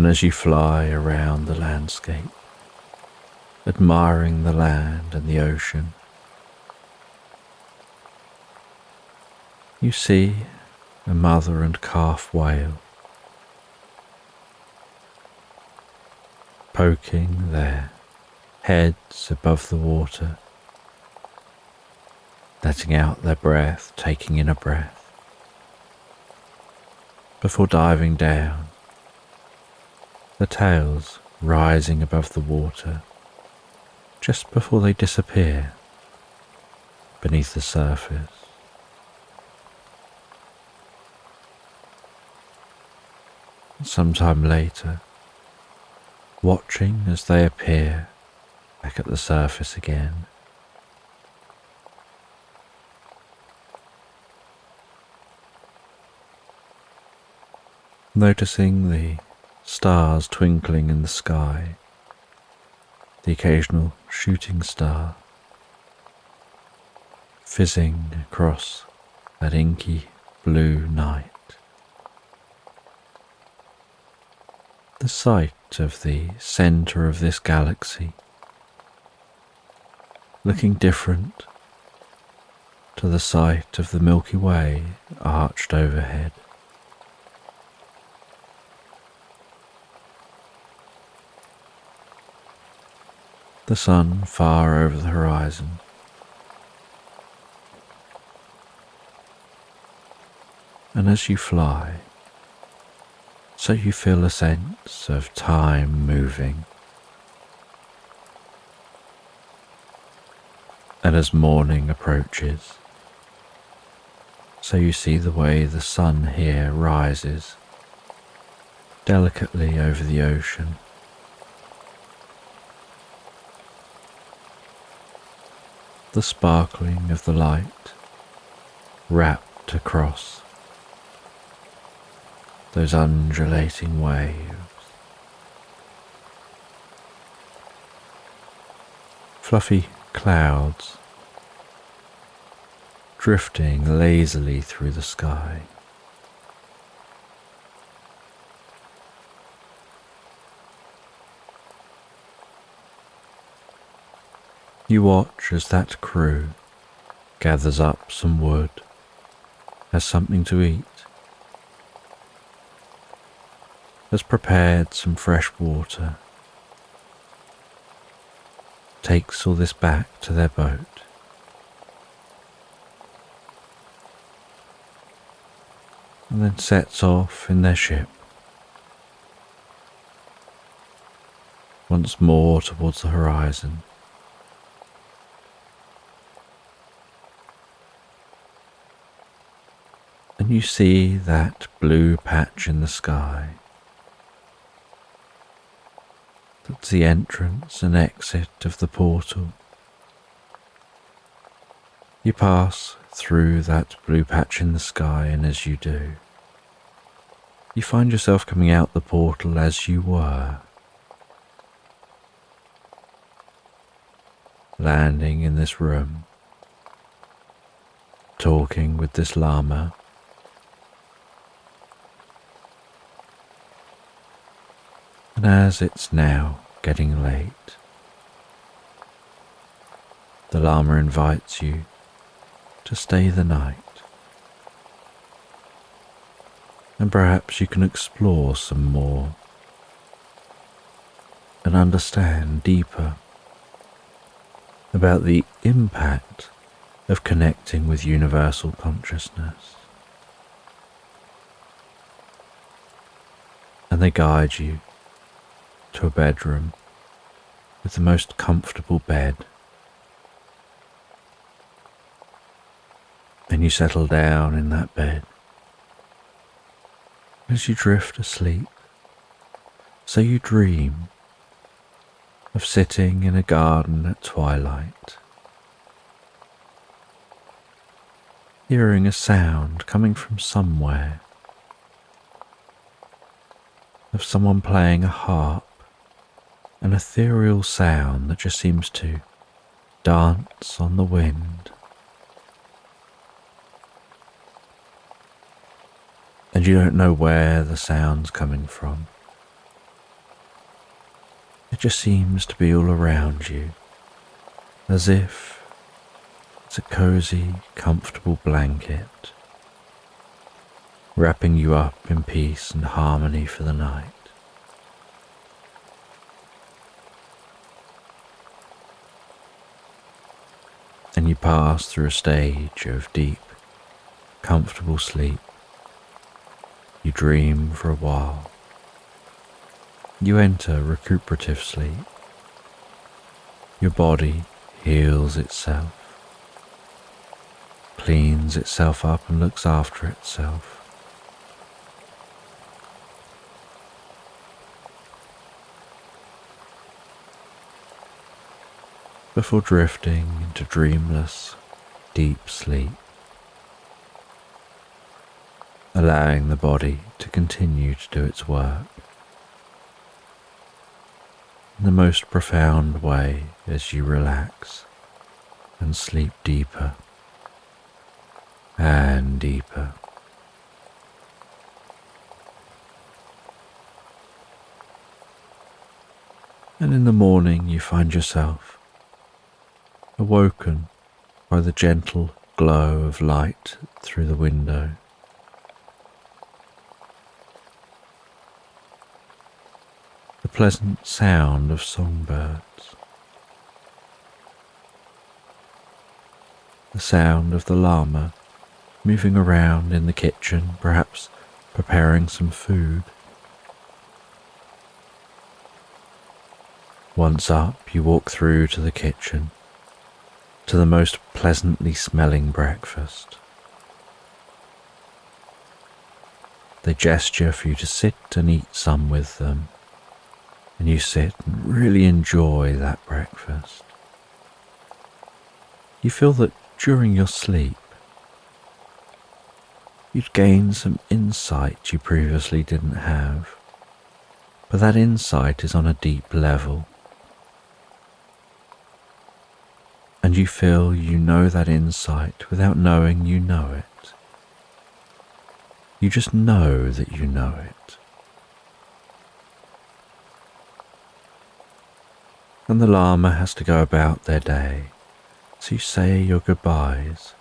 And as you fly around the landscape, admiring the land and the ocean, you see a mother and calf whale poking their heads above the water, letting out their breath, taking in a breath, before diving down, the tails rising above the water just before they disappear beneath the surface. Sometime later, watching as they appear back at the surface again, noticing the stars twinkling in the sky, the occasional shooting star fizzing across that inky blue night. The sight of the centre of this galaxy looking different to the sight of the Milky Way arched overhead. The sun far over the horizon, and as you fly, so you feel a sense of time moving. And as morning approaches, so you see the way the sun here rises delicately over the ocean. The sparkling of the light wrapped across those undulating waves. Fluffy clouds drifting lazily through the sky. You watch as that crew gathers up some wood, has something to eat, has prepared some fresh water, takes all this back to their boat, and then sets off in their ship, once more towards the horizon. And you see that blue patch in the sky. That's the entrance and exit of the portal. You pass through that blue patch in the sky, and as you do, you find yourself coming out the portal as you were, landing in this room, talking with this llama. And as it's now getting late, the llama invites you to stay the night, and perhaps you can explore some more and understand deeper about the impact of connecting with universal consciousness. And they guide you to a bedroom with the most comfortable bed. Then you settle down in that bed. As you drift asleep, so you dream of sitting in a garden at twilight, hearing a sound coming from somewhere, of someone playing a harp, an ethereal sound that just seems to dance on the wind. And you don't know where the sound's coming from, just seems to be all around you, as if it's a cozy, comfortable blanket, wrapping you up in peace and harmony for the night. And you pass through a stage of deep, comfortable sleep. You dream for a while. You enter recuperative sleep. Your body heals itself, cleans itself up and looks after itself. Before drifting into dreamless, deep sleep, allowing the body to continue to do its work in the most profound way as you relax and sleep deeper and deeper. And in the morning you find yourself awoken by the gentle glow of light through the window. The pleasant sound of songbirds. The sound of the llama moving around in the kitchen, perhaps preparing some food. Once up, you walk through to the kitchen, to the most pleasantly smelling breakfast. They gesture for you to sit and eat some with them, and you sit and really enjoy that breakfast. You feel that during your sleep, you'd gain some insight you previously didn't have, but that insight is on a deep level. And you feel you know that insight without knowing you know it. You just know that you know it. And the llama has to go about their day, so you say your goodbyes.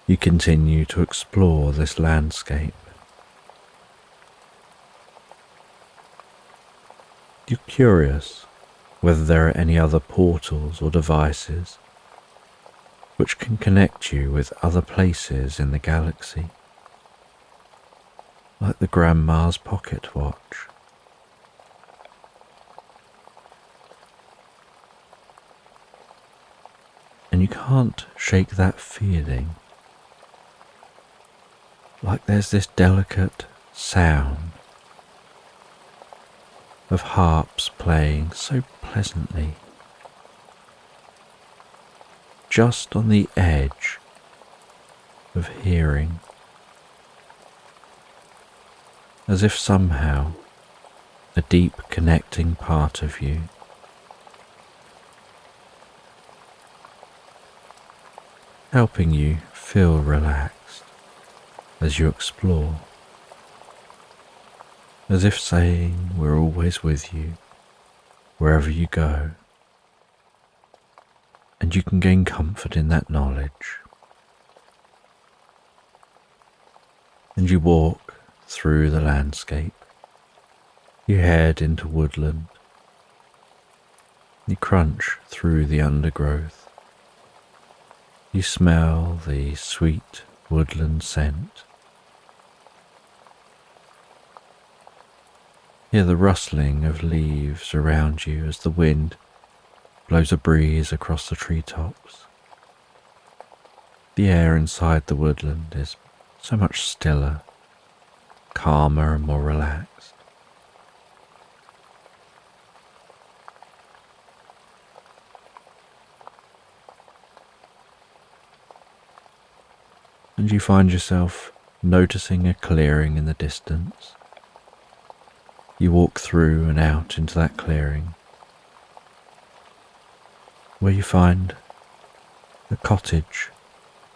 You continue to explore this landscape. You're curious whether there are any other portals or devices which can connect you with other places in the galaxy, like the Grandma's pocket watch. And you can't shake that feeling, like there's this delicate sound of harps playing so pleasantly, just on the edge of hearing, as if somehow a deep connecting part of you helping you feel relaxed as you explore. As if saying, we're always with you, wherever you go, and you can gain comfort in that knowledge. And you walk through the landscape, you head into woodland, you crunch through the undergrowth, you smell the sweet woodland scent. Hear the rustling of leaves around you as the wind blows a breeze across the treetops. The air inside the woodland is so much stiller, calmer and more relaxed. And you find yourself noticing a clearing in the distance. You walk through and out into that clearing, where you find a cottage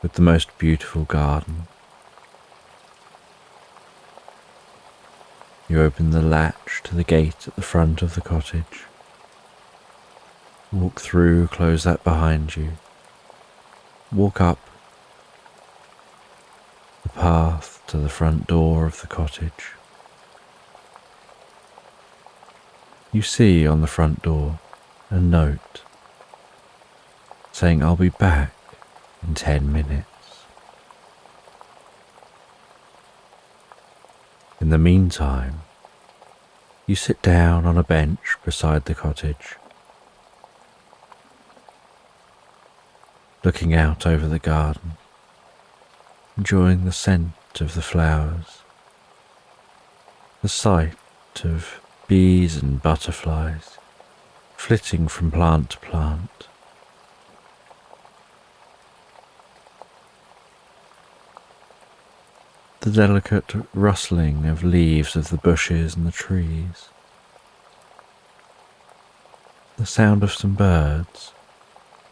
with the most beautiful garden. You open the latch to the gate at the front of the cottage. Walk through, close that behind you. Walk up the path to the front door of the cottage. You see on the front door a note saying, "I'll be back in 10 minutes. In the meantime, you sit down on a bench beside the cottage, looking out over the garden, enjoying the scent of the flowers, the sight of bees and butterflies flitting from plant to plant. The delicate rustling of leaves of the bushes and the trees, the sound of some birds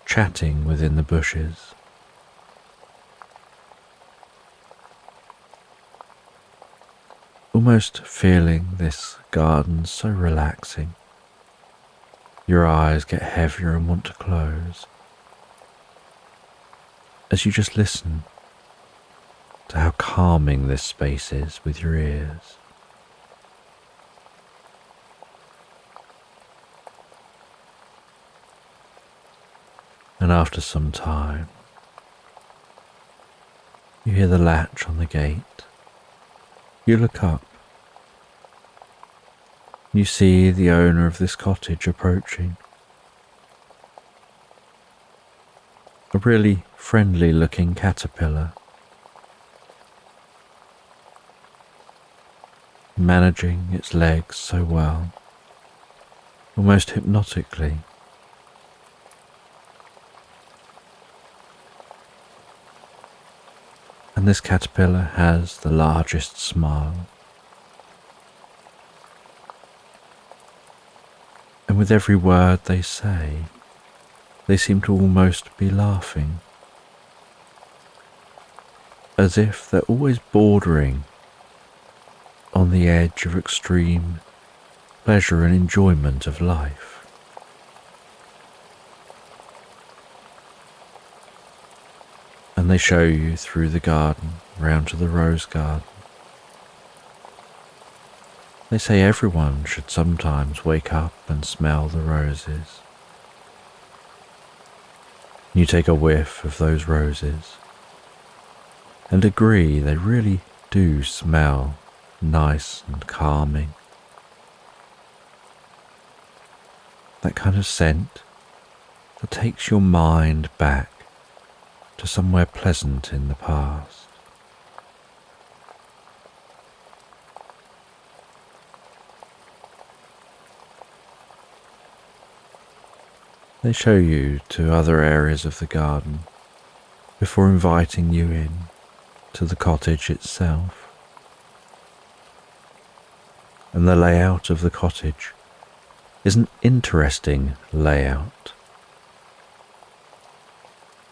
chatting within the bushes. Almost feeling this garden so relaxing, your eyes get heavier and want to close as you just listen to how calming this space is with your ears. And after some time, you hear the latch on the gate. You look up. You see the owner of this cottage approaching. A really friendly looking caterpillar, managing its legs so well, almost hypnotically. And this caterpillar has the largest smile. And with every word they say, they seem to almost be laughing, as if they're always bordering on the edge of extreme pleasure and enjoyment of life. And they show you through the garden, round to the rose garden. They say everyone should sometimes wake up and smell the roses. You take a whiff of those roses and agree they really do smell nice and calming. That kind of scent that takes your mind back to somewhere pleasant in the past. They show you to other areas of the garden before inviting you in to the cottage itself. And the layout of the cottage is an interesting layout,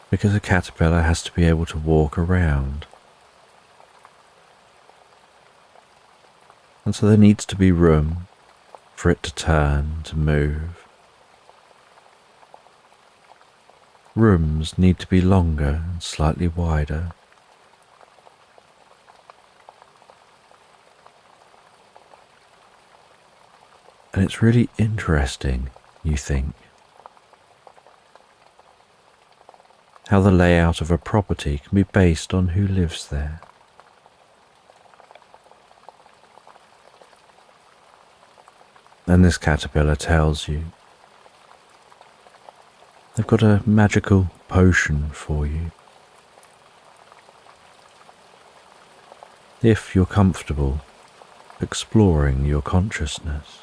because a caterpillar has to be able to walk around. And so there needs to be room for it to turn, to move. Rooms need to be longer and slightly wider. And it's really interesting, you think, how the layout of a property can be based on who lives there. And this caterpillar tells you they've got a magical potion for you. If you're comfortable exploring your consciousness.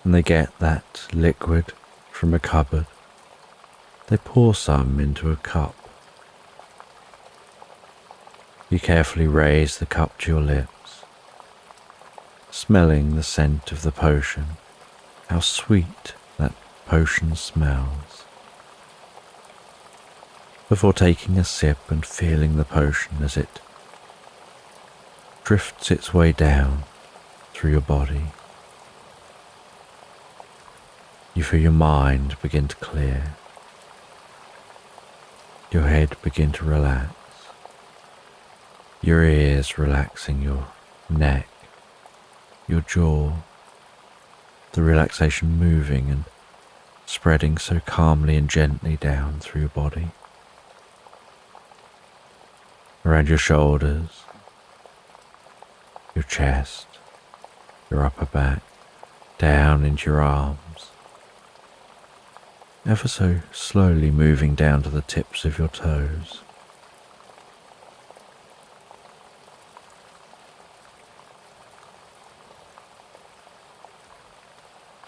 And they get that liquid from a cupboard. They pour some into a cup. You carefully raise the cup to your lips, smelling the scent of the potion. How sweet that potion smells. before taking a sip and feeling the potion as it drifts its way down through your body. You feel your mind begin to clear, your head begin to relax, your ears relaxing, your neck, your jaw, the relaxation moving and spreading so calmly and gently down through your body, around your shoulders, your chest, your upper back, down into your arms, ever so slowly moving down to the tips of your toes.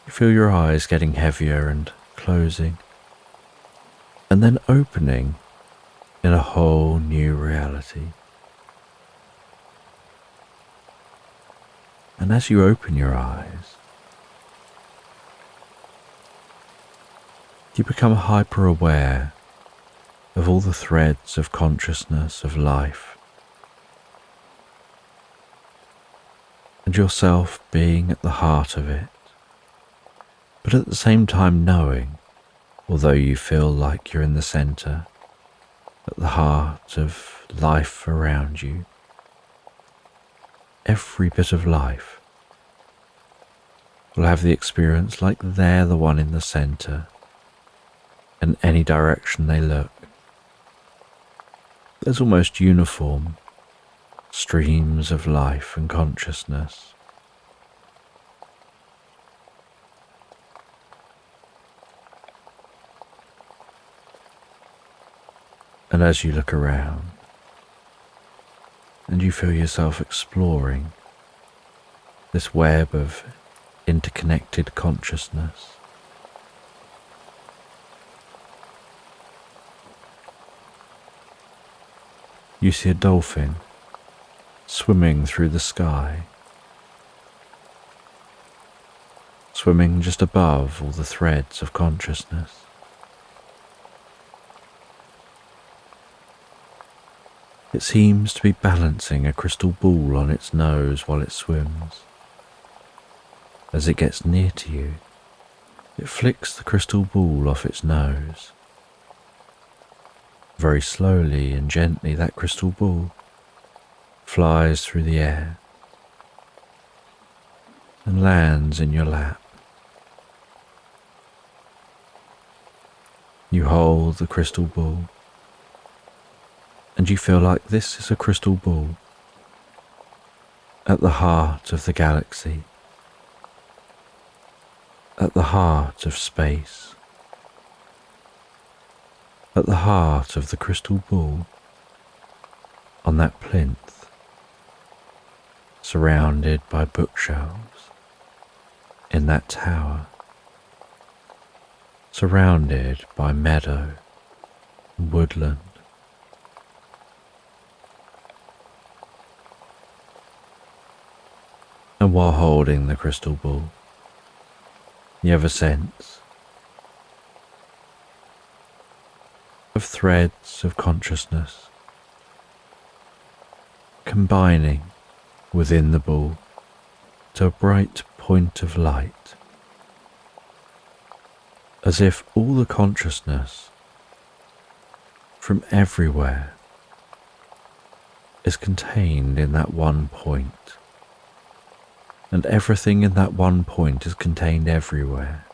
You feel your eyes getting heavier and closing, and then opening in a whole new reality. And as you open your eyes, you become hyper aware of all the threads of consciousness of life, and yourself being at the heart of it, but at the same time knowing, although you feel like you're in the center, at the heart of life around you, every bit of life will have the experience like they're the one in the center, and any direction they look, there's almost uniform streams of life and consciousness. And as you look around and you feel yourself exploring this web of interconnected consciousness, you see a dolphin swimming through the sky, swimming just above all the threads of consciousness. It seems to be balancing a crystal ball on its nose while it swims. As it gets near to you, it flicks the crystal ball off its nose. Very slowly and gently, that crystal ball flies through the air and lands in your lap. You hold the crystal ball, and you feel like this is a crystal ball at the heart of the galaxy, at the heart of space, at the heart of the crystal ball, on that plinth, surrounded by bookshelves, in that tower, surrounded by meadow and woodland. And while holding the crystal ball, you have a sense of threads of consciousness combining within the ball to a bright point of light, as if all the consciousness from everywhere is contained in that one point, and everything in that one point is contained everywhere.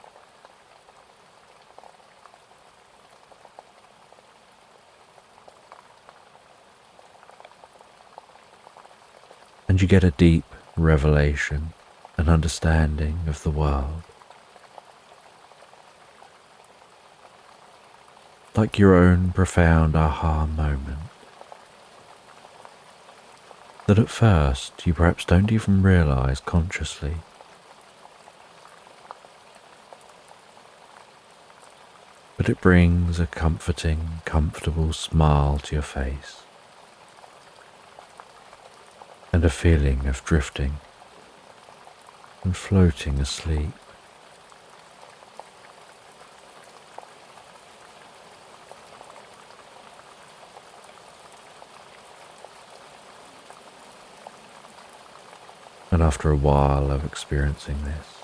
And you get a deep revelation and understanding of the world, like your own profound aha moment, that at first you perhaps don't even realize consciously. But it brings a comforting, comfortable smile to your face, and a feeling of drifting and floating asleep. And after a while of experiencing this,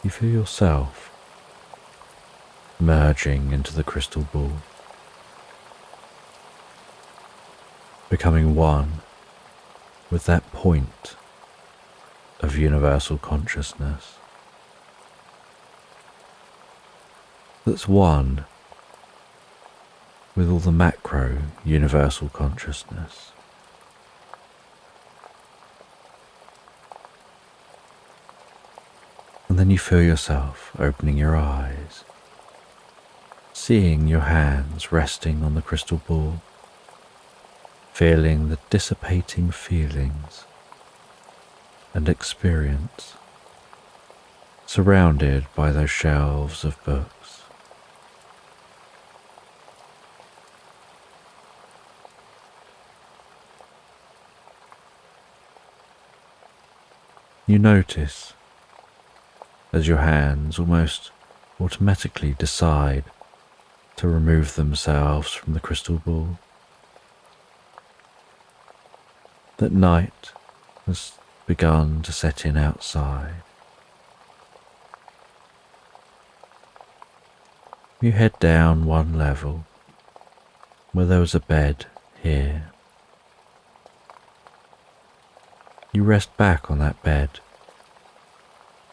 you feel yourself merging into the crystal ball, becoming one with that point of universal consciousness that's one with all the macro universal consciousness. And then you feel yourself opening your eyes, seeing your hands resting on the crystal ball, feeling the dissipating feelings and experience, surrounded by those shelves of books. You notice as your hands almost automatically decide to remove themselves from the crystal ball, that night has begun to set in outside. You head down one level where there was a bed here. You rest back on that bed,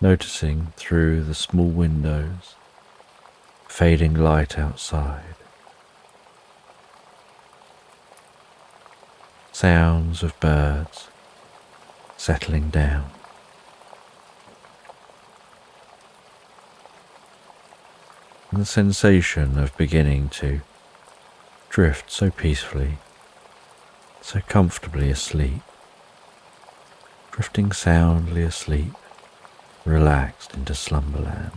noticing through the small windows fading light outside, sounds of birds settling down. And the sensation of beginning to drift so peacefully, so comfortably asleep, drifting soundly asleep, relaxed into Slumberland.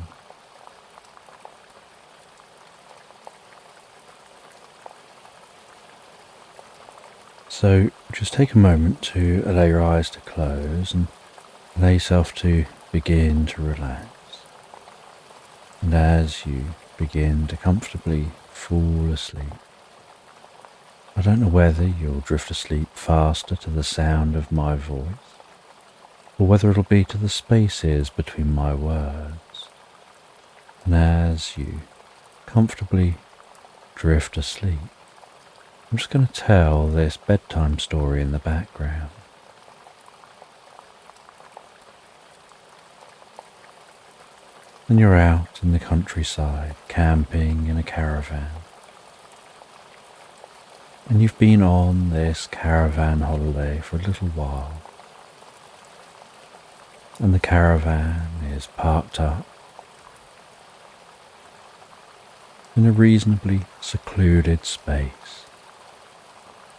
So just take a moment to allow your eyes to close and allow yourself to begin to relax. And as you begin to comfortably fall asleep, I don't know whether you'll drift asleep faster to the sound of my voice, or whether it'll be to the spaces between my words. And as you comfortably drift asleep, I'm just going to tell this bedtime story in the background. And you're out in the countryside, camping in a caravan. And you've been on this caravan holiday for a little while. And the caravan is parked up in a reasonably secluded space.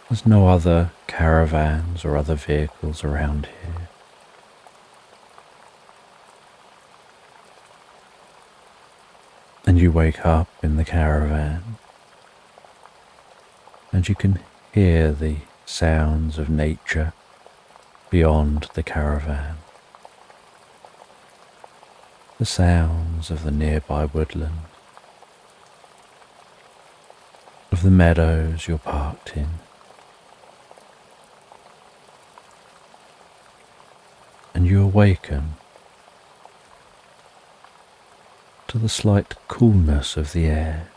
There's no other caravans or other vehicles around here. And you wake up in the caravan, and you can hear the sounds of nature beyond the caravan. The sounds of the nearby woodland, of the meadows you're parked in. And you awaken to the slight coolness of the air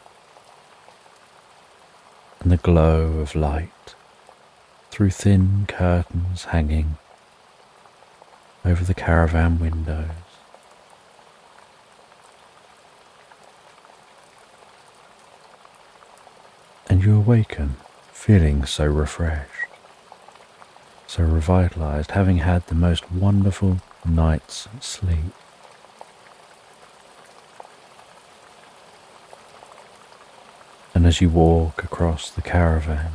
and the glow of light through thin curtains hanging over the caravan windows. And you awaken feeling so refreshed, so revitalized, having had the most wonderful night's sleep. And as you walk across the caravan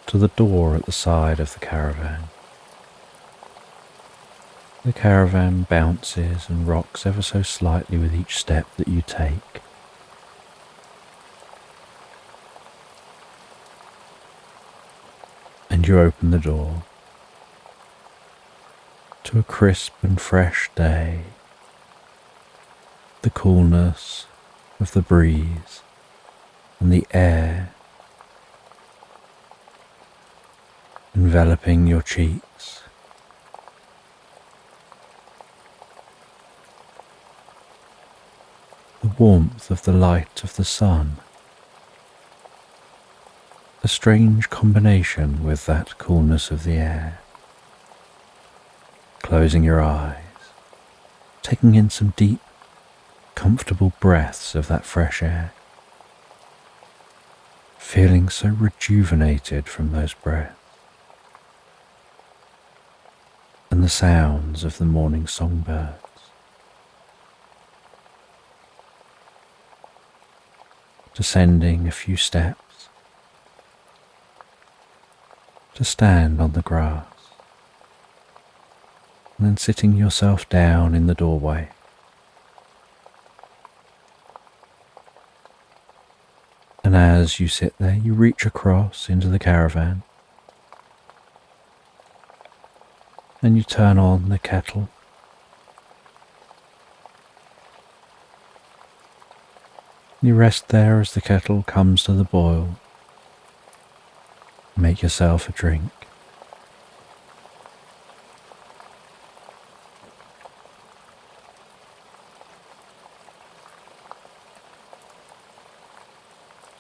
to the door at the side of the caravan bounces and rocks ever so slightly with each step that you take. And you open the door to a crisp and fresh day, the coolness of the breeze and the air enveloping your cheeks warmth of the light of the sun, a strange combination with that coolness of the air. Closing your eyes, taking in some deep, comfortable breaths of that fresh air, feeling so rejuvenated from those breaths, and the sounds of the morning songbirds. Descending a few steps to stand on the grass, and then sitting yourself down in the doorway. And as you sit there, you reach across into the caravan and you turn on the kettle. You rest there as the kettle comes to the boil. Make yourself a drink.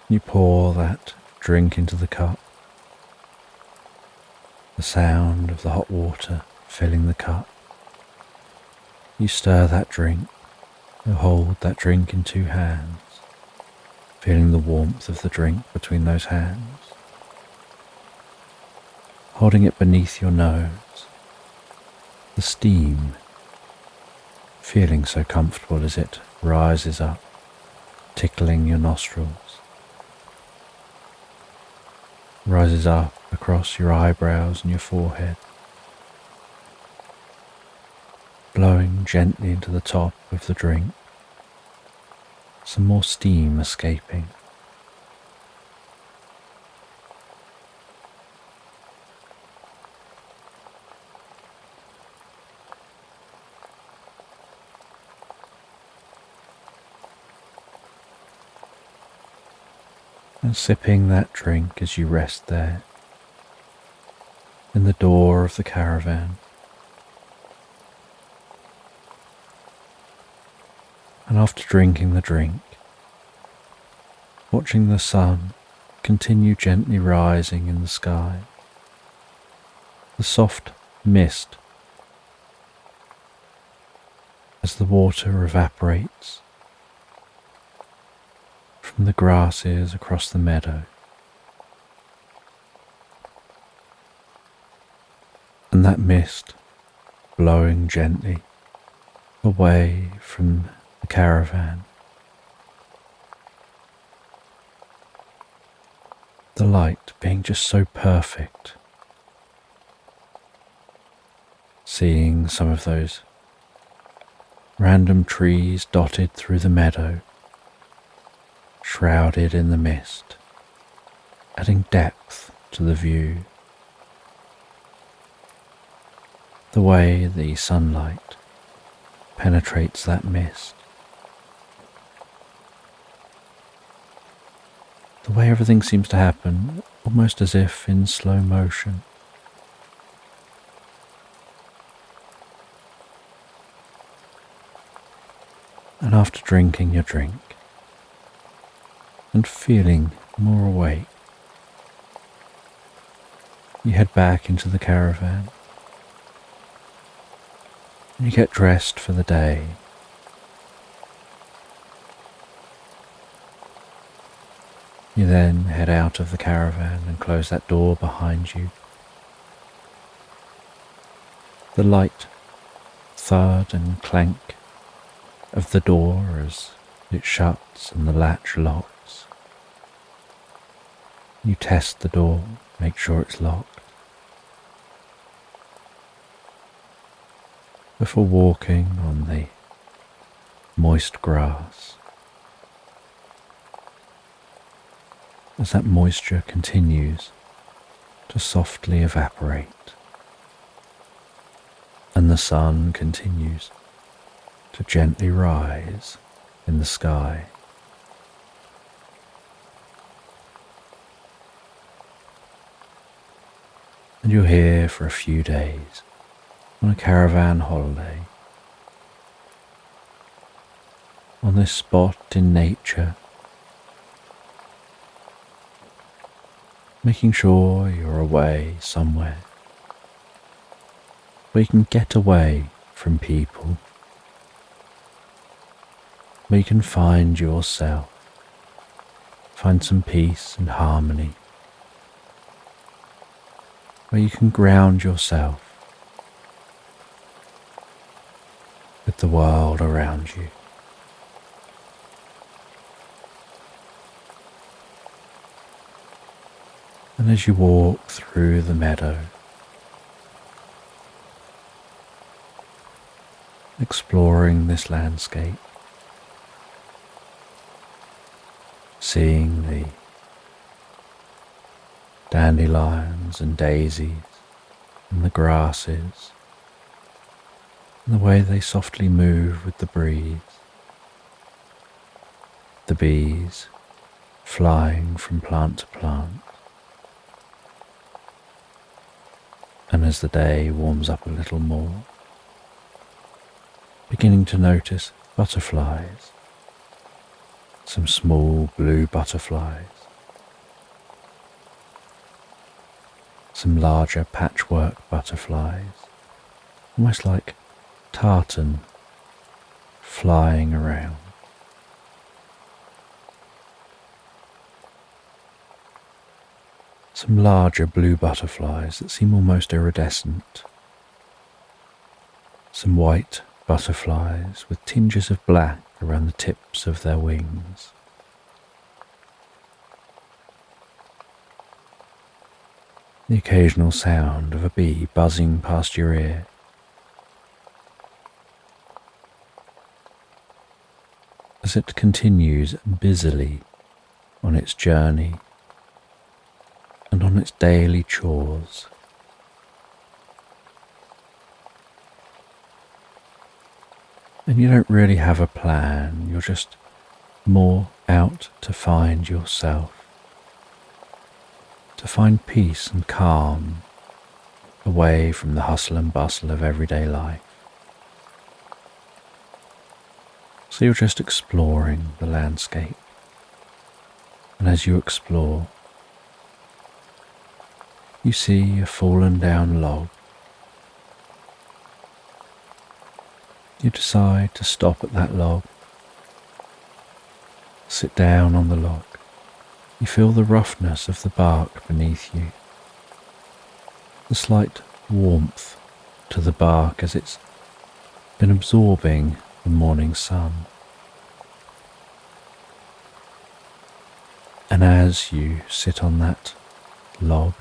You pour that drink into the cup, the sound of the hot water filling the cup. You stir that drink, you hold that drink in two hands, feeling the warmth of the drink between those hands, holding it beneath your nose, the steam feeling so comfortable as it rises up, tickling your nostrils, rises up across your eyebrows and your forehead, blowing gently into the top of the drink, some more steam escaping. And sipping that drink as you rest there in the door of the caravan. And after drinking the drink, watching the sun continue gently rising in the sky, the soft mist as the water evaporates from the grasses across the meadow, and that mist blowing gently away from the caravan, the light being just so perfect, seeing some of those random trees dotted through the meadow, shrouded in the mist, adding depth to the view. The way the sunlight penetrates that mist, the way everything seems to happen almost as if in slow motion. And after drinking your drink and feeling more awake, you head back into the caravan and you get dressed for the day. You then head out of the caravan and close that door behind you. The light thud and clank of the door as it shuts and the latch locks. You test the door, make sure it's locked, before walking on the moist grass. As that moisture continues to softly evaporate and the sun continues to gently rise in the sky. And you're here for a few days on a caravan holiday. on this spot in nature, making sure you're away somewhere where you can get away from people, where you can find yourself, find some peace and harmony, where you can ground yourself with the world around you. And as you walk through the meadow, exploring this landscape, seeing the dandelions and daisies and the grasses and the way they softly move with the breeze, the bees flying from plant to plant. And as the day warms up a little more, beginning to notice butterflies, some small blue butterflies, some larger patchwork butterflies, almost like tartan flying around. Some larger blue butterflies that seem almost iridescent. Some white butterflies with tinges of black around the tips of their wings. The occasional sound of a bee buzzing past your ear. As it continues busily on its journey and on its daily chores. And you don't really have a plan, you're just more out to find yourself, to find peace and calm away from the hustle and bustle of everyday life. So you're just exploring the landscape, and as you explore, you see a fallen down log. You decide to stop at that log, sit down on the log. You feel the roughness of the bark beneath you, the slight warmth to the bark as it's been absorbing the morning sun. And as you sit on that log,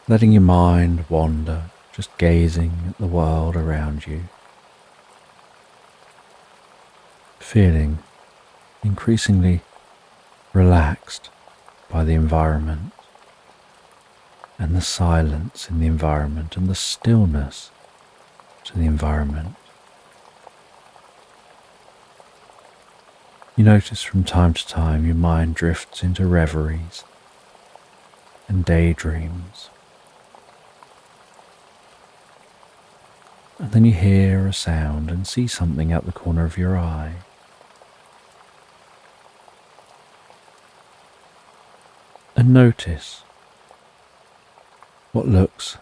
letting your mind wander, just gazing at the world around you, feeling increasingly relaxed by the environment and the silence in the environment and the stillness to the environment. You notice from time to time your mind drifts into reveries and daydreams. And then you hear a sound and see something out the corner of your eye. And notice what looks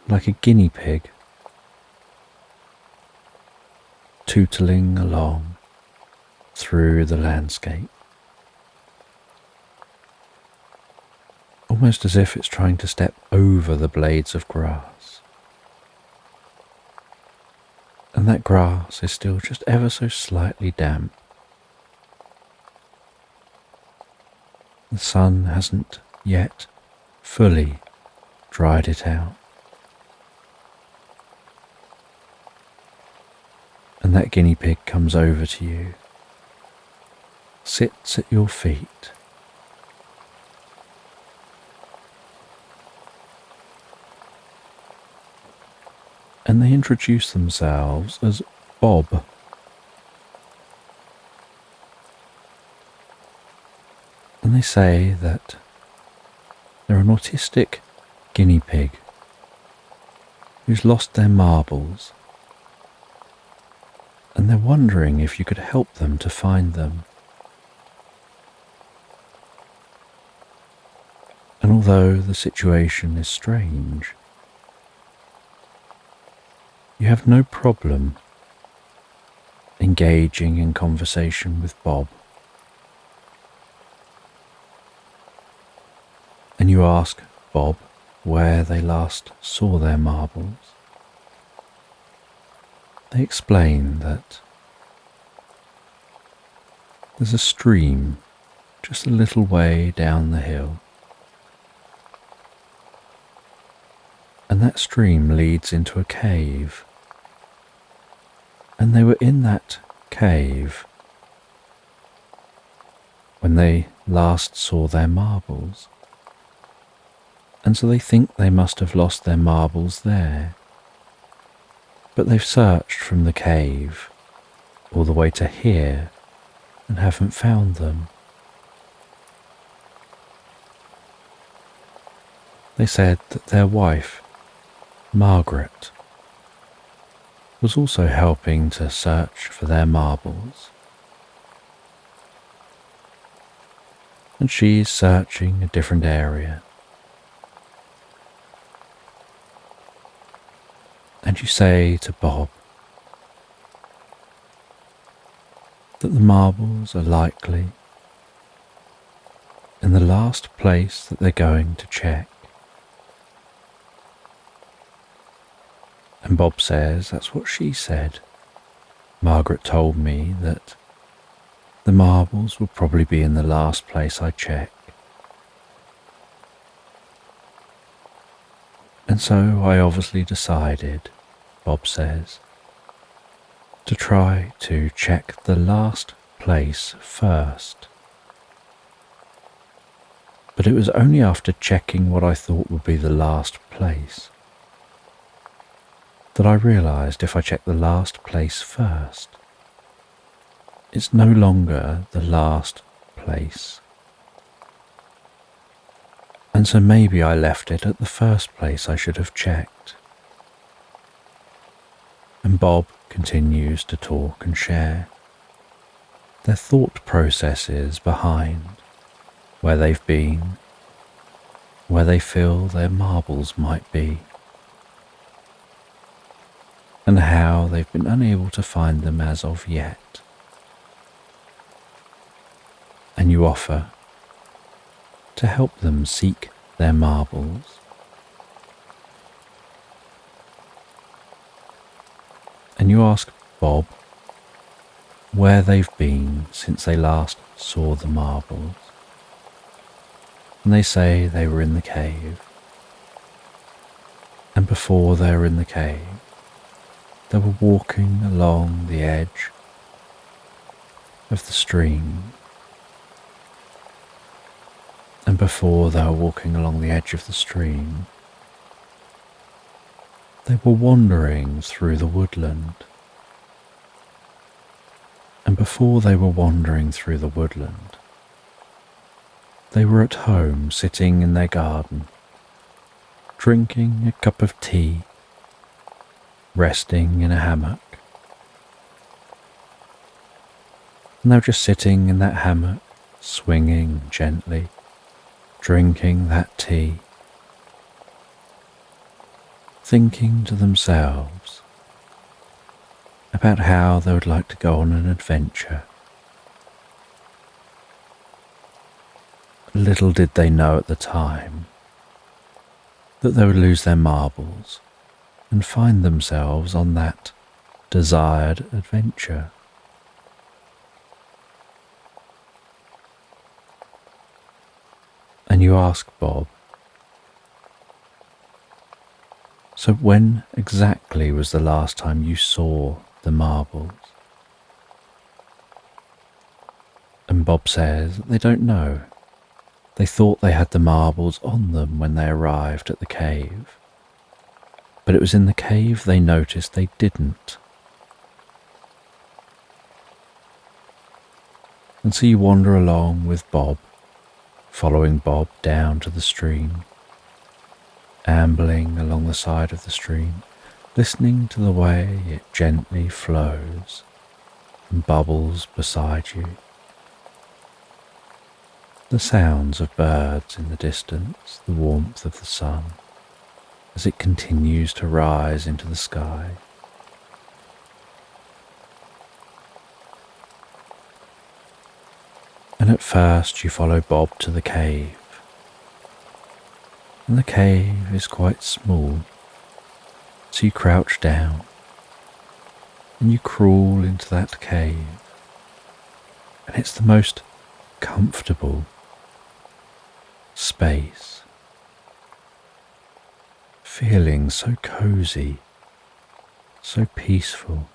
like a guinea pig tootling along through the landscape, almost as if it's trying to step over the blades of grass. And that grass is still just ever so slightly damp. The sun hasn't yet fully dried it out. And that guinea pig comes over to you, sits at your feet, and they introduce themselves as Bob. And they say that they're an autistic guinea pig who's lost their marbles and they're wondering if you could help them to find them. And although the situation is strange, you have no problem engaging in conversation with Bob. And you ask Bob where they last saw their marbles. They explain that there's a stream just a little way down the hill, and that stream leads into a cave, and they were in that cave when they last saw their marbles, and so they think they must have lost their marbles there. But they've searched from the cave all the way to here and haven't found them. They said that their wife, Margaret, was also helping to search for their marbles. And she's searching a different area. And you say to Bob that the marbles are likely in the last place that they're going to check. And Bob says, that's what she said. Margaret told me that the marbles will probably be in the last place I check. And so I obviously decided, Bob says, to try to check the last place first. But it was only after checking what I thought would be the last place that I realised if I check the last place first, it's no longer the last place. And so maybe I left it at the first place I should have checked. And Bob continues to talk and share their thought processes behind where they've been, where they feel their marbles might be, and how they've been unable to find them as of yet. And you offer to help them seek their marbles. And you ask Bob where they've been since they last saw the marbles. And they say they were in the cave. And before they were in the cave, they were walking along the edge of the stream. And before they were walking along the edge of the stream, they were wandering through the woodland. And before they were wandering through the woodland, they were at home sitting in their garden, drinking a cup of tea, resting in a hammock. And they were just sitting in that hammock, swinging gently, drinking that tea, thinking to themselves about how they would like to go on an adventure. Little did they know at the time that they would lose their marbles and find themselves on that desired adventure. And you ask Bob, so when exactly was the last time you saw the marbles? And Bob says they don't know. They thought they had the marbles on them when they arrived at the cave, but it was in the cave they noticed they didn't. And so you wander along with Bob, following Bob down to the stream, ambling along the side of the stream, listening to the way it gently flows and bubbles beside you. The sounds of birds in the distance, the warmth of the sun as it continues to rise into the sky. And at first you follow Bob to the cave. And the cave is quite small, so you crouch down and you crawl into that cave. And it's the most comfortable space, feeling so cozy, so peaceful.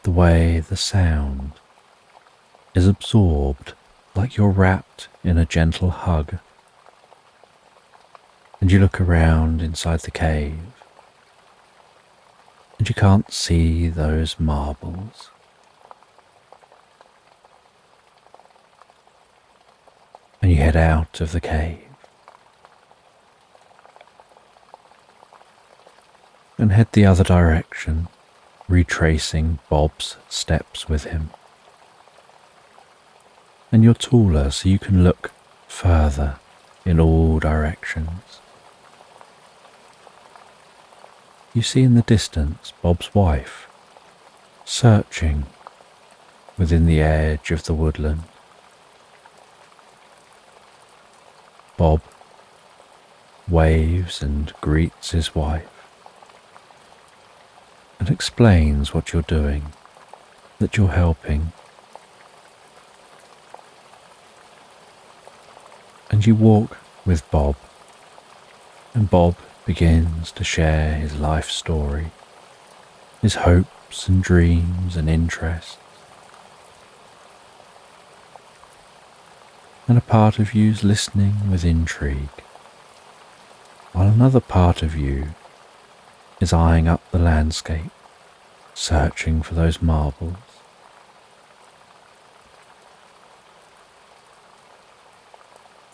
The way the sound is absorbed like you're wrapped in a gentle hug. And you look around inside the cave and you can't see those marbles. And you head out of the cave and head the other direction, retracing Bob's steps with him. And you're taller, so you can look further in all directions. You see in the distance Bob's wife searching within the edge of the woodland. Bob waves and greets his wife and explains what you're doing, that you're helping. And you walk with Bob, and Bob begins to share his life story, his hopes and dreams and interests. And a part of you's listening with intrigue, while another part of you is eyeing up the landscape, searching for those marbles.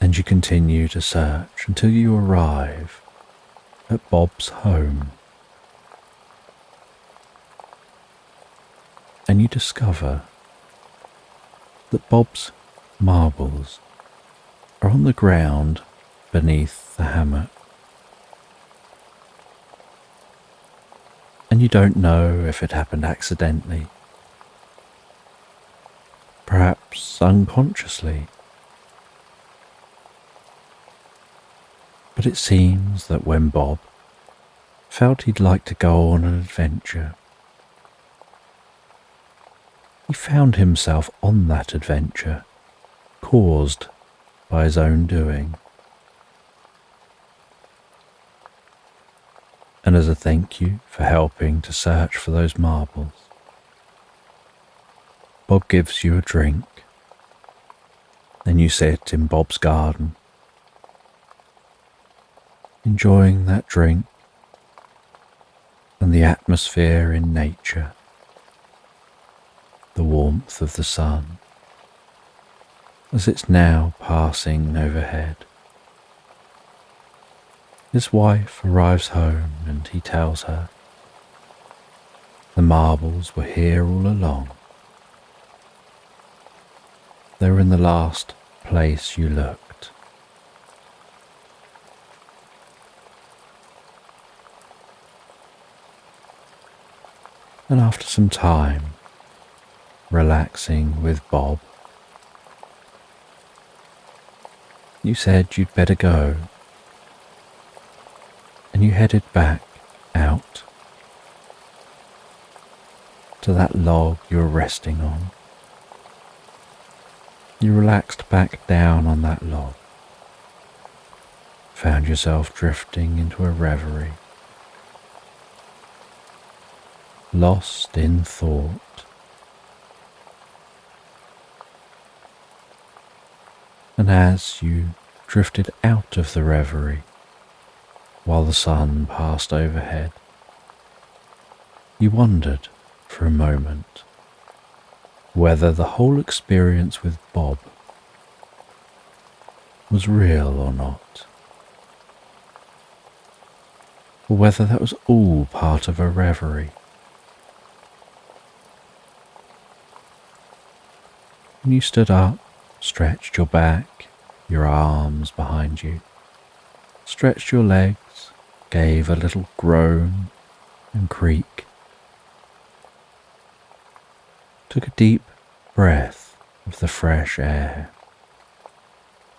And you continue to search until you arrive at Bob's home. And you discover that Bob's marbles are on the ground beneath the hammock. And you don't know if it happened accidentally, perhaps unconsciously. But it seems that when Bob felt he'd like to go on an adventure, he found himself on that adventure, caused by his own doing. And as a thank you for helping to search for those marbles, Bob gives you a drink. Then you sit in Bob's garden, enjoying that drink and the atmosphere in nature, the warmth of the sun as it's now passing overhead. His wife arrives home and he tells her the marbles were here all along. They were in the last place you looked. And after some time, relaxing with Bob, you said you'd better go, and you headed back out to that log you were resting on. You relaxed back down on that log, found yourself drifting into a reverie, lost in thought. And as you drifted out of the reverie, while the sun passed overhead, you wondered for a moment whether the whole experience with Bob was real or not, or whether that was all part of a reverie. And you stood up, stretched your back, your arms behind you, stretched your legs, gave a little groan and creak, took a deep breath of the fresh air,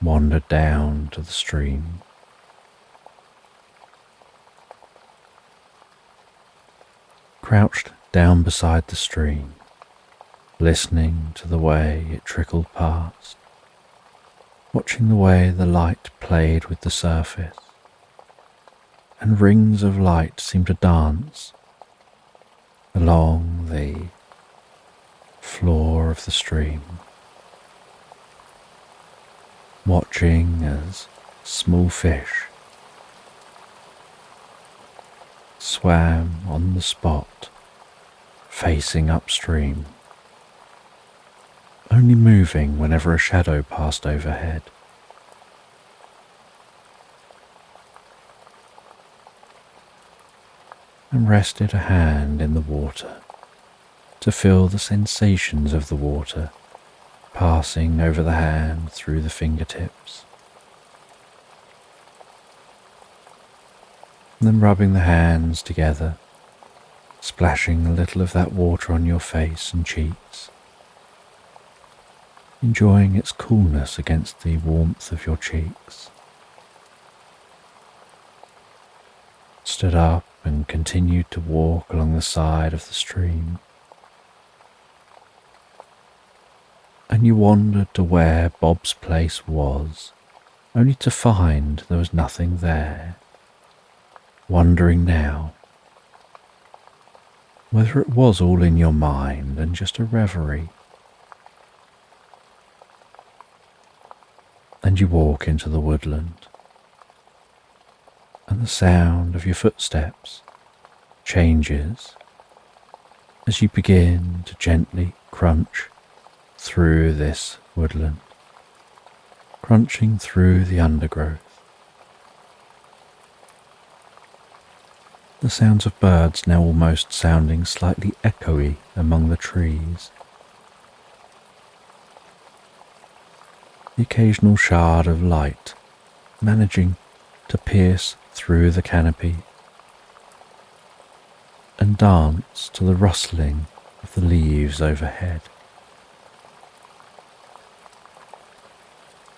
wandered down to the stream. Crouched down beside the stream, listening to the way it trickled past, watching the way the light played with the surface, and rings of light seemed to dance along the floor of the stream, watching as small fish swam on the spot facing upstream, only moving whenever a shadow passed overhead. And rested a hand in the water to feel the sensations of the water passing over the hand through the fingertips, and then rubbing the hands together, splashing a little of that water on your face and cheeks, enjoying its coolness against the warmth of your cheeks. Stood up and continued to walk along the side of the stream, and you wandered to where Bob's place was, only to find there was nothing there, wondering now whether it was all in your mind and just a reverie. And you walk into the woodland, and the sound of your footsteps changes as you begin to gently crunch through this woodland, crunching through the undergrowth. The sounds of birds now almost sounding slightly echoey among the trees. The occasional shard of light managing to pierce through the canopy and dance to the rustling of the leaves overhead,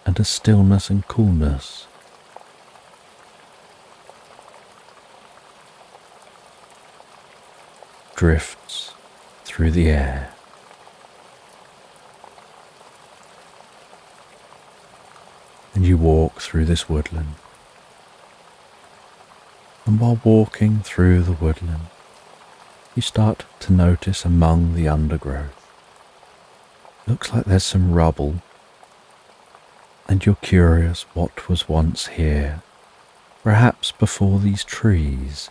and a stillness and coolness drifts through the air. And you walk through this woodland. And while walking through the woodland, you start to notice among the undergrowth, looks like there's some rubble, and you're curious what was once here, perhaps before these trees.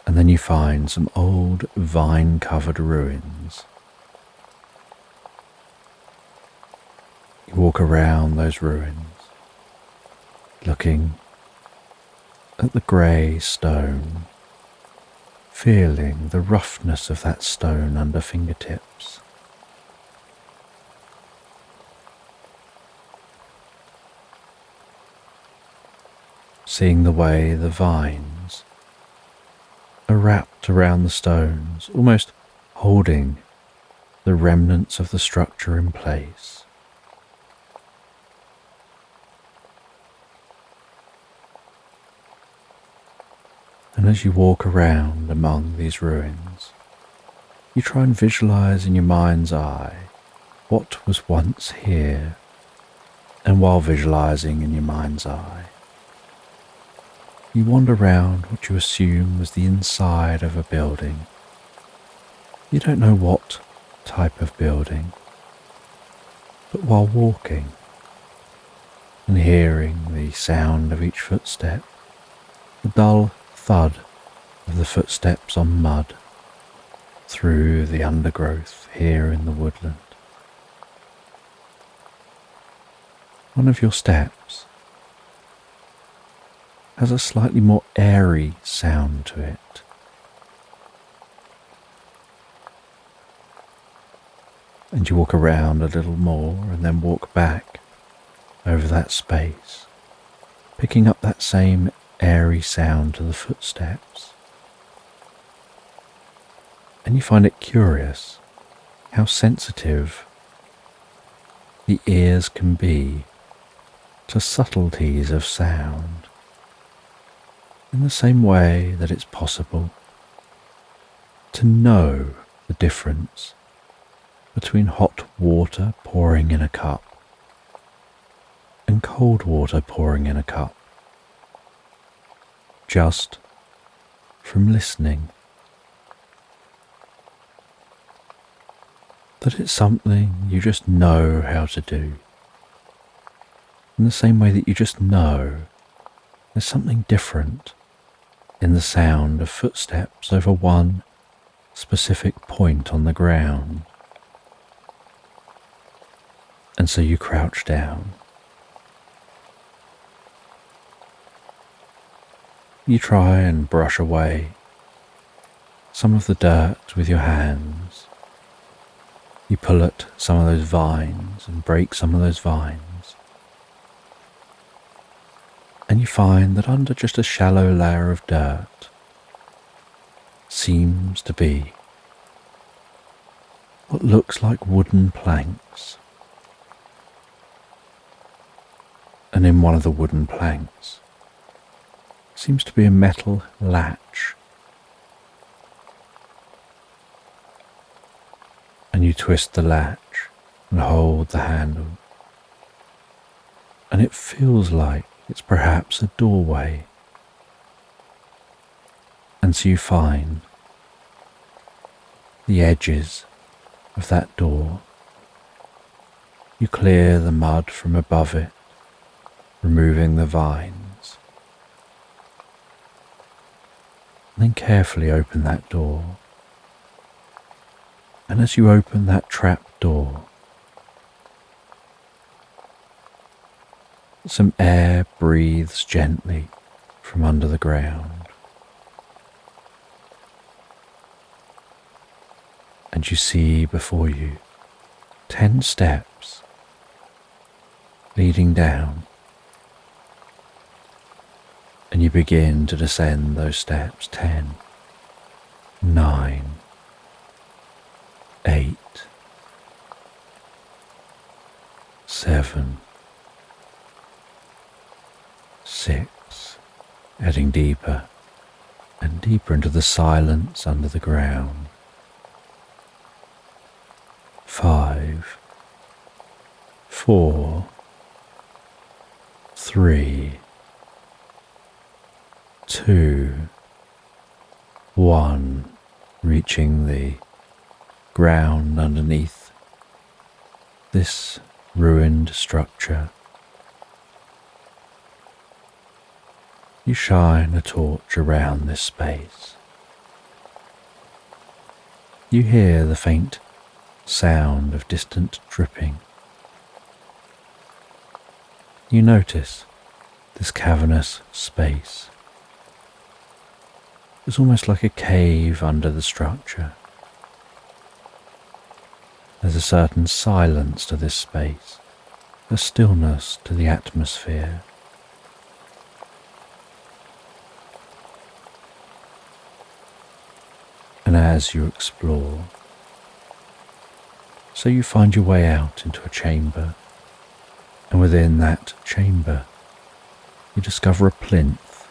And then you find some old vine-covered ruins. You walk around those ruins, looking at the grey stone, feeling the roughness of that stone under fingertips. Seeing the way the vines are wrapped around the stones, almost holding the remnants of the structure in place. And as you walk around among these ruins, you try and visualize in your mind's eye what was once here. And while visualizing in your mind's eye, you wander around what you assume was the inside of a building. You don't know what type of building, but while walking and hearing the sound of each footstep, the dull thud of the footsteps on mud through the undergrowth here in the woodland. One of your steps has a slightly more airy sound to it. And you walk around a little more and then walk back over that space, picking up that same airy sound to the footsteps. And you find it curious how sensitive the ears can be to subtleties of sound, in the same way that it's possible to know the difference between hot water pouring in a cup and cold water pouring in a cup, just from listening. That it's something you just know how to do, in the same way that you just know there's something different in the sound of footsteps over one specific point on the ground. And so you crouch down. You try and brush away some of the dirt with your hands. You pull at some of those vines and break some of those vines. And you find that under just a shallow layer of dirt seems to be what looks like wooden planks. And in one of the wooden planks seems to be a metal latch. And you twist the latch and hold the handle, and it feels like it's perhaps a doorway. And so you find the edges of that door. You clear the mud from above it, removing the vines, and then carefully open that door. And as you open that trap door, some air breathes gently from under the ground. And you see before you 10 steps leading down. And you begin to descend those steps. 10, 9, 8, 7, 6, heading deeper and deeper into the silence under the ground. 5, 4, 3, 2, 1, reaching the ground underneath this ruined structure. You shine a torch around this space. You hear the faint sound of distant dripping. You notice this cavernous space. It's almost like a cave under the structure. There's a certain silence to this space, a stillness to the atmosphere. And as you explore, so you find your way out into a chamber, and within that chamber you discover a plinth,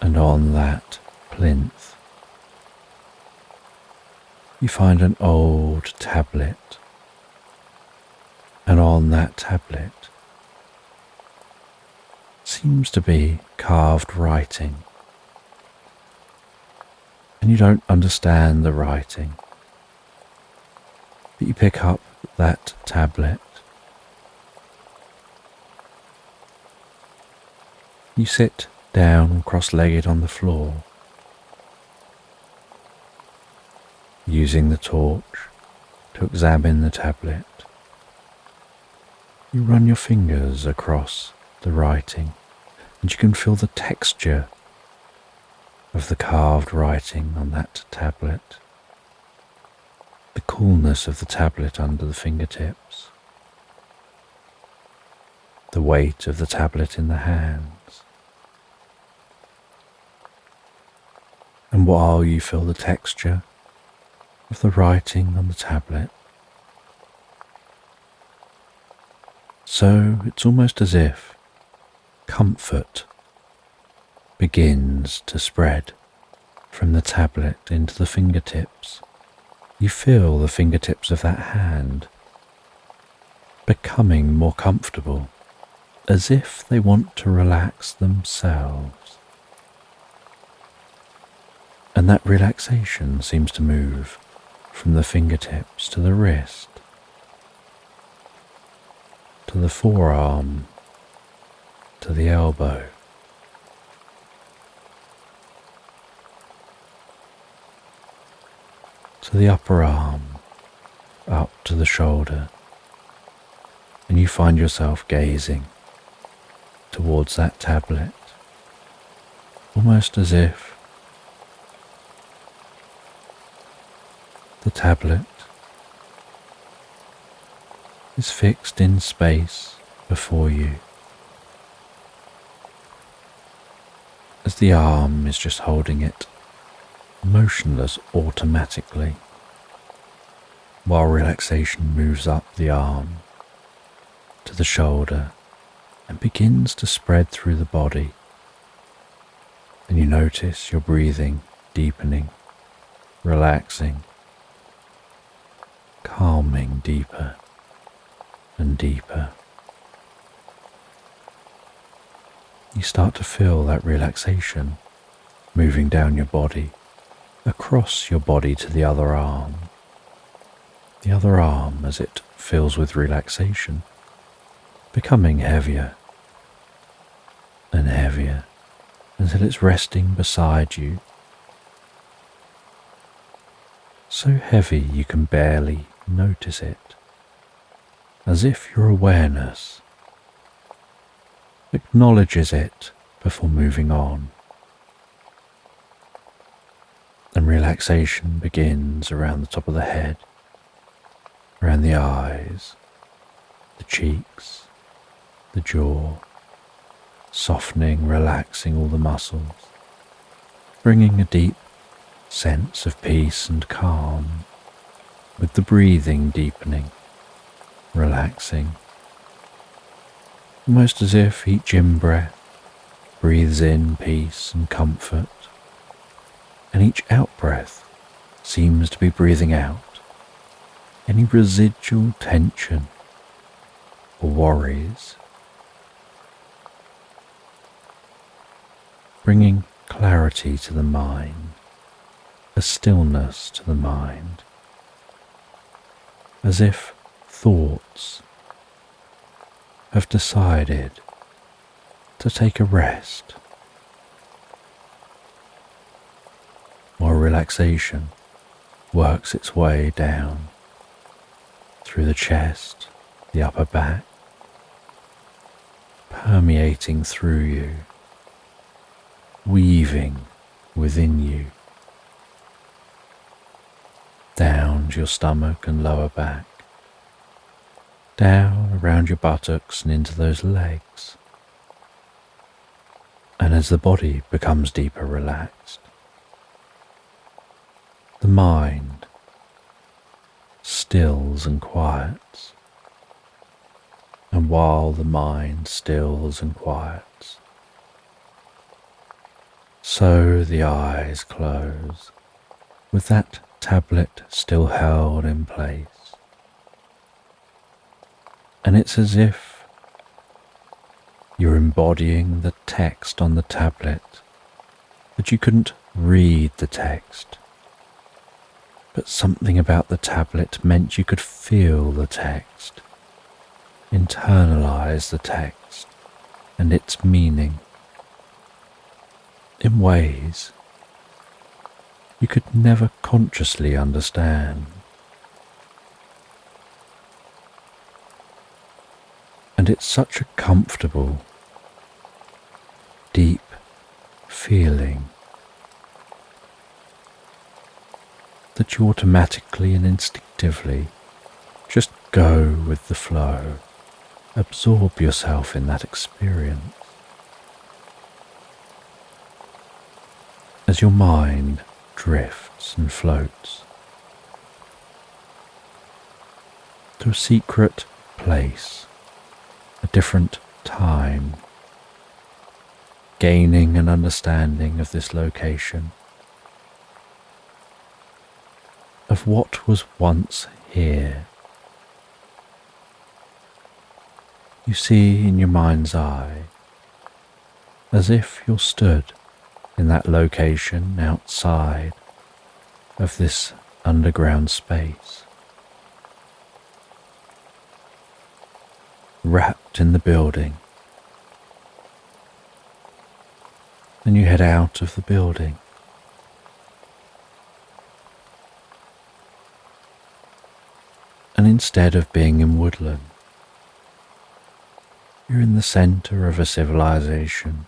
and on that plinth you find an old tablet, and on that tablet seems to be carved writing, and you don't understand the writing, but you pick up that tablet. You sit down cross-legged on the floor, using the torch to examine the tablet. You run your fingers across the writing, and you can feel the texture of the carved writing on that tablet. the coolness of the tablet under the fingertips, the weight of the tablet in the hands. And while you feel the texture of the writing on the tablet, so it's almost as if comfort begins to spread from the tablet into the fingertips. You feel the fingertips of that hand becoming more comfortable, as if they want to relax themselves. And that relaxation seems to move from the fingertips to the wrist, to the forearm, to the elbow, to the upper arm, up to the shoulder, and you find yourself gazing towards that tablet, almost as if the tablet is fixed in space before you, as the arm is just holding it motionless automatically, while relaxation moves up the arm to the shoulder and begins to spread through the body. And you notice your breathing deepening, relaxing, calming deeper and deeper. You start to feel that relaxation moving down your body, across your body to the other arm. The other arm, as it fills with relaxation, becoming heavier and heavier until it's resting beside you. So heavy you can barely notice it, as if your awareness acknowledges it before moving on. And relaxation begins around the top of the head, around the eyes, the cheeks, the jaw, softening, relaxing all the muscles, bringing a deep sense of peace and calm, with the breathing deepening, relaxing, almost as if each in-breath breathes in peace and comfort, and each out-breath seems to be breathing out any residual tension or worries, bringing clarity to the mind, a stillness to the mind, as if thoughts have decided to take a rest, while relaxation works its way down through the chest, the upper back, permeating through you, weaving within you, down to your stomach and lower back, down around your buttocks and into those legs. And as the body becomes deeper relaxed, the mind stills and quiets. And while the mind stills and quiets, so the eyes close, with that tablet still held in place. And it's as if you're embodying the text on the tablet, but you couldn't read the text. But something about the tablet meant you could feel the text, internalize the text and its meaning in ways you could never consciously understand. And it's such a comfortable, deep feeling that you automatically and instinctively just go with the flow, absorb yourself in that experience. As your mind drifts and floats to a secret place, a different time, gaining an understanding of this location, of what was once here. You see in your mind's eye, as if you're stood in that location outside of this underground space, wrapped in the building, and you head out of the building. And instead of being in woodland, you're in the center of a civilization.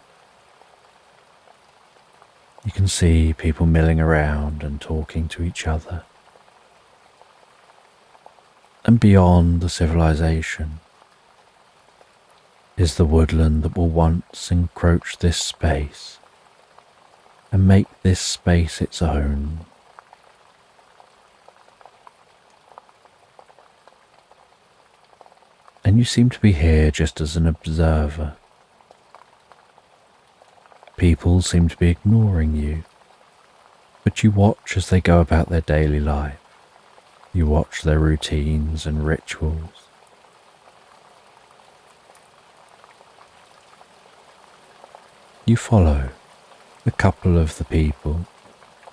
You can see people milling around and talking to each other. And beyond the civilization is the woodland that will once encroach this space and make this space its own. And you seem to be here just as an observer. People seem to be ignoring you, but you watch as they go about their daily life. You watch their routines and rituals. You follow a couple of the people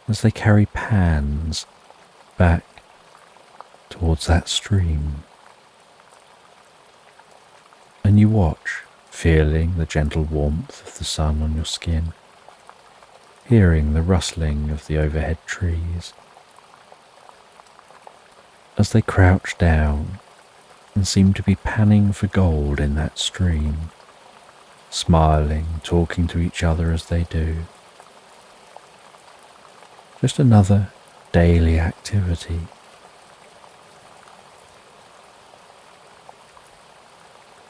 as they carry pans back towards that stream. And you watch, feeling the gentle warmth of the sun on your skin, hearing the rustling of the overhead trees, as they crouch down and seem to be panning for gold in that stream, smiling, talking to each other as they do. Just another daily activity.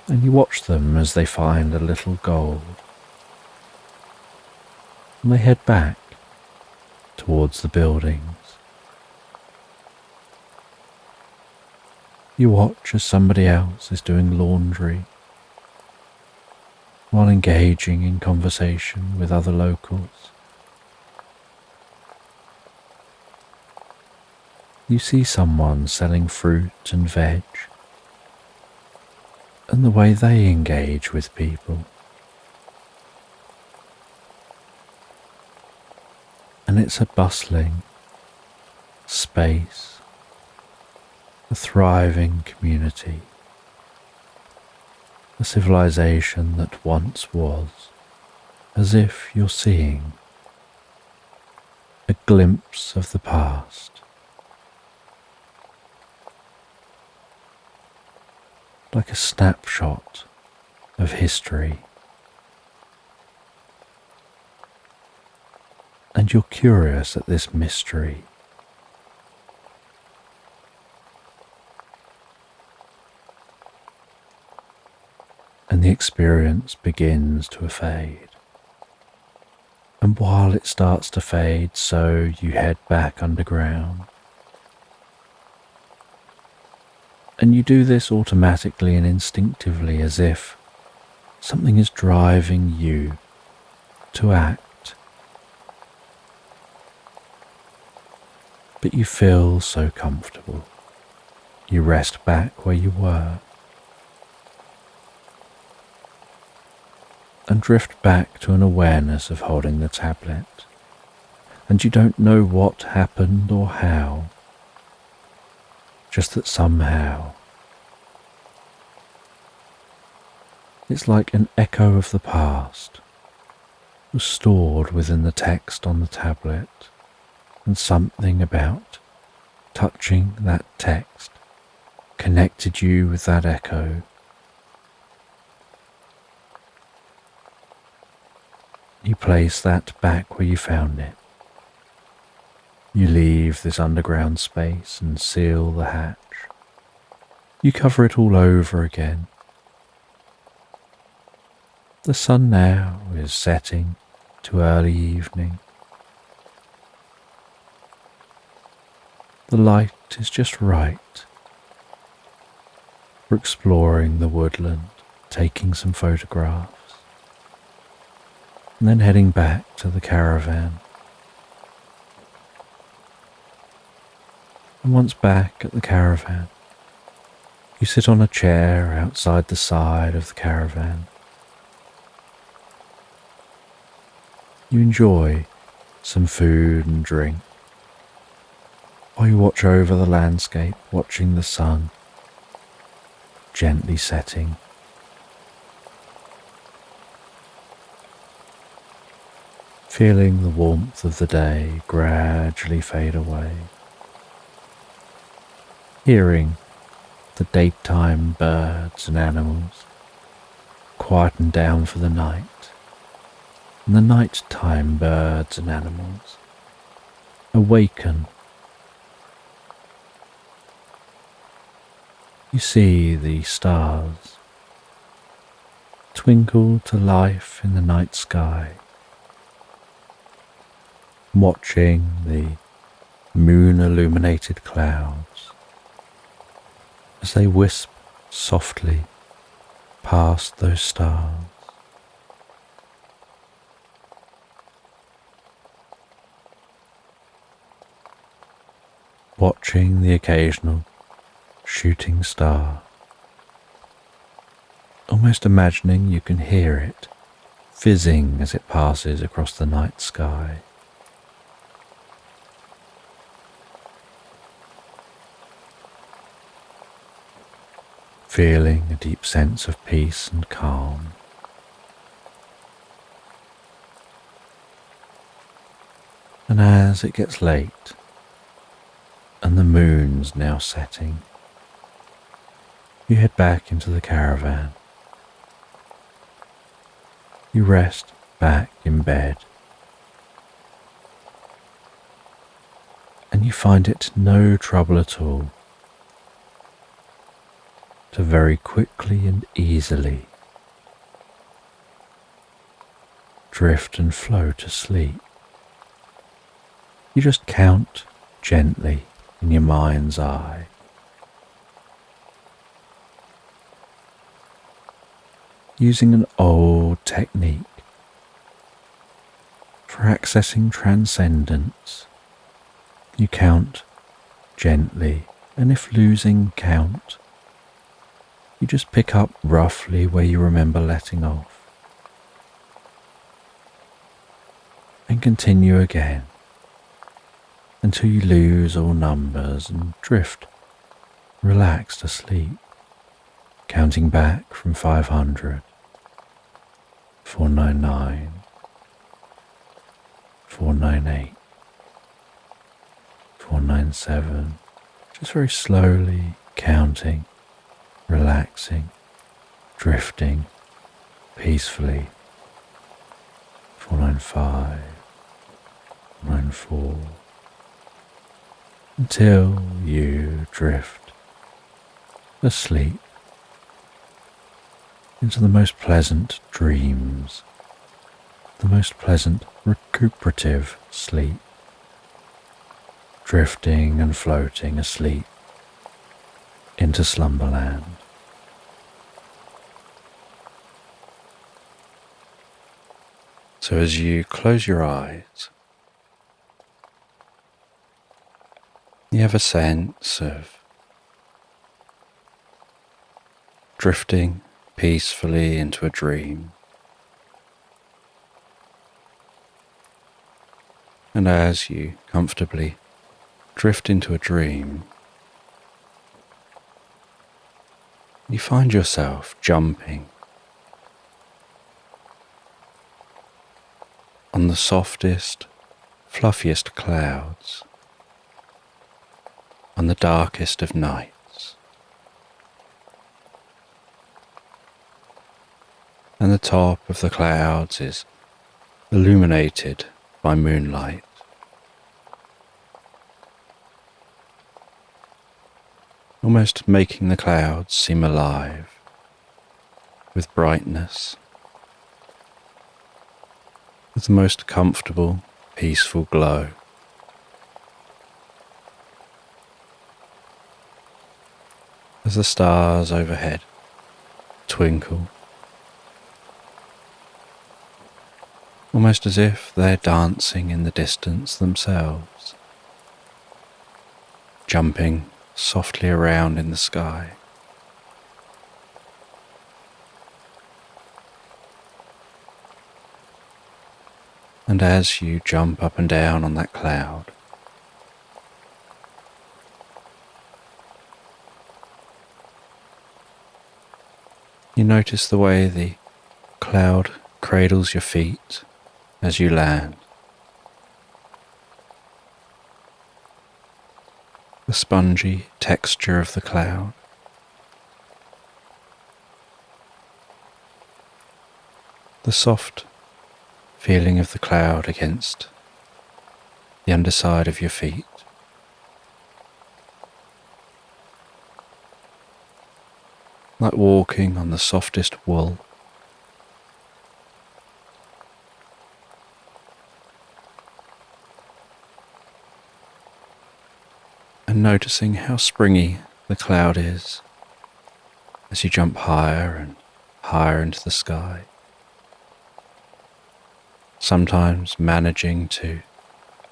And you watch them as they find a little gold. And they head back towards the buildings. You watch as somebody else is doing laundry while engaging in conversation with other locals. You see someone selling fruit and veg, and the way they engage with people. And it's a bustling space, a thriving community, a civilization that once was, as if you're seeing a glimpse of the past. Like a snapshot of history. And you're curious at this mystery. And the experience begins to fade. And while it starts to fade, so you head back underground. And you do this automatically and instinctively, as if something is driving you to act. But you feel so comfortable. You rest back where you were and drift back to an awareness of holding the tablet. And you don't know what happened or how. Just that somehow it's like an echo of the past was stored within the text on the tablet, and something about touching that text connected you with that echo. You place that back where you found it, You leave this underground space and seal the hatch. You cover it all over again. The sun now is setting to early evening. The light is just right for exploring the woodland, taking some photographs, and then heading back to the caravan. And once back at the caravan, you sit on a chair outside the side of the caravan. You enjoy some food and drink while you watch over the landscape, watching the sun gently setting. Feeling the warmth of the day gradually fade away. Hearing the daytime birds and animals quieten down for the night, and the nighttime birds and animals awaken. You see the stars twinkle to life in the night sky, watching the moon-illuminated clouds as they wisp softly past those stars. Watching the occasional shooting star, almost imagining you can hear it fizzing as it passes across the night sky. Feeling a deep sense of peace and calm. And as it gets late and the moon's now setting, you head back into the caravan. You rest back in bed, and you find it no trouble at all to very quickly and easily drift and float asleep. You just count gently in your mind's eye. Using an old technique for accessing transcendence, you count gently, and if losing count, you just pick up roughly where you remember letting off, and continue again until you lose all numbers and drift relaxed asleep, counting back from 500, 499, 498, 497, just very slowly counting, relaxing, drifting peacefully. 495, 494, until you drift asleep into the most pleasant dreams, the most pleasant recuperative sleep, drifting and floating asleep into Slumberland. So as you close your eyes, you have a sense of drifting peacefully into a dream. And as you comfortably drift into a dream, you find yourself jumping on the softest, fluffiest clouds, on the darkest of nights. And the top of the clouds is illuminated by moonlight. almost making the clouds seem alive with brightness, with the most comfortable, peaceful glow. As the stars overhead twinkle, almost as if they're dancing in the distance themselves, jumping softly around in the sky. And as you jump up and down on that cloud, you notice the way the cloud cradles your feet as you land. The spongy texture of the cloud, the soft feeling of the cloud against the underside of your feet. Like walking on the softest wool. And noticing how springy the cloud is as you jump higher and higher into the sky. Sometimes managing to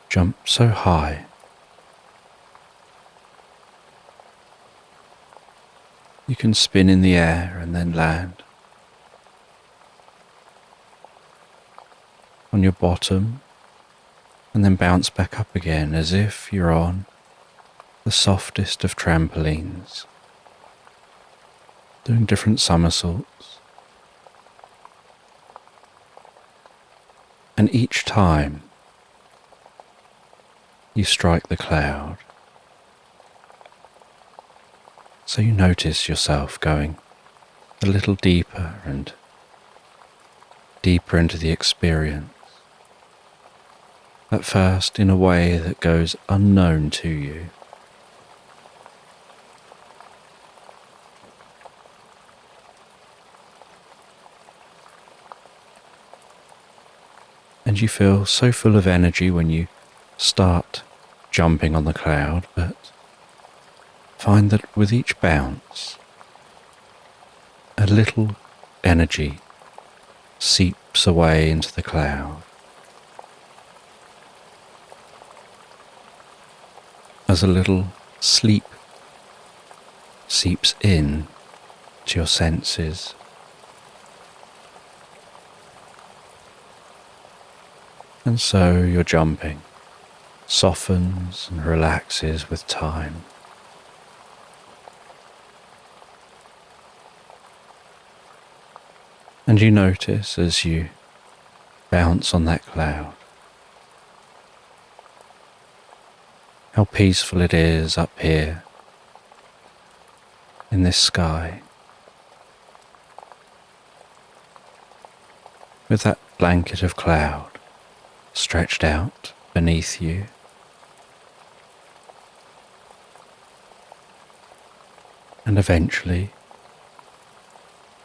jump so high you can spin in the air and then land on your bottom and then bounce back up again as if you're on the softest of trampolines, doing different somersaults. And each time you strike the cloud, so you notice yourself going a little deeper and deeper into the experience, at first in a way that goes unknown to you. And you feel so full of energy when you start jumping on the cloud, but find that with each bounce, a little energy seeps away into the cloud. As a little sleep seeps in to your senses. And so your jumping softens and relaxes with time. And you notice as you bounce on that cloud how peaceful it is up here in this sky, with that blanket of cloud stretched out beneath you. And eventually,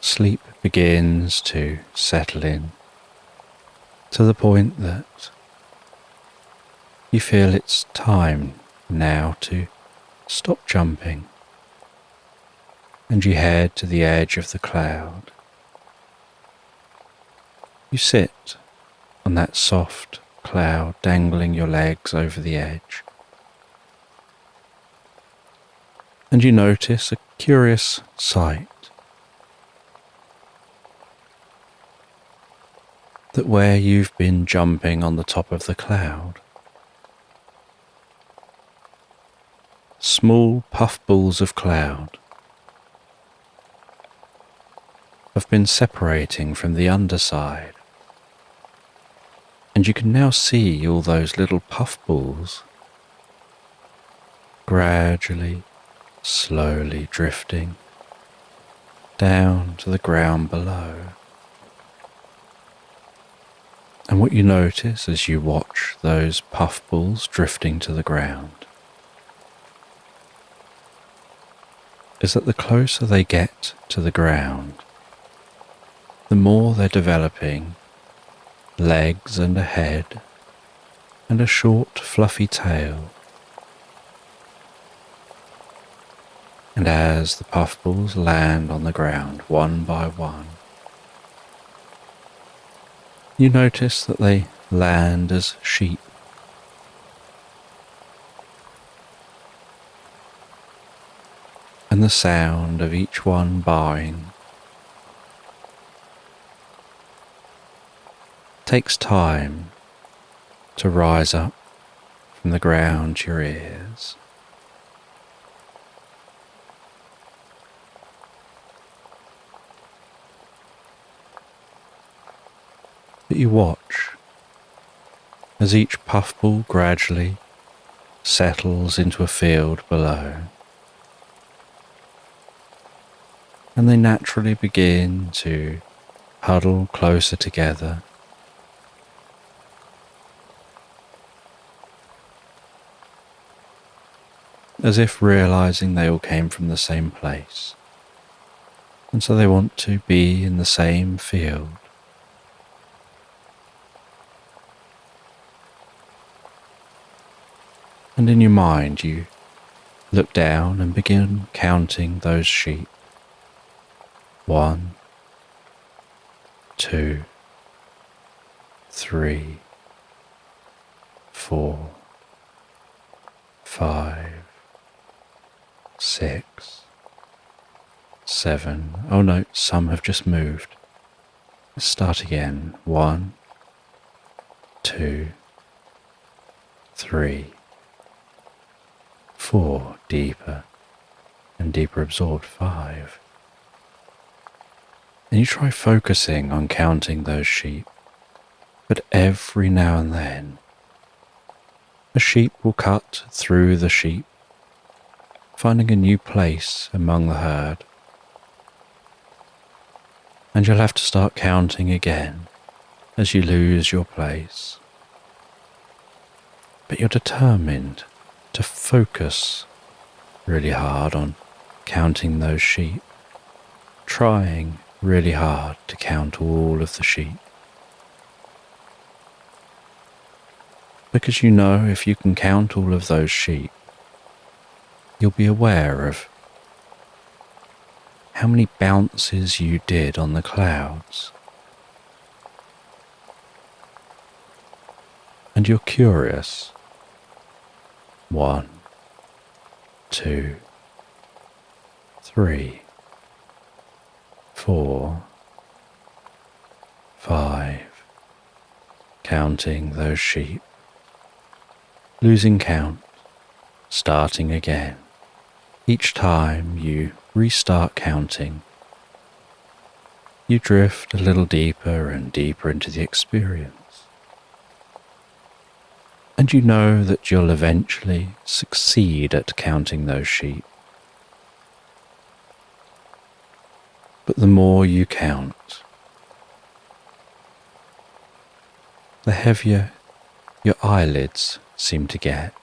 sleep begins to settle in to the point that you feel it's time now to stop jumping, and you head to the edge of the cloud. You sit on that soft cloud, dangling your legs over the edge. And you notice a curious sight. That where you've been jumping on the top of the cloud, small puffballs of cloud have been separating from the underside. And you can now see all those little puffballs gradually, slowly drifting down to the ground below. And what you notice as you watch those puffballs drifting to the ground is that the closer they get to the ground, the more they're developing legs and a head and a short fluffy tail. And as the puffballs land on the ground one by one, you notice that they land as sheep. And the sound of each one baaing takes time to rise up from the ground to your ears. But you watch as each puffball gradually settles into a field below, and they naturally begin to huddle closer together, as if realizing they all came from the same place, and so they want to be in the same field. And in your mind you look down and begin counting those sheep. 1, 2, 3, 4, 5, 6, 7. Oh no, some have just moved. Let's start again. 1, 2, 3, 4, deeper and deeper absorbed. 5. And you try focusing on counting those sheep, but every now and then a sheep will cut through the sheep, finding a new place among the herd. And you'll have to start counting again as you lose your place. But you're determined to focus really hard on counting those sheep, trying really hard to count all of the sheep. Because you know if you can count all of those sheep, you'll be aware of how many bounces you did on the clouds. And you're curious. 1, 2, 3, 4, 5, counting those sheep, losing count, starting again. Each time you restart counting, you drift a little deeper and deeper into the experience. And you know that you'll eventually succeed at counting those sheep. But the more you count, the heavier your eyelids seem to get,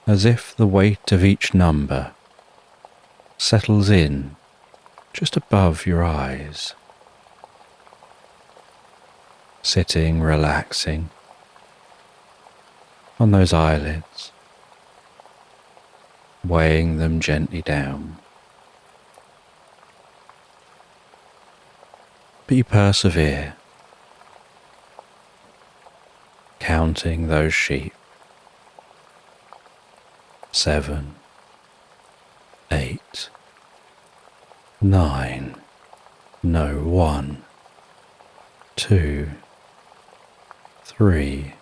as if the weight of each number settles in just above your eyes, sitting relaxing on those eyelids, weighing them gently down. But you persevere, counting those sheep. 7, 8, 9, no, 1, 2, 3,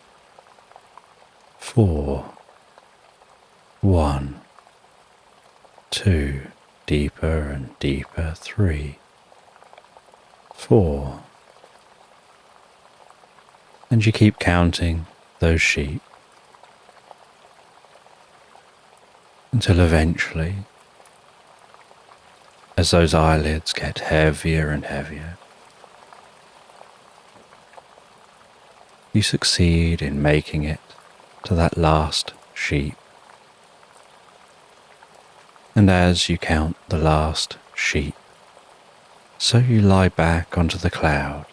4, 1, 2, deeper and deeper. 3, 4, and you keep counting those sheep until eventually, as those eyelids get heavier and heavier, you succeed in making it to that last sheep. And as you count the last sheep, so you lie back onto the cloud,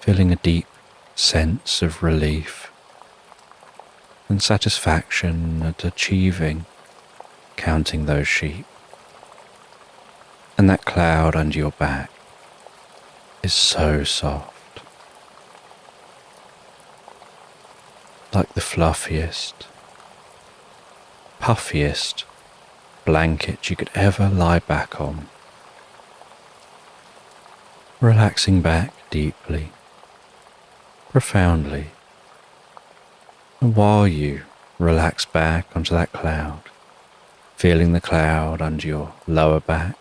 feeling a deep sense of relief and satisfaction at achieving counting those sheep. And that cloud under your back is so soft, like the fluffiest, puffiest blanket you could ever lie back on, relaxing back deeply, profoundly. And while you relax back onto that cloud, feeling the cloud under your lower back,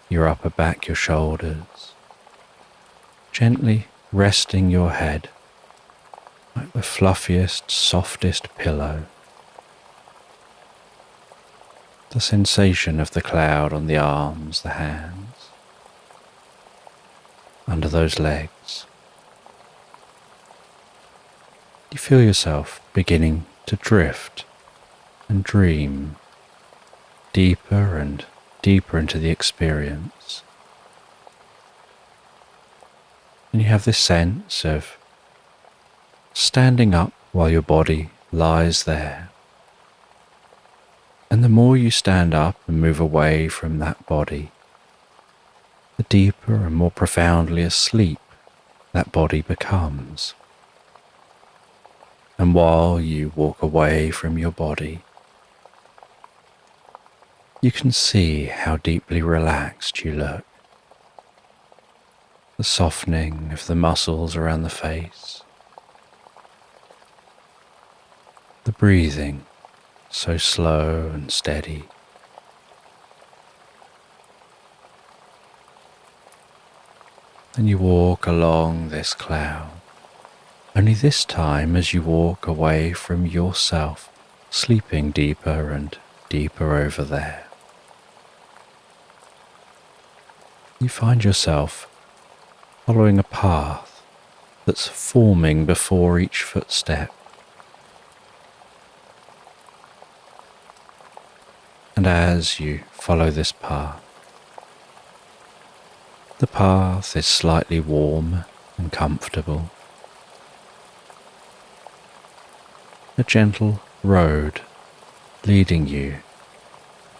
your upper back, your shoulders, gently resting your head like the fluffiest, softest pillow. The sensation of the cloud on the arms, the hands, under those legs. You feel yourself beginning to drift and dream deeper and deeper into the experience. And you have this sense of standing up while your body lies there. And the more you stand up and move away from that body, the deeper and more profoundly asleep that body becomes. And while you walk away from your body, you can see how deeply relaxed you look. The softening of the muscles around the face, the breathing so slow and steady. And you walk along this cloud, only this time as you walk away from yourself, sleeping deeper and deeper over there. You find yourself following a path that's forming before each footstep. And as you follow this path, the path is slightly warm and comfortable. A gentle road leading you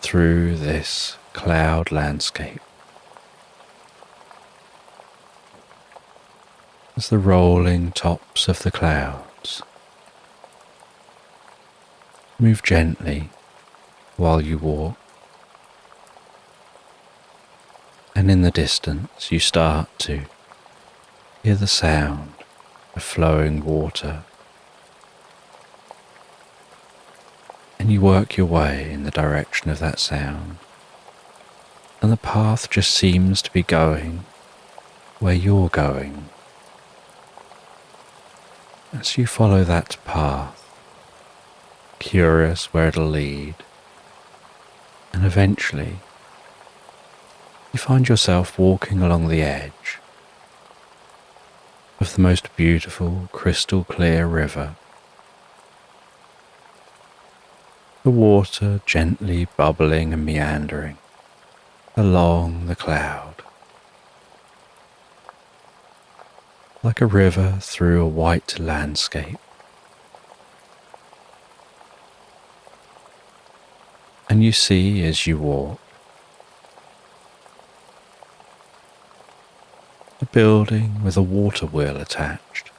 through this cloud landscape. As the rolling tops of the clouds move gently while you walk, and in the distance you start to hear the sound of flowing water, and you work your way in the direction of that sound, and the path just seems to be going where you're going. As you follow that path, curious where it'll lead, and eventually you find yourself walking along the edge of the most beautiful crystal clear river. The water gently bubbling and meandering along the cloud, like a river through a white landscape. And you see as you walk a building with a water wheel attached,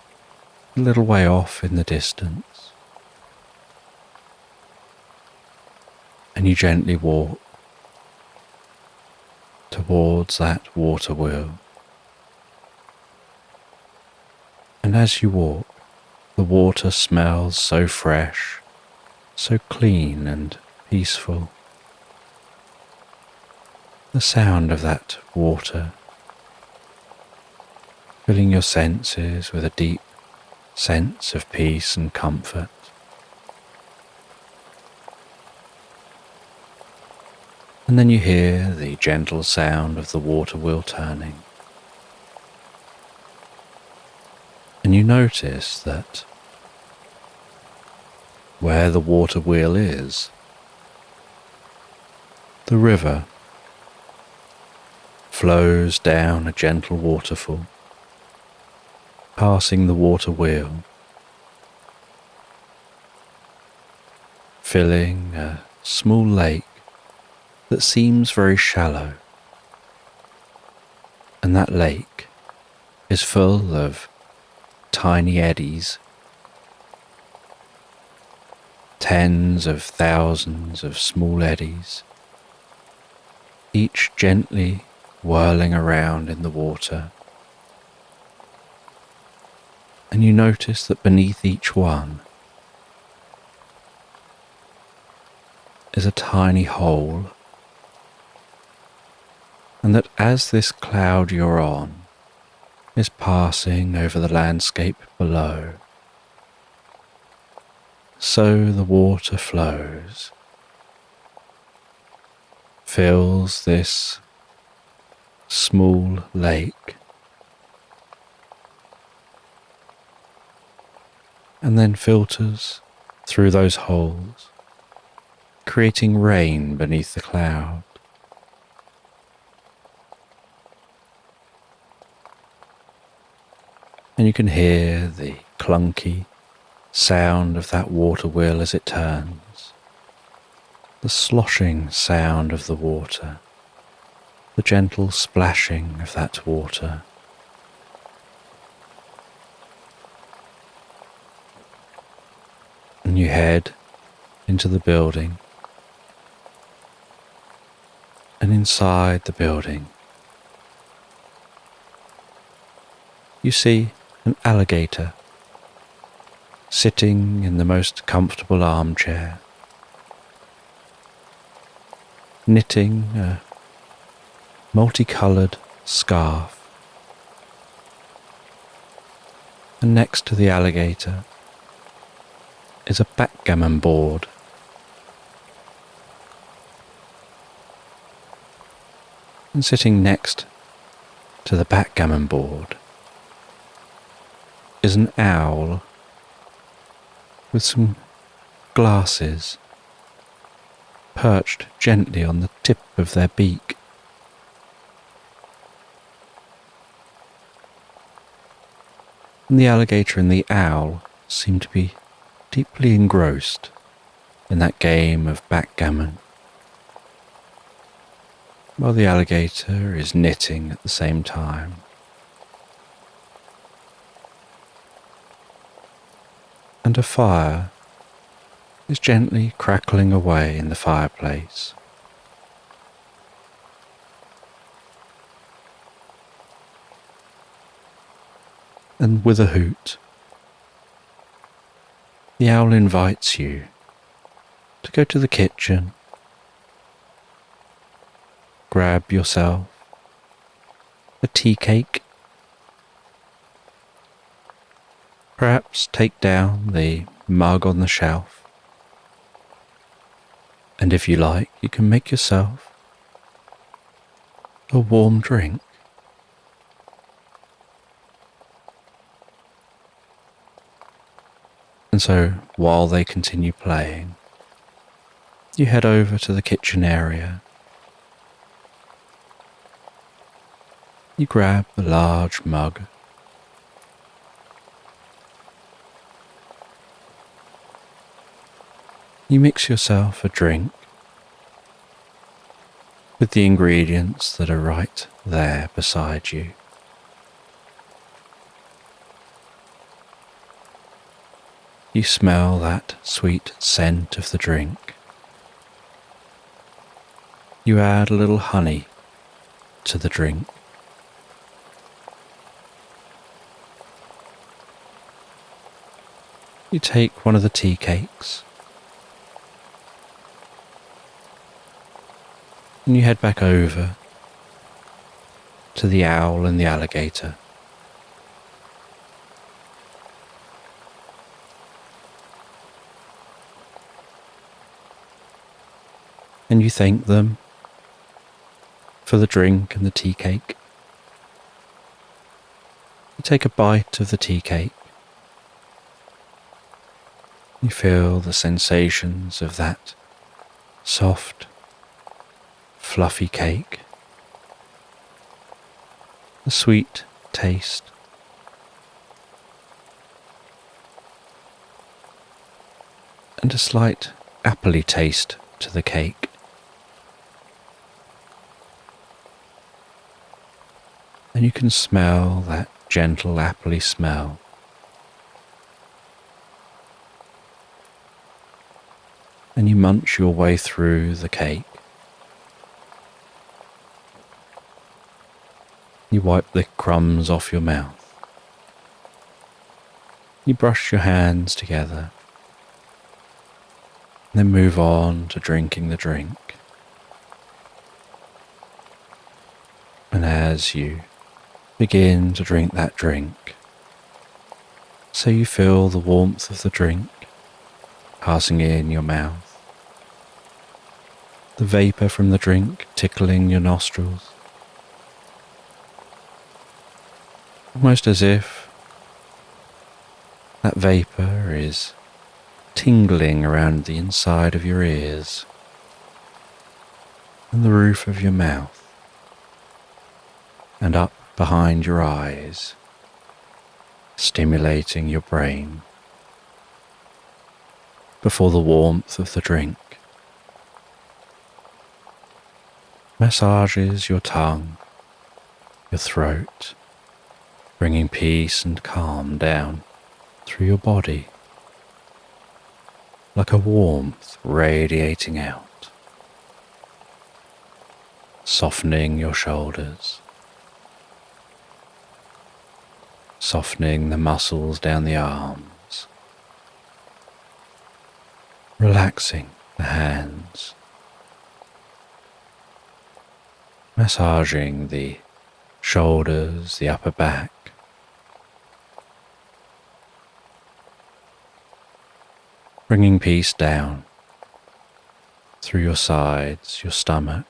a little way off in the distance. And you gently walk towards that water wheel. And as you walk, the water smells so fresh, so clean and peaceful. The sound of that water filling your senses with a deep sense of peace and comfort. And then you hear the gentle sound of the water wheel turning. And you notice that where the water wheel is, The river flows down a gentle waterfall, passing the water wheel, filling a small lake that seems very shallow. And that lake is full of tiny eddies, tens of thousands of small eddies, each gently whirling around in the water. And you notice that beneath each one is a tiny hole, and that as this cloud you're on is passing over the landscape below, so the water flows, fills this small lake, and then filters through those holes, creating rain beneath the cloud. And you can hear the clunky sound of that water wheel as it turns, the sloshing sound of the water, the gentle splashing of that water. And you head into the building, and inside the building you see an alligator sitting in the most comfortable armchair, knitting a multicoloured scarf. And next to the alligator is a backgammon board. And sitting next to the backgammon board is an owl with some glasses perched gently on the tip of their beak. And the alligator and the owl seem to be deeply engrossed in that game of backgammon, while the alligator is knitting at the same time. And a fire is gently crackling away in the fireplace. And with a hoot, the owl invites you to go to the kitchen, grab yourself a tea cake, perhaps take down the mug on the shelf, and if you like, you can make yourself a warm drink. And so, while they continue playing, you head over to the kitchen area. You grab a large mug, you mix yourself a drink with the ingredients that are right there beside you. You smell that sweet scent of the drink. You add a little honey to the drink. You take one of the tea cakes and you head back over to the owl and the alligator. And you thank them for the drink and the tea cake. You take a bite of the tea cake. You feel the sensations of that soft, fluffy cake, a sweet taste, and a slight appley taste to the cake. And you can smell that gentle appley smell. And you munch your way through the cake. You wipe the crumbs off your mouth. You brush your hands together. And then move on to drinking the drink. And as you begin to drink that drink, so you feel the warmth of the drink passing in your mouth, the vapour from the drink tickling your nostrils, almost as if that vapour is tingling around the inside of your ears and the roof of your mouth and up behind your eyes, stimulating your brain before the warmth of the drink massages your tongue, your throat, bringing peace and calm down through your body, like a warmth radiating out, softening your shoulders, softening the muscles down the arms, relaxing the hands, massaging the shoulders, the upper back, bringing peace down through your sides, your stomach,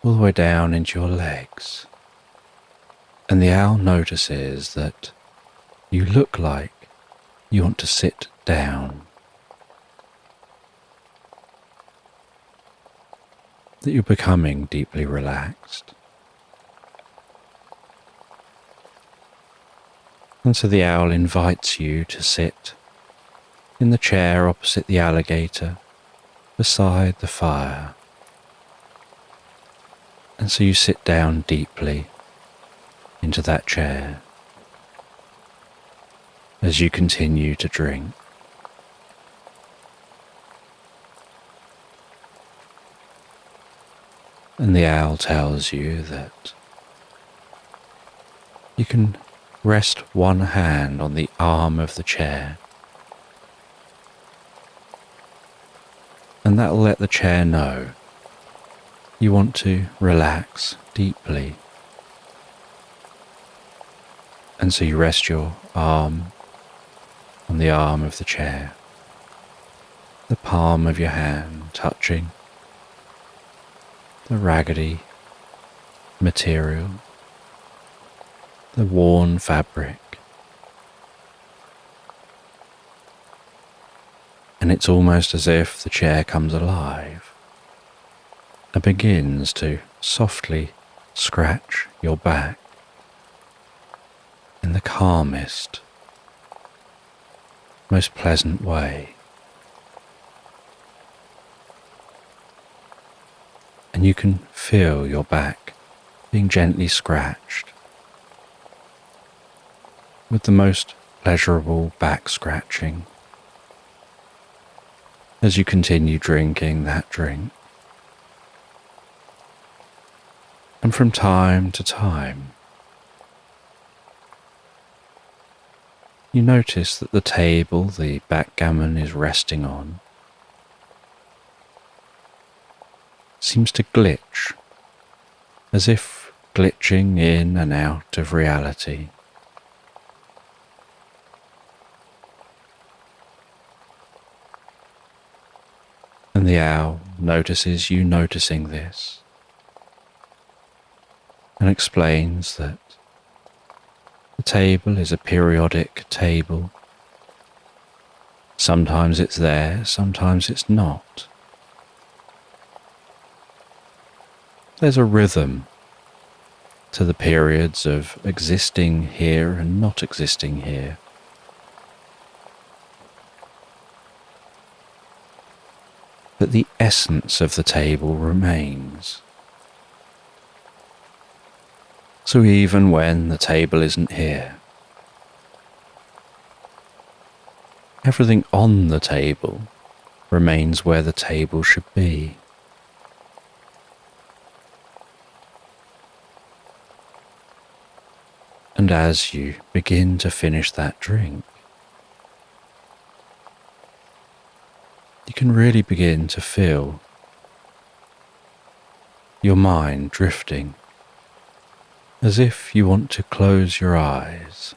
all the way down into your legs. And the owl notices that you look like you want to sit down, that you're becoming deeply relaxed. And so the owl invites you to sit in the chair opposite the alligator, beside the fire. And so you sit down deeply into that chair as you continue to drink. And the owl tells you that you can rest one hand on the arm of the chair, and that will let the chair know you want to relax deeply. And so you rest your arm on the arm of the chair, the palm of your hand touching the raggedy material, the worn fabric. And it's almost as if the chair comes alive and begins to softly scratch your back in the calmest, most pleasant way. And you can feel your back being gently scratched with the most pleasurable back scratching as you continue drinking that drink. And from time to time, you notice that the table the backgammon is resting on seems to glitch, as if glitching in and out of reality. And the owl notices you noticing this and explains that the table is a periodic table. Sometimes it's there, sometimes it's not. There's a rhythm to the periods of existing here and not existing here. But the essence of the table remains. So even when the table isn't here, everything on the table remains where the table should be. And as you begin to finish that drink, you can really begin to feel your mind drifting, as if you want to close your eyes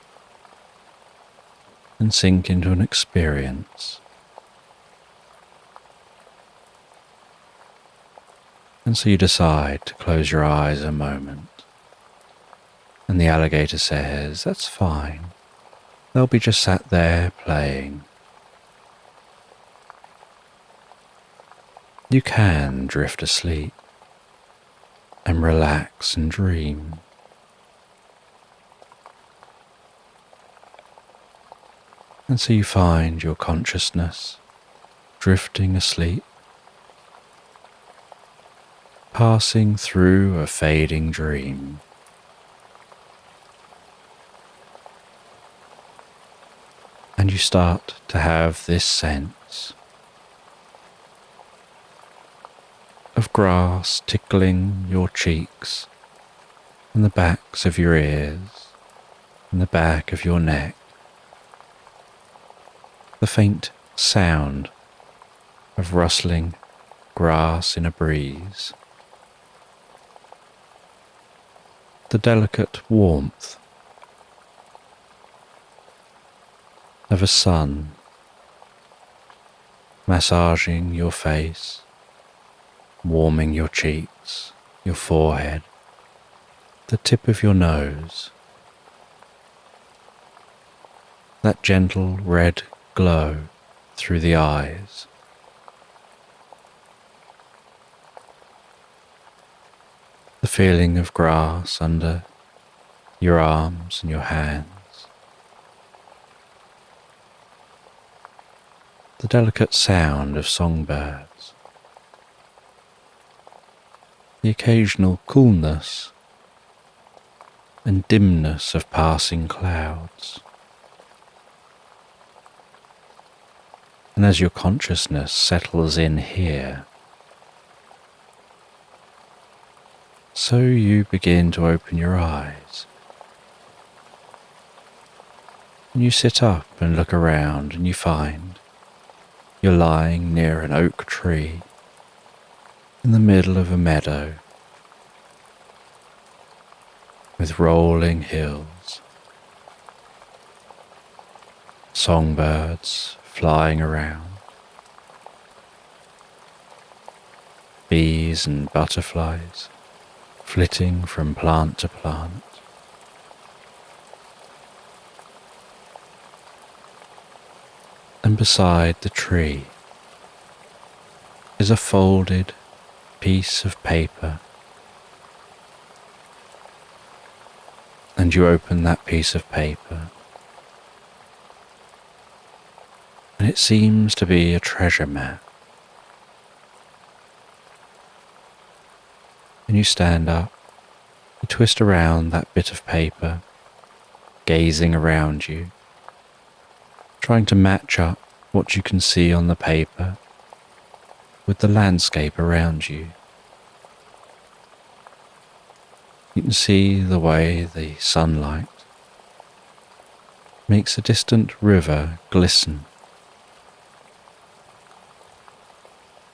and sink into an experience. And so you decide to close your eyes a moment. And the alligator says, "That's fine. They'll be just sat there playing." You can drift asleep and relax and dream. And so you find your consciousness drifting asleep, passing through a fading dream. And you start to have this sense of grass tickling your cheeks and the backs of your ears and the back of your neck. The faint sound of rustling grass in a breeze. The delicate warmth of a sun massaging your face, warming your cheeks, your forehead, the tip of your nose. That gentle red glow through the eyes. The feeling of grass under your arms and your hands. The delicate sound of songbirds. The occasional coolness and dimness of passing clouds. And as your consciousness settles in here, so you begin to open your eyes. And you sit up and look around, and you find you're lying near an oak tree in the middle of a meadow with rolling hills, songbirds flying around, bees and butterflies flitting from plant to plant. And beside the tree is a folded piece of paper, and you open that piece of paper, and it seems to be a treasure map. And you stand up, you twist around that bit of paper, gazing around you, trying to match up what you can see on the paper with the landscape around you. You can see the way the sunlight makes a distant river glisten.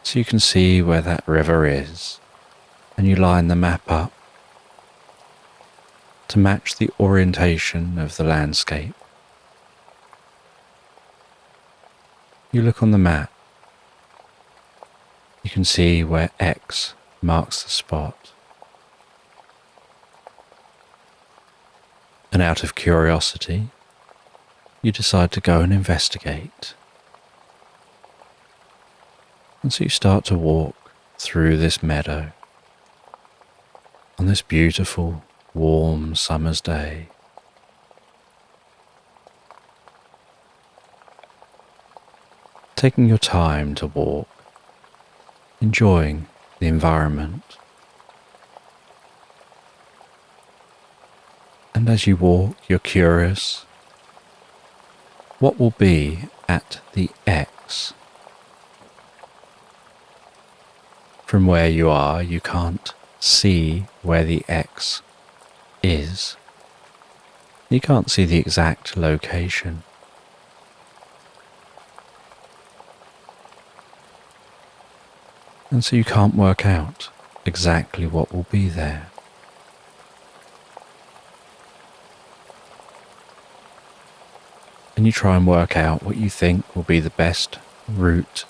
So you can see where that river is, and you line the map up to match the orientation of the landscape. You look on the map, you can see where X marks the spot. And out of curiosity, you decide to go and investigate. And so you start to walk through this meadow. on this beautiful, warm summer's day. Taking your time to walk, enjoying the environment. And as you walk, you're curious, what will be at the X? From where you are, you can't see where the X is. You can't see the exact location. And so you can't work out exactly what will be there. And you try and work out what you think will be the best route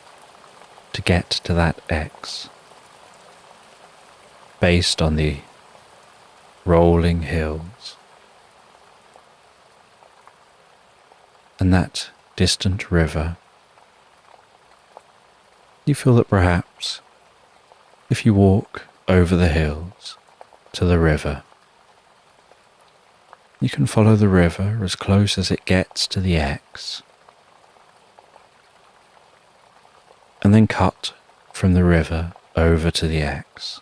to get to that X, based on the rolling hills and that distant river. You feel that perhaps if you walk over the hills to the river, you can follow the river as close as it gets to the X, and then cut from the river over to the X,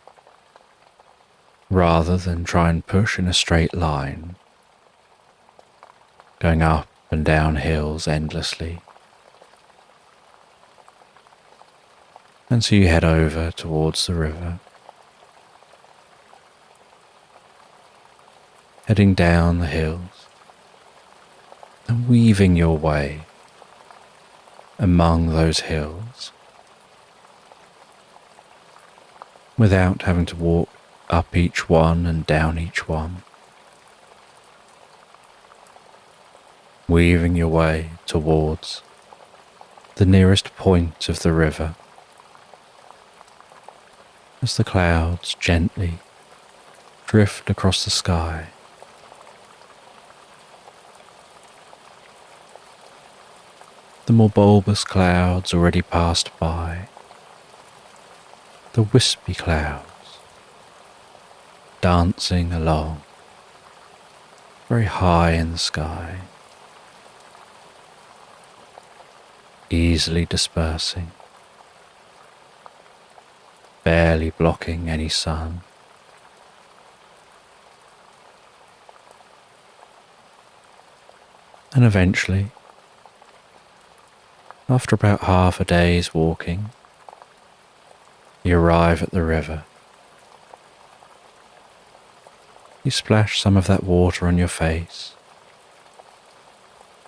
rather than try and push in a straight line, going up and down hills endlessly. And so you head over towards the river, heading down the hills and weaving your way among those hills without having to walk up each one and down each one, weaving your way towards the nearest point of the river as the clouds gently drift across the sky. The more bulbous clouds already passed by, the wispy clouds dancing along very high in the sky, easily dispersing, barely blocking any sun. And eventually, after about half a day's walking, you arrive at the river. You splash some of that water on your face.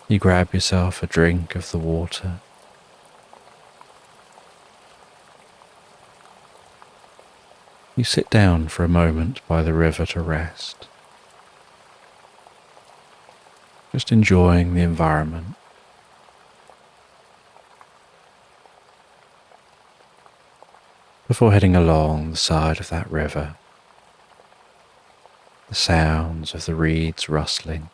You grab yourself a drink of the water. You sit down for a moment by the river to rest, just enjoying the environment. Before heading along the side of that river, the sounds of the reeds rustling,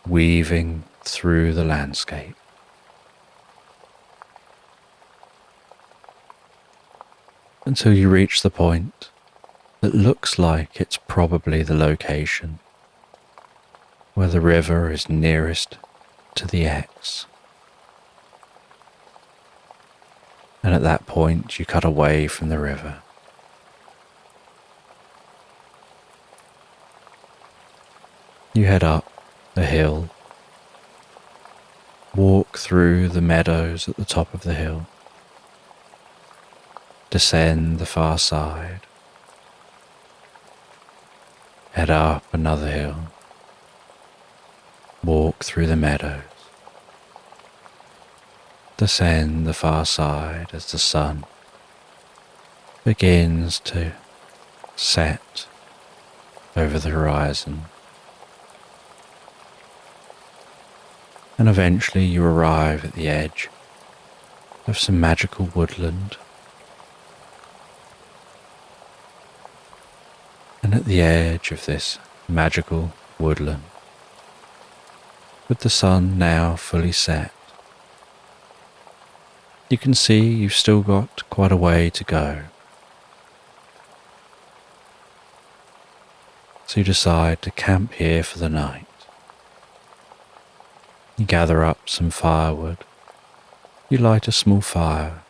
weaving through the landscape. Until you reach the point that looks like it's probably the location where the river is nearest to the X. And at that point you cut away from the river. You head up the hill, walk through the meadows at the top of the hill, descend the far side, head up another hill, walk through the meadows, descend the far side as the sun begins to set over the horizon. And eventually you arrive at the edge of some magical woodland. And at the edge of this magical woodland, with the sun now fully set, You can see you've still got quite a way to go. So you decide to camp here for the night. You gather up some firewood. You light a small fire.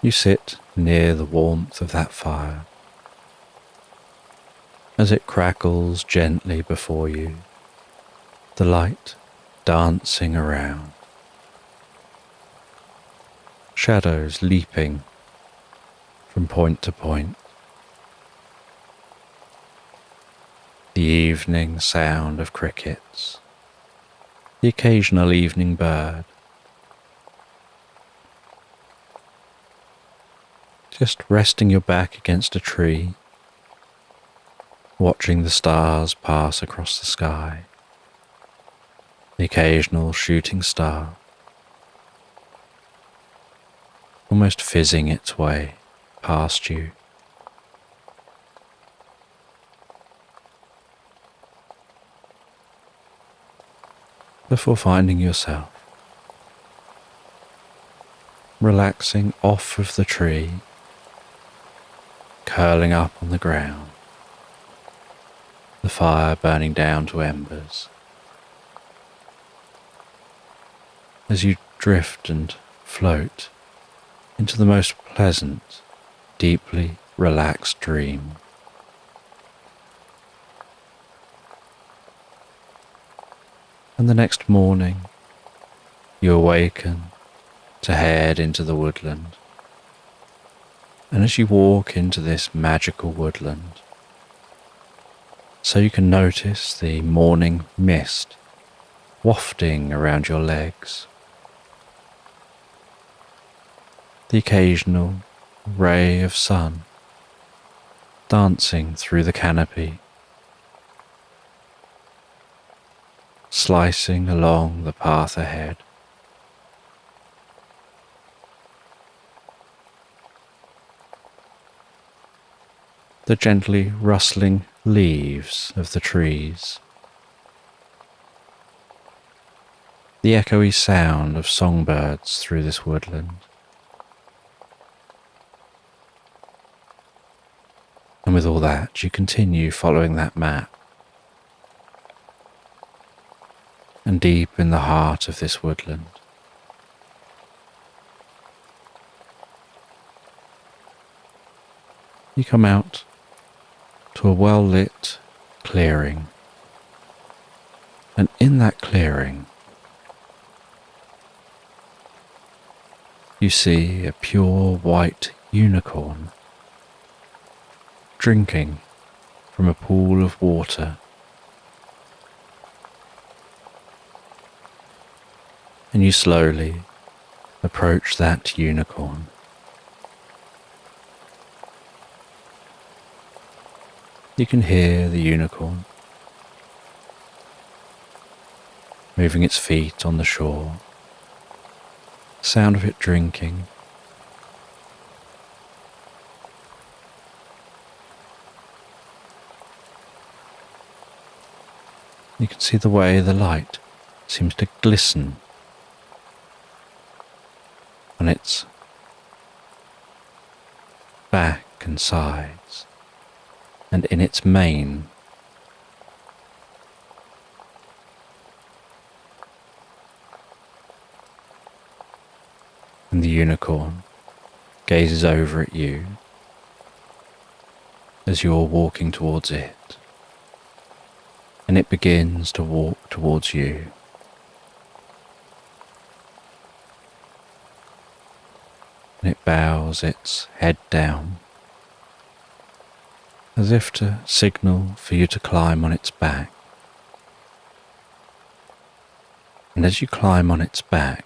You sit near the warmth of that fire. As it crackles gently before you, the light dancing around. Shadows leaping from point to point. The evening sound of crickets. The occasional evening bird. Just resting your back against a tree, watching the stars pass across the sky. The occasional shooting star, almost fizzing its way past you. Before finding yourself relaxing off of the tree, curling up on the ground, the fire burning down to embers. As you drift and float into the most pleasant, deeply relaxed dream. And the next morning, you awaken to head into the woodland. And as you walk into this magical woodland, so you can notice the morning mist wafting around your legs, the occasional ray of sun dancing through the canopy, slicing along the path ahead. The gently rustling leaves of the trees, the echoey sound of songbirds through this woodland. And with all that, you continue following that map. And deep in the heart of this woodland, you come out to a well-lit clearing. And in that clearing, you see a pure white unicorn drinking from a pool of water. And you slowly approach that unicorn. You can hear the unicorn moving its feet on the shore, the sound of it drinking. You can see the way the light seems to glisten on its back and sides, and in its mane. And the unicorn gazes over at you as you're walking towards it, and it begins to walk towards you. And it bows its head down, as if to signal for you to climb on its back. And as you climb on its back,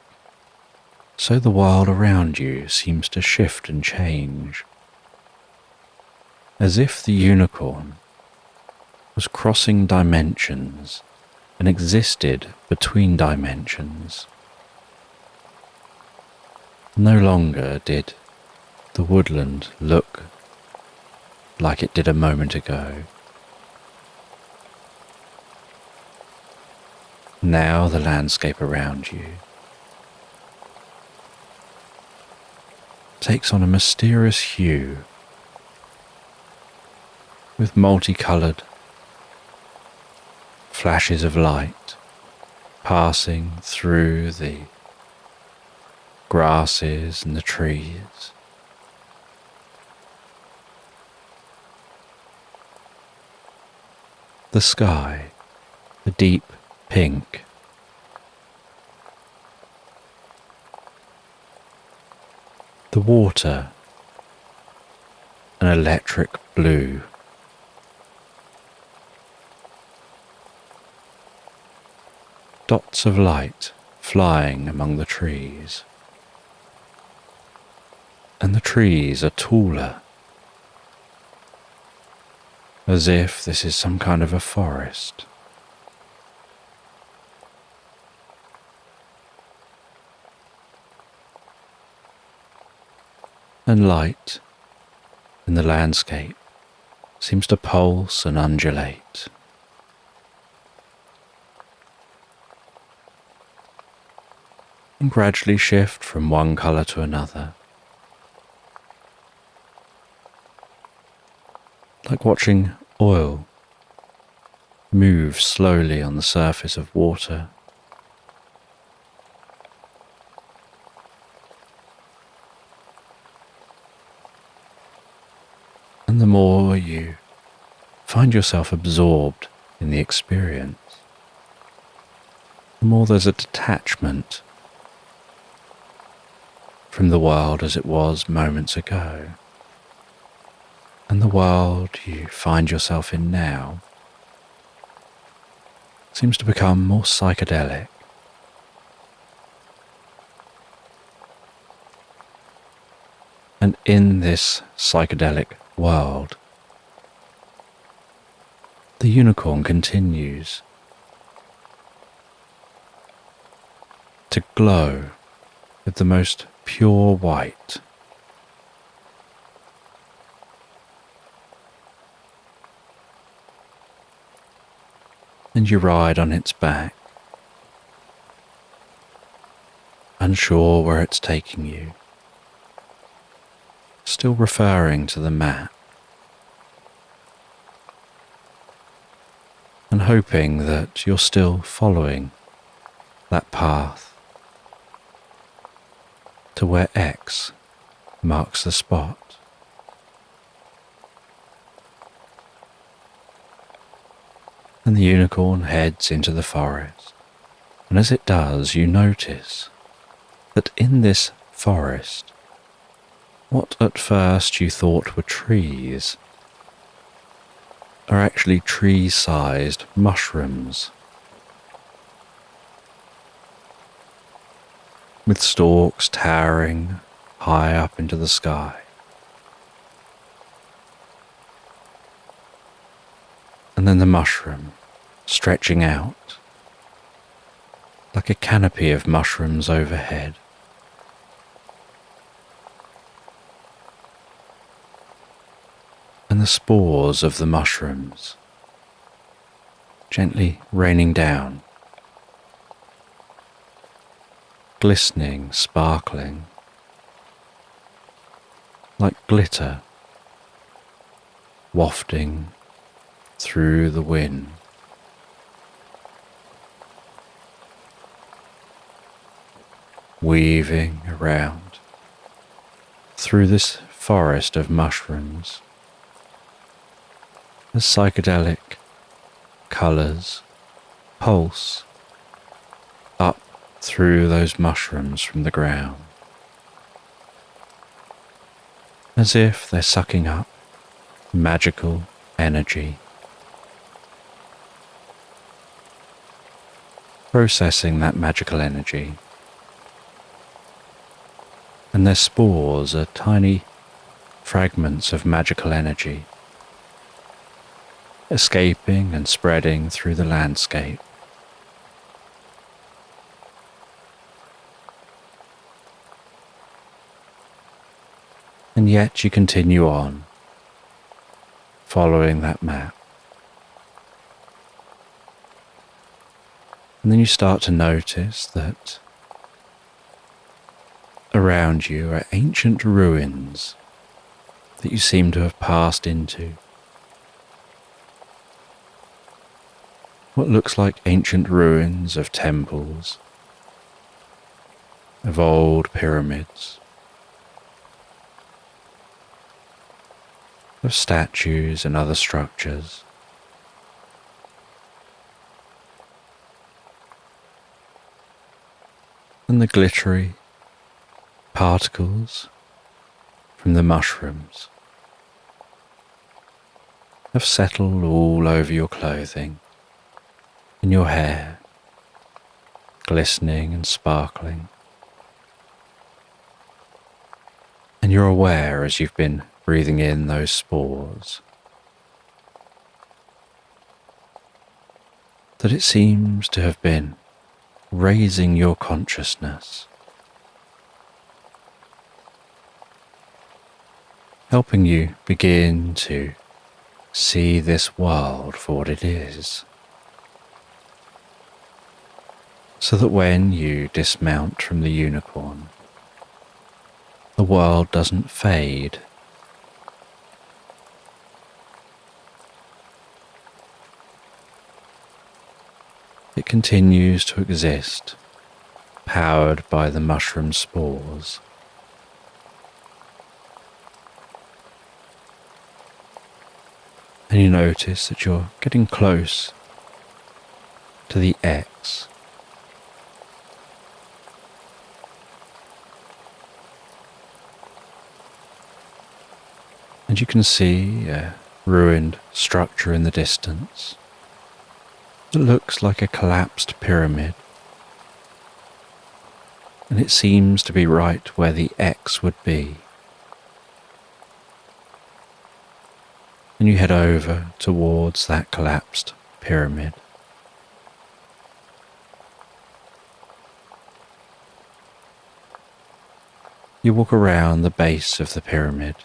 so the world around you seems to shift and change, as if the unicorn was crossing dimensions and existed between dimensions. No longer did the woodland look like it did a moment ago. Now the landscape around you takes on a mysterious hue with multicoloured flashes of light passing through the grasses and the trees. The sky, a deep pink. The water, an electric blue. Dots of light flying among the trees. And the trees are taller, as if this is some kind of a forest. And light in the landscape seems to pulse and undulate. And gradually shift from one colour to another. Like watching oil move slowly on the surface of water. And the more you find yourself absorbed in the experience, the more there's a detachment from the world as it was moments ago, and the world you find yourself in now seems to become more psychedelic. And in this psychedelic world, the unicorn continues to glow with the most pure white. And you ride on its back, unsure where it's taking you, still referring to the map, and hoping that you're still following that path to where X marks the spot. And the unicorn heads into the forest, and as it does, you notice that in this forest, what at first you thought were trees are actually tree-sized mushrooms, with stalks towering high up into the sky. And then the mushroom stretching out like a canopy of mushrooms overhead. And the spores of the mushrooms gently raining down, glistening, sparkling, like glitter wafting through the wind. Weaving around through this forest of mushrooms, as psychedelic colours pulse up through those mushrooms from the ground, as if they're sucking up magical energy, processing that magical energy. And their spores are tiny fragments of magical energy, escaping and spreading through the landscape. And yet you continue on, following that map. And then you start to notice that Around you are ancient ruins that you seem to have passed into. What looks like ancient ruins of temples, of old pyramids, of statues and other structures. And the glittery particles from the mushrooms have settled all over your clothing and your hair, glistening and sparkling. And you're aware, as you've been breathing in those spores, that it seems to have been raising your consciousness, helping you begin to see this world for what it is, so that when you dismount from the unicorn, the world doesn't fade. It continues to exist, powered by the mushroom spores. And you notice that you're getting close to the X. And you can see a ruined structure in the distance. It looks like a collapsed pyramid, and it seems to be right where the X would be. And you head over towards that collapsed pyramid. You walk around the base of the pyramid,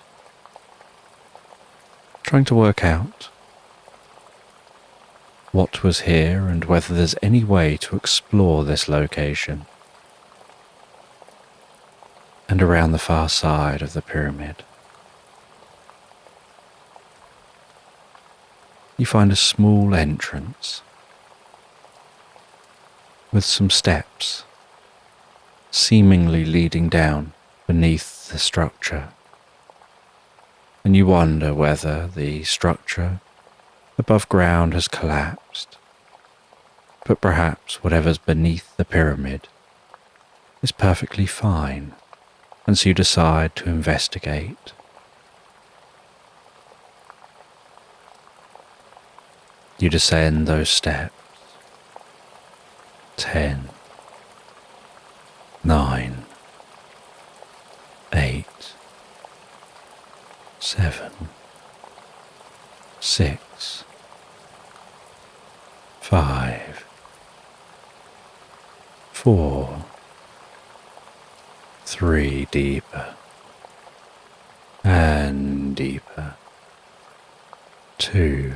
trying to work out what was here and whether there's any way to explore this location. And around the far side of the pyramid, you find a small entrance with some steps seemingly leading down beneath the structure. And you wonder whether the structure above ground has collapsed, but perhaps whatever's beneath the pyramid is perfectly fine, and so you decide to investigate. You descend those steps. 10, 9, 8, 7, 6, 5, 4, 3, deeper and deeper, 2,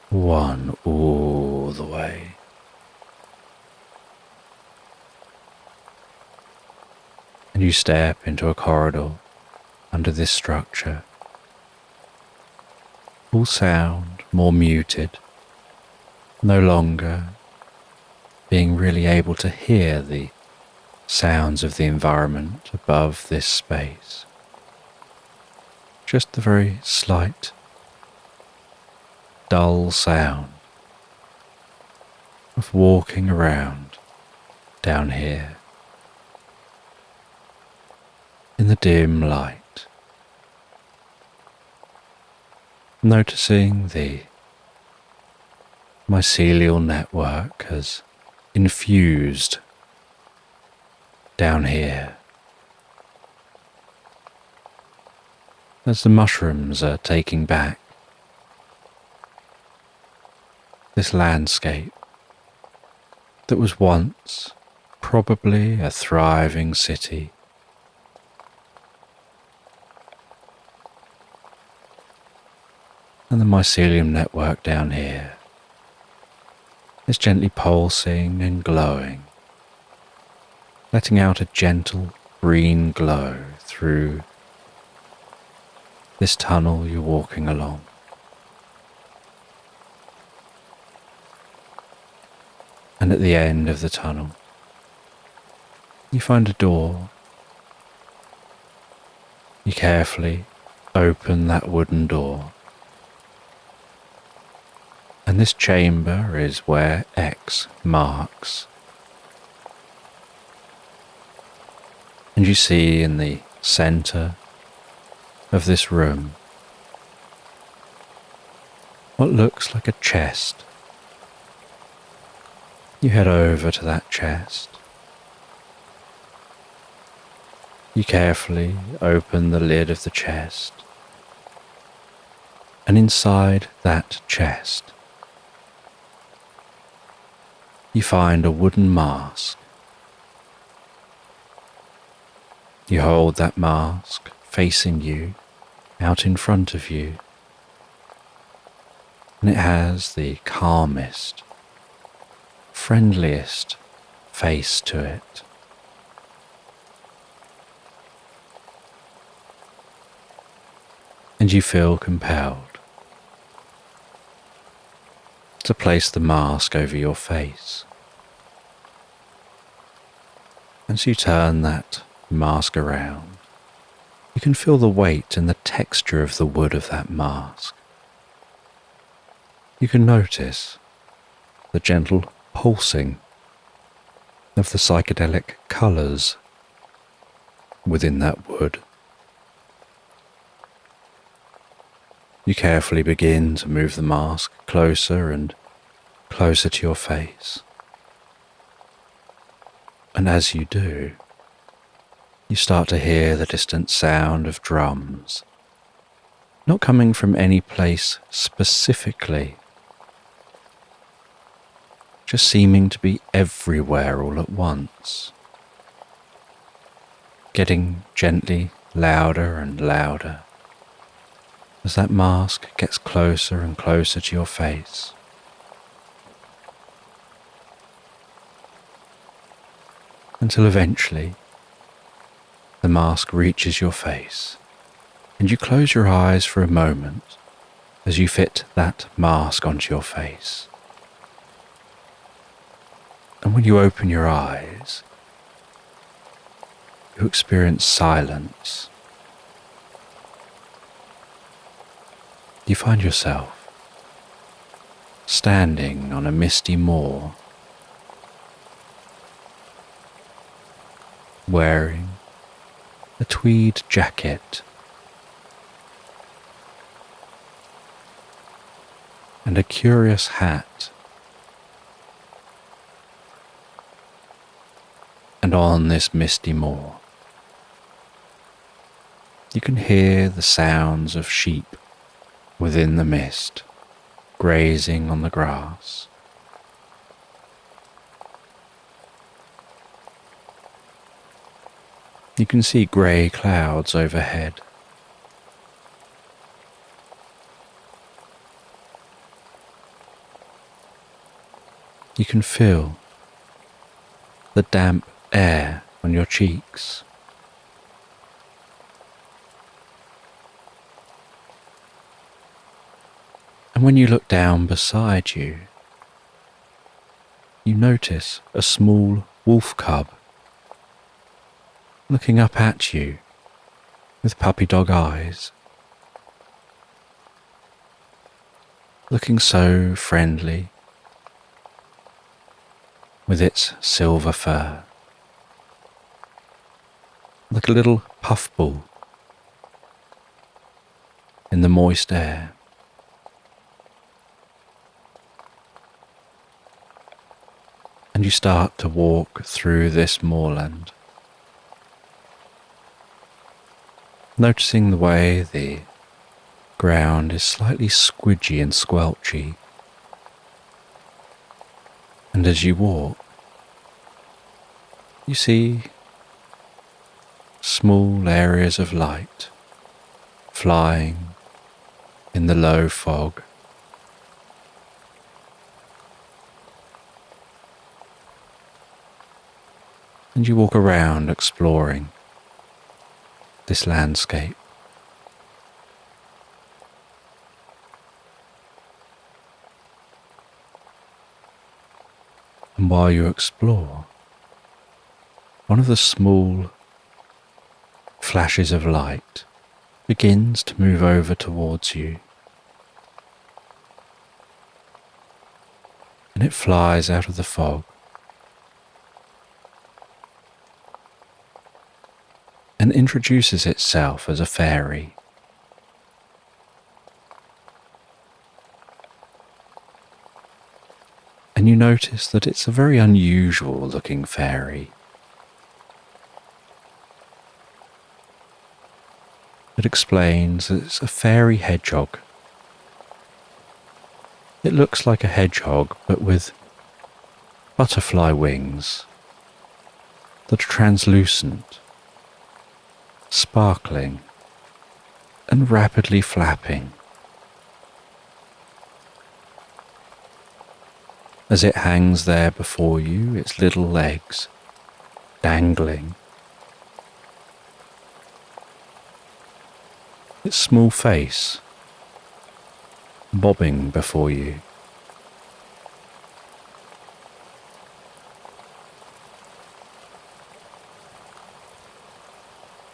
1, all the way. And you step into a corridor under this structure. All sound more muted, no longer being really able to hear the sounds of the environment above this space. Just the very slight, dull sound of walking around down here in the dim light. Noticing the mycelial network has infused down here as the mushrooms are taking back this landscape that was once probably a thriving city. And the mycelium network down here is gently pulsing and glowing letting out a gentle green glow through this tunnel you're walking along. And at the end of the tunnel, you find a door. You carefully open that wooden door. And this chamber is where X marks. And you see in the center of this room what looks like a chest. You head over to that chest. You carefully open the lid of the chest, and inside that chest you find a wooden mask. You hold that mask facing you, out in front of you, and it has the calmest, friendliest face to it. And you feel compelled to place the mask over your face. As you turn that mask around, you can feel the weight and the texture of the wood of that mask. You can notice the gentle pulsing of the psychedelic colours within that wood. You carefully begin to move the mask closer and closer to your face. And as you do, you start to hear the distant sound of drums, not coming from any place specifically, just seeming to be everywhere all at once, getting gently louder and louder as that mask gets closer and closer to your face. Until eventually the mask reaches your face and you close your eyes for a moment as you fit that mask onto your face. And when you open your eyes, you experience silence. You find yourself standing on a misty moor, wearing a tweed jacket and a curious hat. And on this misty moor, you can hear the sounds of sheep within the mist, grazing on the grass. You can see grey clouds overhead. You can feel the damp air on your cheeks. And when you look down beside you, you notice a small wolf cub looking up at you with puppy dog eyes, looking so friendly with its silver fur, like a little puffball in the moist air. And you start to walk through this moorland, noticing the way the ground is slightly squidgy and squelchy. And as you walk, you see small areas of light flying in the low fog. and you walk around exploring this landscape. And while you explore, one of the small flashes of light begins to move over towards you, and it flies out of the fog and introduces itself as a fairy. And you notice that it's a very unusual looking fairy. It explains that it's a fairy hedgehog. It looks like a hedgehog, but with butterfly wings that are translucent, sparkling, and rapidly flapping. As it hangs there before you, its little legs dangling, its small face bobbing before you.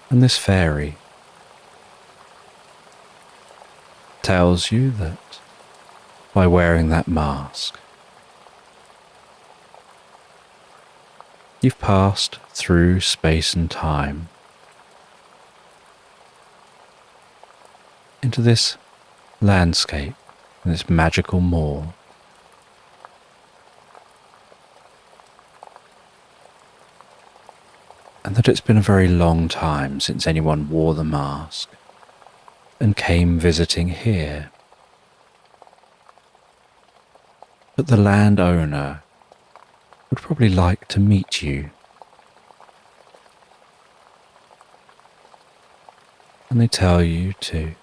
And this fairy tells you that by wearing that mask, you've passed through space and time into this landscape, this magical moor. And that it's been a very long time since anyone wore the mask and came visiting here. But the landowner would probably like to meet you. And they tell you to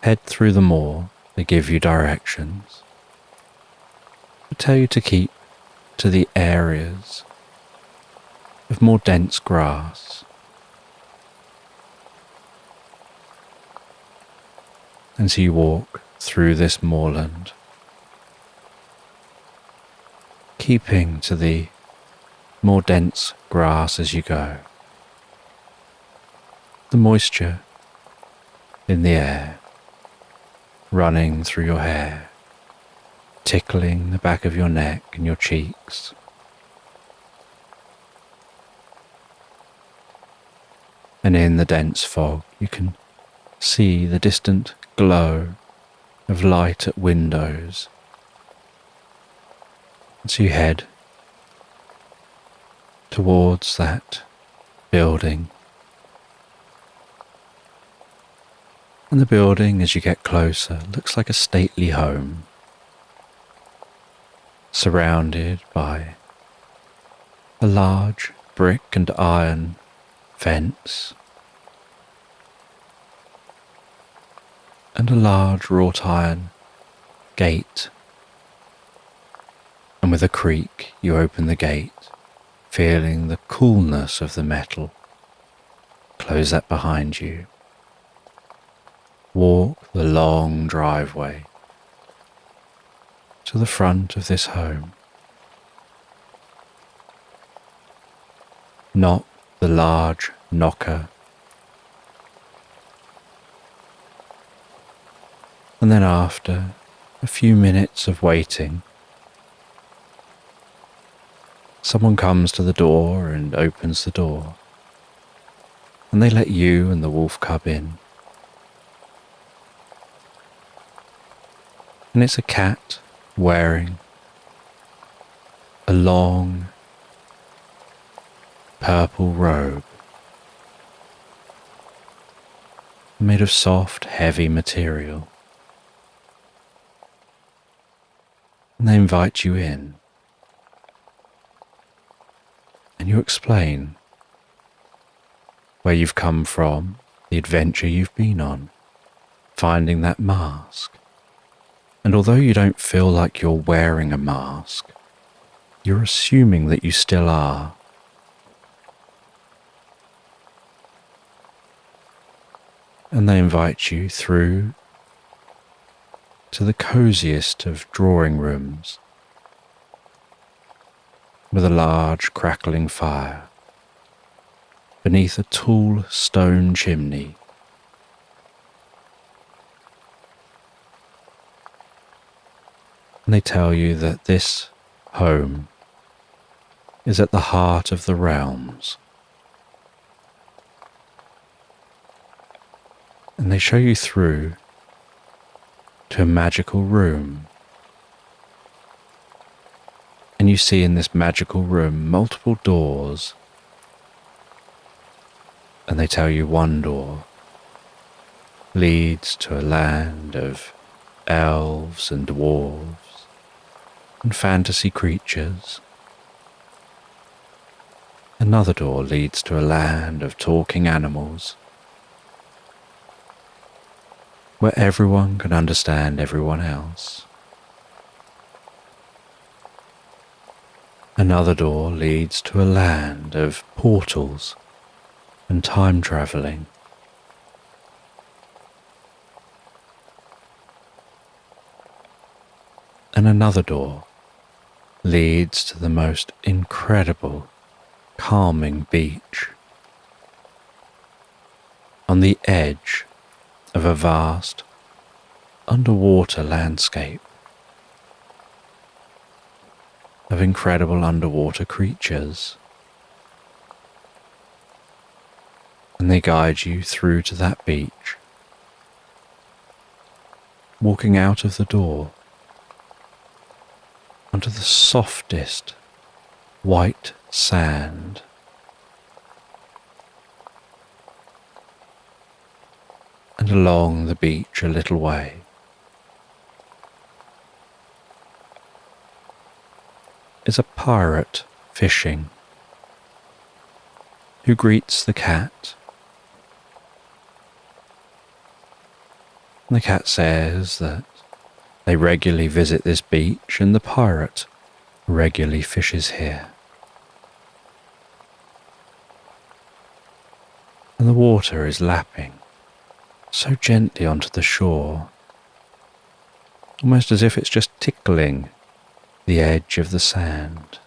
head through the moor. They give you directions. They tell you to keep to the areas of more dense grass. And so you walk through this moorland, keeping to the more dense grass as you go. The moisture in the air running through your hair, tickling the back of your neck and your cheeks. And in the dense fog you can see the distant glow of light at windows. And so you head towards that building. And the building, as you get closer, looks like a stately home, surrounded by a large brick and iron fence and a large wrought iron gate. And with a creak, you open the gate, feeling the coolness of the metal. Close that behind you. Walk the long driveway to the front of this home. Knock the large knocker. And then after a few minutes of waiting, someone comes to the door and opens the door, and they let you and the wolf cub in. And it's a cat wearing a long purple robe made of soft, heavy material. And they invite you in. And you explain where you've come from, the adventure you've been on, finding that mask. And although you don't feel like you're wearing a mask, you're assuming that you still are. and they invite you through to the coziest of drawing rooms with a large crackling fire beneath a tall stone chimney. And they tell you that this home is at the heart of the realms. And they show you through to a magical room. And you see in this magical room multiple doors. And they tell you one door leads to a land of elves and dwarves and fantasy creatures. Another door leads to a land of talking animals, where everyone can understand everyone else. Another door leads to a land of portals and time travelling. And another door leads to the most incredible, calming beach on the edge of a vast underwater landscape of incredible underwater creatures. And they guide you through to that beach, walking out of the door onto the softest white sand. And along the beach a little way is a pirate fishing who greets the cat. And the cat says that they regularly visit this beach and the pirate regularly fishes here. And the water is lapping so gently onto the shore, almost as if it's just tickling the edge of the sand.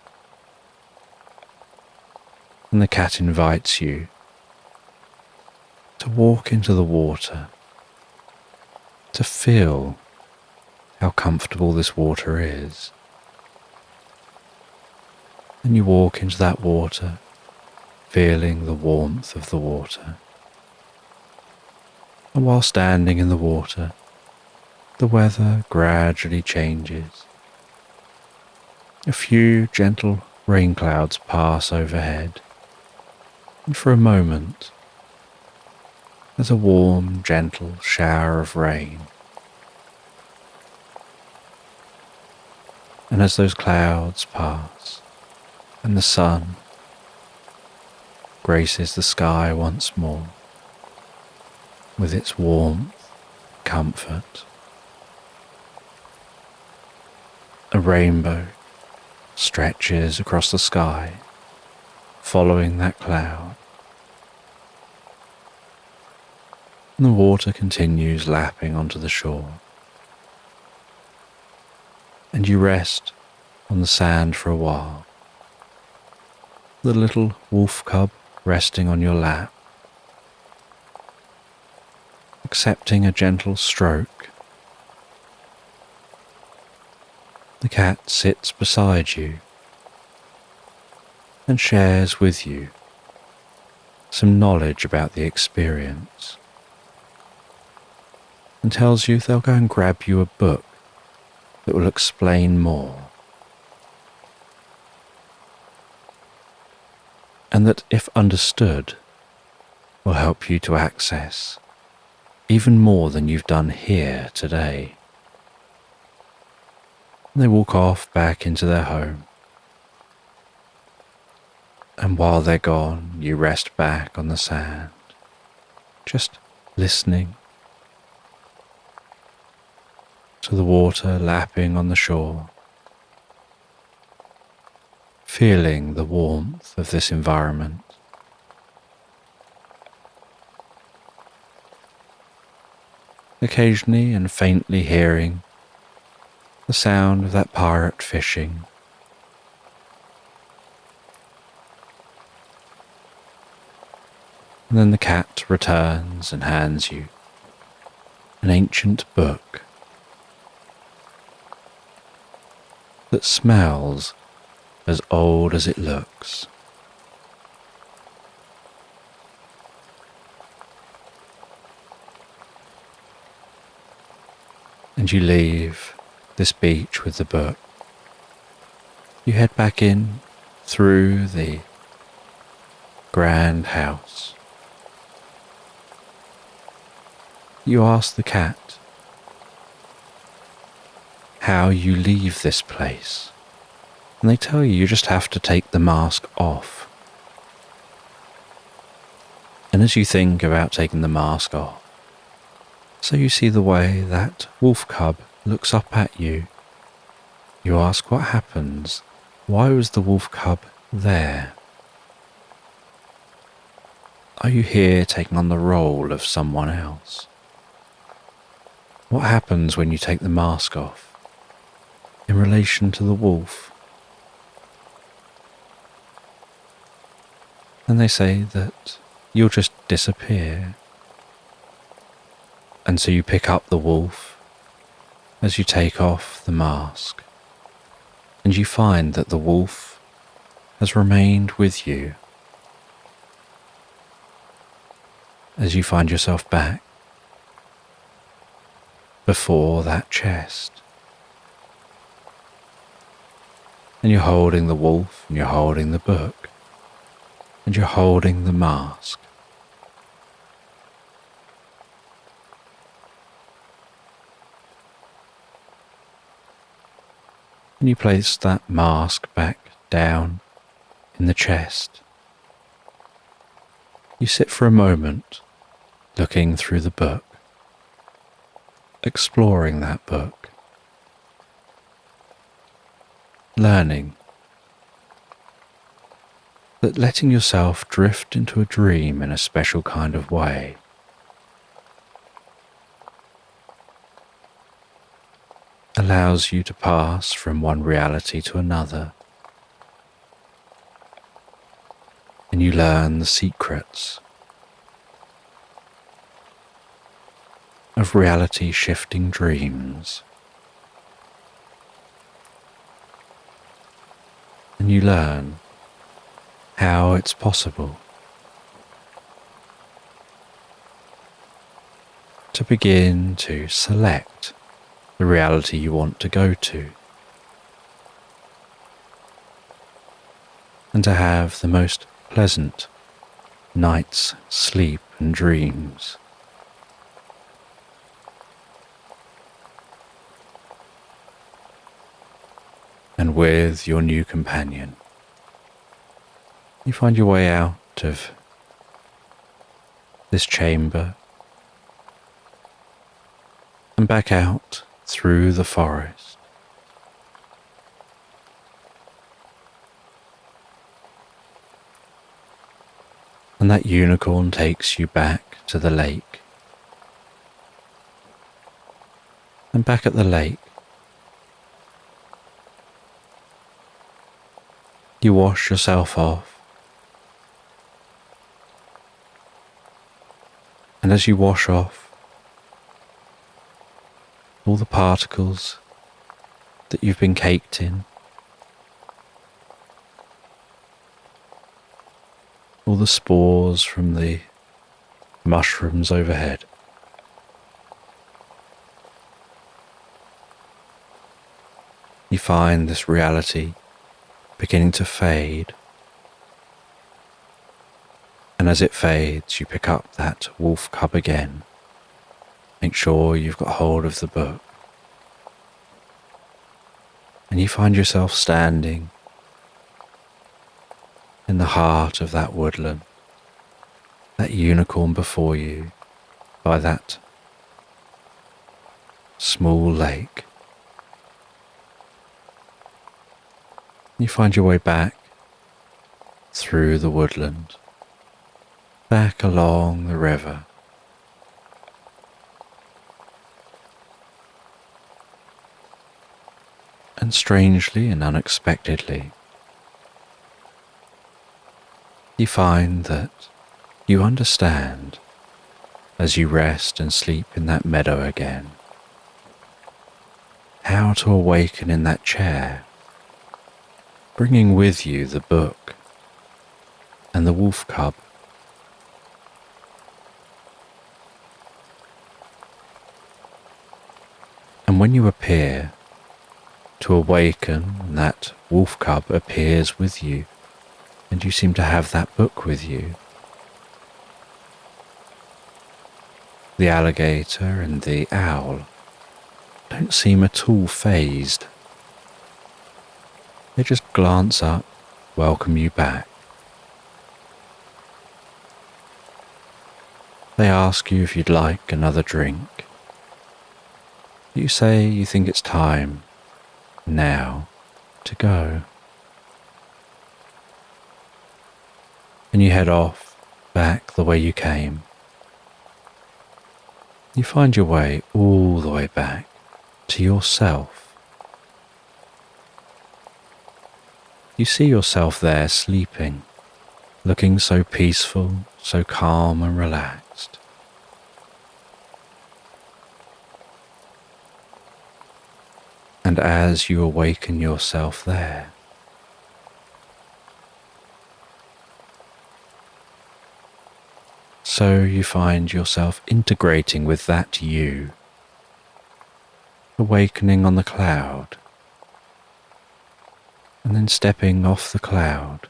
And the cat invites you to walk into the water, to feel how comfortable this water is. And you walk into that water, feeling the warmth of the water. And while standing in the water, the weather gradually changes. A few gentle rain clouds pass overhead, and for a moment, there's a warm, gentle shower of rain. And as those clouds pass, and the sun graces the sky once more, with its warmth, comfort, a rainbow stretches across the sky, following that cloud. And the water continues lapping onto the shore. And you rest on the sand for a while, the little wolf cub resting on your lap, accepting a gentle stroke. The cat sits beside you and shares with you some knowledge about the experience, and tells you they'll go and grab you a book that will explain more, and that, if understood, will help you to access even more than you've done here today. And they walk off back into their home, and while they're gone, you rest back on the sand, just listening to the water lapping on the shore, feeling the warmth of this environment. occasionally and faintly hearing the sound of that pirate fishing. And then the cat returns and hands you an ancient book that smells as old as it looks. And you leave this beach with the book. You head back in through the grand house. You ask the cat how you leave this place, and they tell you just have to take the mask off. And as you think about taking the mask off, so you see the way that wolf cub looks up at you, you ask what happens. Why was the wolf cub there? Are you here taking on the role of someone else? What happens when you take the mask off in relation to the wolf? And they say that you'll just disappear. And so you pick up the wolf as you take off the mask, and you find that the wolf has remained with you as you find yourself back before that chest. And you're holding the wolf, and you're holding the book, and you're holding the mask. And you place that mask back down in the chest. You sit for a moment looking through the book, exploring that book, learning that letting yourself drift into a dream in a special kind of way allows you to pass from one reality to another, and you learn the secrets of reality shifting dreams, and you learn how it's possible to begin to select the reality you want to go to, and to have the most pleasant night's sleep and dreams. And with your new companion, you find your way out of this chamber and back out through the forest. And that unicorn takes you back to the lake. And back at the lake, you wash yourself off. And as you wash off all the particles that you've been caked in, all the spores from the mushrooms overhead, you find this reality beginning to fade. And as it fades, you pick up that wolf cub again. Make sure you've got hold of the book. And you find yourself standing in the heart of that woodland, that unicorn before you by that small lake. You find your way back through the woodland, back along the river, And strangely and unexpectedly, you find that you understand, as you rest and sleep in that meadow again, how to awaken in that chair, bringing with you the book and the wolf cub. And when you appear to awaken, and that wolf cub appears with you, and you seem to have that book with you, the alligator and the owl don't seem at all fazed. They just glance up, welcome you back. They ask you if you'd like another drink. You say you think it's time now to go. And you head off back the way you came. You find your way all the way back to yourself. You see yourself there sleeping, looking so peaceful, so calm and relaxed. And as you awaken yourself there, so you find yourself integrating with that you, awakening on the cloud, and then stepping off the cloud,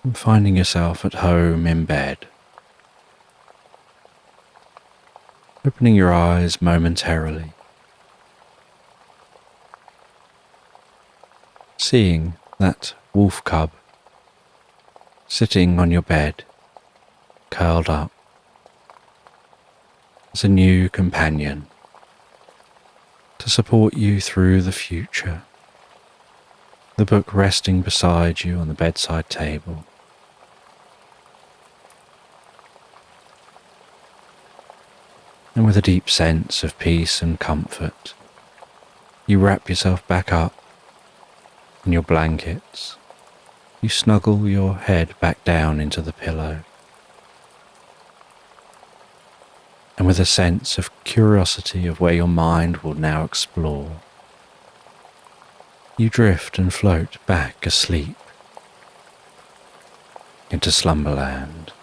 and finding yourself at home in bed, opening your eyes momentarily, seeing that wolf cub sitting on your bed, curled up, as a new companion to support you through the future, the book resting beside you on the bedside table. And with a deep sense of peace and comfort, you wrap yourself back up in your blankets. You snuggle your head back down into the pillow. And with a sense of curiosity of where your mind will now explore, you drift and float back asleep into Slumberland.